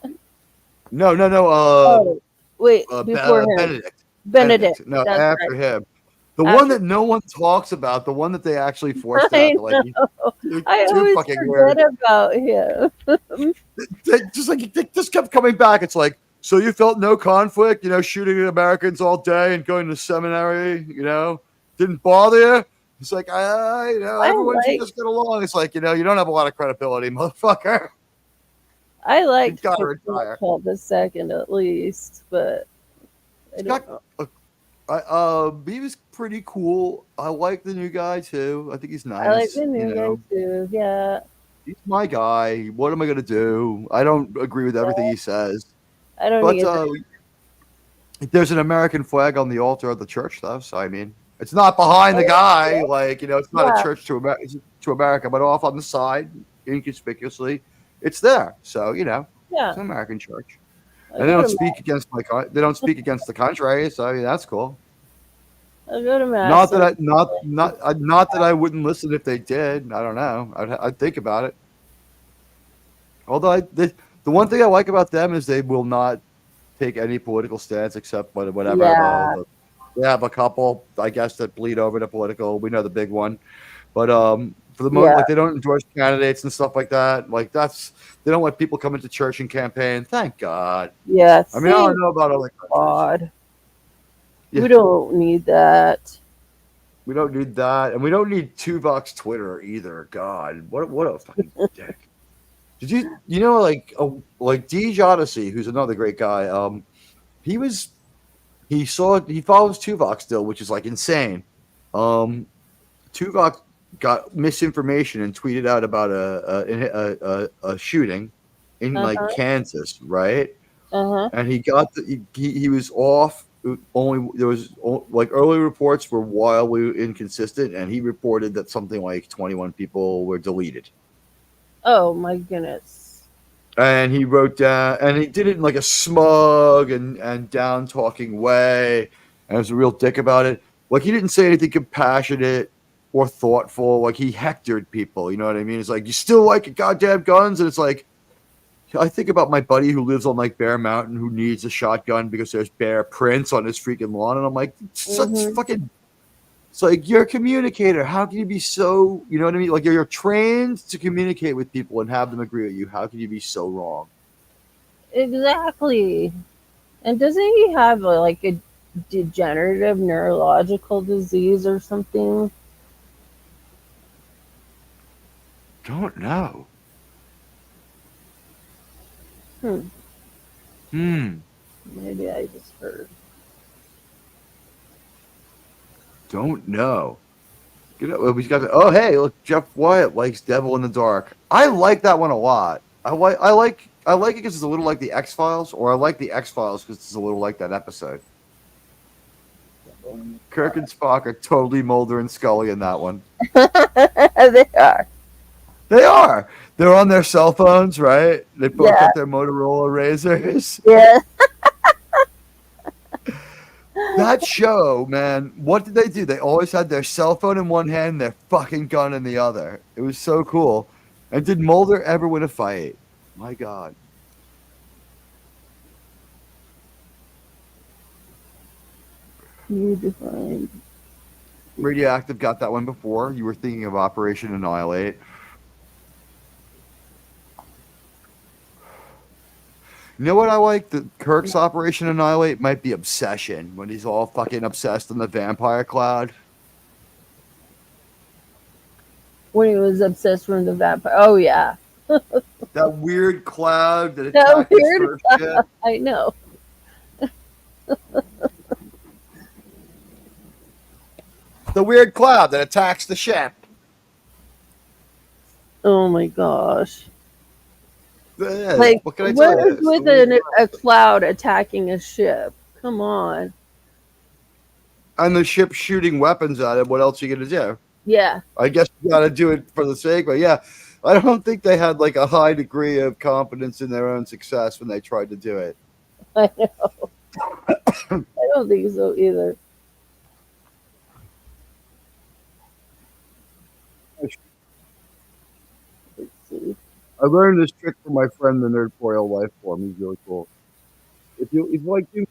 No. Wait, before him. Benedict. No, That's after right. him. The one that no one talks about, the one that they actually forced out. Like, I always forget about him. They just kept coming back. It's like, so you felt no conflict, shooting at Americans all day and going to seminary, didn't bother you? It's like, everyone should just get along. It's like, you don't have a lot of credibility, motherfucker. I like Paul II at least, but I don't know. He was pretty cool. I like the new guy too. I think he's nice. I like the new guy too. Yeah. He's my guy. What am I gonna do? I don't agree with everything he says. I don't either. There's an American flag on the altar of the church, though. So I mean, it's not behind the guy. Like it's not a church to America, but off on the side, inconspicuously, it's there. So it's an American church, and they don't speak against the contrary. So I mean, that's cool. I'll go to mass. Not that I wouldn't listen if they did. I don't know. I'd think about it. Although the one thing I like about them is they will not take any political stance except whatever. Yeah. They have a couple, I guess, that bleed over to political. We know the big one, but for the most, like they don't endorse candidates and stuff like that. Like they don't let people come into church and campaign. Thank God. Yeah. I mean, I don't know about other countries. God. Yeah. We don't need that. We don't need that, and we don't need Tuvok's Twitter either. God, what a fucking dick. Did you like Deej Odyssey, who's another great guy? He follows Tuvok still, which is like insane. Tuvok got misinformation and tweeted out about a shooting in like Kansas, right? And he was off. There was like early reports were wildly inconsistent, and he reported that something like 21 people were deleted. Oh my goodness. And he wrote down, and he did it in like a smug and down talking way, and was a real dick about it. Like he didn't say anything compassionate or thoughtful. Like he hectored people. You know what I mean? It's like, you still like goddamn guns, and it's like, I think about my buddy who lives on like Bear Mountain who needs a shotgun because there's bear prints on his freaking lawn, and I'm like, such fucking. It's like, you're a communicator. How can you be so, you know what I mean? Like you're trained to communicate with people and have them agree with you. How can you be so wrong? Exactly. And doesn't he have like a degenerative neurological disease or something? Don't know. Maybe I just heard. Don't know. We got oh hey, look, Jeff Wyatt likes Devil in the Dark. I like that one a lot. I like it because it's a little like the X-Files, or I like the X-Files because it's a little like that episode. Kirk and Spock are totally Mulder and Scully in that one. They are. They are. They're on their cell phones, right? They both got their Motorola razors. Yeah. That show, man, what did they do? They always had their cell phone in one hand and their fucking gun in the other. It was so cool. And did Mulder ever win a fight? My God. You defined. Radioactive got that one before. You were thinking of Operation Annihilate. You know what I like? The Kirk's Operation Annihilate might be Obsession when he's all fucking obsessed on the vampire cloud. When he was obsessed with the vampire. Oh yeah, That weird cloud that that attacked his weird. first ship. I know. The weird cloud that attacks the ship. Oh my gosh. Yeah, Like, what can I what tell you? is with a cloud attacking a ship? Come on. And the ship shooting weapons at him. What else are you gonna do? Yeah. I guess you gotta do it for the sake, but yeah, I don't think they had like a high degree of confidence in their own success when they tried to do it. I know. I don't think so either. Let's see. I learned this trick from my friend, the Nerdpoil Life Form. He's really cool. If you like him,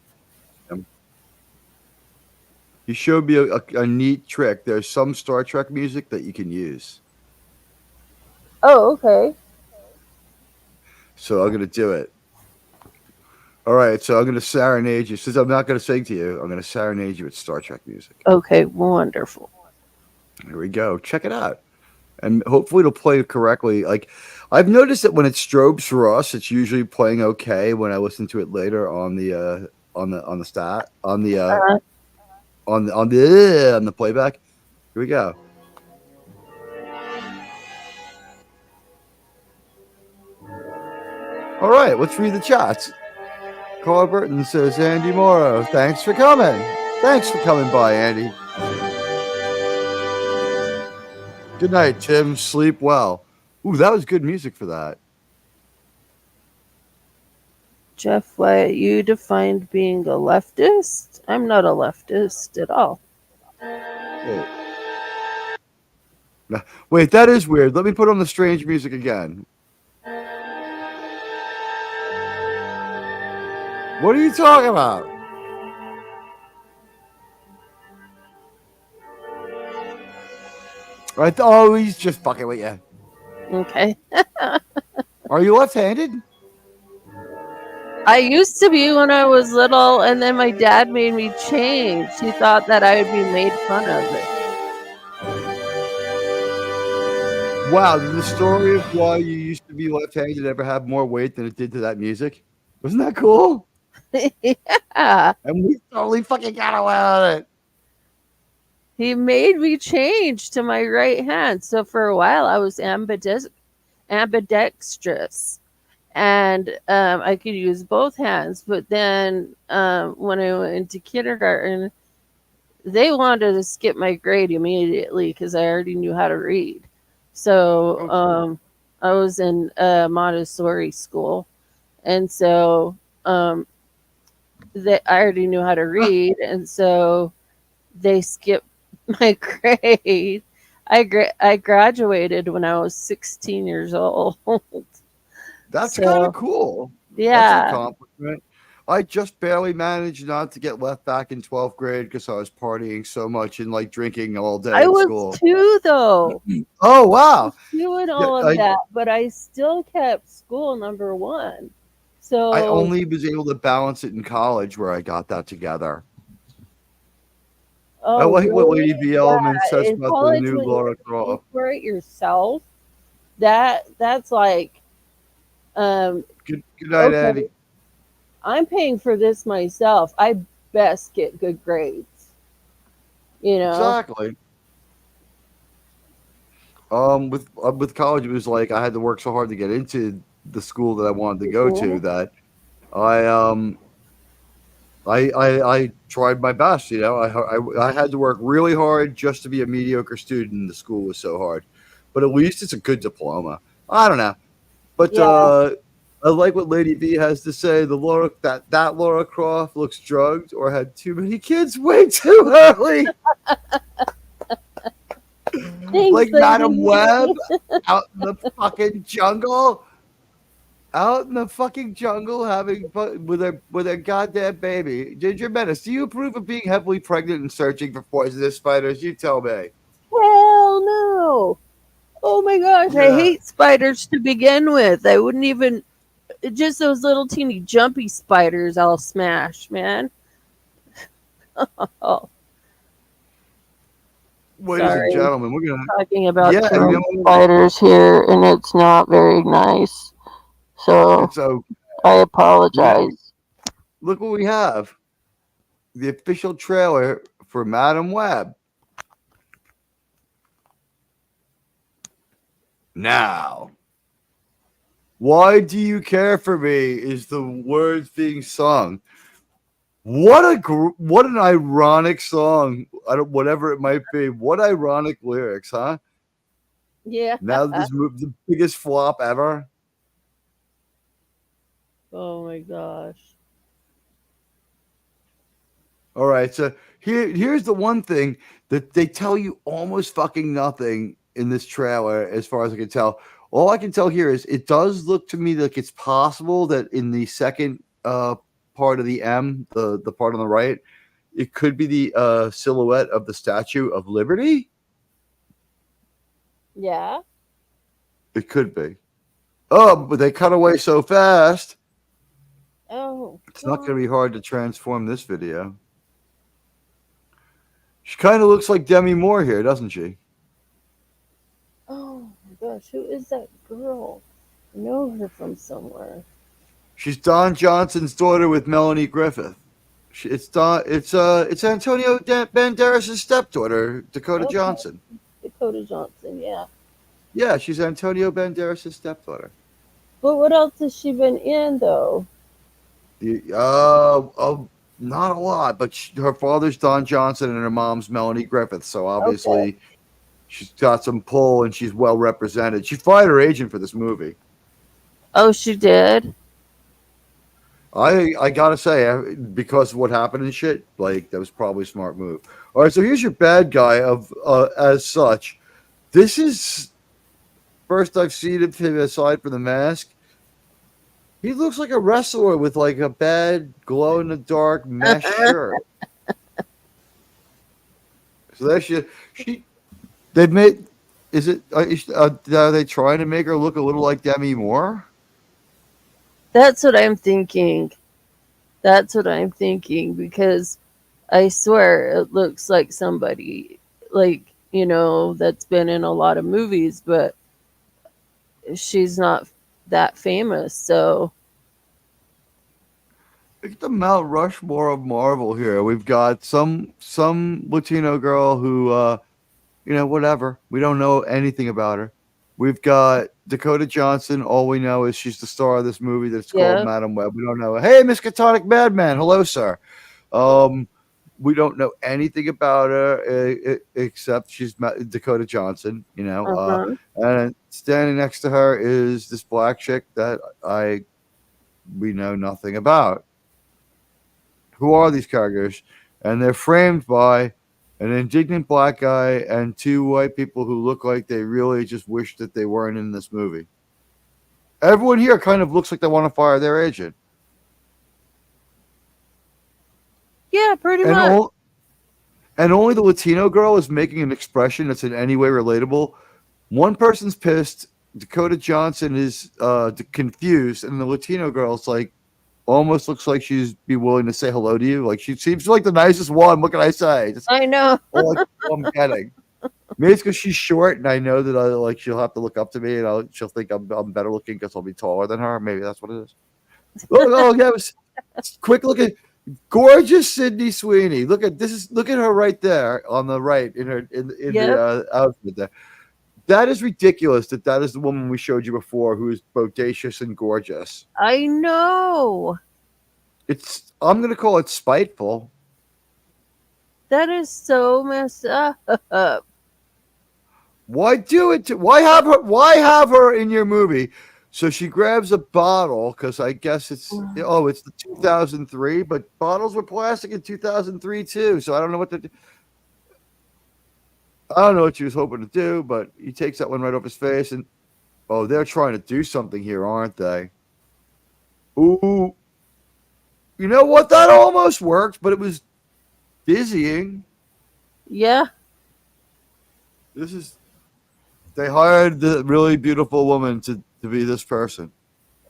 he showed me a neat trick. There's some Star Trek music that you can use. Oh, okay. So I'm gonna do it. All right, so I'm gonna serenade you. Since I'm not gonna sing to you, I'm gonna serenade you with Star Trek music. Okay, wonderful. Here we go. Check it out, and hopefully it'll play correctly. Like I've noticed that when it strobes for us, it's usually playing okay. When I listen to it later on the stat on the Uh-huh. on the playback. Here we go. All right, let's read the chats. Carl Burton says, Andy Morrow, thanks for coming. Thanks for coming by, Andy. Good night, Tim. Sleep well. Ooh, that was good music for that. Jeff Wyatt, you defined being a leftist? I'm not a leftist at all. Wait, that is weird. Let me put on the strange music again. What are you talking about? Oh, he's just fucking with you. Okay. Are you left-handed? I used to be when I was little, and then my dad made me change. He thought that I would be made fun of it. Wow, did the story of why you used to be left-handed ever have more weight than it did to that music? Wasn't that cool? Yeah. And we totally fucking got away with it. He made me change to my right hand. So for a while, I was ambidextrous. And I could use both hands. But then when I went into kindergarten, they wanted to skip my grade immediately because I already knew how to read. So I was in Montessori school. And so I already knew how to read. And so they skipped my grade. I graduated when I was 16 years old. That's So, kind of cool. That's an yeah. accomplishment. I just barely managed not to get left back in 12th grade because I was partying so much and like drinking all day I at was school. too, though. Oh, wow. Doing all of that, but I still kept school number one. So I only was able to balance it in college where I got that together. I like what Lady B. Elman says in about the college, new when Laura you pay Croft. for it yourself, that's like Good night, okay, Andy. I'm paying for this myself. I best get good grades. You know? Exactly. With college, it was like I had to work so hard to get into the school that I wanted to go to that I tried my best. You know, I had to work really hard just to be a mediocre student. The school was so hard, but at least it's a good diploma. I don't know, but I like what Lady V has to say. The Laura that Laura Croft looks drugged or had too many kids way too early. Thanks, like Lady Madam V. Web out in the fucking jungle. Out in the fucking jungle having fun with a goddamn baby. Ginger Menace, do you approve of being heavily pregnant and searching for poisonous spiders? You tell me. Hell no. Oh my gosh, I hate spiders to begin with. I wouldn't even just those little teeny jumpy spiders I'll smash, man. Oh, Ladies and sorry. gentlemen, we're gonna. Talking about Yeah, you know, spiders here, and it's not very nice. So so I apologize. look what we have. The official trailer for Madam Web. Now, why do you care for me? Is the words being sung? What an ironic song. I don't, whatever it might be. What ironic lyrics, huh? Yeah. Now that this movie, the biggest flop ever. Oh my gosh. All right, so here's the one thing that they tell you almost fucking nothing in this trailer, as far as I can tell. All I can tell here is it does look to me like it's possible that in the second part of the M, the part on the right, it could be the silhouette of the Statue of Liberty. Yeah. It could be. Oh, but they cut away so fast. Oh. It's not going to be hard to transform this video. She kind of looks like Demi Moore here, doesn't she? Oh my gosh, who is that girl? I know her from somewhere. She's Don Johnson's daughter with Melanie Griffith. It's Antonio Banderas' stepdaughter, Dakota Okay. Johnson. Dakota Johnson, yeah. Yeah, she's Antonio Banderas' stepdaughter. But what else has she been in, though? Not a lot, but her father's Don Johnson and her mom's Melanie Griffith. So obviously, she's got some pull and she's well represented. She fired her agent for this movie. Oh, she did? I gotta say, because of what happened and shit, like that was probably a smart move. All right, so here's your bad guy of as such. This is first I've seen him aside from the mask. He looks like a wrestler with like a bad glow in the dark mesh shirt. So there she they've made. Is it? Are they trying to make her look a little like Demi Moore? That's what I'm thinking. That's what I'm thinking because I swear it looks like somebody like, that's been in a lot of movies, but she's not that famous, so Look at the Mount Rushmore of Marvel here. We've got some Latino girl who whatever. We don't know anything about her. We've got Dakota Johnson. All we know is she's the star of this movie that's called Madam Web. We don't know. Hey, Miskatonic Madman. Hello, sir. We don't know anything about her except she's Dakota Johnson, and standing next to her is this black chick that we know nothing about. Who are these characters? And they're framed by an indignant black guy and two white people who look like they really just wish that they weren't in this movie. Everyone here kind of looks like they want to fire their agent. yeah, pretty much. And only the Latino girl is making an expression that's in any way relatable. One person's pissed. Dakota Johnson is confused, and the Latino girl's like, almost looks like she'd be willing to say hello to you. Like she seems like the nicest one. What can I say? I know. All I'm getting. Maybe it's because she's short, and I know that she'll have to look up to me, and she'll think I'm better looking because I'll be taller than her. Maybe that's what it is. Quick look at gorgeous Sydney Sweeney. Look at her right there on the right in the outfit there. That is ridiculous. That is the woman we showed you before, who is bodacious and gorgeous. I know. I'm going to call it spiteful. That is so messed up. Why do it? Why have her in your movie? So she grabs a bottle because I guess it's the 2003, but bottles were plastic in 2003 too. So I don't know what I don't know what she was hoping to do, but he takes that one right off his face, and they're trying to do something here, aren't they? Ooh, you know what? That almost worked, but it was dizzying. Yeah. They hired the really beautiful woman to be this person.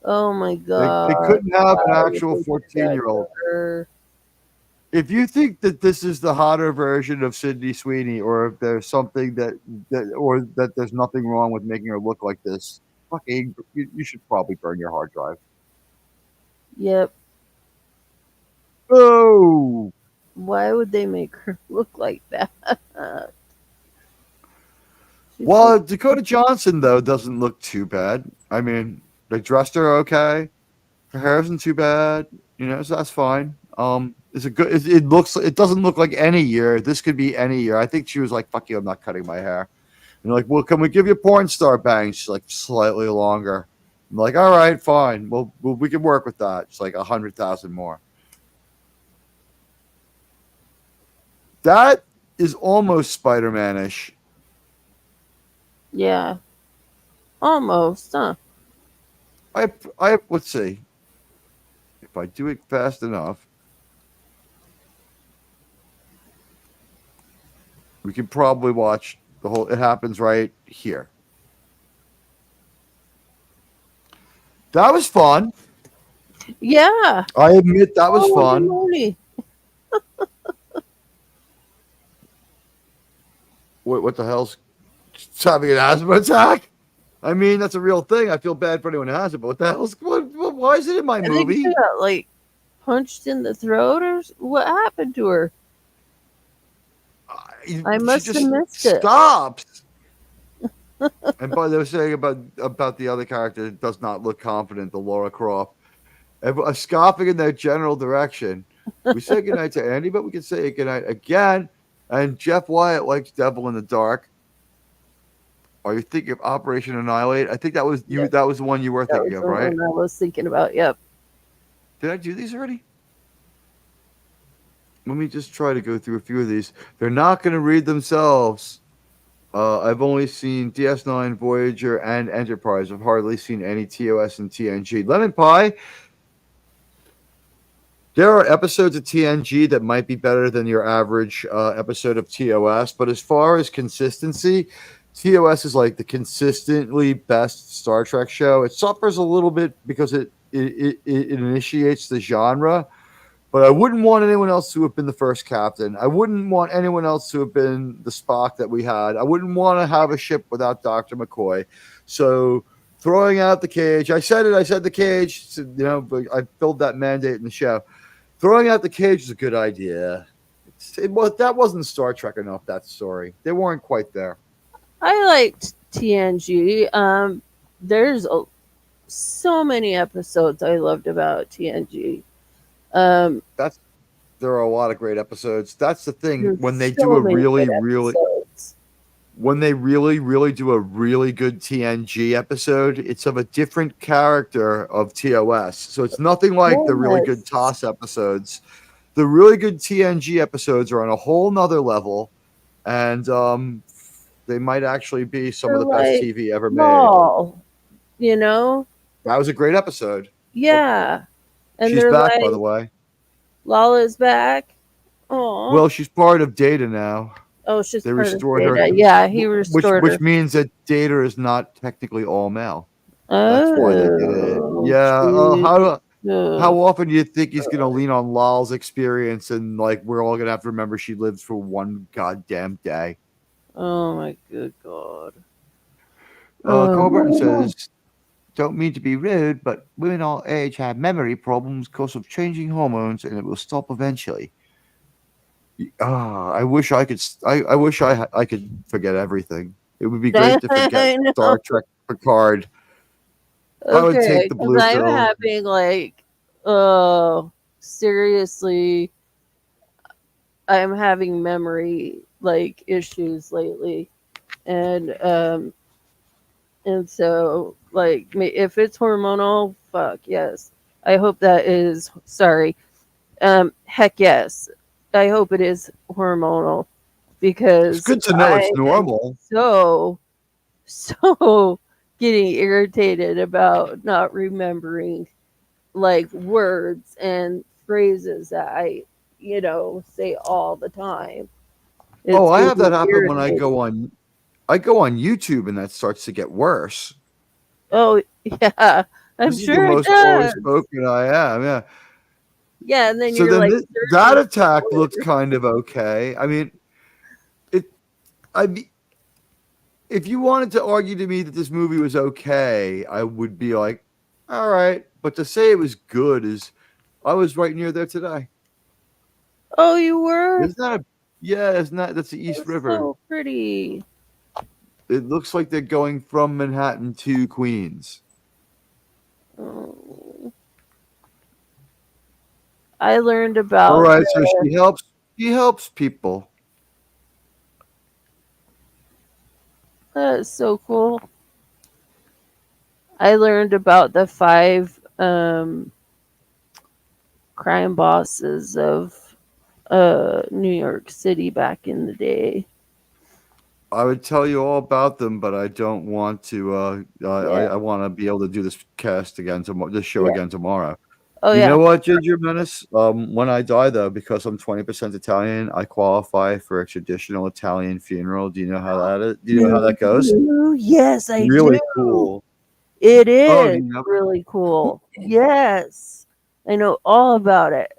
Oh my They god. couldn't have an Why would actual they do that 14-year-old. to her? If you think that this is the hotter version of Sydney Sweeney, or if there's something or that there's nothing wrong with making her look like this, fucking, you should probably burn your hard drive. Yep. Oh, Why would they make her look like that? She's well, Dakota Johnson though doesn't look too bad. I mean, they dressed her okay. Her hair isn't too bad, so that's fine. It's a good. It doesn't look like any year. This could be any year. I think she was like, "Fuck you, I'm not cutting my hair." And like, well, can we give you porn star bangs? She's like, slightly longer. I'm like, all right, fine. Well, we can work with that. It's like 100,000 more. That is almost Spider-Man-ish. yeah. Almost, huh? Let's see. If I do it fast enough, we can probably watch the whole. It happens right here. That was fun. Yeah. I admit that was Holy fun. moly. What the hell's having an asthma attack? I mean, that's a real thing. I feel bad for anyone who has it, but what the hell's why is it in my I think movie? she got like punched in the throat, or what happened to her? I must have missed it. Stops. And by they were saying about the other character, it does not look confident, the Laura Croft. Scoffing in their general direction. We say goodnight to Andy, but we can say goodnight again. And Jeff Wyatt likes Devil in the Dark. Are you thinking of Operation Annihilate? I think that was you. Yep. That was the one you were That thinking was of, the right? one I was thinking about. Yep. Did I do these already? Let me just try to go through a few of these. They're not going to read themselves. I've only seen DS9, Voyager, and Enterprise. I've hardly seen any TOS and TNG. Lemon Pie. There are episodes of TNG that might be better than your average episode of TOS, but as far as consistency, TOS is like the consistently best Star Trek show. It suffers a little bit because it initiates the genre, but I wouldn't want anyone else to have been the first captain. I wouldn't want anyone else to have been the Spock that we had. I wouldn't want to have a ship without Dr. McCoy. So throwing out the cage, I said the cage, but I filled that mandate in the show. Throwing out the cage is a good idea. That wasn't Star Trek enough, that story. They weren't quite there. I liked TNG. There's so many episodes I loved about TNG. There are a lot of great episodes. That's the thing. When they do a really do a really good TNG episode, it's of a different character of TOS. So it's nothing like the really good TOS episodes. The really good TNG episodes are on a whole nother level, and they might actually be some of the best TV ever made. That was a great episode. Yeah. And she's back, by the way. Lala's back. Oh. Well, she's part of Data now. Oh, she's they part restored of Data. her. Yeah, he restored her. Which means that Data is not technically all male. Oh, that's why they did it. Yeah. How often do you think he's going to lean on Lal's experience and like we're all going to have to remember she lives for one goddamn day? Oh my good God. Coburn says, don't mean to be rude, but women our age have memory problems because of changing hormones, and it will stop eventually. I wish I could. I wish I could forget everything. It would be great to forget Star Trek Picard. Okay, I would take the blue I'm pill. having like, seriously, I'm having memory like issues lately, and so like if it's hormonal, fuck yes. I hope that is sorry. Heck yes. I hope it is hormonal because it's good to know it's normal. So getting irritated about not remembering like words and phrases that I, say all the time. I have that happen when I go on YouTube and that starts to get worse. Oh yeah. I'm This is the sure it most does. spoken I am. Yeah. Yeah, and then So you're then like, that "Surely attack it's looks kind of okay. I mean, it. I mean, if you wanted to argue to me that this movie was okay, I would be like, all right. But to say it was good is, I was right near there today. Oh, you were? Isn't that a? Yeah, isn't that that's the East That's River? so pretty. It looks like they're going from Manhattan to Queens. Oh. I learned All about right, so she helps. She helps people. that is so cool. I learned about the 5 crime bosses of New York City back in the day. I would tell you all about them, but I don't want to. Yeah. I want to be able to do this cast again tomorrow. This show Yeah. again tomorrow. Oh You yeah. know what, Ginger Menace? When I die, though, because I'm 20% Italian, I qualify for a traditional Italian funeral. Do you know how that is? Do you know how that goes? Yes, I Really do. cool. It Oh, do is you know? really cool. Yes. I know all about it.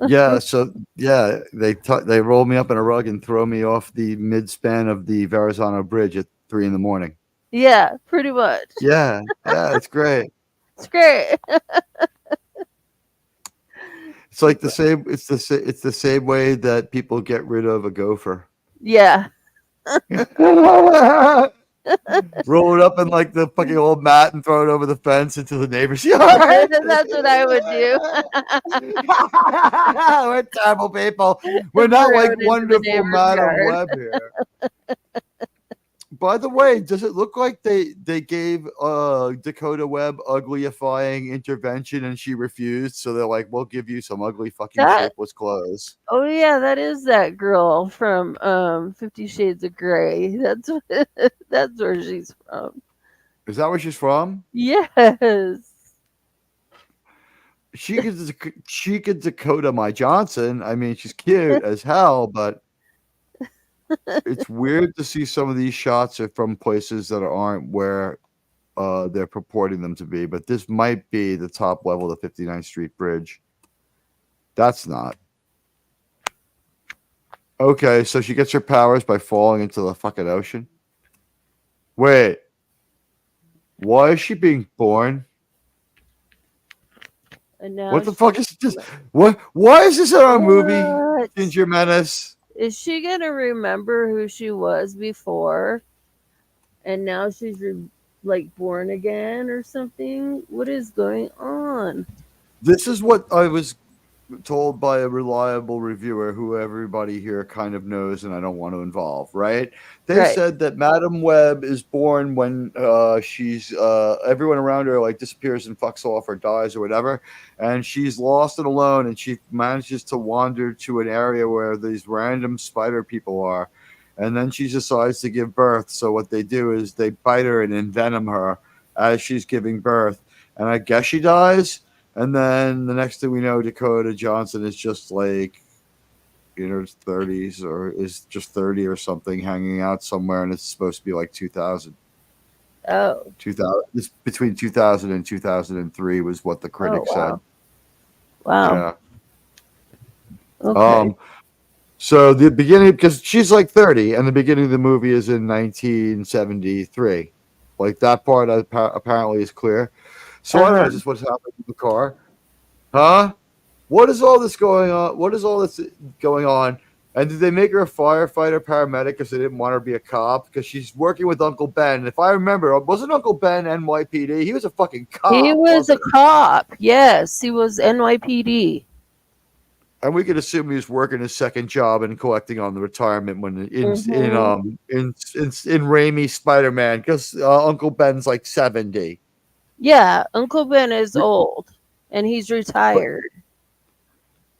Yeah. So yeah, they roll me up in a rug and throw me off the midspan of the Verrazano Bridge at 3 a.m. Yeah, pretty much. Yeah. Yeah. It's great. It's great. It's like the same. It's the same way that people get rid of a gopher. Yeah. Roll it up in like the fucking old mat and throw it over the fence into the neighbor's yard. That's what I would do. We're terrible people. We're Throw not like it into the wonderful neighbor's Madam yard. Web here. By the way, does it look like they gave Dakota Webb uglifying intervention and she refused? So they're like, we'll give you some ugly fucking That- shapeless clothes. Oh yeah, that is that girl from 50 Shades of Grey. That's that's where she's from. Is that where she's from? Yes. She could Dakota my Johnson. I mean, she's cute as hell, but it's weird to see some of these shots are from places that aren't where they're purporting them to be. But this might be the top level of the 59th Street Bridge. That's not. Okay, so she gets her powers by falling into the fucking ocean. Wait. Why is she being born? And now What the fuck is this? What? Why is this in our movie, What? Ginger Menace? Is she gonna remember who she was before, and now she's like born again or something? What is going on? This is what I was told by a reliable reviewer who everybody here kind of knows and I don't want to involve, right? They Right. said that Madam Web is born when she's everyone around her like disappears and fucks off or dies or whatever, and she's lost and alone, and she manages to wander to an area where these random spider people are, and then she decides to give birth. So what they do is they bite her and envenom her as she's giving birth, and I guess she dies. And then the next thing we know, Dakota Johnson is just like in her 30s or is just 30 or something, hanging out somewhere, and it's supposed to be like 2000. Oh. 2000. It's between 2000 and 2003 was what the critics said. Wow. Yeah. Okay. So the beginning, because she's like 30, and the beginning of the movie is in 1973. Like that part apparently is clear. So I don't know just what's happening in the car. Huh? What is all this going on? What is all this going on? And did they make her a firefighter paramedic because they didn't want her to be a cop? Because she's working with Uncle Ben. And if I remember, wasn't Uncle Ben NYPD? He was a fucking cop. He was a cop. Yes, he was NYPD. And we could assume he was working his second job and collecting on the retirement when in Raimi Spider-Man, because Uncle Ben's like 70. Yeah, Uncle Ben is old and he's retired.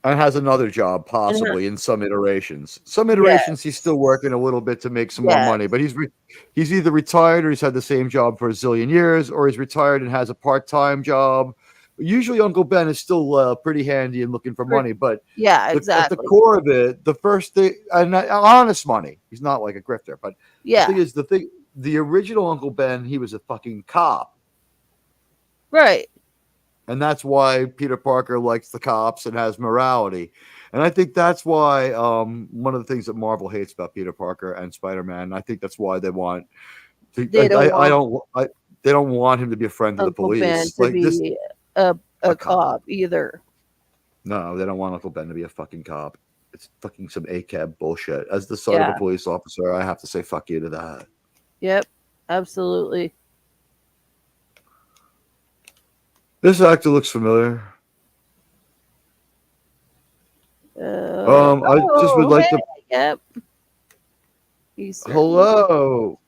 And has another job, possibly in some iterations. Some iterations he's still working a little bit to make some more money, but he's either retired or he's had the same job for a zillion years, or he's retired and has a part-time job. Usually, Uncle Ben is still pretty handy and looking for money, but exactly. At the core of it, the first thing, and honest money. He's not like a grifter, but the thing is, the original Uncle Ben, he was a fucking cop. Right. And that's why Peter Parker likes the cops and has morality. And I think that's why one of the things that Marvel hates about Peter Parker and Spider-Man, I think that's why they want They don't want they don't want him to be a friend to the Uncle Ben police. to Like this be a a cop either. No, they don't want Uncle Ben to be a fucking cop. It's fucking some ACAB bullshit. As the son of a police officer, I have to say fuck you to that. Yep, absolutely. This actor looks familiar. I just would like to. Yep. Hello.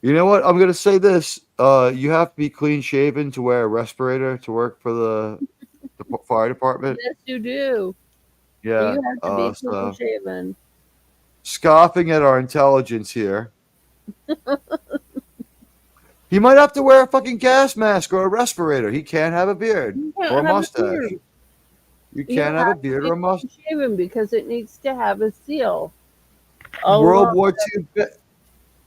You know what? I'm gonna say this. You have to be clean shaven to wear a respirator to work for the fire department. Yes, you do. Yeah. You have to be clean shaven. Scoffing at our intelligence here. He might have to wear a fucking gas mask or a respirator. He can't have a beard or a mustache. You can't have a beard or a mustache. Shaven because it needs to have a seal. World War II.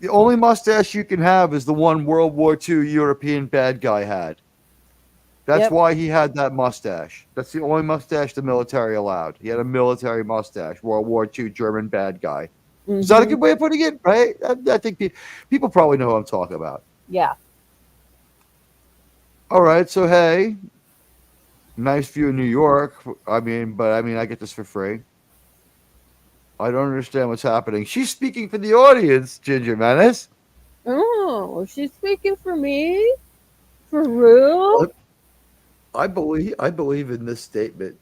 The only mustache you can have is the one World War II European bad guy had. That's why he had that mustache. That's the only mustache the military allowed. He had a military mustache, World War II German bad guy. Mm-hmm. Is that a good way of putting it? Right? I think people probably know what I'm talking about. Yeah. All right. So, hey, nice view of New York. I get this for free. I don't understand what's happening. She's speaking for the audience, Ginger Menace. Oh, she's speaking for me? For real? I believe in this statement.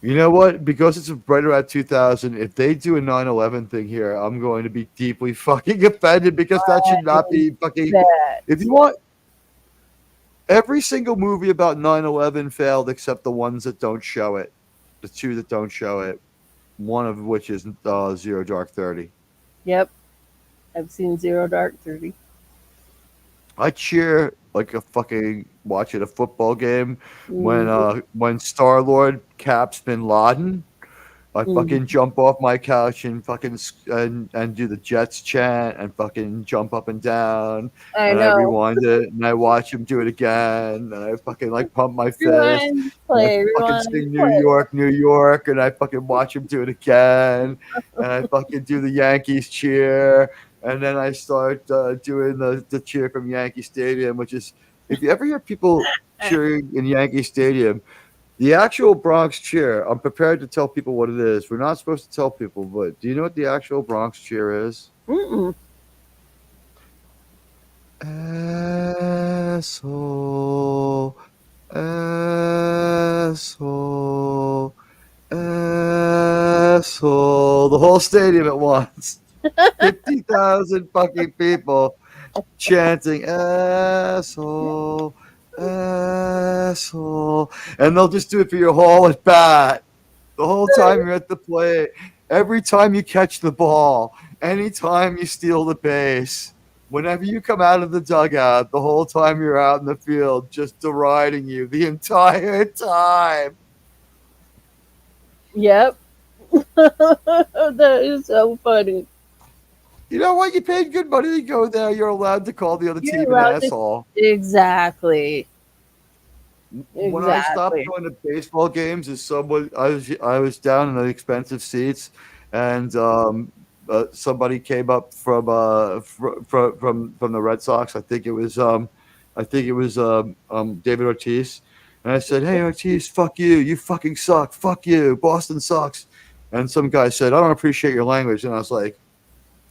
You know what? Because it's right around 2000, if they do a 9/11 thing here, I'm going to be deeply fucking offended because that should not be fucking. If you want, every single movie about 9/11 failed except the ones that don't show it. The two that don't show it. One of which is Zero Dark 30. Yep. I've seen Zero Dark 30. I cheer like a fucking watching a football game when Star-Lord caps Bin Laden. I fucking jump off my couch and fucking and do the Jets chant and fucking jump up and down. I rewind it and I watch him do it again and I fucking like pump my fist. I fucking sing New York, New York, and I fucking watch him do it again. And I fucking do the Yankees cheer. And then I start doing the cheer from Yankee Stadium, which is, if you ever hear people cheering in Yankee Stadium, the actual Bronx cheer, I'm prepared to tell people what it is. We're not supposed to tell people, but do you know what the actual Bronx cheer is? Asshole, asshole, asshole. The whole stadium at once. 50,000 fucking people chanting asshole, asshole, and they'll just do it for your haul at bat the whole time you're at the plate, every time you catch the ball, anytime you steal the base, whenever you come out of the dugout, the whole time you're out in the field, just deriding you the entire time. Yep. That is so funny. You know what? You paid good money to go there. You're allowed to call the other team an asshole. Exactly. When I stopped going to baseball games, I was down in the expensive seats, and somebody came up from the Red Sox. I think it was David Ortiz, and I said, "Hey Ortiz, fuck you! You fucking suck! Fuck you! Boston sucks!" And some guy said, "I don't appreciate your language," and I was like,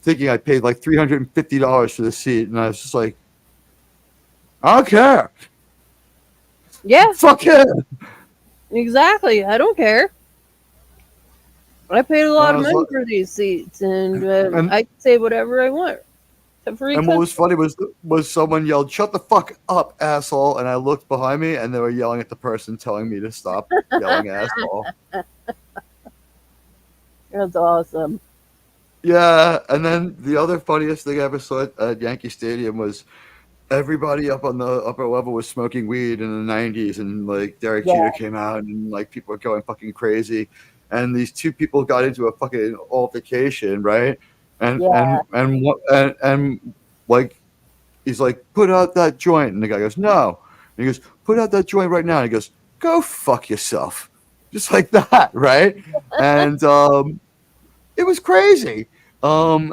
thinking I paid like $350 for the seat, and I was just like, I don't care. Yeah. Fuck him. Exactly. I don't care. I paid a lot of money for these seats, and I can say whatever I want. And what was funny was someone yelled, "Shut the fuck up, asshole!" And I looked behind me, and they were yelling at the person telling me to stop yelling, asshole. That's awesome. Yeah, and then the other funniest thing I ever saw at Yankee Stadium was everybody up on the upper level was smoking weed in the 90s, and like Derek Jeter came out, and like people were going fucking crazy, and these two people got into a fucking altercation, right? and Yeah. and like he's like, put out that joint, and the guy goes, no. And he goes, put out that joint right now. And he goes, go fuck yourself, just like that, right? And it was crazy. And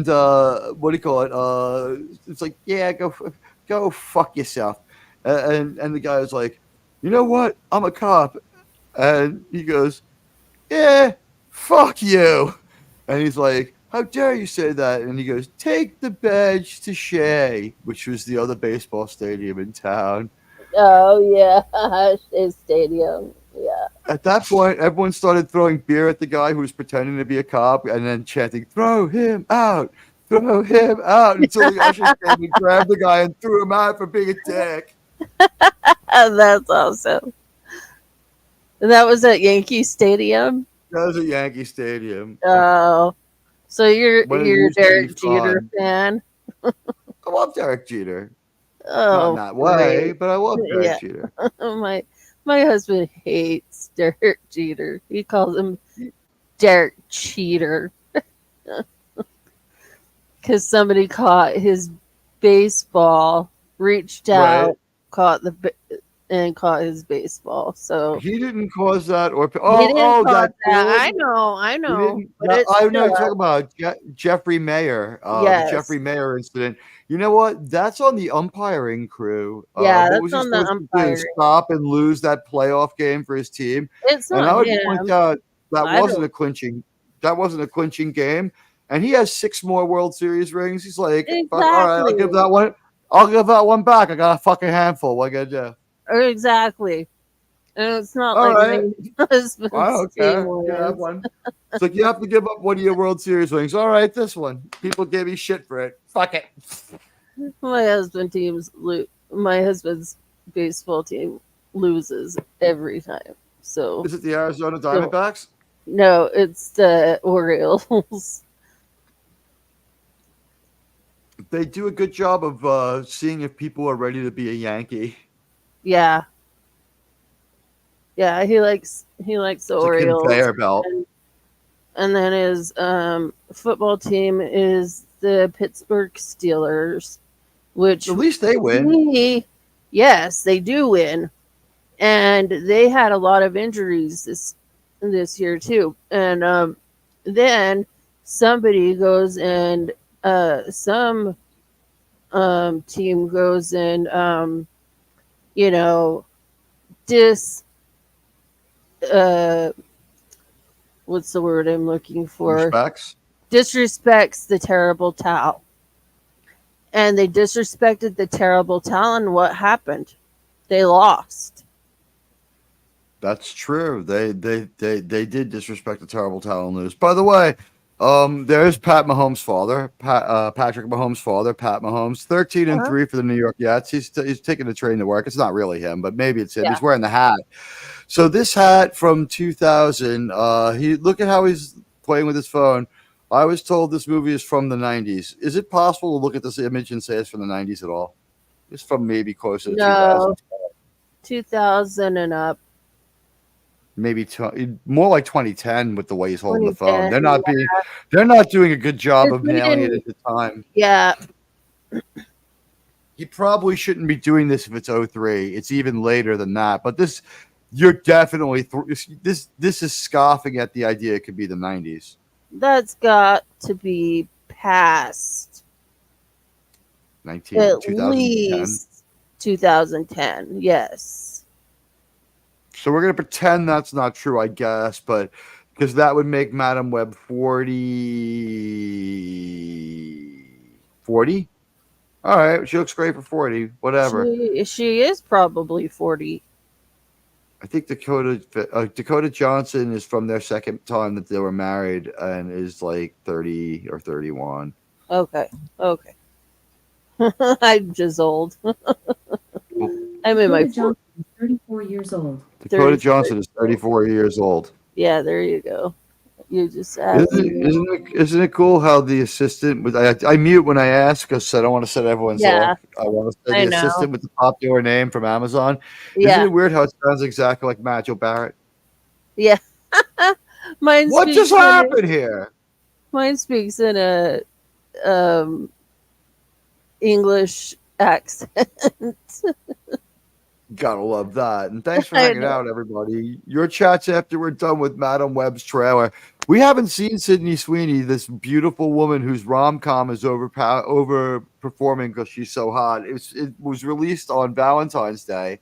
what do you call it? It's like, yeah, go fuck yourself. And the guy was like, you know what? I'm a cop. And he goes, yeah, fuck you. And he's like, how dare you say that? And he goes, take the badge to Shea, which was the other baseball stadium in town. Oh yeah, his stadium. Yeah. At that point, everyone started throwing beer at the guy who was pretending to be a cop and then chanting, throw him out, until the ushers came and grabbed the guy and threw him out for being a dick. That's awesome. And that was at Yankee Stadium. That was at Yankee Stadium. Oh, so you're But it you're a used to be Derek Jeter fun. fan? I love Derek Jeter. Not in Oh, that way, great. but I love Derek Yeah. Jeter. My husband hates Derek Jeter. He calls him Derek Cheater because somebody caught his baseball, reached out, Right. caught caught his baseball. So He didn't cause that, or he didn't cause that that. kid. I He know, didn't. but it's I know you're still talking about Jeffrey Mayer, the yes, Jeffrey Mayer incident. You know what? That's on the umpiring crew. yeah, What that's was he on the supposed to do? umpiring. Stop and lose that playoff game for his team? It's And not I would him. point out that I wasn't don't. a clinching. That wasn't a clinching game, and he has 6 more World Series rings. He's like, fuck, all right, I'll give Exactly. that one. I'll give that one back. I got a fucking handful. What I gotta do? Exactly. And it's not All like right. my husband's I don't team care. You have wins. one. It's like you have to give up one of your World Series rings. All right, this one. People gave me shit for it. Fuck it. My husband's baseball team loses every time. So Is it the Arizona Diamondbacks? no, it's the Orioles. They do a good job of seeing if people are ready to be a Yankee. Yeah. Yeah, he likes the It's a Orioles. conveyor belt. And then his football team is the Pittsburgh Steelers, which At least they win. yes, they do win. And they had a lot of injuries this year too. And then somebody goes and some team goes and you know dis what's the word I'm looking for? Respects. Disrespects the terrible towel. And they disrespected the terrible towel, and what happened? They lost. That's true. They did disrespect the terrible talent news. By the way, there's Pat Mahomes' father, Patrick Mahomes' father, Pat Mahomes, 13-3 for the New York Jets. He's taking the train to work. It's not really him, but maybe it's him. Yeah. He's wearing the hat. So this hat from 2000. He look at how he's playing with his phone. I was told this movie is from the 90s. Is it possible to look at this image and say it's from the 90s at all? It's from maybe closer to 2000. No, 2000 and up. Maybe more like 2010 with the way he's holding the phone. 2010, They're not doing a good job It's of nailing it been- at the time. Yeah, He probably shouldn't be doing this if it's 03. It's even later than that. But this, you're definitely this is scoffing at the idea it could be the 90s. that's got to be past at 2010. least 2010. Yes. So we're gonna pretend that's not true, I guess, but because that would make Madam Web 40. All right, she looks great for 40. Whatever. She is probably 40. I think Dakota Johnson is from their second time that they were married and is like 30 or 31. Okay. I'm just old. I'm in my Dakota Johnson is 34 years old. Dakota Johnson is 34 years old. Yeah, there you go. You just asked me. Isn't it cool how the assistant with I mute when I ask because I don't want to set everyone's Yeah. off. I want to say I the know. assistant with the popular name from Amazon. Yeah. Isn't it weird how it sounds exactly like Matthew Barrett? Yeah. Mine's What just speaking- happened here? Mine speaks in a um, English accent. Gotta love that. And thanks for I hanging know. out, everybody. Your chats after we're done with Madam Web's trailer. We haven't seen Sydney Sweeney, this beautiful woman whose rom-com is overperforming because she's so hot. It was released on Valentine's Day,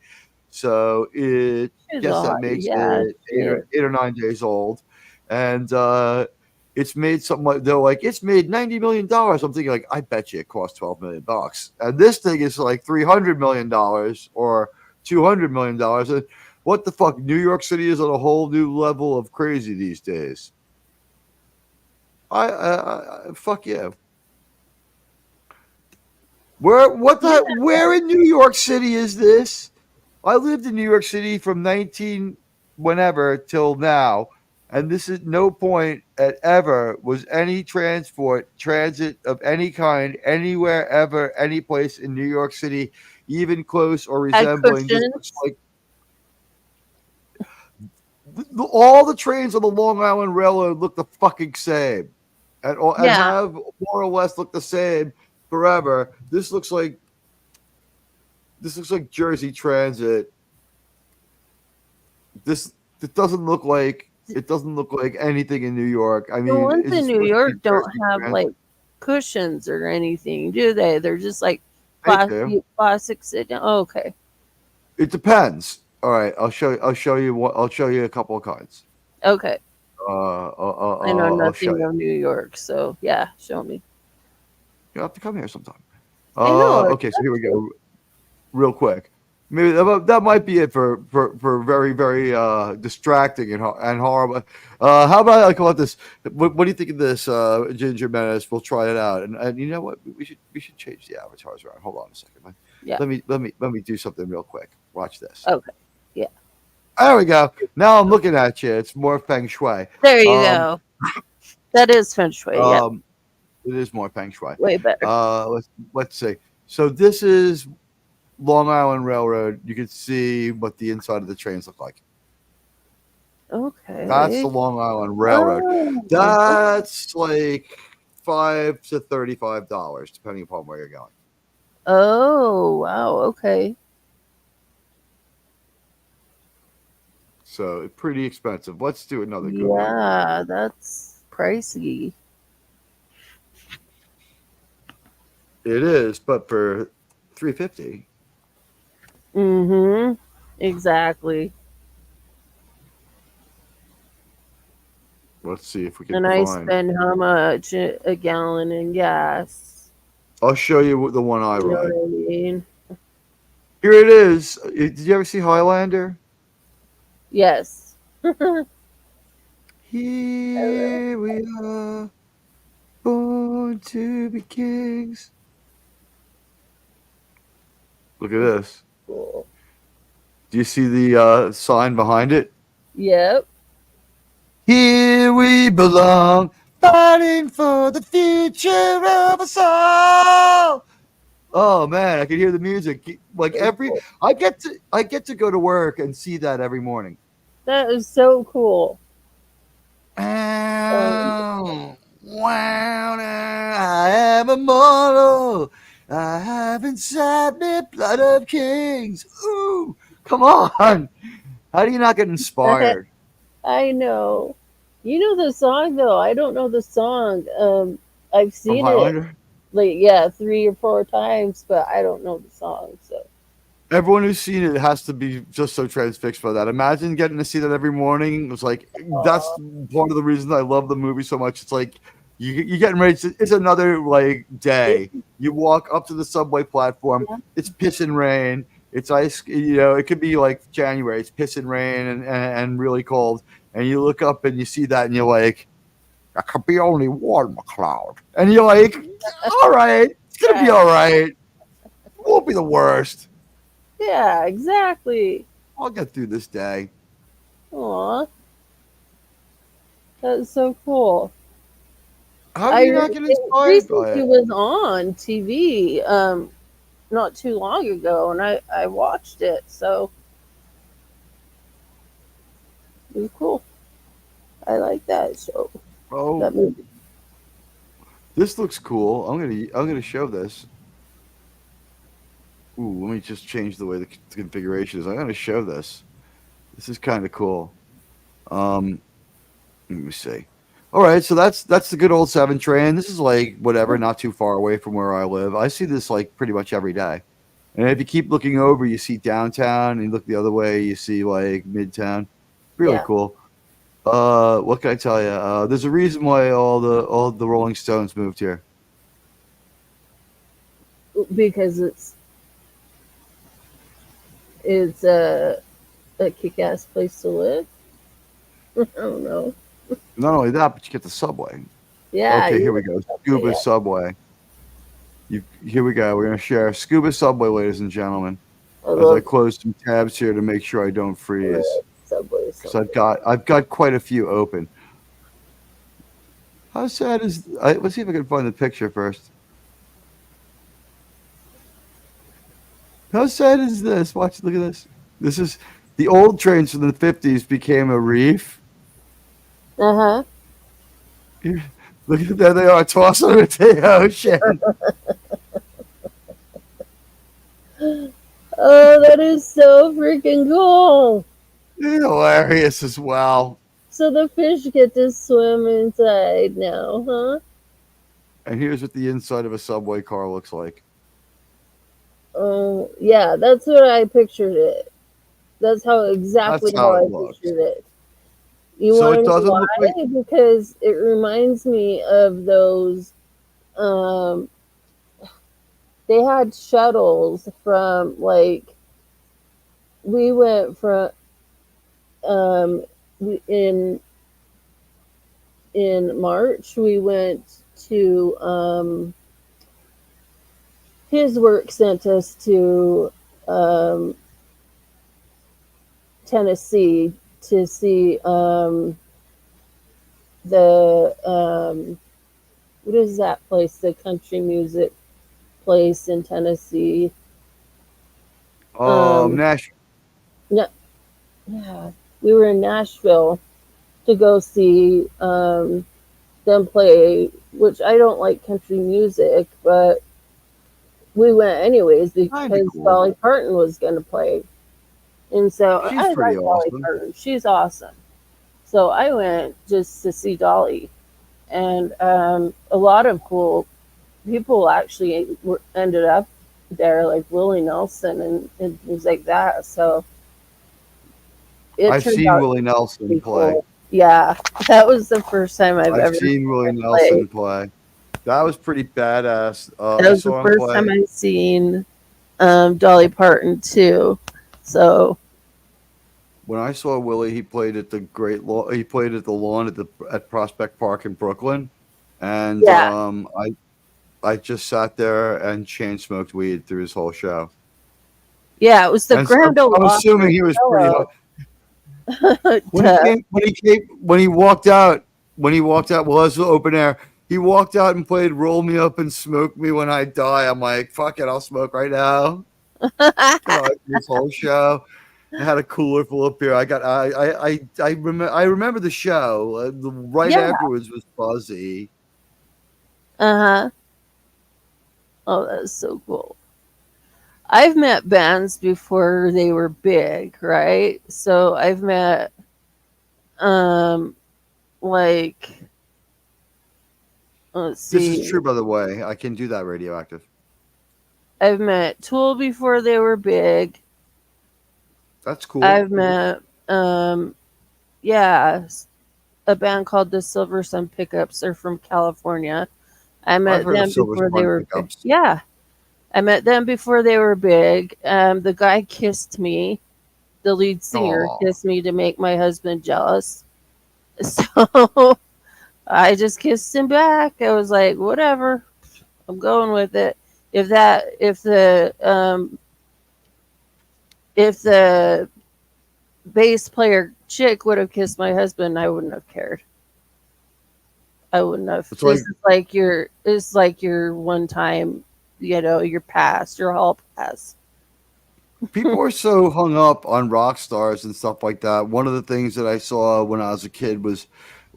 so it She's a guess that hottie. makes Yeah, it she is. 8 or 9 days old, and it's made something like they're like it's made $90 million. I'm thinking like I bet you it cost $12 million, and this thing is like $300 million or $200 million. And what the fuck? New York City is on a whole new level of crazy these days. I fuck yeah. Where in New York City is this? I lived in New York City from 19 whenever till now, and this is no point at ever was any transit of any kind anywhere ever any place in New York City even close or Had resembling. This looks cushions. like all the trains on the Long Island Railroad look the fucking same, and Yeah, have more or less look the same forever. This looks like Jersey Transit. This it doesn't look like anything in New York. I the mean, ones is in it New supposed to be York don't Jersey have like Transit? cushions or anything, do they? They're just like They do. plastic sit down. Oh, okay, It depends. All right, I'll show you a couple of kinds. okay. I know I'll show nothing you. of New York, so yeah, show me. You'll have to come here sometime. I know. Okay, so here we go. Real quick. Maybe that might be it for very very distracting and horrible. How about I call it this? What do you think of this, Ginger Menace? We'll try it out, and you know what? We should change the avatars around. Hold on a second. Yeah. Let me do something real quick. Watch this. Okay. Yeah. There we go. Now I'm looking at you. It's more feng shui. There you Um, go. That is feng shui. Yeah, um, it is more feng shui. way better. Let's see. So this is Long Island Railroad. You can see what the inside of the trains look like. Okay. That's the Long Island Railroad. Oh, That's like $5 to $35, depending upon where you're going. oh, wow. Okay. So pretty expensive. Let's do another good one. Yeah, that's pricey. It is, but for $350. Mm-hmm. Exactly. Let's see if we can And I find. spend how much a gallon in gas? I'll show you the one I You know ride. what I mean? Here it is. Did you ever see Highlander? Yes. Here we are, born to be kings. Look at this. Cool. Do you see the sign behind it? Yep. Here we belong, fighting for the future of us all. Oh man, I can hear the music. Like I get to go to work and see that every morning. That is so cool. Wow, I am immortal. I have inside me blood of kings. Ooh, come on. How do you not get inspired? I know. You know the song though. I don't know the song. I've From seen it Highlander? like yeah 3 or 4 times, but I don't know the song. So Everyone who's seen it has to be just so transfixed by that. Imagine getting to see that every morning. It's like that's part of the reason I love the movie so much. It's like you're getting ready. It's another like day. You walk up to the subway platform. It's piss and rain. It's ice. It could be like January. It's piss and rain and really cold. And you look up and you see that and you're like, "There could be only one McCloud." And you're like, "All right, it's gonna be all right. It won't be the worst. yeah, exactly. I'll get through this day." Aw, that's so cool. How do you not get inspired by recently it? was on TV not too long ago, and I watched it, so it was cool. I like that show, Oh, that movie. This looks cool. I'm gonna show this. Ooh, let me just change the way the configuration is. I'm gonna show this. This is kind of cool. Let me see. All right, so that's the good old 7 train. This is like whatever, not too far away from where I live. I see this like pretty much every day. And if you keep looking over, you see downtown, and you look the other way, you see like Midtown. Really Yeah. cool. What can I tell you? There's a reason why all the Rolling Stones moved here. Because it's a kick-ass place to live. I don't know. Not only that, but you get the subway. Yeah. Okay, here we go. Scuba Subway. Here we go. We're gonna share Scuba Subway, ladies and gentlemen. I As I close some tabs here to make sure I don't freeze. Subway. So I've got quite a few open. How sad is? Let's see if I can find the picture first. How sad is this? Watch, look at this. This is the old trains from the 50s became a reef. Uh-huh. Look at there they are tossing them into the ocean. Oh, that is so freaking cool. Hilarious as well. So the fish get to swim inside now, huh? And here's what the inside of a subway car looks like. Oh, yeah, that's what I pictured it. That's exactly That's how how it I looks. pictured it. You So want it to know doesn't why? look like. Because it reminds me of those. They had shuttles from like we went from in March we went to his work sent us to Tennessee to see the what is that place, the country music place in Tennessee. Nashville. Yeah, we were in Nashville to go see them play, which I don't like country music, but we went anyways because cool. Dolly Parton was going to play. And so She's I pretty like Dolly awesome. Parton. She's awesome. So I went just to see Dolly. And a lot of cool people actually ended up there, like Willie Nelson and things like that. So I've seen Willie Nelson play. cool. Yeah, that was the first time I've ever seen Willie him Nelson play. That was pretty badass. That was the first time I've seen Dolly Parton too. So when I saw Willie, he played at the he played at the lawn at Prospect Park in Brooklyn, and yeah, I just sat there and chain smoked weed through his whole show. yeah, it was the And Grand Ole I'm assuming he was pretty hot. When he walked out, well, it was open air. He walked out and played "Roll Me Up and Smoke Me When I Die." I'm like, fuck it, I'll smoke right now. This whole show. I had a cooler full of beer. I remember the show. Right afterwards was Fuzzy. Uh-huh. Oh, that's so cool. I've met bands before they were big, right? So I've met like let's see. This is true, by the way. I can do that radioactive. I've met Tool before they were big. That's cool. I've met a band called the Silver Sun Pickups. They're from California. I met them before they were big. Yeah. I met them before they were big. The guy kissed me. The lead singer kissed me to make my husband jealous. So I just kissed him back. I was like, whatever. I'm going with it. If the bass player chick would have kissed my husband, I wouldn't have cared. I wouldn't have. It's like your one time, your past, your hall pass. People are so hung up on rock stars and stuff like that. One of the things that I saw when I was a kid was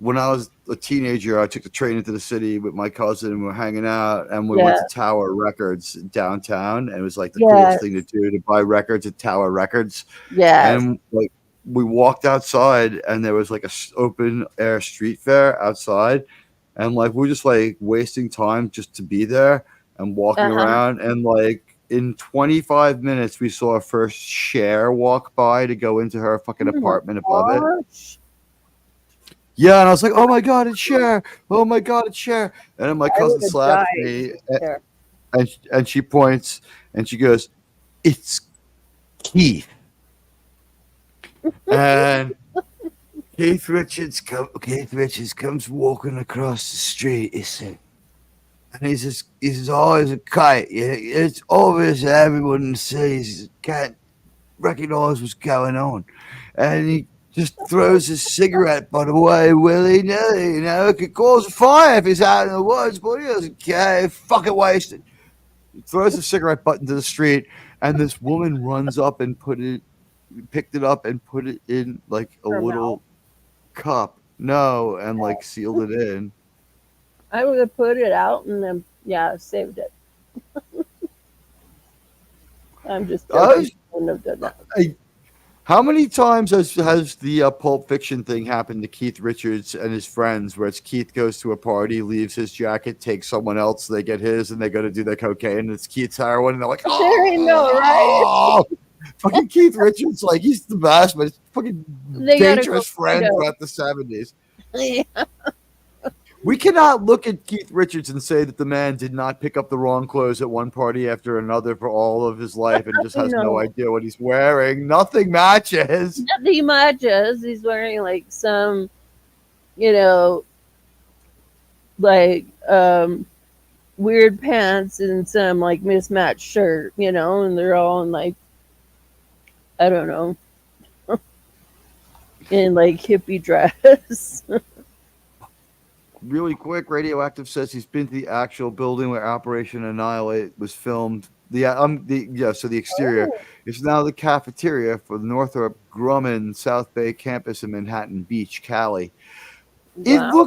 when I was a teenager, I took the train into the city with my cousin and we were hanging out, and we Yeah. went to Tower Records downtown, and it was like the Yes. coolest thing to do to buy records at Tower Records. Yes. And like we walked outside, and there was like a open air street fair outside, and like we were just like wasting time just to be there and walking around, and like in 25 minutes we saw our first Cher walk by to go into her fucking apartment above it. Gosh. Yeah, and I was like, "Oh my god, it's Cher! Oh my god, it's Cher!" And then my cousin would've slaps died me, there. and she points and she goes, "It's Keith." And Keith Richards comes walking across the street. He said, and he says, "Oh, it's a kite. Yeah, it's obvious that everyone in the city can't recognize what's going on." And he just throws his cigarette butt away willy-nilly. You know, it could cause a fire if he's out in the woods, but he doesn't care. Fucking wasted. He throws the cigarette butt into the street, and this woman runs up and picked it up and put it in like a Her little cup. No, and like sealed it in. I would have put it out and then saved it. I'm just joking. I wouldn't have done that. How many times has the Pulp Fiction thing happened to Keith Richards and his friends, where it's Keith goes to a party, leaves his jacket, takes someone else, they get his, and they go to do their cocaine, and it's Keith's heroin, and they're like, There ain't no right. Fucking Keith Richards, like, he's the best, but it's fucking dangerous friends throughout the 70s. Yeah. We cannot look at Keith Richards and say that the man did not pick up the wrong clothes at one party after another for all of his life and just has no idea what he's wearing. Nothing matches. Nothing matches. He's wearing like some, like weird pants and some like mismatched shirt, and they're all in like, I don't know, in like hippie dress. Really quick, Radioactive says he's been to the actual building where Operation Annihilate was filmed. So the exterior is now the cafeteria for the Northrop Grumman South Bay campus in Manhattan Beach, Cali. Wow.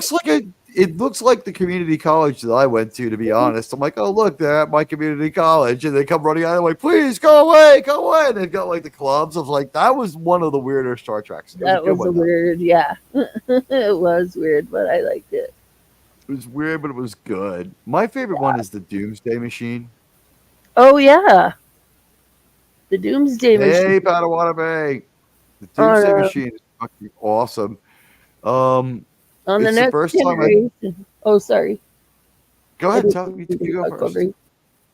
It looks like the community college that I went to be honest. I'm like, oh look, they're at my community college, and they come running out. I'm like, please go away. And they've got like the clubs. I was like, that was one of the weirder Star Treks. That was weird, yeah. It was weird, but I liked it. It was weird, but it was good. My favorite one is the Doomsday Machine. Oh, yeah. The Doomsday Machine. Hey, Padawan. The Doomsday Machine is fucking awesome. On the next generation. Oh, sorry. Go ahead. You go first.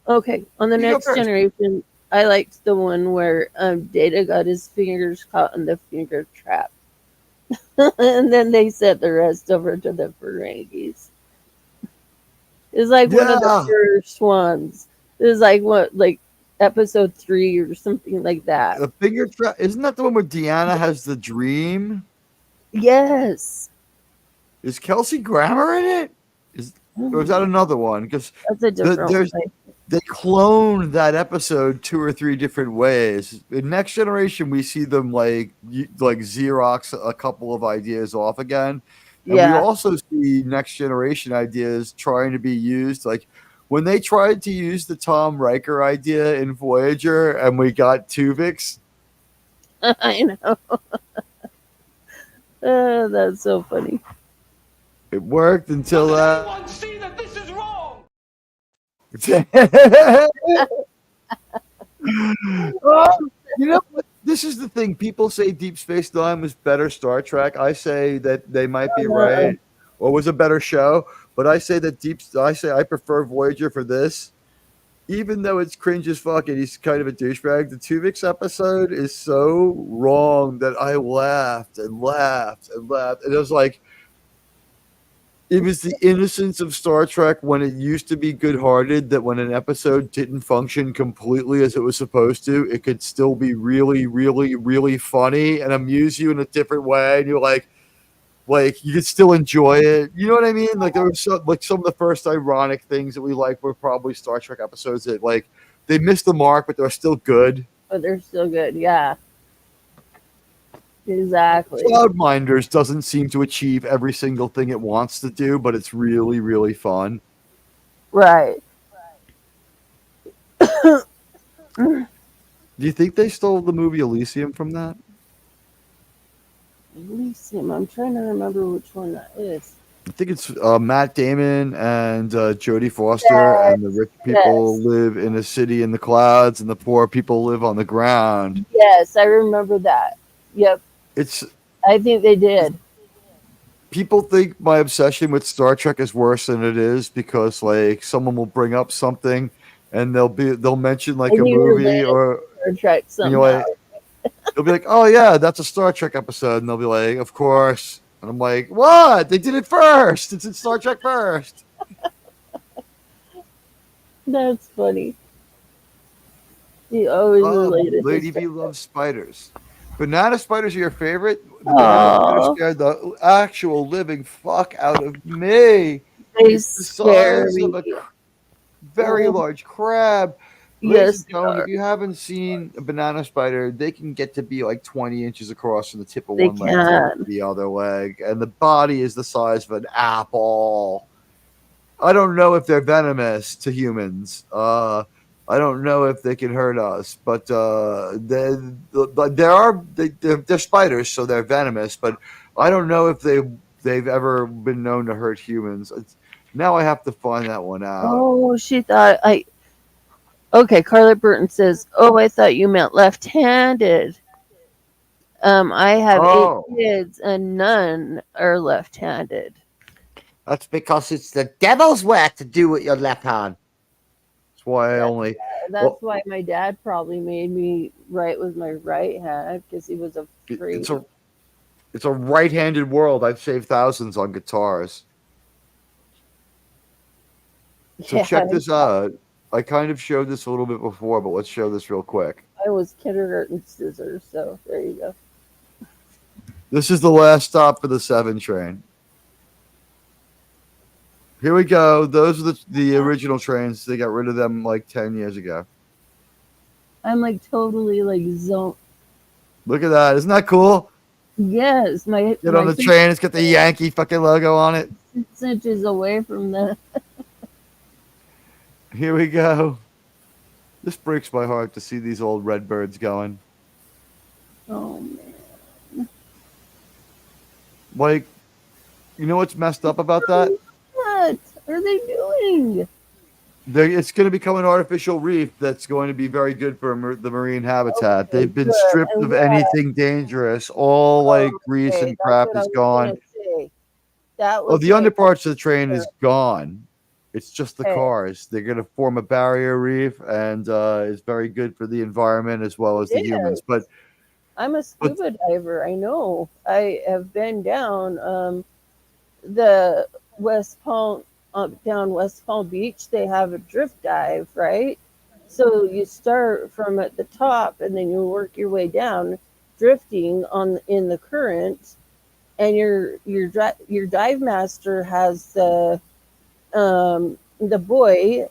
Okay. On the next generation, I liked the one where Data got his fingers caught in the finger trap. And then they sent the rest over to the Ferengis. It's like one of the first ones. It was like episode 3 or something like that. The finger trap, isn't that the one where Deanna has the dream? Yes. Is Kelsey Grammer in it? Or is that another one? Because that's a different one. They cloned that episode 2 or 3 different ways. In Next Generation, we see them like Xerox a couple of ideas off again. And we also see Next Generation ideas trying to be used. Like when they tried to use the Tom Riker idea in Voyager and we got Tuvix. I know. That's so funny. It worked until that. Everyone see that this is wrong. You know what? This is the thing. People say Deep Space Nine was better Star Trek. I say that they might be right, or was a better show. But I say that I prefer Voyager for this, even though it's cringe as fuck and he's kind of a douchebag. The Tuvix episode is so wrong that I laughed and laughed and laughed, and it was like. It was the innocence of Star Trek when it used to be good-hearted, that when an episode didn't function completely as it was supposed to, it could still be really, really, really funny and amuse you in a different way. And you're like you could still enjoy it. You know what I mean? Like there were some of the first ironic things that we liked were probably Star Trek episodes that like they missed the mark, but they're still good. But they're still good, yeah. Exactly. Cloudminders doesn't seem to achieve every single thing it wants to do, but it's really, really fun. Right. Do you think they stole the movie Elysium from that? Elysium. I'm trying to remember which one that is. I think it's Matt Damon and Jodie Foster, and the rich people Yes. live in a city in the clouds, and the poor people live on the ground. Yes, I remember that. Yep. It's I think they did. people think my obsession with Star Trek is worse than it is because like someone will bring up something and they'll mention like And a you movie related or Star Trek you know somehow. they'll be like, oh yeah, that's a Star Trek episode, and they'll be like, of course, and I'm like, what? They did it first. It's in Star Trek first. That's funny. You always related Lady to V loves spiders. Banana spiders are your favorite? The banana spider Aw. scared the actual living fuck out of me. They It's the scare size of a me. very Oh, large crab. Ladies yes, and they gentlemen, are. if you haven't seen a banana spider, they can get to be like 20 inches across from the tip of They one leg to can. the other leg, and the body is the size of an apple. I don't know if they're venomous to humans. I don't know if they can hurt us, but they're spiders, so they're venomous. But I don't know if they've ever been known to hurt humans. Now I have to find that one out. Oh, she thought I. Okay, Carla Burton says, "Oh, I thought you meant left-handed." I have 8 Oh, kids and none are left-handed. that's because it's the devil's work to do with your left hand. That's why I That, only. that's Well, why my dad probably made me write with my right hand because he was afraid. it's a right-handed world. I've saved thousands on guitars. So Yeah, check this out. I kind of showed this a little bit before, but let's show this real quick. I was kindergarten scissors, so there you go. This is the last stop for the 7 train. Here we go. Those are the original trains. They got rid of them like 10 years ago. I'm like totally like zone. Look at that. Isn't that cool? Yes, Get on the train. It's got the Yankee fucking logo on it. 6 inches away from the. Here we go. This breaks my heart to see these old redbirds going. Oh man. Like, you know what's messed up about that? What are they doing? It's going to become an artificial reef that's going to be very good for the marine habitat. Okay, They've been good. stripped And of what? anything dangerous. All like grease Okay, and that's crap what I is was gone. gonna say. That Oh, was the under like, parts of the train is gone. It's just the Okay. cars. They're going to form a barrier reef, and it's very good for the environment as well as the humans. is. But I'm a scuba diver. I know. I have been down the West Palm down West Palm Beach. They have a drift dive, right? So you start from at the top and then you work your way down, drifting in the current, and your dive master has the buoy,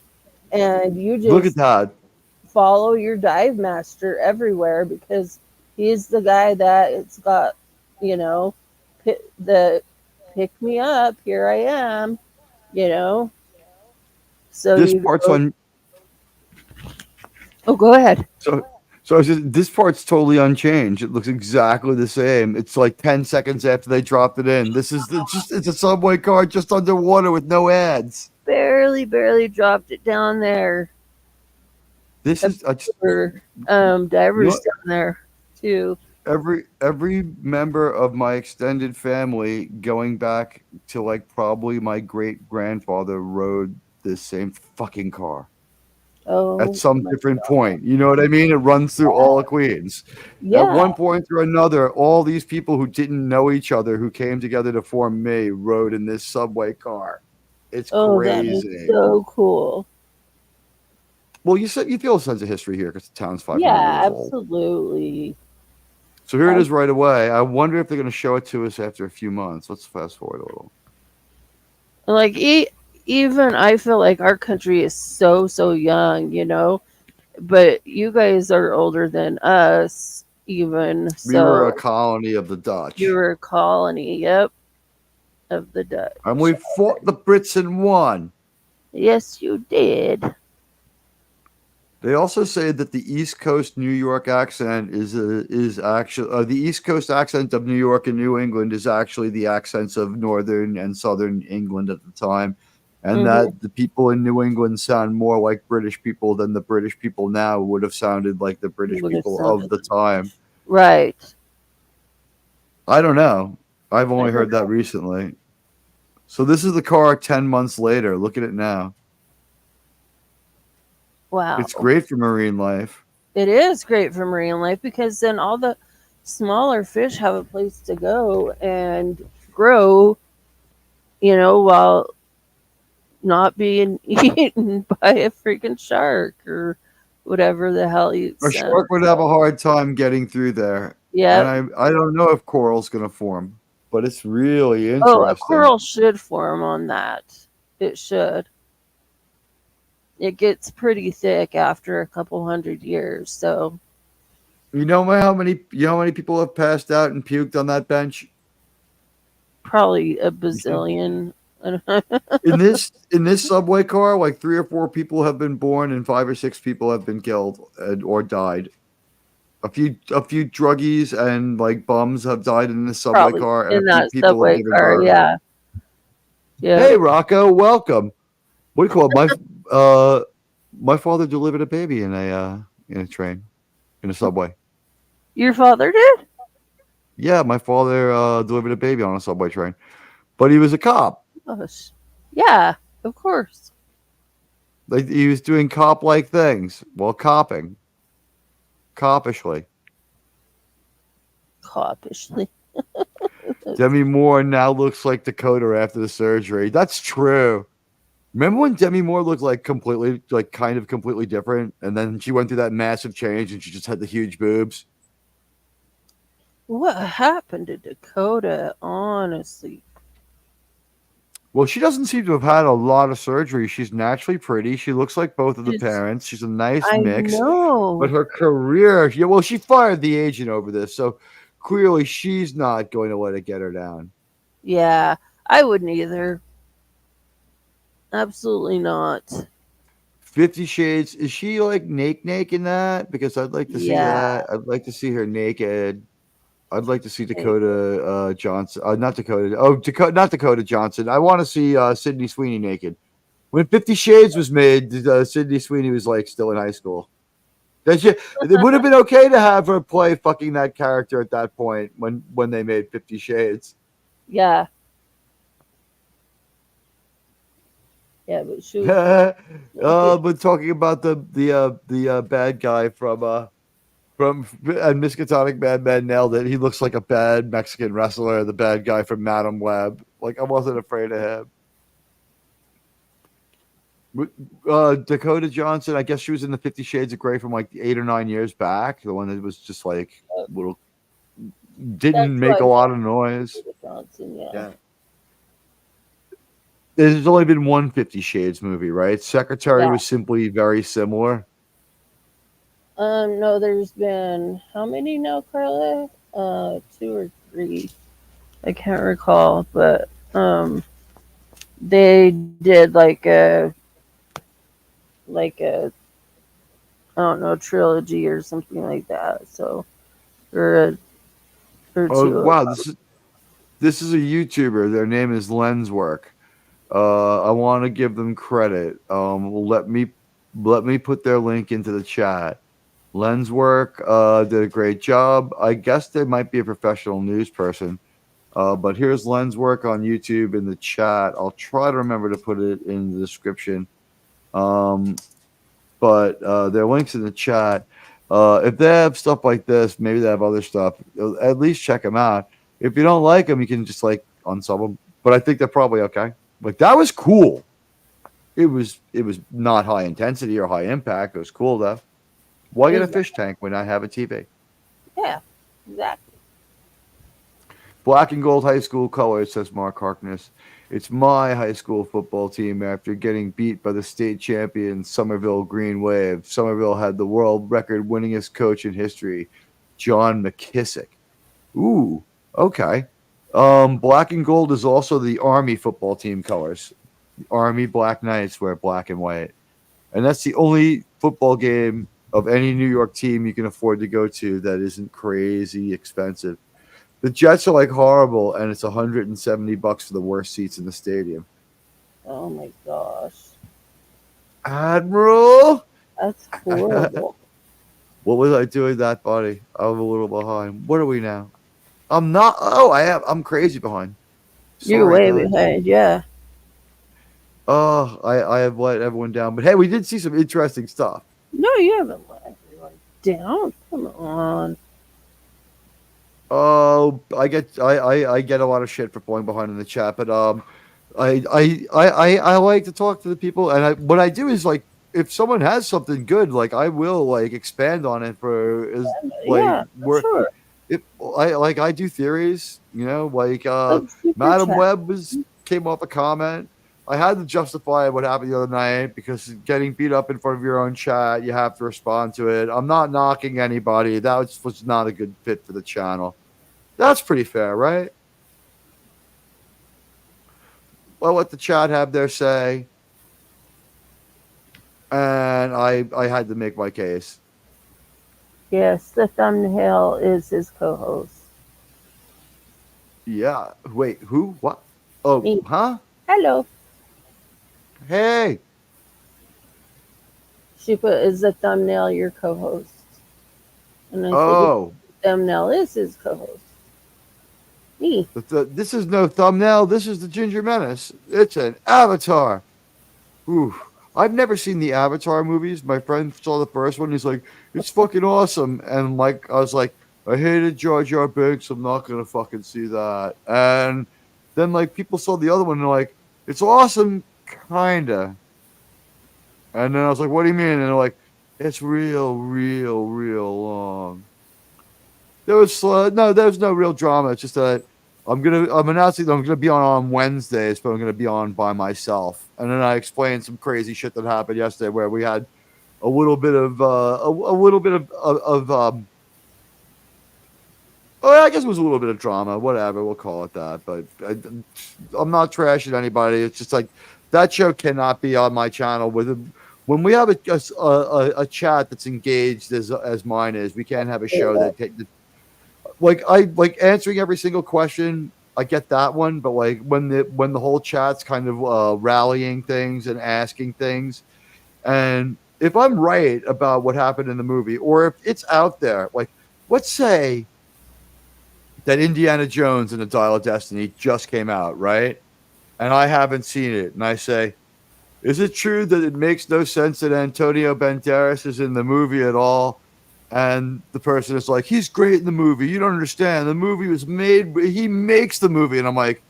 and you look at just that. follow your dive master everywhere because he's the guy that it's got, you know, pick me up, here I am, you know. So This you part's go, on. oh, go ahead. So I was just, this part's totally unchanged. It looks exactly the same. It's like 10 seconds after they dropped it in. This is it's a subway car just underwater with no ads. Barely dropped it down there. This is For divers You know what? down there too. every member of my extended family going back to like probably my great grandfather rode this same fucking car Oh, at some my different God. point. You know what I mean? It runs through all of Queens. Yeah. At one point or another, all these people who didn't know each other, who came together to form me, rode in this subway car. It's Oh, that is crazy. so cool. Well, you feel a sense of history here because the town's 500 Yeah, years old. absolutely. So here it is right away. I wonder if they're going to show it to us after a few months. Let's fast forward a little. Like even I feel like our country is so young, you know, but you guys are older than us, even. We were a So colony of the Dutch. you were a colony, yep, of the Dutch. And we fought the Brits and won. Yes, you did. They also say that the East Coast New York accent is actually the East Coast accent of New York and New England is actually the accents of Northern and Southern England at the time, and Hmm. that the people in New England sound more like British people than the British people now would have sounded like the British Would have people of sounded the time. right. I don't know. I've only I don't heard that recently. So this is the car 10 months later. Look at it now. Wow. It's great for marine life. It is great for marine life because then all the smaller fish have a place to go and grow, while not being eaten by a freaking shark or whatever the hell eats A them. shark would have a hard time getting through there. Yeah. And I don't know if coral's going to form, but it's really Oh, a interesting. coral should form on that. It should. It gets pretty thick after a couple hundred years, so You know how many people have passed out and puked on that bench? probably a bazillion. In this subway car, like 3 or 4 people have been born and 5 or 6 people have been killed or died. A few druggies and like bums have died in this subway Probably car, and in a few that people have subway given car, birth. yeah. Yeah. Hey Rocco, welcome. What do you call it? My father delivered a baby in a train, in a subway. Your father did? Yeah, my father delivered a baby on a subway train, but he was a cop. Gosh. Yeah, of course. Like he was doing cop-like things while coppishly. Coppishly. Demi Moore now looks like Dakota after the surgery. That's true. Remember when Demi Moore looked like completely different, and then she went through that massive change, and she just had the huge boobs. What happened to Dakota, honestly? Well, she doesn't seem to have had a lot of surgery. She's naturally pretty. She looks like both of the She's- parents. She's a nice I mix. know. But her career, she fired the agent over this, so clearly she's not going to let it get her down. Yeah, I wouldn't either. Absolutely not. 50 Shades, is she like naked in that? Because I'd like to see Yeah. that. I'd like to see her naked. I'd like to see Dakota Johnson. Not Dakota. Not Dakota Johnson. I want to see Sydney Sweeney naked. When 50 Shades was made, Sydney Sweeney was like still in high school. It would have been okay to have her play fucking that character at that point when they made 50 Shades. Yeah. Yeah, but she was, But talking about the bad guy from and Miskatonic Madman nailed it. He looks like a bad Mexican wrestler, the bad guy from Madam Web. Like I wasn't afraid of him. Dakota Johnson, I guess she was in the 50 Shades of Grey from like 8 or 9 years back. The one that was just like little, didn't make a lot of noise. Johnson, yeah. There's only been one 50 Shades movie, right? Secretary Yeah. was simply very similar. No, there's been how many now, Carla? 2 or 3. I can't recall, but they did like a I don't know, trilogy or something like that. So or 2. Oh wow, this is a YouTuber. Their name is Lenswork. I want to give them credit. Let me put their link into the chat. Lenswork did a great job. I guess they might be a professional news person. But here's Lenswork on YouTube in the chat. I'll try to remember to put it in the description. But their links in the chat. If they have stuff like this, maybe they have other stuff. At least check them out. If you don't like them, you can just like unsub them. But I think they're probably okay. Like that was cool. It was not high intensity or high impact. It was cool though. Why get a fish tank when I have a TV? Yeah, exactly. Black and gold high school colors, says Mark Harkness. It's my high school football team after getting beat by the state champion Somerville Green Wave. Somerville had the world record winningest coach in history. John McKissick. Ooh, okay. Black and gold is also the Army football team colors. The Army Black Knights wear black and white. And that's the only football game of any New York team you can afford to go to that isn't crazy expensive. The Jets are like horrible, and it's $170 for the worst seats in the stadium. Oh my gosh. Admiral, That's horrible. what was I doing that, buddy? I'm a little behind. What are we now? I'm not. Oh, I am. I'm crazy behind. You're Sorry, way guys. behind, yeah. Oh, I have let everyone down. But hey, we did see some interesting stuff. No, you haven't let everyone down. Come on. Oh, I get a lot of shit for falling behind in the chat, but I like to talk to the people, and what I do is like if someone has something good, like I will like expand on it for as like Yeah, for sure. if I do theories, like Like super Madam chat. Webb came off a comment. I had to justify what happened the other night because getting beat up in front of your own chat, you have to respond to it. I'm not knocking anybody. That was not a good fit for the channel. That's pretty fair, right? Well, let the chat have their say. And I had to make my case. Yes, the thumbnail is his co-host. Yeah. Wait, who? What? Oh, Me. huh? Hello. Hey. She put, is the thumbnail your co-host? And I Oh. said, the thumbnail is his co-host. Me. This is no thumbnail. This is the Ginger Menace. It's an avatar. Ooh. I've never seen the Avatar movies. My friend saw the first one. He's like, it's fucking awesome. And like, I was like, I hated Jar Jar Binks. I'm not going to fucking see that. And then like people saw the other one and they're like, it's awesome. Kinda. And then I was like, what do you mean? And they're like, it's real long. There was no real drama. It's just that I'm announcing that I'm gonna be on Wednesdays, but I'm gonna be on by myself. And then I explained some crazy shit that happened yesterday, where we had a little bit of I guess it was a little bit of drama. Whatever, we'll call it that. But I'm not trashing anybody. It's just like that show cannot be on my channel when we have a chat that's engaged as mine is. We can't have a show that. Like I like answering every single question. I get that one, but like when the whole chat's kind of rallying things and asking things, and if I'm right about what happened in the movie, or if it's out there, like let's say that Indiana Jones and the Dial of Destiny just came out, right? And I haven't seen it, and I say, is it true that it makes no sense that Antonio Banderas is in the movie at all? And the person is like, he's great in the movie. You don't understand. The movie was made. He makes the movie. And I'm like,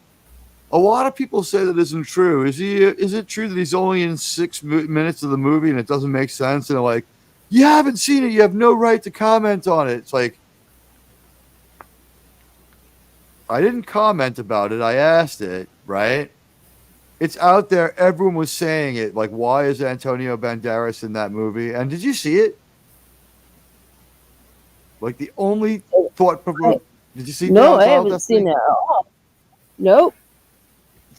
a lot of people say that isn't true. Is it true that he's only in 6 minutes of the movie and it doesn't make sense? And they're like, you haven't seen it. You have no right to comment on it. It's like, I didn't comment about it. I asked it, right? It's out there. Everyone was saying it. Like, why is Antonio Banderas in that movie? And did you see it? Like the only thought provoking. Did you see? No, I haven't seen it at all. Nope.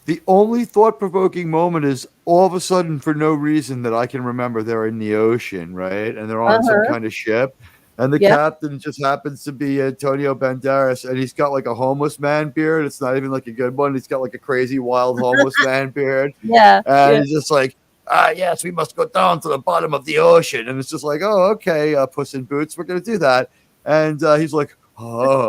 The only thought provoking moment is all of a sudden, for no reason that I can remember, they're in the ocean, right? And they're on some kind of ship, and the captain just happens to be Antonio Banderas, and he's got like a homeless man beard. It's not even like a good one. He's got like a crazy wild homeless man beard. And he's just like, yes, we must go down to the bottom of the ocean. And it's just like, oh, okay, Puss in Boots, we're gonna do that. And he's like, I'm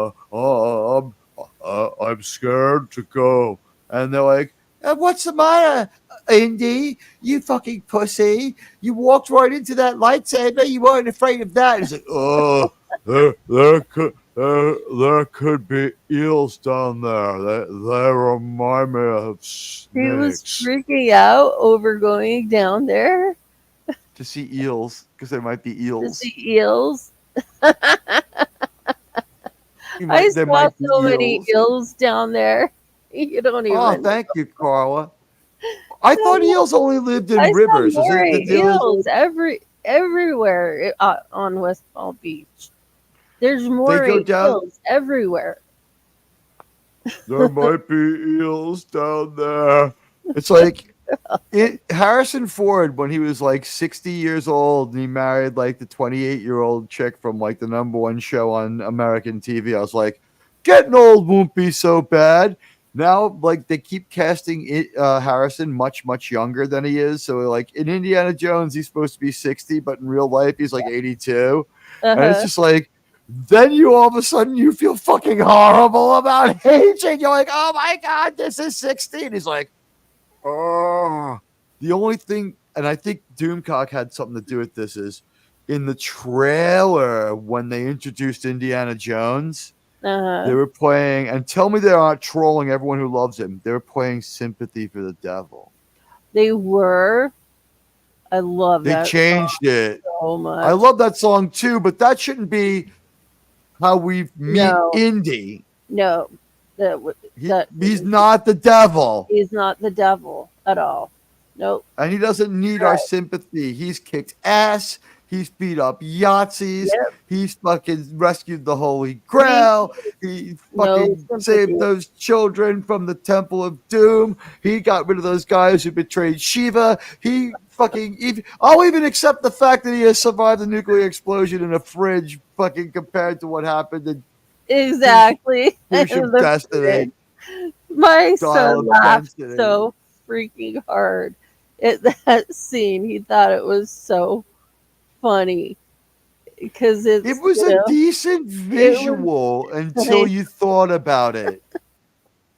scared to go. And they're like, what's the matter, Indy? You fucking pussy. You walked right into that lightsaber. You weren't afraid of that. And he's like, oh, there could be eels down there. They remind me of snakes. He was freaking out over going down there. To see eels, because there might be eels. To see eels. I saw so many eels down there. You don't even. Oh, thank you, Carla. I thought eels only lived in rivers. Saw eels everywhere on West Palm Beach. There's They moray go down. eels everywhere. There might be eels down there. It's like Harrison Ford, when he was like 60 years old and he married like the 28-year-old chick from like the #1 show on American TV. I was like, getting old won't be so bad. Now, like, they keep casting Harrison much, much younger than he is. So, like, in Indiana Jones, he's supposed to be 60, but in real life, he's like 82. And it's Uh-huh. just like, then you all of a sudden you feel fucking horrible about aging. You're like, oh my God, this is 60. And he's like, oh. The only thing, and I think Doomcock had something to do with this, is in the trailer when they introduced Indiana Jones, they were playing, and tell me they're not trolling everyone who loves him. They were playing Sympathy for the Devil. They were. I love They that changed it. so much. I love that song too, but that shouldn't be how we meet Indy. No, He's not the devil. He's not the devil at all. Nope. And he doesn't need our sympathy. He's kicked ass. He's beat up Yahtzees. Yep. He's fucking rescued the Holy Grail. He fucking saved those children from the Temple of Doom. He got rid of those guys who betrayed Shiva. He fucking... I'll even accept the fact that he has survived the nuclear explosion in a fridge fucking compared to what happened in Exactly. Douche of Destiny. My Dial son of laughed Destiny. so freaking hard at that scene. He thought it was so funny because it was a decent visual until you thought about it.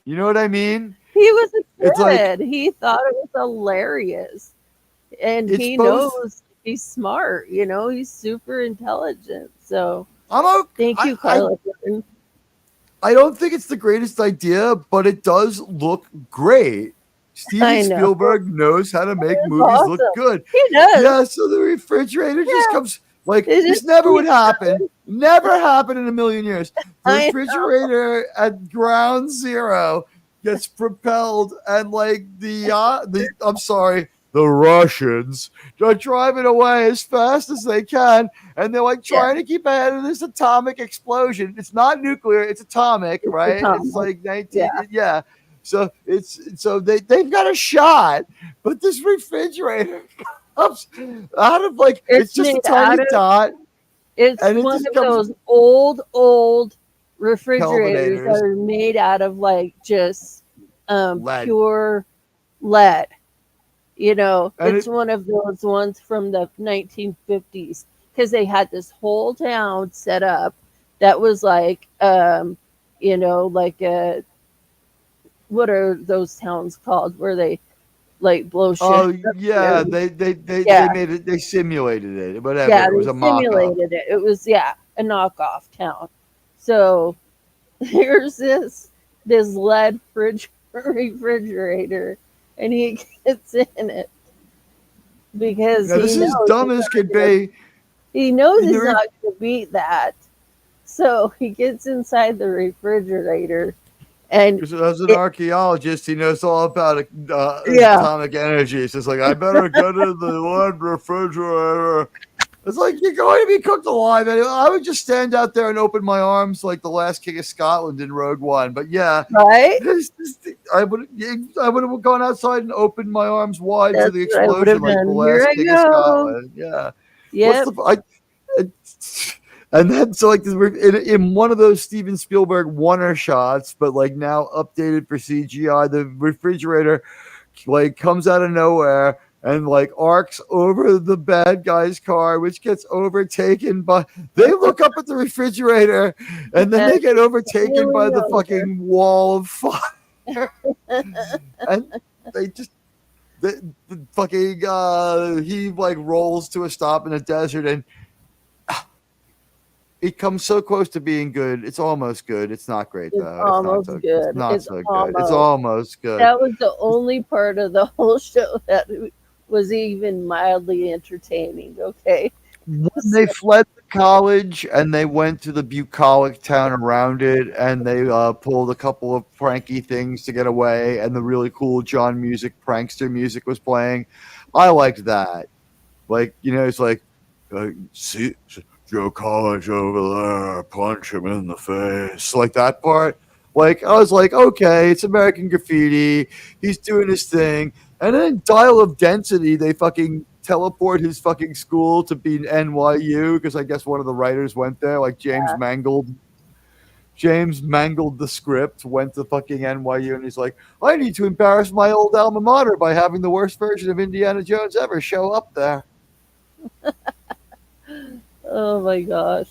You know what I mean? He was a kid. It's like, he thought it was hilarious, and he both, knows he's smart. You know, he's super intelligent. So thank you, Carla. I don't think it's the greatest idea, but it does look great. Steven Spielberg knows how to make movies look good. He does. Yeah, so the refrigerator just comes like this never would happen. Never happen in a million years. The refrigerator at ground zero gets propelled, and like the Russians are driving away as fast as they can, and they're like trying to keep ahead of this atomic explosion. It's not nuclear, it's atomic, right? It's like 19 So they've got a shot, but this refrigerator comes out of like it's just a tiny dot. It's one of those old refrigerators that are made out of like just pure lead. You know, and it's one of those ones from the 1950s because they had this whole town set up that was like, you know, like what are those towns called where they like blow shit? Oh yeah, they made it. They simulated it. Whatever. Yeah, it was a mock-up. It was a knockoff town. So here's this lead refrigerator, and he gets in it because this is dumb as could be. He knows he's not going to beat that, so he gets inside the refrigerator. And as an archaeologist, he knows all about atomic energy. It's just like, I better get in the lead refrigerator. It's like, you're going to be cooked alive. Anyway. I would just stand out there and open my arms like the last King of Scotland in Rogue One. But yeah, right? I would have gone outside and opened my arms wide to the explosion like the last King of Scotland. Yeah. Yeah. And then, so like in one of those Steven Spielberg Wonder shots, but like now updated for CGI, the refrigerator like comes out of nowhere and like arcs over the bad guy's car, which gets overtaken by. They look up at the refrigerator, and then they get overtaken by the fucking wall of fire, and they just. The fucking he like rolls to a stop in the desert, and it comes so close to being good. It's almost good. It's not great though. It's almost good. It's not so good. It's almost good. That was the only part of the whole show that was even mildly entertaining. Okay. When they fled the college and they went to the bucolic town around it, and they pulled a couple of pranky things to get away, and the really cool John music, prankster music was playing. I liked that. Like, you know, it's like, Joe College over there, punch him in the face. Like that part. Like, I was like, okay, it's American Graffiti. He's doing his thing. And then Dial of Density, they fucking teleport his fucking school to be NYU because I guess one of the writers went there. Like James mangled the script, went to fucking NYU, and he's like, I need to embarrass my old alma mater by having the worst version of Indiana Jones ever show up there. Oh my gosh.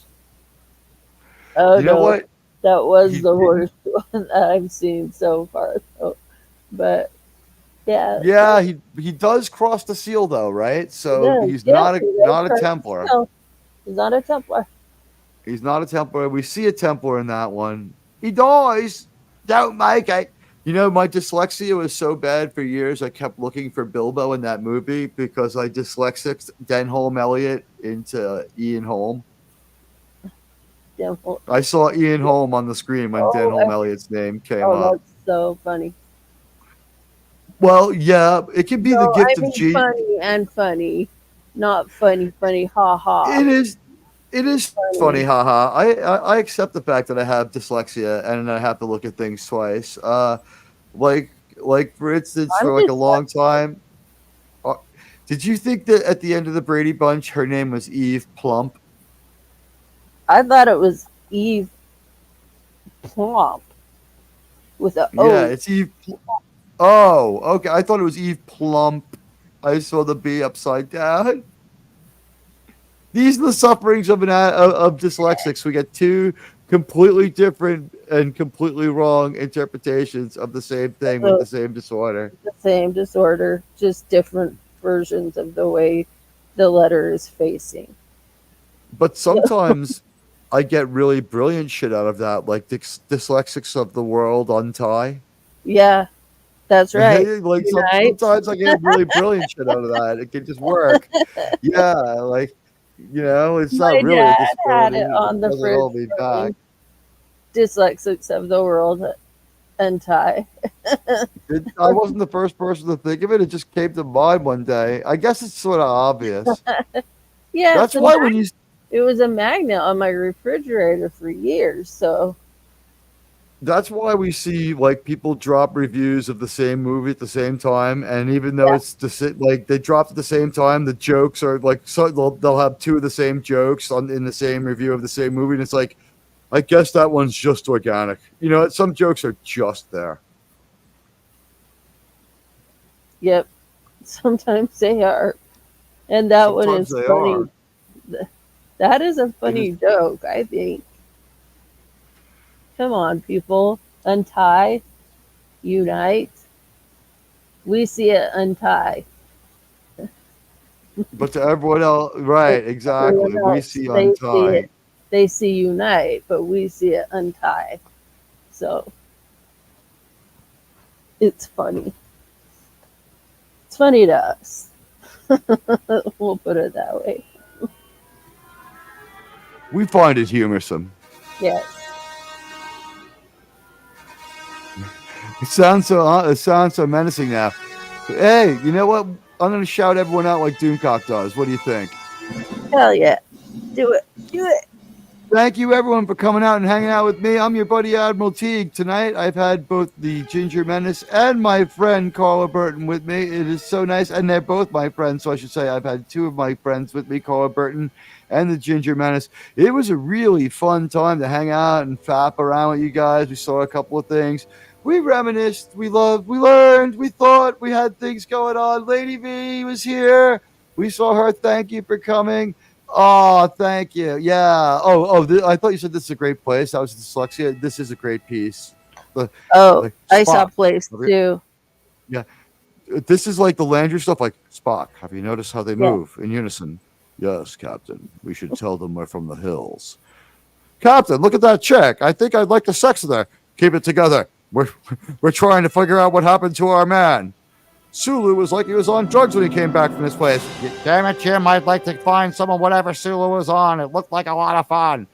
Oh You know no, what? that was He the didn't- worst one that I've seen so far. So, but yeah, Yeah, he does cross the seal though, right? So yeah, he's yeah, not he does not a cross the Templar. seal. He's not a Templar. He's not a Templar. We see a Templar in that one. He dies. Don't make it. You know, my dyslexia was so bad for years. I kept looking for Bilbo in that movie because I dyslexic Denholm Elliott into Ian Holm. Temple. I saw Ian Holm on the screen when Oh, Denholm Elliott's name came Oh, up. that's so funny. Well, yeah, it can be the No, gift I mean of G. funny and funny, not funny, ha ha. It is funny, haha. I accept the fact that I have dyslexia and I have to look at things twice. Like for instance, I'm for like a dyslexic. long time. Did you think that at the end of the Brady Bunch, her name was Eve Plump? I thought it was Eve Plump with a O. Yeah, it's Eve. Oh, okay. I thought it was Eve Plump. I saw the B upside down. These are the sufferings of of dyslexics. We get two completely different and completely wrong interpretations of the same thing with the same disorder. The same disorder, just different versions of the way the letter is facing. But sometimes I get really brilliant shit out of that, like dyslexics of the world untie. Yeah, that's right. Like Unite. sometimes I get really brilliant shit out of that. It can just work. Yeah, like it's My not really a dad disability. had it on the doesn't hold me fridge. back. Dyslexics of the world untie. I wasn't the first person to think of it. It just came to mind one day. I guess it's sort of obvious. Yeah, That's why when you it was a magnet on my refrigerator for years. So That's why we see like people drop reviews of the same movie at the same time, and even though it's like they dropped at the same time, the jokes are like so they'll have two of the same jokes in the same review of the same movie, and it's like, I guess that one's just organic. Some jokes are just there. yep, sometimes they are, and that Sometimes one is they funny. are. That is a funny joke, I think. Come on, people. Untie. Unite. We see it untie. But to everyone else, right, exactly. Everyone We else, see they untie. They see unite, but we see it untie. So it's funny. It's funny to us. We'll put it that way. We find it humorsome. Yes. It sounds so menacing now. Hey, you know what? I'm gonna shout everyone out like Doomcock does. What do you think? Hell yeah. Do it. Do it. Thank you, everyone, for coming out and hanging out with me. I'm your buddy Admiral Teag. Tonight, I've had both the Ginger Menace and my friend Carla Burton with me. It is so nice, and they're both my friends, so I should say I've had two of my friends with me, Carla Burton and the Ginger Menace. It was a really fun time to hang out and fap around with you guys. We saw a couple of things. We reminisced, we loved, we learned, we thought, we had things going on. Lady V was here. We saw her. Thank you for coming. Oh, thank you. Yeah. I thought you said this is a great place. I was dyslexia. This is a great piece. I saw Place too. Yeah. This is like the Landry stuff. Like, Spock, have you noticed how they move in unison? Yes, Captain. We should tell them we're from the hills. Captain, look at that chick. I think I'd like the sex with her. Keep it together. We're trying to figure out what happened to our man. Sulu was like he was on drugs when he came back from this place. Damn it, Jim, I'd like to find someone whatever Sulu was on. It looked like a lot of fun.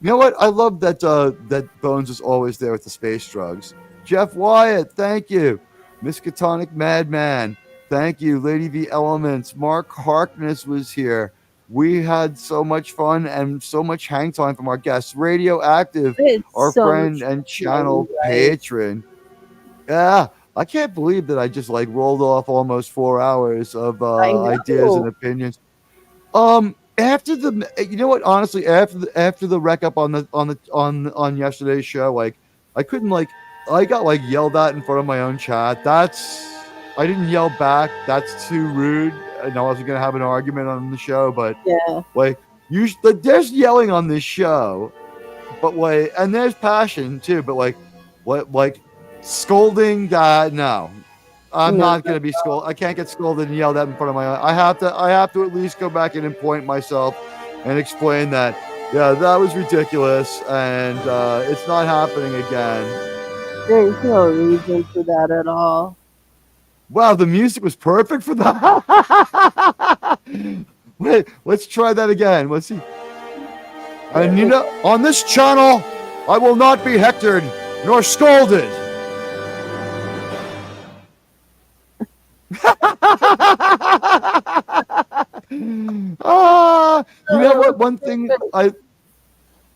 You know what? I love that that Bones is always there with the space drugs. Jeff Wyatt, thank you. Miskatonic Madman, thank you. Lady V Elements, Mark Harkness was here. we had so much fun and so much hang time from our guests. Radioactive, It's our so friend much and fun, channel you guys. patron. Yeah, I can't believe that I just like rolled off almost 4 hours of I ideas and know. opinions. After the, you know what? Honestly, after the wreck up on yesterday's show, like I couldn't like, I got like yelled at in front of my own chat. I didn't yell back. That's too rude. And I wasn't gonna have an argument on the show, but Yeah. like there's yelling on this show, but like, and there's passion too, but like scolding. No, I'm No. not gonna be scolded. I can't get scolded and yelled at in front of my own. I have to at least go back in and point myself and explain that. Yeah, that was ridiculous, and it's not happening again. There's no reason for that at all. Wow, the music was perfect for that. Wait, let's try that again. Let's see. And you know, on this channel, I will not be hectored nor scolded. You know what?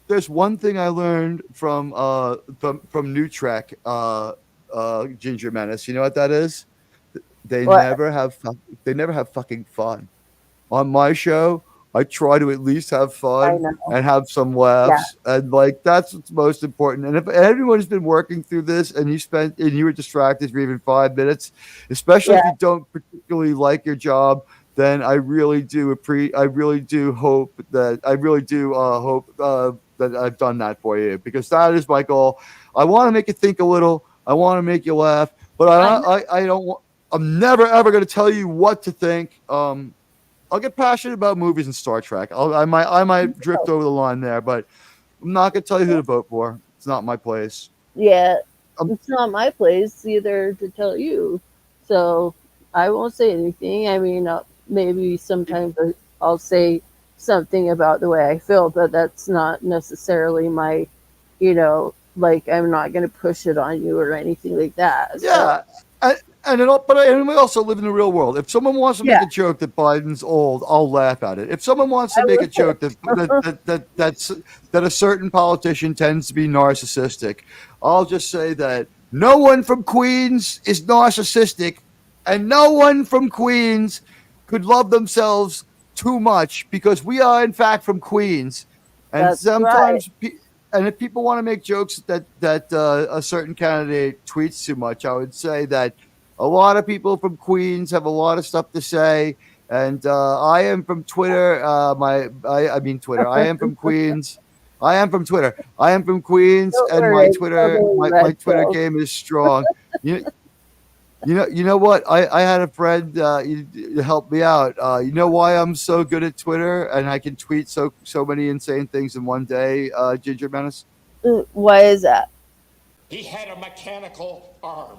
There's one thing I learned from New Trek, Ginger Menace. You know what that is? They What? never have fucking fun. On my show, I try to at least have I fun know. and have some laughs, and like that's what's most important. And if anyone has been working through this and you were distracted for even 5 minutes, especially if you don't particularly like your job, then I really do hope that that I've done that for you, because that is my goal. I want to make you think a little. I want to make you laugh, but I don't want. I'm never ever going to tell you what to think. I'll get passionate about movies and Star Trek. I might drift over the line there, but I'm not going to tell you who to vote for. It's not my place. Yeah, it's not my place either to tell you. So I won't say anything. I mean, maybe sometimes I'll say something about the way I feel, but that's not necessarily my, like I'm not going to push it on you or anything like that. Yeah. And we also live in the real world. If someone wants to make a joke that Biden's old, I'll laugh at it. If someone wants to make a joke that a certain politician tends to be narcissistic, I'll just say that no one from Queens is narcissistic, and no one from Queens could love themselves too much, because we are in fact from Queens, and That's sometimes. And if people want to make jokes that a certain candidate tweets too much, I would say that a lot of people from Queens have a lot of stuff to say. And I am from Twitter. I mean Twitter. I am from Queens. I am from Twitter. I am from Queens, and my Twitter game is strong. You know what? I had a friend help me out. You know why I'm so good at Twitter and I can tweet so many insane things in one day, Ginger Menace? Why is that? He had a mechanical arm.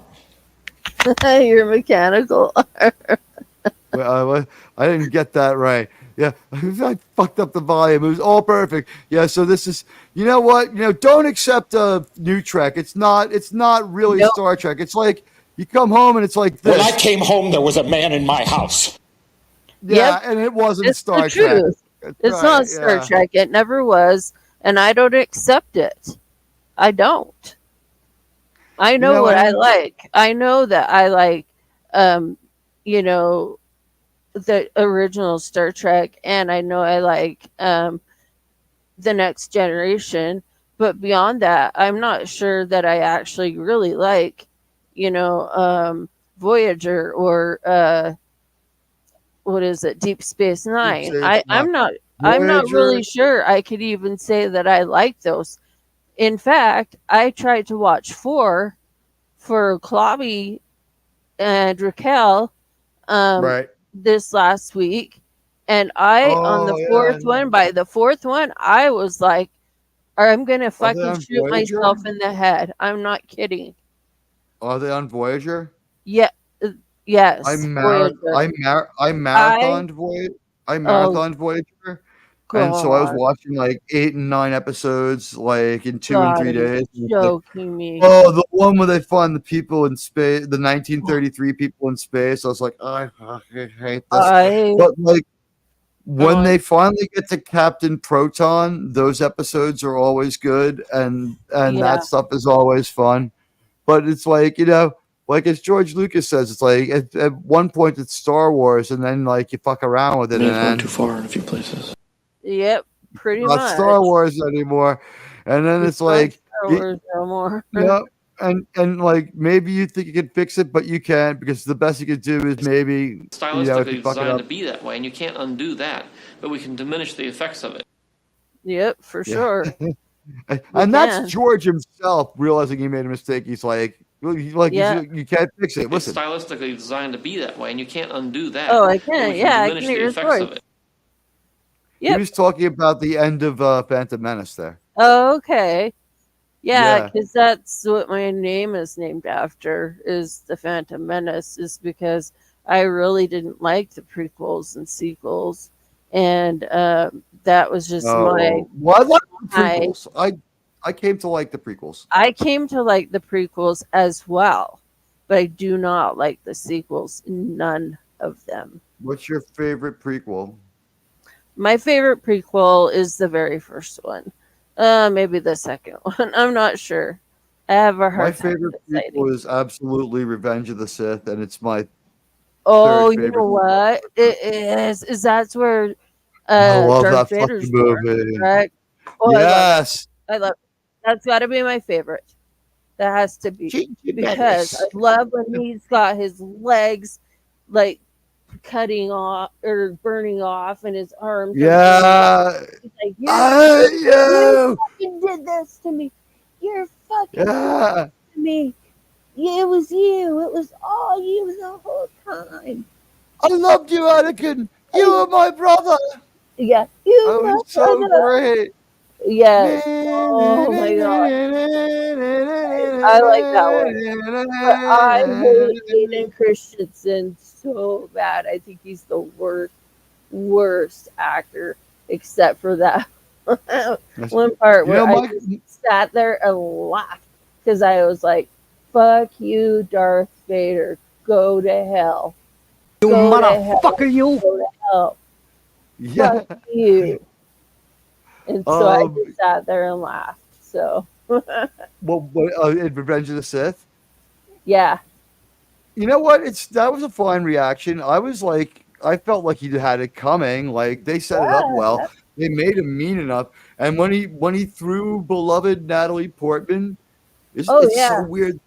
You're mechanical. Well, I didn't get that right. Yeah, I fucked up the volume. It was all perfect. Yeah, so this is, you know what? Don't accept New Trek. It's not really Star Trek. It's like, you come home and it's like this. When I came home, there was a man in my house. Yeah, and it wasn't Star Trek. It's not Star Trek. It never was, and I don't accept it. I don't. I know what I like. I know that I like, the original Star Trek, and I know I like The Next Generation. But beyond that, I'm not sure that I actually really like, Voyager or what is it, Deep Space Nine. I'm not really sure I could even say that I like those. In fact, I tried to watch 4 for Clobby and Raquel this last week, and on the fourth one, by the fourth one, I was like, I'm gonna fucking shoot myself in the head. I'm not kidding. Are they on Voyager? Yeah. Yes. I marathoned Voyager. And so I was watching like 8 and 9 episodes, like in 2 and 3 days. Joking me. Oh, the one where they find the people in space, the 1933 people in space. I was like, I fucking hate this. when they finally get to Captain Proton, those episodes are always good, and Yeah. that stuff is always fun. But it's like, like as George Lucas says, it's like at one point it's Star Wars, and then like you fuck around with it, May and have gone then too far in a few places. Yep, pretty not much. Star Wars anymore. And then it's not like, Star Wars no more. yeah, and like maybe you think you can fix it, but you can't, because the best you could do is maybe if Stylistically you fuck it designed up. to be that way, and you can't undo that, but we can diminish the effects of it. Yep, for Yeah. sure. And that's can. George himself realizing he made a mistake. He's like, Yeah. you can't fix it. It's Listen, stylistically designed to be that way, and you can't undo that. Oh, I but can. we Yeah, I diminish can hear the his effects voice. of it. he Yep. was talking about the end of Phantom Menace there. Oh, okay. Yeah, Yeah. because that's what my name is named after, is the Phantom Menace, is because I really didn't like the prequels and sequels, and that was just my. Well, I like the my- prequels. I came to like the prequels. I came to like the prequels as well, but I do not like the sequels. None of them. What's your favorite prequel? My favorite prequel is the very first one. Maybe the second one. I'm not sure. I have a My hard time favorite deciding. prequel is absolutely Revenge of the Sith, and it's my Oh, third you favorite know what? It is. Is that's where I love Darth that Vader's fucking born, movie. correct? Oh, Yes. I love. That's got to be my favorite. That has to be, because I love when he's got his legs like cutting off or burning off, and his arms. are burning off. Yeah. He's like, You. fucking did this to me. You're fucking Yeah. to me. Yeah, it was you. It was all you the whole time. I loved you, Anakin. You were my brother. Yeah, you. That my was so brother. great. Yes. Oh my god. I like that one. But I hate Hayden Christensen so bad. I think he's the worst actor, except for that one part You where know, I Mike- just sat there and laughed because I was like, "Fuck you, Darth Vader. Go to hell. You Go to motherfucker, you! Go to hell. Yeah. Fuck you." And so I Um, just sat there and laughed. So Well, in Revenge of the Sith. yeah. You know what? That was a fine reaction. I felt like he had it coming. Like they set it up well. They made him mean enough. And when he threw beloved Natalie Portman, it's so weird.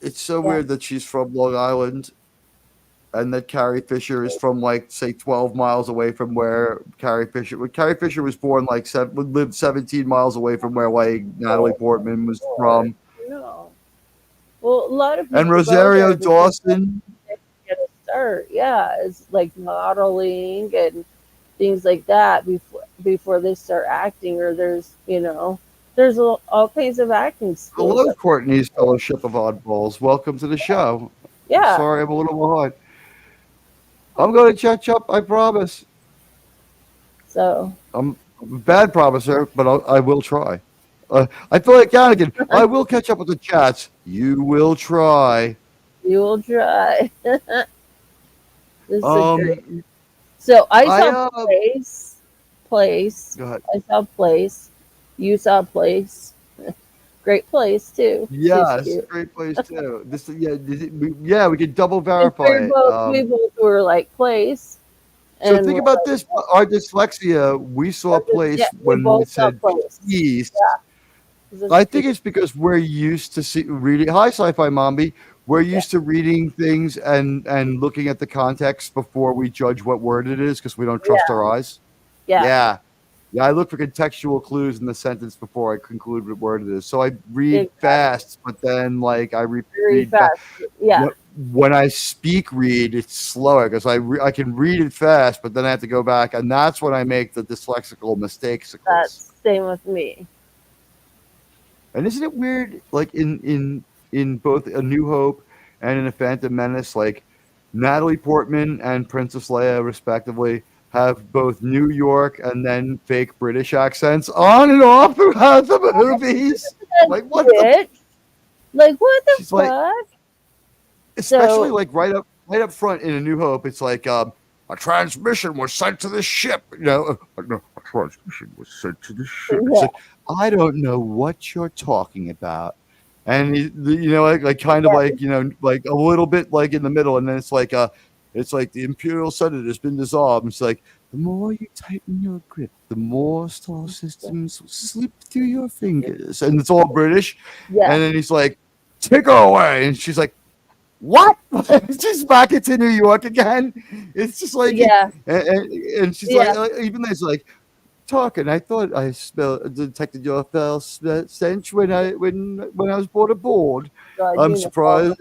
It's so weird that she's from Long Island, and that Carrie Fisher is from like say 12 miles away from where Carrie Fisher. When Carrie Fisher was born, lived 17 miles away from where like Natalie Portman was from. No. Well, a lot of people And go Rosario there because Dawson. they get a start. Yeah, it's like modeling and things like that before they start acting, or there's all kinds of acting schools. Hello, Courtney's Fellowship of Oddballs. Welcome to the show. Yeah. Sorry, I'm a little behind. I'm going to catch up, I promise. So I'm a bad promiser, but I will try. I feel like Anakin. I will catch up with the chats. You will try. you will try. This is Um, great. So I I, saw place. Go ahead. I saw place. You saw place. Great place too. Yeah, She's it's a cute. great place too. We could double And verify we it. both were like place. So And think we're about like, this. Our dyslexia, we saw place yeah, we when we both saw said place. east. Yeah. I think it's because we're used to reading. Hi, Sci-Fi Mombi. We're used to reading things and looking at the context before we judge what word it is, because we don't trust our eyes. Yeah. Yeah. I look for contextual clues in the sentence before I conclude what word it is. So I read Exactly. fast, but then like I Very read fast. Yeah. When I read, it's slower because I can read it fast, but then I have to go back, and that's when I make the dyslexical mistakes. That's same with me. And isn't it weird, like in both A New Hope and in A Phantom Menace, like Natalie Portman and Princess Leia, respectively, have both New York and then fake British accents on and off throughout the movies. Like what? Like what the She's fuck? like, especially like right up front in A New Hope, it's like a transmission was sent to the ship. No, a transmission was sent to the ship. Yeah. It's like, I don't know what you're talking about. And like kind of like like a little bit like in the middle, and then it's like the Imperial Senate has been dissolved. It's like the more you tighten your grip, the more star systems will slip through your fingers, and it's all British. Yeah. And then he's like, "Take her away," and she's like, "What?" She's back into New York again. It's just like, Yeah. and she's like, even though it's like. Talking, I thought I detected your foul stench when I was brought aboard. God, I'm surprised.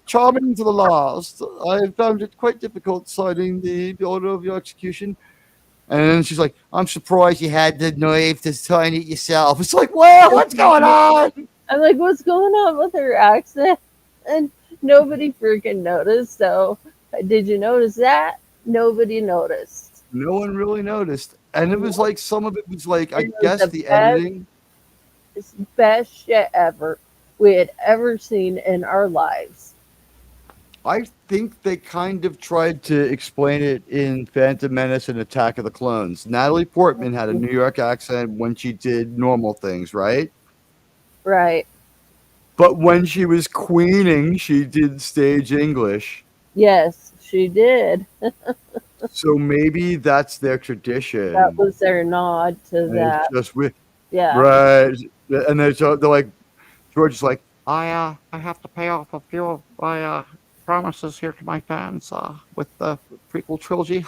Charming to the last. I found it quite difficult signing the order of your execution. And then she's like, "I'm surprised you had the nerve to sign it yourself." It's like, well, what's going on? I'm like, what's going on with her accent? And nobody freaking noticed. So, did you notice that? Nobody noticed. No one really noticed. And it was like some of it was like, I It was guess the editing. It's the best shit ever we had ever seen in our lives. I think they kind of tried to explain it in Phantom Menace and Attack of the Clones. Natalie Portman had a New York accent when she did normal things, right? Right. But when she was queening, she did stage English. Yes, she did. So maybe that's their tradition. That was their nod to And that. it's just Yeah. right. And they're like, George is like, I have to pay off a few of my promises here to my fans with the prequel trilogy.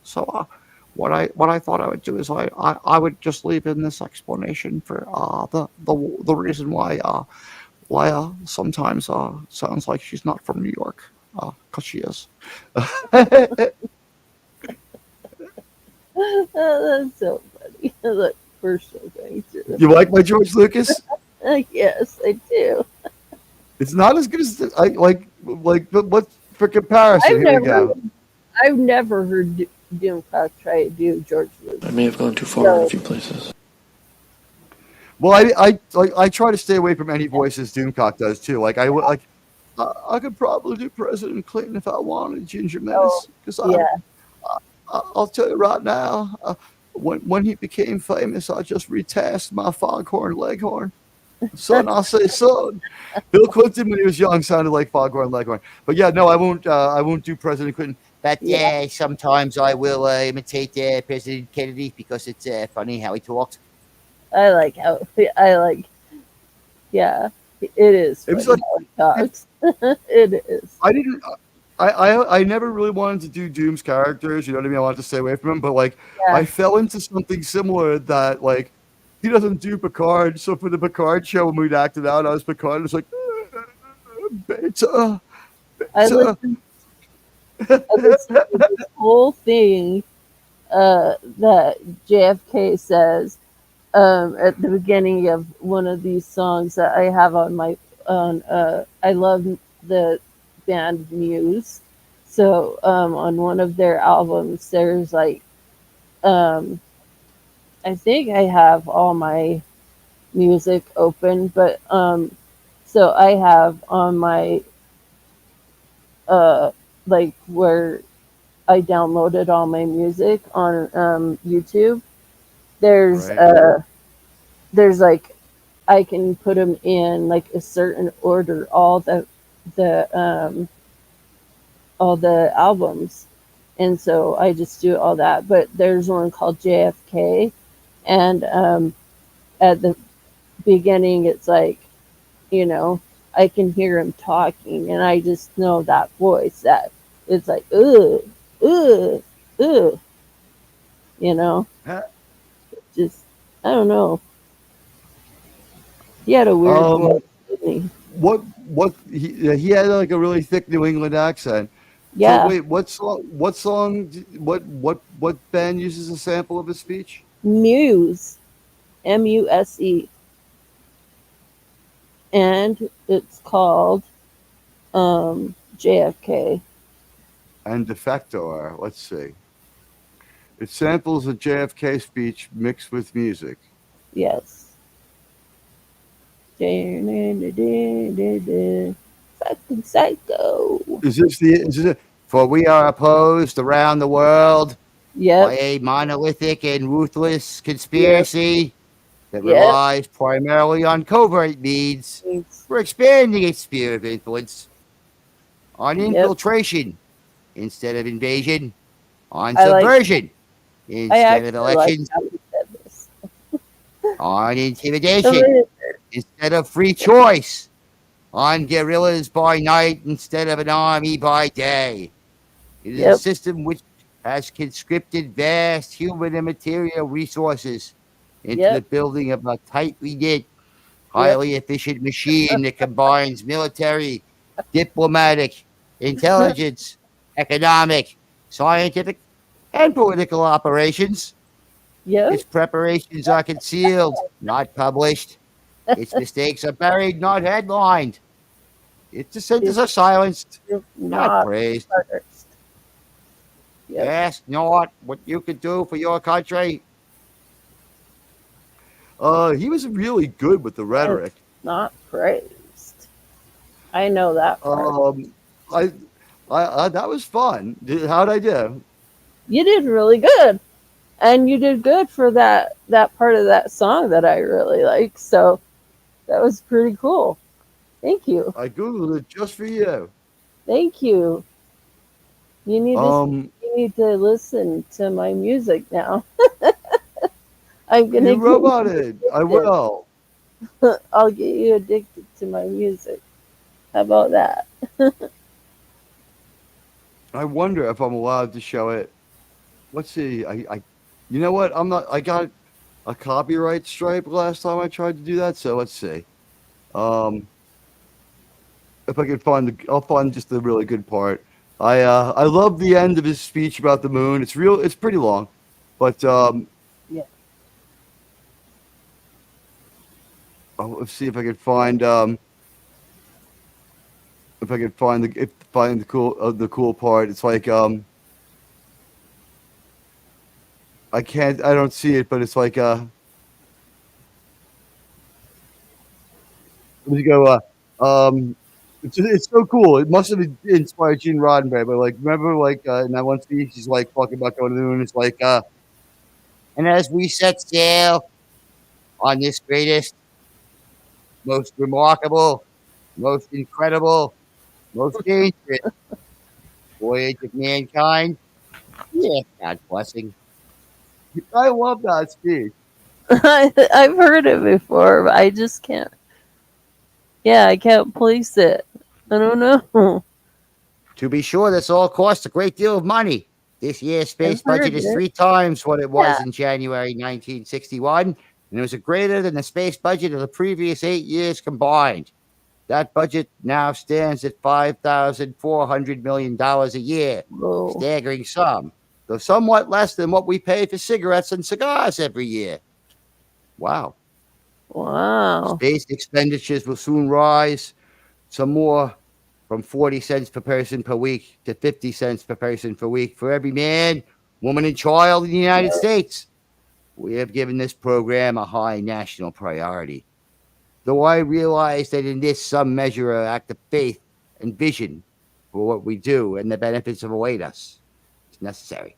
So what I thought I would do is I would just leave in this explanation for the reason why sometimes sounds like she's not from New York, because she is. Oh, that's so funny. Look, we're so going through. You like my George Lucas? Yes, I do. It's not as good as I like. But what for comparison? Here we go. I've never heard Doomcock try to do George Lucas. I may have gone too far in a few places. Well, I try to stay away from any voices Doomcock does too. Like I could probably do President Clinton if I wanted, Ginger Menace, because I'll tell you right now, when he became famous, I just retasked my Foghorn Leghorn. Son, I'll say son. Bill Clinton, when he was young, sounded like Foghorn Leghorn. But yeah, no, I won't do President Clinton. But sometimes I will imitate President Kennedy because it's funny how he talks. I like how it is. It was funny how he talks. It is. I never really wanted to do Doom's characters. You know what I mean? I wanted to stay away from him. But like, I fell into something similar that like. He doesn't do Picard, so for the Picard show when we'd acted out, I was Picard. It's like, beta. I listened to this whole thing that JFK says at the beginning of one of these songs that I have on my I love the band Muse. So on one of their albums, there's like I think I have all my music open, but so I have on my like where I downloaded all my music on YouTube. There's like I can put them in like a certain order, all the albums, and so I just do all that. But there's one called JFK. And at the beginning, it's like, I can hear him talking, and I just know that voice that it's like, ugh, just, I don't know. He had a weird voice, didn't he? He had like a really thick New England accent. Yeah. So wait, what band uses a sample of his speech? Muse, Muse, and it's called JFK. And Defector. Let's see. It samples a JFK speech mixed with music. Yes. So fucking psycho. Is this for we are opposed around the world by Yep. a monolithic and ruthless conspiracy that Yep. relies primarily on covert means for expanding its sphere of influence, on infiltration instead of invasion, on subversion instead of elections, on intimidation instead of free choice, on guerrillas by night instead of an army by day. It is a system which has conscripted vast human and material resources into the building of a tightly knit, highly efficient machine that combines military, diplomatic, intelligence, economic, scientific, and political operations. Its preparations are concealed, not published. Its mistakes are buried, not headlined. Its dissenters are silenced, not praised. Ask not what you could do for your country. He was really good with the rhetoric. Not praised. I know that part. I that was fun. How'd I do? You did really good. And you did good for that part of that song that I really like. So that was pretty cool. Thank you. I Googled it just for you. Thank you. You need to listen to my music now. I'm gonna roboted. I will. I'll get you addicted to my music. How about that? I wonder if I'm allowed to show it. Let's see. I you know what? I'm not. I got a copyright stripe last time I tried to do that. So let's see. If I can find I'll find just the really good part. I love the end of his speech about the moon. It's pretty long, but let's see if I can find the cool part. It's like I don't see it, but it's like let me go it's so cool. It must have inspired Gene Roddenberry, but like remember in that one speech he's like talking about going to the moon. It's like and as we set sail on this greatest, most remarkable, most incredible, most dangerous voyage of mankind. Yeah, God's blessing. I love that speech. I've heard it before, but I just can't. Yeah, I can't place it. I don't know. To be sure, this all costs a great deal of money. This year's space budget is 3 times what it was in January 1961, and it was greater than the space budget of the previous 8 years combined. That budget now stands at $5,400 million a year. Whoa. Staggering sum, though somewhat less than what we pay for cigarettes and cigars every year. Wow. Space expenditures will soon rise some more, from 40 cents per person per week to 50 cents per person per week for every man, woman, and child in the United States. We have given this program a high national priority. Though I realize that in this some measure an act of faith and vision for what we do and the benefits that await us is necessary.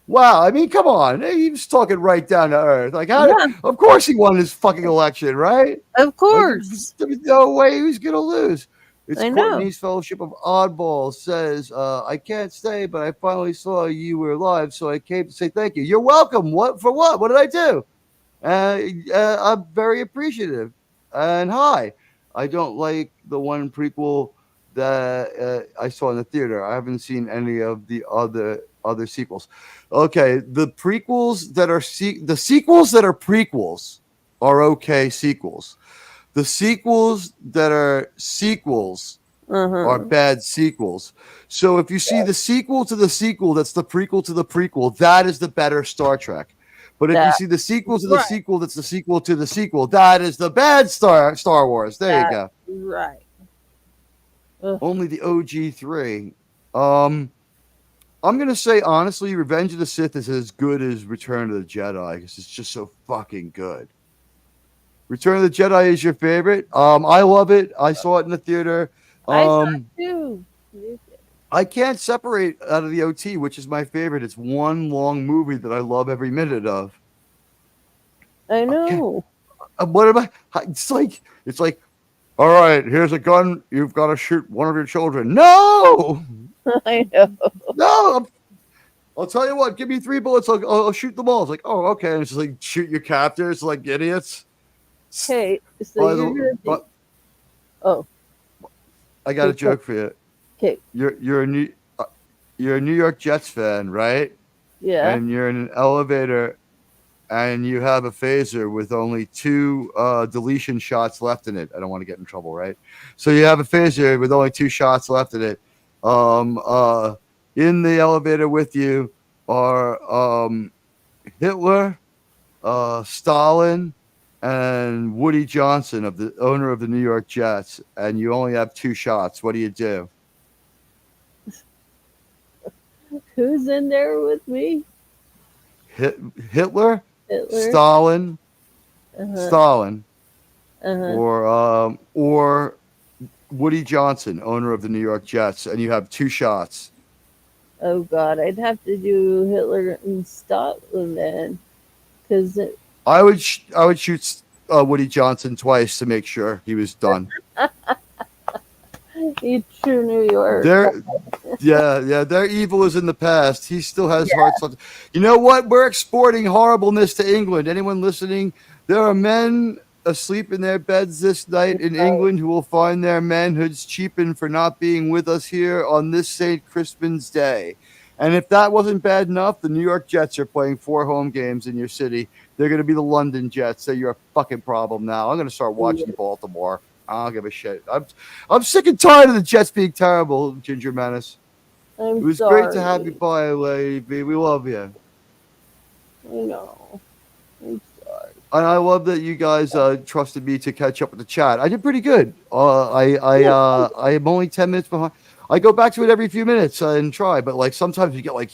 Wow, I mean, come on. He was talking right down to earth. Like, of course he won his fucking election, right? Of course. There's no way he was going to lose. It's I Courtney's Fellowship of Oddballs says, I can't stay, but I finally saw you were live, so I came to say thank you. You're welcome. What? For what? What did I do? I'm very appreciative. And hi. I don't like the one prequel that I saw in the theater. I haven't seen any of the other sequels. Okay, the prequels that are the sequels that are prequels are okay sequels. The sequels that are sequels are bad sequels. So if you see the sequel to the sequel, that's the prequel to the prequel, that is the better Star Trek. But if you see the sequel to the sequel, that's the sequel to the sequel, that is the bad Star Wars. There you go. Right. Only the OG3. I'm going to say, honestly, Revenge of the Sith is as good as Return of the Jedi because it's just so fucking good. Return of the Jedi is your favorite? I love it. I saw it in the theater. I saw Um, it too. I can't separate out of the OT, which is my favorite. It's one long movie that I love every minute of. I Okay. know. What am I? It's like, all right, here's a gun. You've got to shoot one of your children. No, I know. no. I'll tell you what. Give me 3 bullets. I'll shoot them all. It's like, oh, okay. And it's just like shoot your captors like idiots. Okay, so By you're the, gonna but oh, I got a okay, joke for you. okay, You're a New York Jets fan, right? yeah. And you're in an elevator, and you have a phaser with only 2 deletion shots left in it. I don't want to get in trouble, right? So you have a phaser with only 2 shots left in it. In the elevator with you are Hitler, Stalin, and Woody Johnson, of the owner of the New York Jets, and you only have 2 shots. What do you do? Who's in there with me? Hitler, Hitler. Stalin, Uh-huh. or Woody Johnson, owner of the New York Jets, and you have 2 shots. Oh God, I'd have to do Hitler and Scotland then, because I would shoot Woody Johnson twice to make sure he was done. you true New York. Their evil is in the past. He still has hearts left. You know what? We're exporting horribleness to England. Anyone listening? There are men asleep in their beds this night in England who will find their manhoods cheapened for not being with us here on this St. Crispin's Day. And if that wasn't bad enough, the New York Jets are playing 4 home games in your city. They're going to be the London Jets. So you're a fucking problem now. I'm going to start watching Baltimore. I don't give a shit. I'm sick and tired of the Jets being terrible, Ginger Menace. It was great to have you by, Lady B. We love you. I know. I'm sorry. And I love that you guys trusted me to catch up with the chat. I did pretty good. I am only 10 minutes behind. I go back to it every few minutes and try, but like sometimes you get like,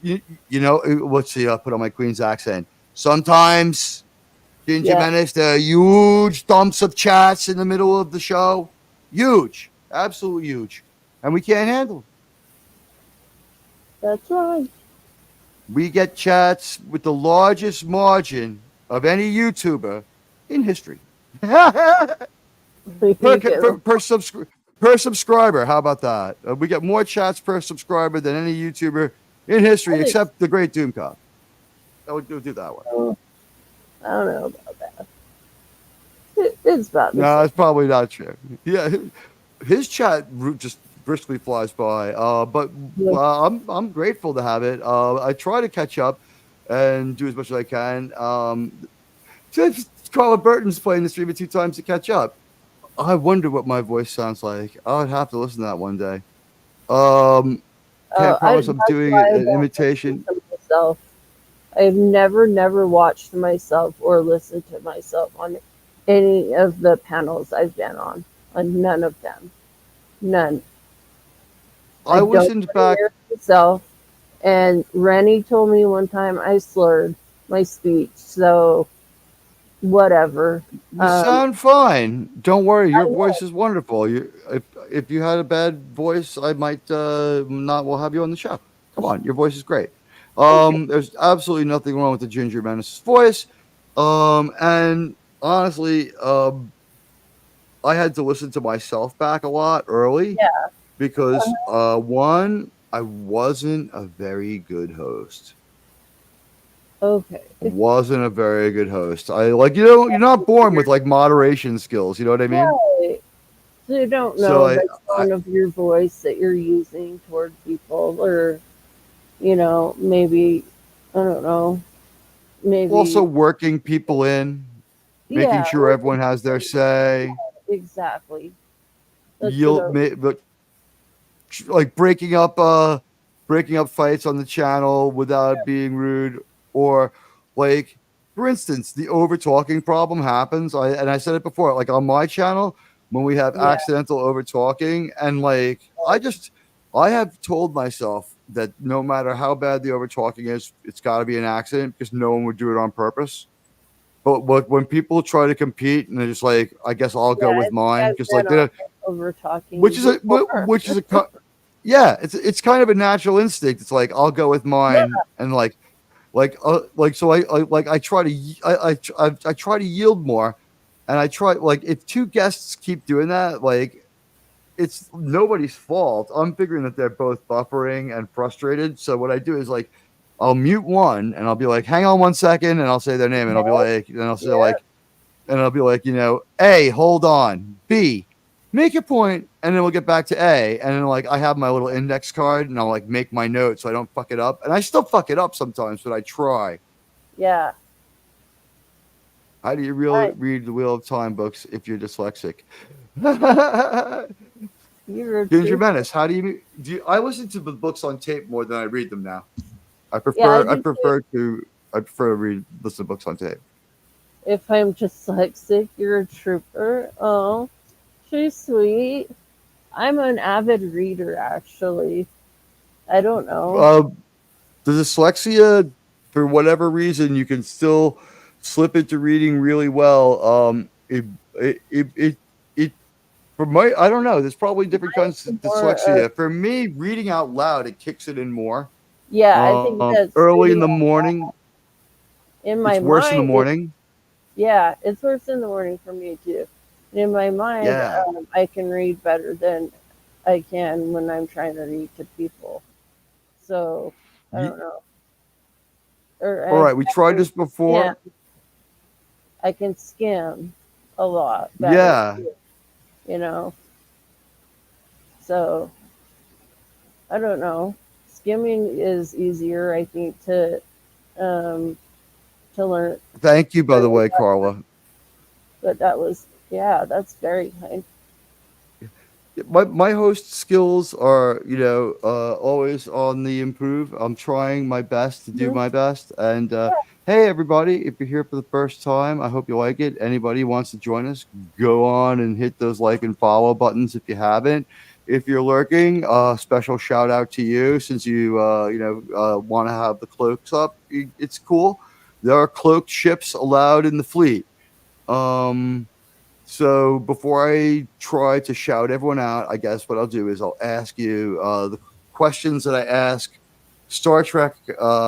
you know, let's see. I put on my Queen's accent. Sometimes, Ginger Menace, there are huge dumps of chats in the middle of the show. Huge, absolutely huge, and we can't handle it. That's right. We get chats with the largest margin of any YouTuber in history. per subscriber. How about that? We get more chats per subscriber than any YouTuber in history, except the Great Doomcop. I would do that one. I don't know about that. It's about no, it's probably not true. Yeah, his chat just briskly flies by. But I'm grateful to have it. I try to catch up and do as much as I can. Carla Burton's playing the stream 2 times to catch up. I wonder what my voice sounds like. I would have to listen to that one day. Can't promise I'm doing an imitation. Myself. I've never watched myself or listened to myself on any of the panels I've been on none of them. None. I listened back myself, and Rennie told me one time I slurred my speech, so whatever. You sound fine. Don't worry, your voice is wonderful. If you had a bad voice, I might not. We'll have you on the show. Come on, your voice is great. There's absolutely nothing wrong with the Ginger Menace's voice. And honestly, I had to listen to myself back a lot early. Yeah. Because one, I wasn't a very good host. Okay. Wasn't a very good host. You're not born with like moderation skills. You know what I mean? Right. So you don't know the tone of your voice that you're using toward people, or maybe I don't know. Maybe also working people in, making sure everyone has their say. Exactly. But like breaking up fights on the channel without being rude, or like, for instance, the over talking problem happens. I said it before, like on my channel, when we have accidental over talking, and like I have told myself that no matter how bad the over talking is, it's got to be an accident, because no one would do it on purpose. But when people try to compete and they're just like, I guess I'll go with mine, because like over talking. which is a before. which is a yeah, it's kind of a natural instinct. It's like I'll go with mine, and so I try to I try to yield more, and I try, like, if two guests keep doing that, like, it's nobody's fault. I'm figuring that they're both buffering and frustrated. So what I do is, like, I'll mute one and I'll be like, hang on 1 second, and I'll say their name, and I'll be like, and I'll say like, and I'll be like, A, hold on, B, make a point, and then we'll get back to A, and then, like, I have my little index card, and I'll, like, make my notes so I don't fuck it up, and I still fuck it up sometimes, but I try. Yeah. How do you really read the Wheel of Time books if you're dyslexic? You're Ginger Menace, how do you I listen to the books on tape more than I read them now. I prefer to listen to books on tape. If I'm dyslexic, you're a trooper. Oh, she's sweet. I'm an avid reader, actually. I don't know. The dyslexia, for whatever reason, you can still slip into reading really well. For my, I don't know. There's probably different kinds of dyslexia. For me, reading out loud, it kicks it in more. Yeah, I think that's early in the morning. In my it's worse in the morning. Yeah, it's worse in the morning for me too. And in my mind, I can read better than I can when I'm trying to read to people. So I don't know. All right, we tried this before. Yeah, I can skim a lot better. Yeah. So I don't know. Skimming is easier, I think, to learn. Thank you, by the way, Carla. But that's very kind. My host skills are, always on the improve. I'm trying my best to do my best. And hey, everybody, if you're here for the first time, I hope you like it. Anybody wants to join us, go on and hit those like and follow buttons if you haven't. If you're lurking, special shout out to you, since you want to have the cloaks up. It's cool. There are cloaked ships allowed in the fleet. So before I try to shout everyone out, I guess what I'll do is I'll ask you the questions that I ask Star Trek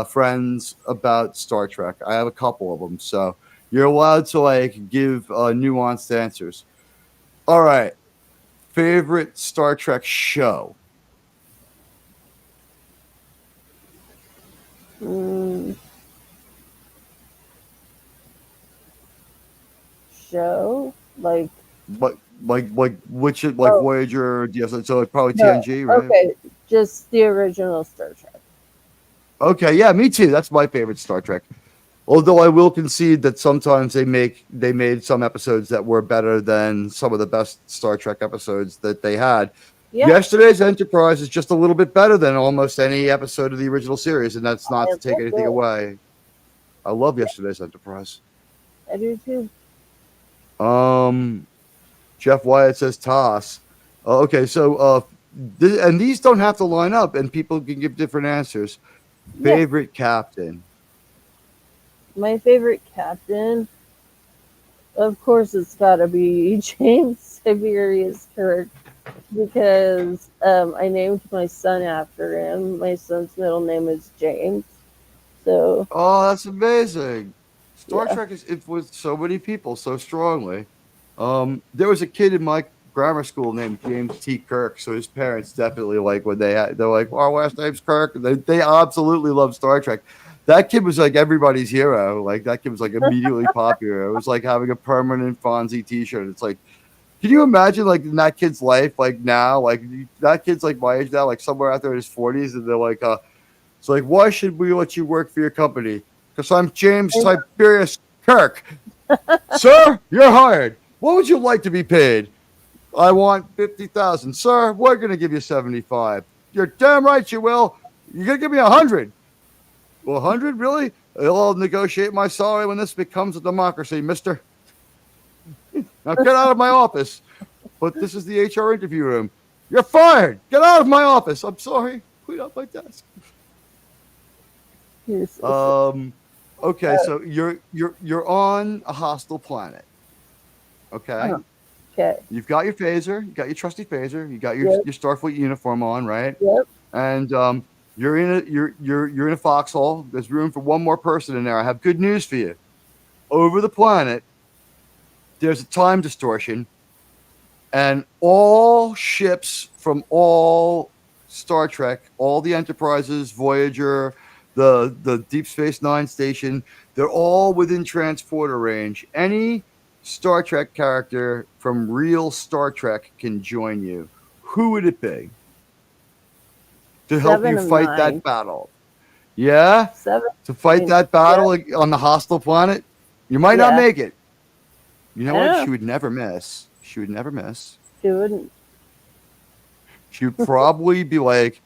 friends about Star Trek. I have a couple of them, so you're allowed to give nuanced answers. All right. Favorite Star Trek show? Show? Like which, Voyager, so it's probably TNG, right? Okay, just the original Star Trek. Okay, yeah, me too. That's my favorite Star Trek. Although I will concede that sometimes they made some episodes that were better than some of the best Star Trek episodes that they had. Yeah. Yesterday's Enterprise is just a little bit better than almost any episode of the original series, and that's not to take anything away. I love Yesterday's Enterprise. I do too. Jeff Wyatt says toss. Okay, so and these don't have to line up, and people can give different answers. Favorite captain? My favorite captain, of course, it's got to be James Tiberius Kirk, because I named my son after him. My son's middle name is James. So. Oh, that's amazing. Star Trek is influenced so many people so strongly. There was a kid in my grammar school named James T. Kirk, so his parents definitely they're like, our last name's Kirk. They absolutely love Star Trek. That kid was like everybody's hero. Like, that kid was like immediately popular. It was like having a permanent Fonzie T-shirt. It's like, can you imagine like in that kid's life, like now, like that kid's like my age now, like somewhere out there in his 40s, and they're like, it's like, why should we let you work for your company? Because I'm James Tiberius Kirk. Sir, you're hired. What would you like to be paid? I want 50,000. Sir, we're going to give you 75. You're damn right you will. You're going to give me 100. Well, 100, really? I'll negotiate my salary when this becomes a democracy, mister. Now get out of my office. But this is the HR interview room. You're fired. Get out of my office. I'm sorry. Clean up my desk. Okay, so you're on a hostile planet. Okay. Okay. You've got your phaser. You got your trusty phaser. You got your Yep. your Starfleet uniform on, right? Yep. And you're in a foxhole. There's room for one more person in there. I have good news for you. Over the planet, there's a time distortion, and all ships from all Star Trek, all the Enterprises, Voyager, the Deep Space Nine station, they're all within transporter range. Any Star Trek character from real Star Trek can join you. Who would it be to help 7 you of fight 9. that battle? Yeah, 7. to fight that battle on the hostile planet. You might not Yeah. make it. You know I what? know. She would never miss. She would never miss. She wouldn't. She would probably be like,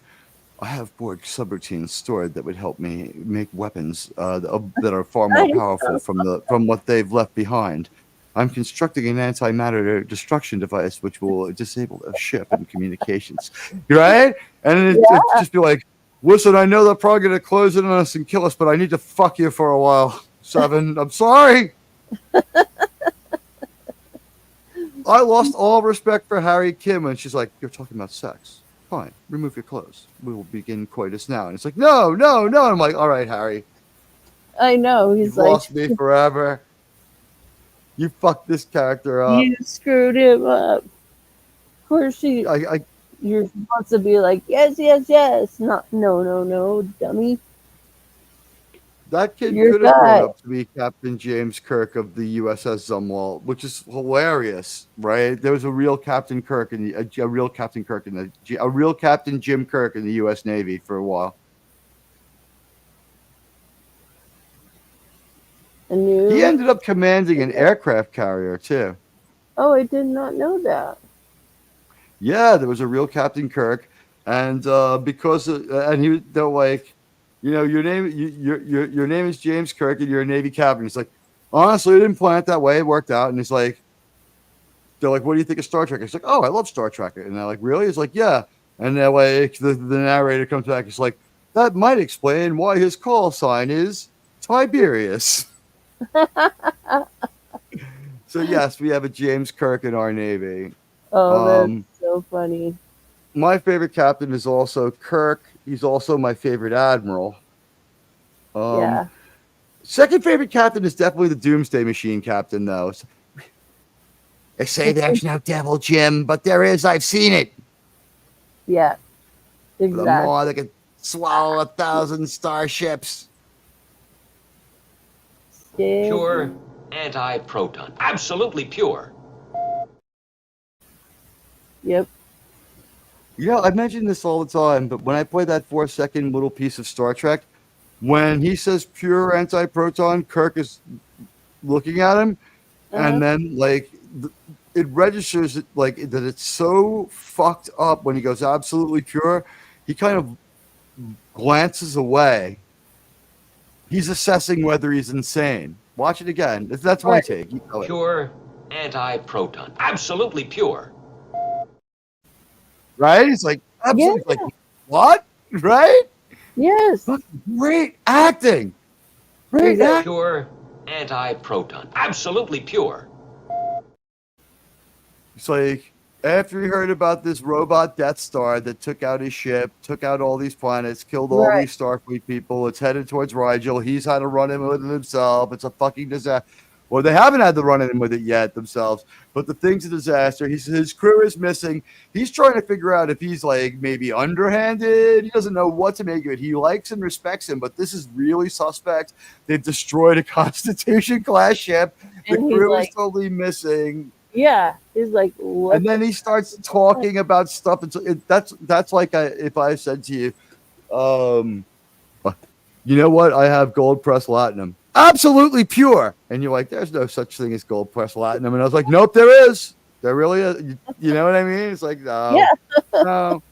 I have Borg subroutines stored that would help me make weapons that are far more powerful from what they've left behind. I'm constructing an antimatter destruction device which will disable the ship and communications. Right? And it'd just be like, listen, I know they're probably going to close in on us and kill us, but I need to fuck you for a while, 7. I'm sorry. I lost all respect for Harry Kim, and she's like, you're talking about sex. Fine, remove your clothes. We will begin coitus now. And it's like, no. And I'm like, all right, Harry. I know. He's You've like, lost me forever. You fucked this character up. you screwed him up. Of course, you're supposed to be like, yes. Not, no, dummy. That kid Your could have guy. grown up to be Captain James Kirk of the USS Zumwalt, which is hilarious, right? There was a real Captain Kirk a real Captain Jim Kirk in the U.S. Navy for a while. He ended up commanding an aircraft carrier too. Oh, I did not know that. Yeah, there was a real Captain Kirk, and they're like, you know, your name is James Kirk, and you're a Navy captain. He's like, honestly, I didn't plan it that way. It worked out. And he's like, they're like, what do you think of Star Trek? He's like, oh, I love Star Trek. And they're like, really? He's like, yeah. And that way, the narrator comes back. He's like, that might explain why his call sign is Tiberius. So yes, we have a James Kirk in our Navy. Oh, that's so funny. My favorite captain is also Kirk. He's also my favorite admiral. Yeah. Second favorite captain is definitely the Doomsday Machine captain, though. They say there's no devil, Jim, but there is. I've seen it. Yeah. Exactly. The more that can swallow 1,000 starships. Pure anti-proton. Absolutely pure. Yep. Yeah, I mention this all the time, but when I play that 4-second little piece of Star Trek, when he says pure anti-proton, Kirk is looking at him, and then like it registers it, like that it's so fucked up when he goes absolutely pure. He kind of glances away. He's assessing whether he's insane. Watch it again. That's my take. You know it. Pure anti-proton. Absolutely pure. Right? He's like, absolutely. Like, what? Right? Yes. Great acting. Great acting. Pure anti-proton. Absolutely pure. It's like, after he heard about this robot Death Star that took out his ship, took out all these planets, killed all these Starfleet people, it's headed towards Rigel. He's had to run in with it himself. It's a fucking disaster. Well, they haven't had to run in with it yet themselves, but the thing's a disaster. His crew is missing. He's trying to figure out if he's like maybe underhanded. He doesn't know what to make of it. He likes and respects him, but this is really suspect. They've destroyed a Constitution class ship. The crew is totally missing. Yeah, he's like, what? And then he starts talking about stuff. That's like if I said to you, you know what? I have gold press platinum. Absolutely pure. And you're like, there's no such thing as gold press platinum. And I was like, nope, there is. There really is. You know what I mean? It's like, no. No.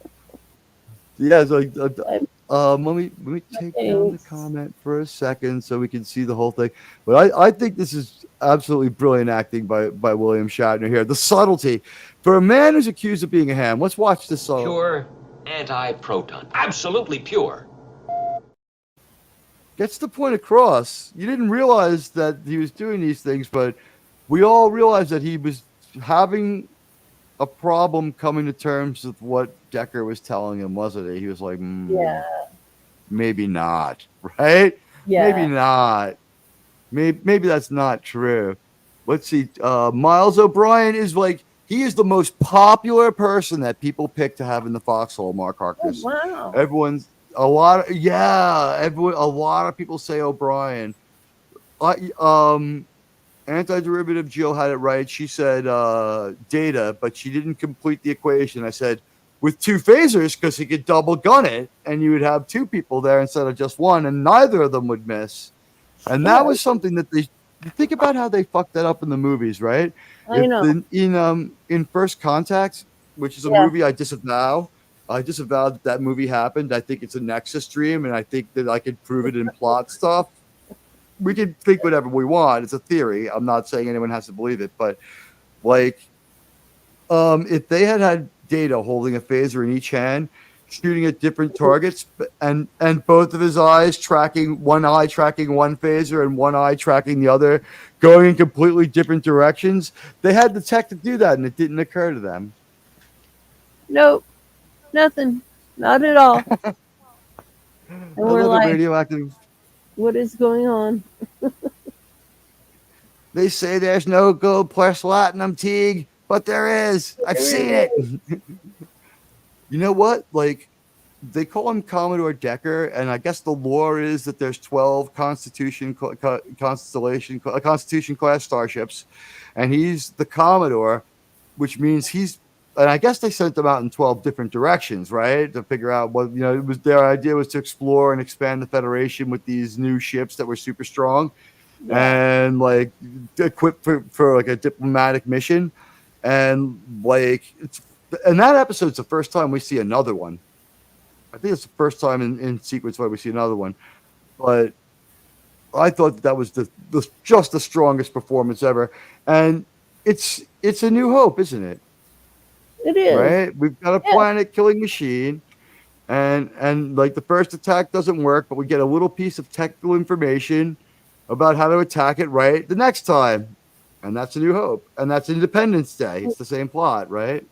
Yeah, it's like, let me take down the comment for a second so we can see the whole thing. But I think this is absolutely brilliant acting by William Shatner here. The subtlety. For a man who's accused of being a ham, let's watch this song. Pure anti-proton. Absolutely pure. Gets the point across. You didn't realize that he was doing these things, but we all realized that he having a problem coming to terms with what Decker was telling him, wasn't he? He was like, Yeah. maybe not, right? Yeah. Maybe not. Maybe that's not true. Let's see. Miles O'Brien is like, he is the most popular person that people pick to have in the foxhole, Mark Harkness. Oh, wow. Everyone, a lot of people say O'Brien. Antiderivative Jill had it right. She said Data, but she didn't complete the equation. I said with two phasers, because he could double gun it, and you would have two people there instead of just one, and neither of them would miss. And that was something that they think about how they fucked that up in the movies, right? I know. In First Contact, which is a movie I disavow. I disavowed that movie happened. I think it's a Nexus dream, and I think that I could prove it in plot stuff. We can think whatever we want. It's a theory. I'm not saying anyone has to believe it, but like, if they had Data holding a phaser in each hand, shooting at different targets, and both of his eyes tracking, one eye tracking one phaser and one eye tracking the other, going in completely different directions, they had the tech to do that, and it didn't occur to them. Nope. Nothing. Not at all. And we're like, radioactive. What is going on? They say there's no gold plus platinum, Teag, but there is. I've seen it. You know what? Like, they call him Commodore Decker, and I guess the lore is that there's 12 Constitution class starships, and he's the Commodore, which means and I guess they sent them out in 12 different directions, right? To figure out what, it was their idea was to explore and expand the Federation with these new ships that were super strong and like equipped for like a diplomatic mission. And like, and that episode's the first time we see another one. I think it's the first time in sequence where we see another one. But I thought that was just the strongest performance ever. And it's A New Hope, isn't it? It is. Right? We've got a planet killing machine, and like the first attack doesn't work, but we get a little piece of technical information about how to attack it right the next time. And that's A New Hope. And that's Independence Day. It's the same plot, right?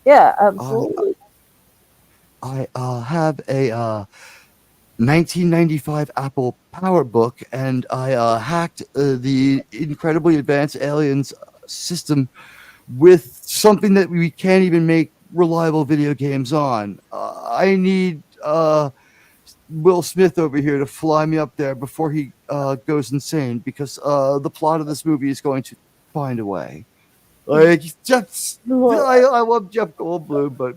Yeah, absolutely. I have a 1995 Apple PowerBook, and I hacked the incredibly advanced aliens system with something that we can't even make reliable video games on. I need Will Smith over here to fly me up there before he goes insane, because the plot of this movie is going to find a way. Like, I love Jeff Goldblum, but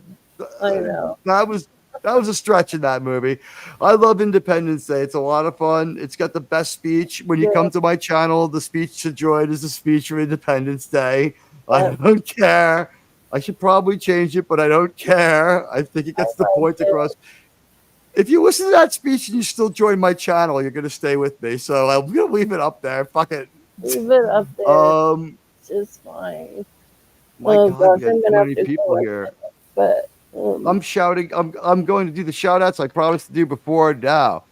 I know that was a stretch in that movie. I love Independence Day. It's a lot of fun. It's got the best speech. When you come to my channel, the speech to join is the speech for Independence Day. I don't care. I should probably change it, but I don't care. I think it gets the point across. If you listen to that speech and you still join my channel, you're going to stay with me. So I'm going to leave it up there. Fuck it. Leave it up there. It's just fine. My God, we got too many people here. But I'm shouting. I'm going to do the shout outs I promised to do before now.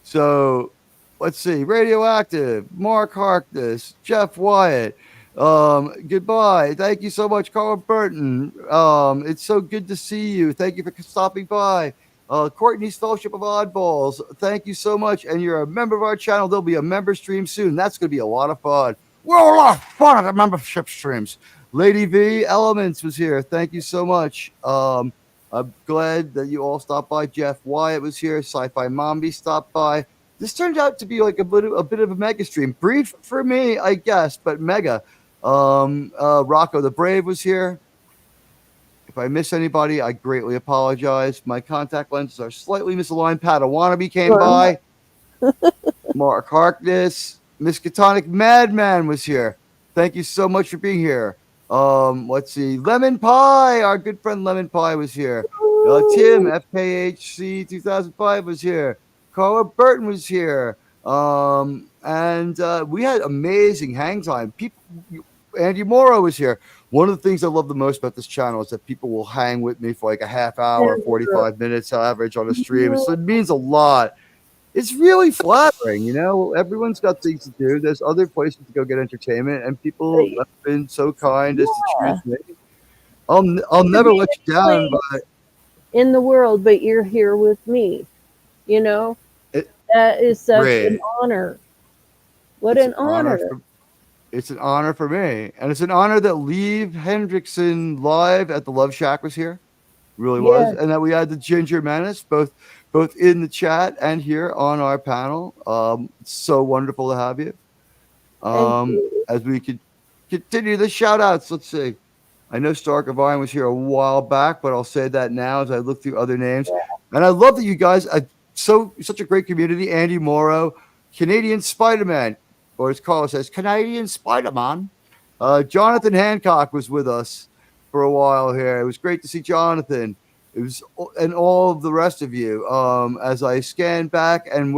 So let's see. Radioactive, Mark Harkness, Jeff Wyatt. Goodbye. Thank you so much, Carl Burton. It's so good to see you. Thank you for stopping by. Courtney's Fellowship of Oddballs. Thank you so much. And you're a member of our channel. There'll be a member stream soon. That's going to be a lot of fun. We're a lot of fun at the membership streams. Lady V Elements was here. Thank you so much. I'm glad that you all stopped by. Jeff Wyatt was here. Sci-Fi Mombi stopped by. This turned out to be like a bit of a mega stream. Brief for me, I guess, but mega. Rocco the Brave was here. If I miss anybody, I greatly apologize. My contact lenses are slightly misaligned. Padawannabe came by. Mark Harkness. Miskatonic Madman was here. Thank you so much for being here. Let's see. Lemon Pie, our good friend Lemon Pie was here. Tim, FKHC 2005 was here. Carla Burton was here. And we had amazing hang time. Andy Morrow was here. One of the things I love the most about this channel is that people will hang with me for like a half hour, 45 minutes average on a stream. So it means a lot. it's really flattering. You know, everyone's got things to do. There's other places to go get entertainment, and people have been so kind as to choose me. I'll never let you down, but in the world, but you're here with me. You know, that is such an honor. What an honor. It's an honor for me. And it's an honor that Lee Hendrickson live at the Love Shack was here. Really was. And that we had the Ginger Menace both in the chat and here on our panel. It's so wonderful to have you. As we could continue the shout outs, let's see. I know Stark of Iron was here a while back, but I'll say that now as I look through other names. And I love that you guys are such a great community. Andy Morrow, Canadian Spider-Man, or as Carlos says, Canadian Spider-Man. Jonathan Hancock was with us for a while here. It was great to see Jonathan. It was, and all of the rest of you. As I scan back, and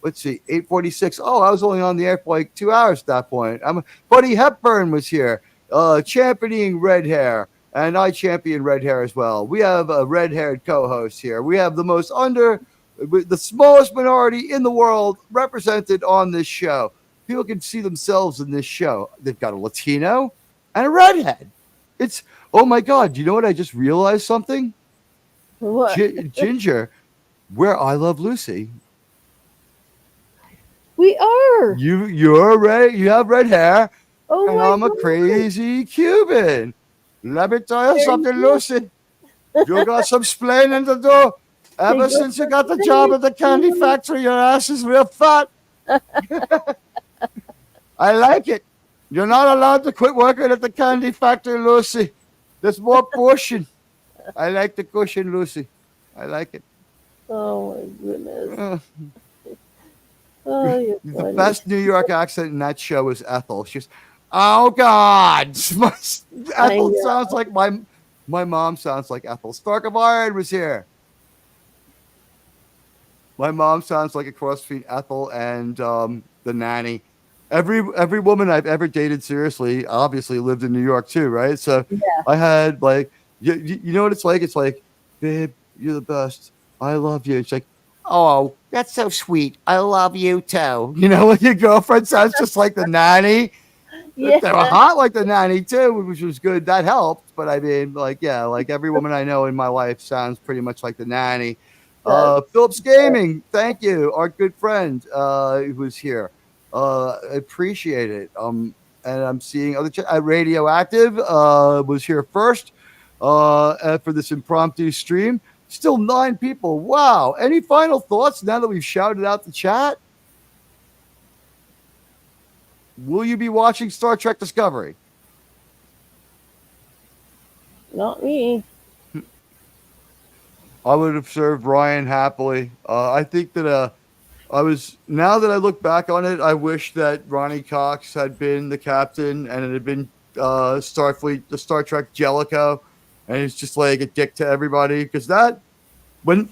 let's see, 8:46. Oh, I was only on the air for like 2 hours at that point. Buddy Hepburn was here, championing red hair, and I champion red hair as well. We have a red-haired co-host here. We have the smallest minority in the world represented on this show. People can see themselves in this show. They've got a Latino and a redhead. It's, oh my God, you know what? I just realized something. What? Ginger, where I Love Lucy. We are. You're red. You have red hair. Oh, and I'm a crazy Cuban. Let me tell you something, Lucy. You got some splaining to do. Ever since you got the job at the candy factory, your ass is real fat. I like it. You're not allowed to quit working at the candy factory, Lucy. There's more portion. I like the cushion, Lucy. I like it. Oh, my goodness. Oh, the best New York accent in that show is Ethel. She's, oh, God. Ethel sounds like my mom sounds like Ethel. Stark of Iron was here. My mom sounds like a cross between Ethel and the nanny. Every woman I've ever dated seriously obviously lived in New York too, right? So I had like, you know what it's like? It's like, babe, you're the best. I love you. It's like, oh, that's so sweet. I love you too. You know, when your girlfriend sounds just like the nanny. Yeah. They were hot like the nanny too, which was good. That helped. But I mean, like, yeah, like every woman I know in my life sounds pretty much like the nanny. Phillips Gaming, thank you. Our good friend who's here. Appreciate it. And I'm seeing other Radioactive was here first for this impromptu stream. Still 9 people. Wow. Any final thoughts now that we've shouted out the chat? Will you be watching Star Trek Discovery? Not me. I would have served Ryan happily. I think that now that I look back on it, I wish that Ronnie Cox had been the captain and it had been Starfleet, the Star Trek Jellicoe, and he's just like a dick to everybody. Because when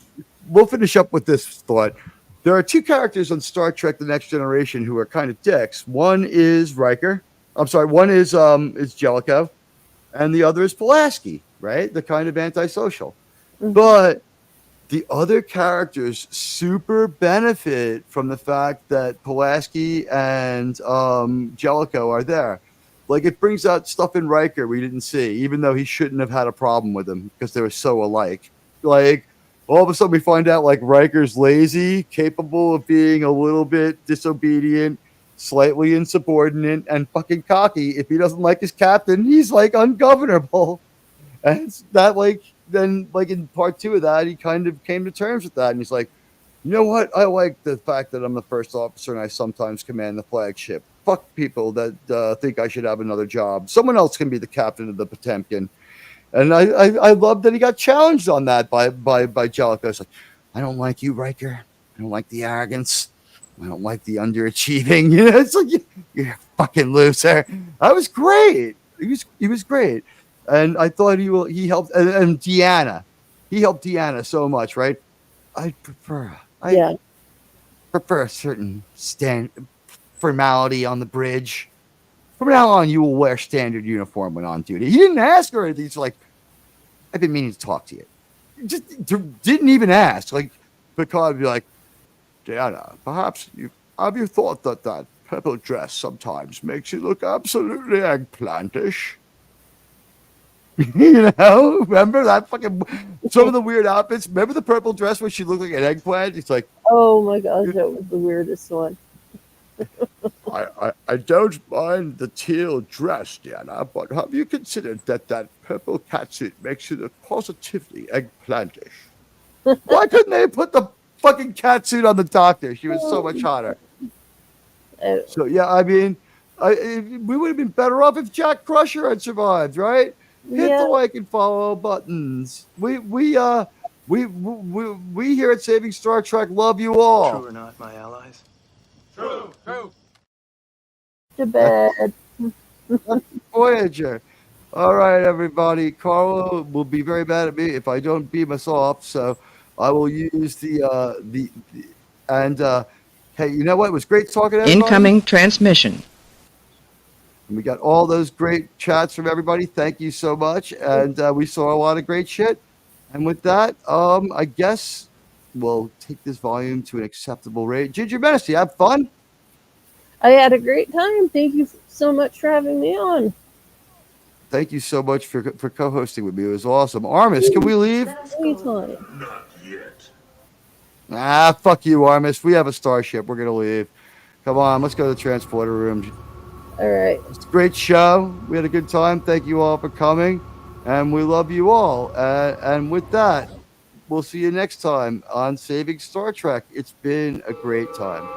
we'll finish up with this thought, there are 2 characters on Star Trek: The Next Generation who are kind of dicks. One is Riker. I'm sorry. One is Jellicoe, and the other is Pulaski. Right, the kind of antisocial. But the other characters super benefit from the fact that Pulaski and Jellicoe are there. Like, it brings out stuff in Riker we didn't see, even though he shouldn't have had a problem with them because they were so alike. Like, all of a sudden we find out, like, Riker's lazy, capable of being a little bit disobedient, slightly insubordinate, and fucking cocky. If he doesn't like his captain, he's, like, ungovernable. And it's that, like, then, like, in part 2 of that, he kind of came to terms with that. And he's like, you know what? I like the fact that I'm the first officer and I sometimes command the flagship. Fuck people that think I should have another job. Someone else can be the captain of the Potemkin. And I love that he got challenged on that by Jellicoe. It's like, I don't like you, Riker. I don't like the arrogance. I don't like the underachieving. You know, it's like, you're a fucking loser. That was great. He was great. And I thought he helped, and Deanna, he helped Deanna so much, right? I prefer a certain formality on the bridge. From now on, you will wear standard uniform when on duty. He didn't ask her anything. He's like, I've been meaning to talk to you. Just didn't even ask. Like, Picard would be like, Diana, perhaps have you thought that that purple dress sometimes makes you look absolutely eggplantish? You know, remember that fucking some of the weird outfits. Remember the purple dress where she looked like an eggplant? It's like, Oh my gosh, that was the weirdest one. I don't mind the teal dress, Diana, but have you considered that that purple catsuit makes you look positively eggplantish? Why couldn't they put the fucking catsuit on the doctor? She was so much hotter. So yeah, I mean, we would have been better off if Jack Crusher had survived, right? Hit Yeah. the like and follow buttons. We here at Saving Star Trek love you all. True or not, my allies? True, true. To bed. Voyager. All right, everybody. Carlo will be very mad at me if I don't beam us off, so I will use the and hey, you know what? It was great talking to everybody. Incoming transmission. We got all those great chats from everybody. Thank you so much. And we saw a lot of great shit. And with that, I guess we'll take this volume to an acceptable rate. Ginger Menace, you have fun? I had a great time. Thank you so much for having me on. Thank you so much for co-hosting with me. It was awesome. Armis, can we leave? Anytime. Not yet. Ah, fuck you, Armis. We have a starship. We're going to leave. Come on, let's go to the transporter room. All right. It's a great show. We had a good time. Thank you all for coming. And we love you all. And with that, we'll see you next time on Saving Star Trek. It's been a great time.